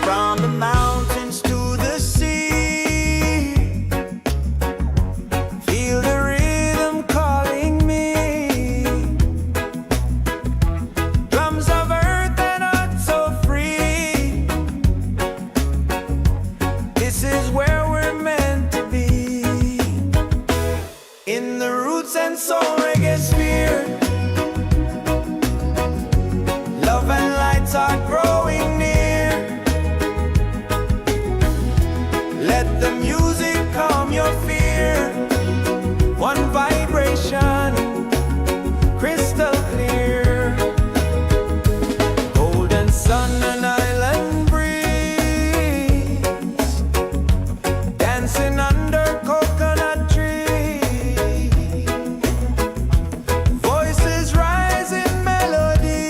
From the mountains to the sea, feel the rhythm calling me. Drums of earth and heart so free. This is where we're meant to be. In the Roots and Soul Reggaesphere, love and lights are growing near. Let the music calm your fear. One vibration, crystal clear. Golden sun and island breeze, dancing under coconut trees. Voices rise in melody,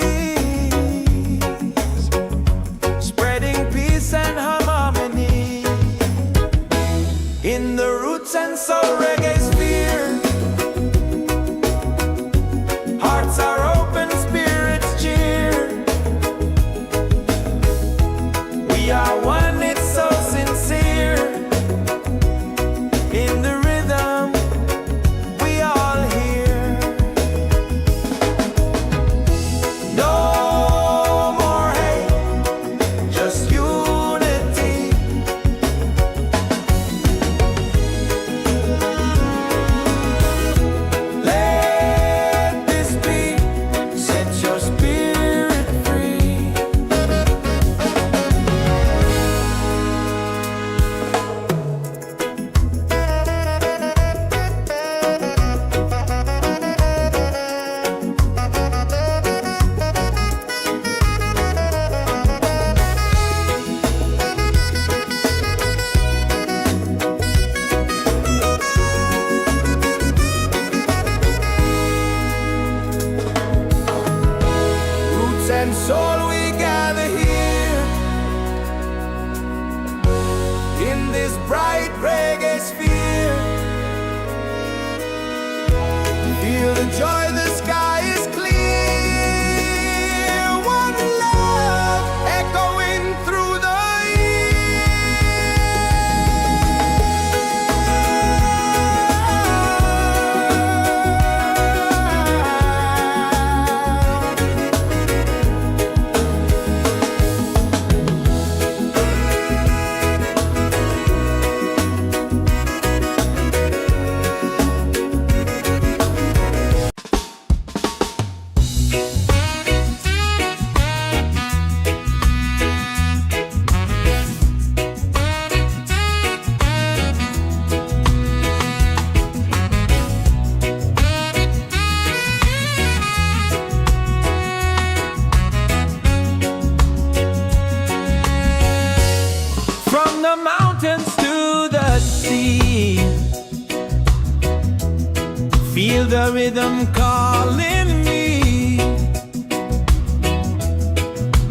the rhythm calling me.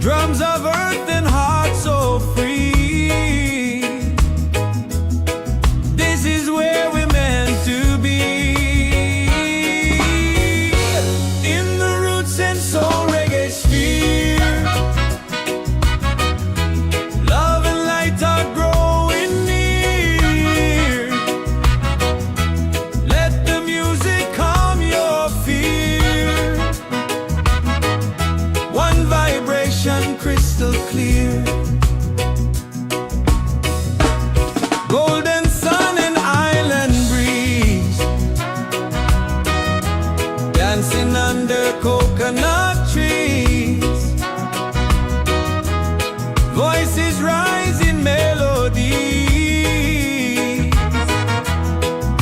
Drums of earth and heart so free. This is where we're meant to be. In the roots and soul reggae sphere, love and light are growing near. Let the music calm your fear. One vibration crystal clear. Golden sun and island breeze, dancing under coconut trees. Voices rise in melody,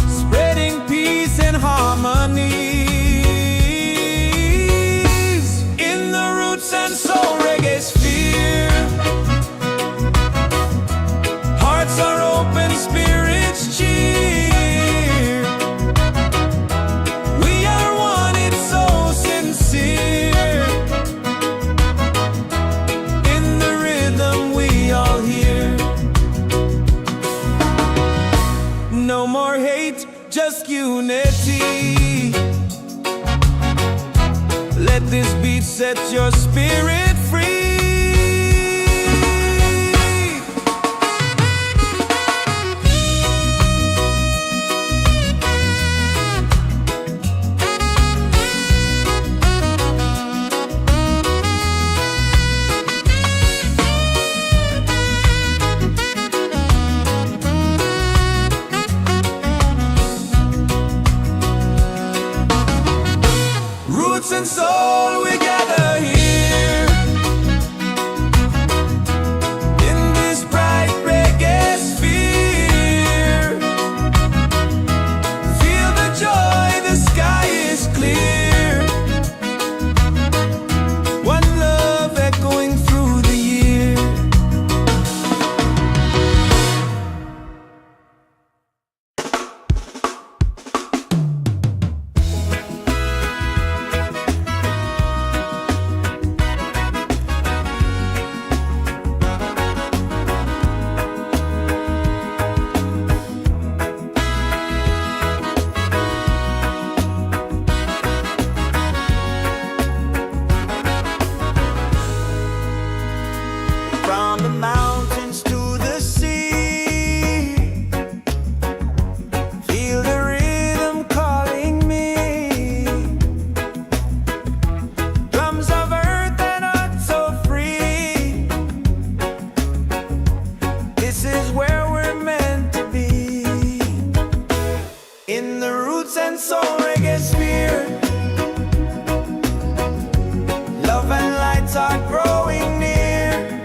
spreading peace and harmony. In the roots and soul reggae sphere, hearts are open, spirits cheer. We are one, it's so sincere. In the rhythm we all hear. No more hate, just unity. Let this beat set your spirit free. Roots and soul, we gather here in this bright reggae sphere. Feel the joy, the sky is clear. One love echoing through the year. From the mountains to the sea, feel the rhythm calling me. Drums of earth and heart so free. This is where we're meant to be. In the roots and soul reggae sphere, love and lights are growing near.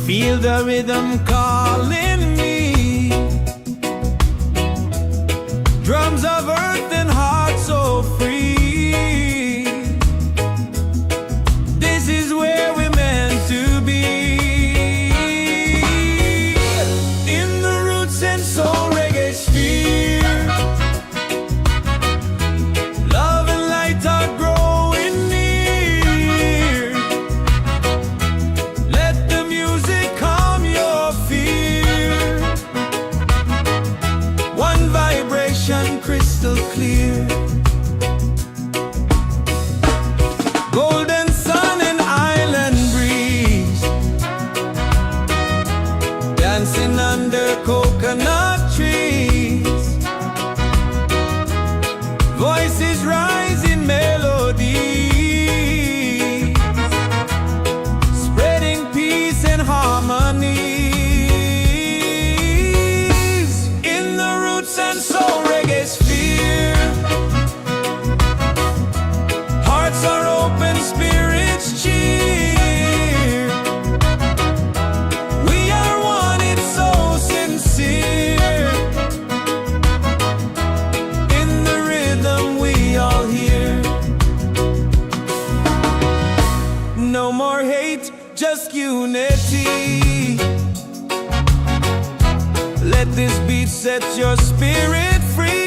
Feel the rhythm calling me. Drums of earth and heart so free. This is where we're meant to be. In the Roots and Soul Reggaesphere, love and light are growing near. Let the music calm your fear. One vibration crystal clear. Golden sun and island breeze, dancing under coconut trees. Voices rise in melody, spreading peace and harmonies. In the Roots and Soul Reggaesphere, hearts are open, spirits cheer. We are one, it's so sincere. In the rhythm we all hear. No more hate, just unity. Let this beat set your spirit free.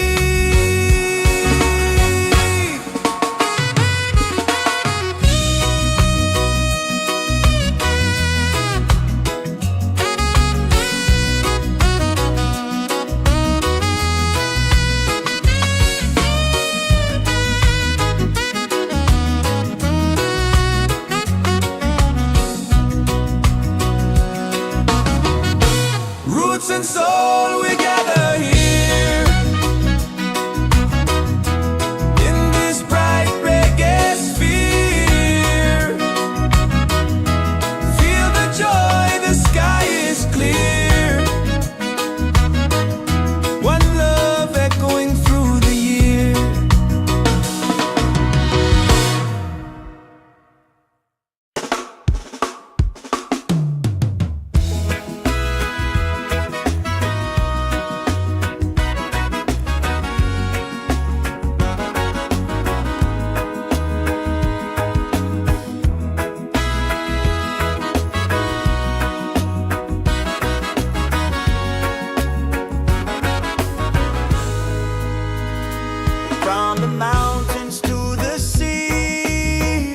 Roots and soul, we gather here in this bright reggae sphere. Feel the joy, the sky is clear. One love echoing through the year. From the mountains to the sea,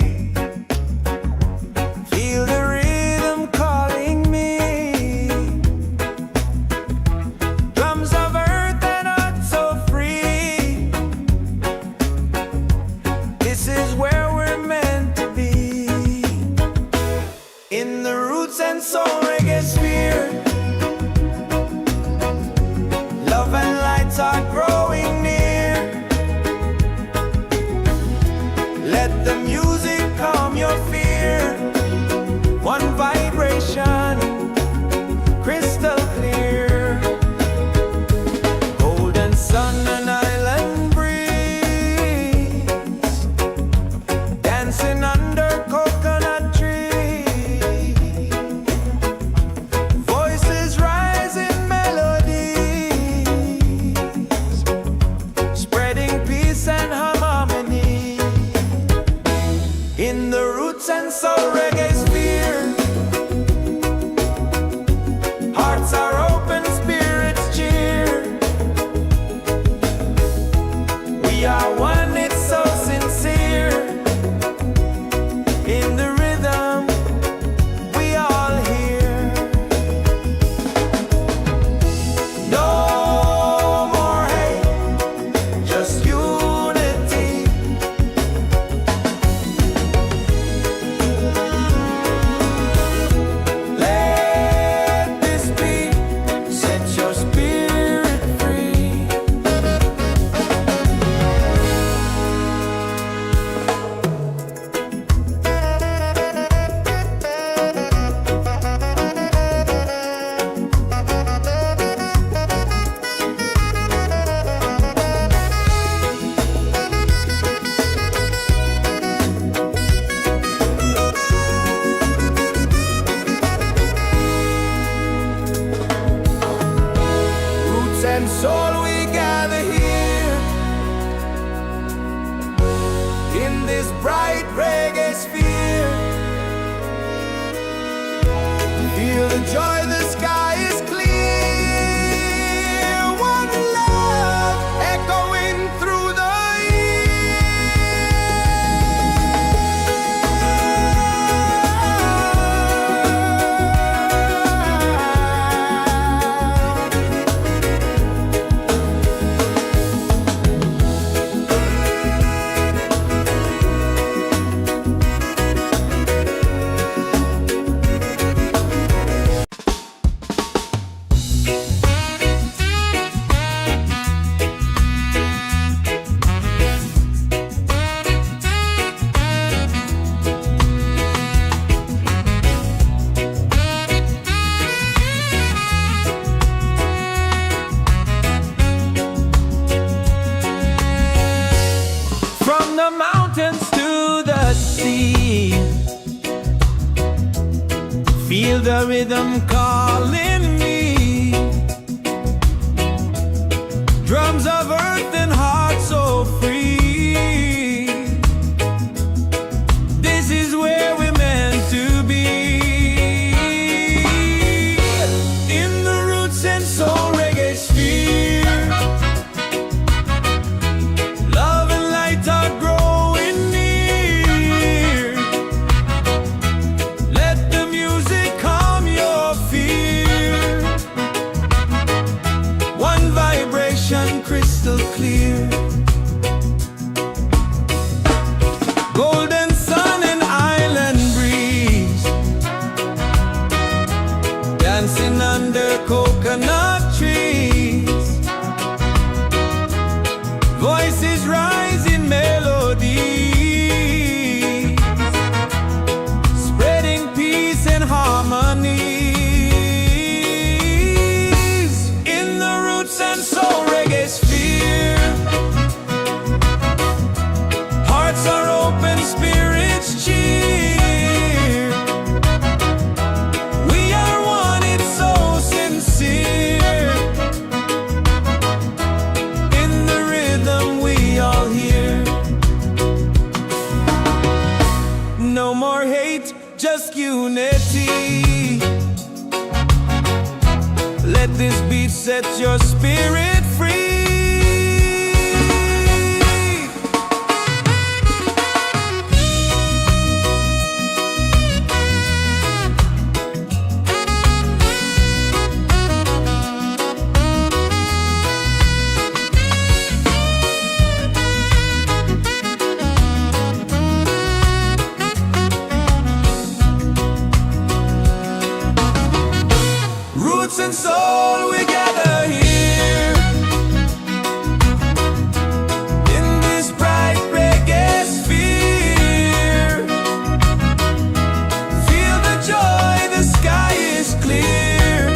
feel the rhythm calling me. Drums of earth and heart so free. This is where we're meant to be. In the Roots and Soul Reggaesphere, love and lights are growing near. Let the music calm your fear. One vibration, crystal clear. Golden sun and island breeze, dancing under coconut trees. Voices rise in melodies, spreading peace and harmony. In the Roots and Soul Reggaesphere, hearts are open, spirits cheer. We are one, it's so sincere. In the rhythm we all hear. No more hate, just unity. Let this beat set your spirit free. From the mountains to the sea, feel the rhythm calling me. Drums of earth and heart so free. This is where we're meant to be. In the Roots and Soul Reggaesphere, love and light are growing near. Let the music calm your fear. One vibration crystal clear. Golden sun and island breeze, dancing under coconut trees. Voices rise in melody, spreading peace and harmonies. In the Roots and Soul Reggaesphere, hearts are open, spirits cheer. We are one, it's so sincere. In the rhythm we all hear. No more hate, just unity. Let this beat set your spirit free. Roots and soul, we gather here in this bright reggae sphere. Feel the joy, the sky is clear.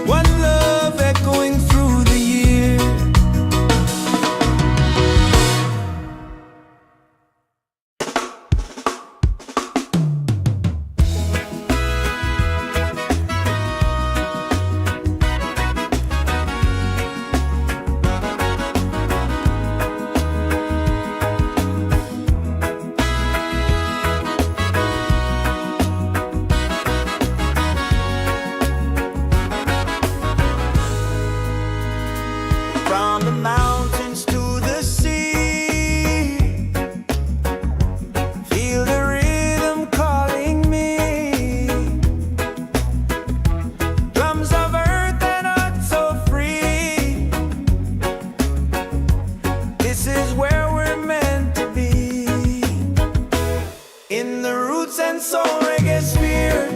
One love echoing through the year. From the mountains to the sea, feel the rhythm calling me. Drums of earth and heart so free. This is where we're meant to be. In the Roots and Soul Reggaesphere,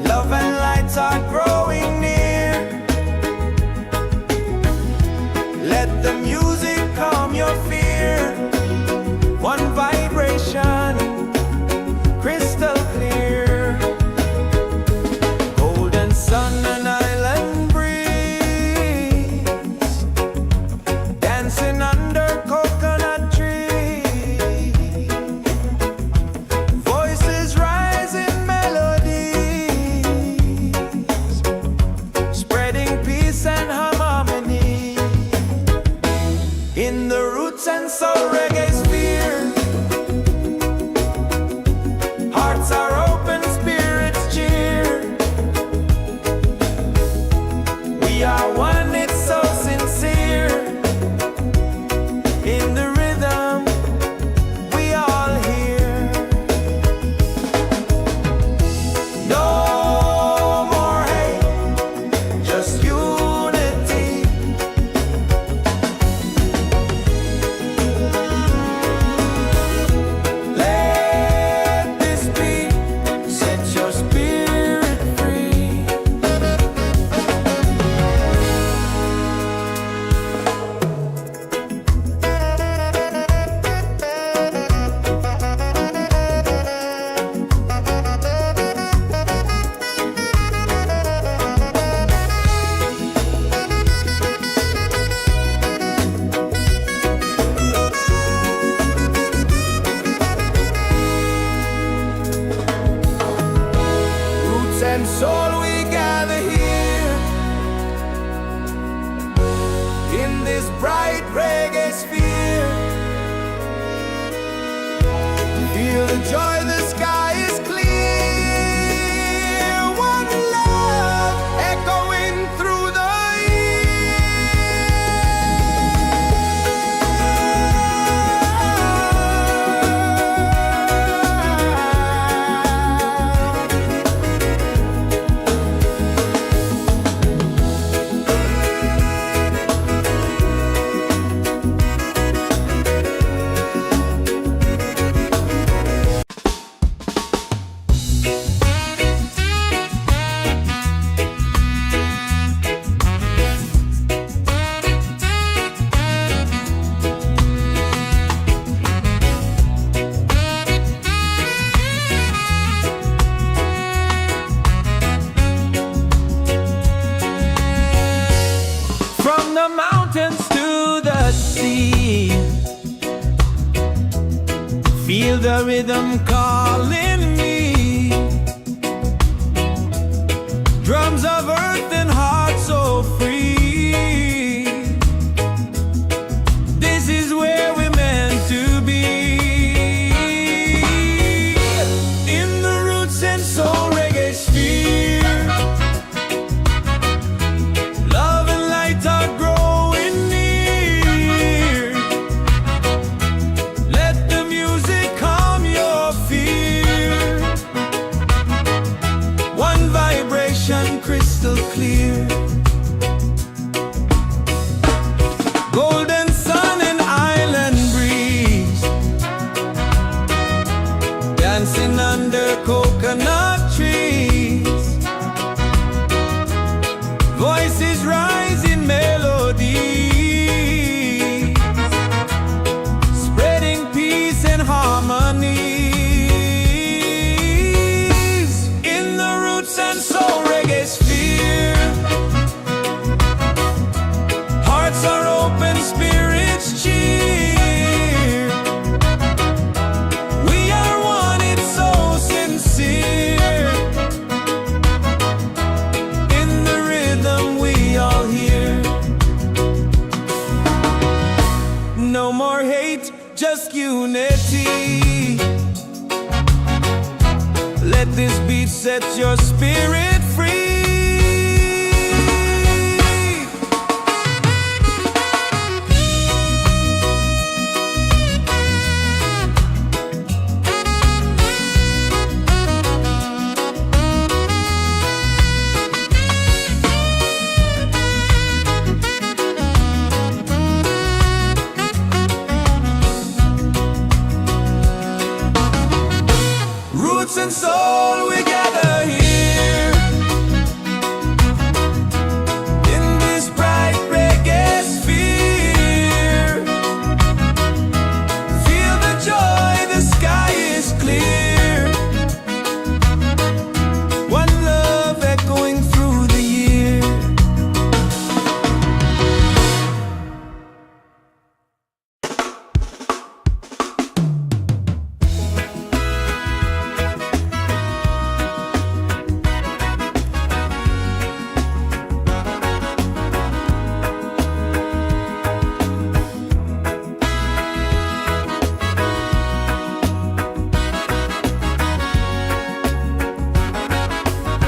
love and lights are growing near. Let the music calm your fear. One vibration, crystal clear. Golden sun and island breeze, dancing under coconut trees. Voices rise in melodies, spreading peace and harmony. In the Roots and this bright reggae sphere. Feel the joy, the sky is clear. One love echoing through the from the mountains to the sea. Feel the rhythm calling me. Drums of earth and heart so free. This is where we're meant to be. In the Roots and Soul Reggaesphere. Love and light are growing near. Let the music calm your fear. One vibration crystal clear. Golden sun and island breeze. Dancing under coconut trees. Voices rise in melody, spreading peace and harmonies. In the Roots and Soul Reggaesphere. Hearts are open, spirits cheer. We are one, it's so sincere. In the rhythm we all hear. No more hate, just unity. Let this beat set your spirit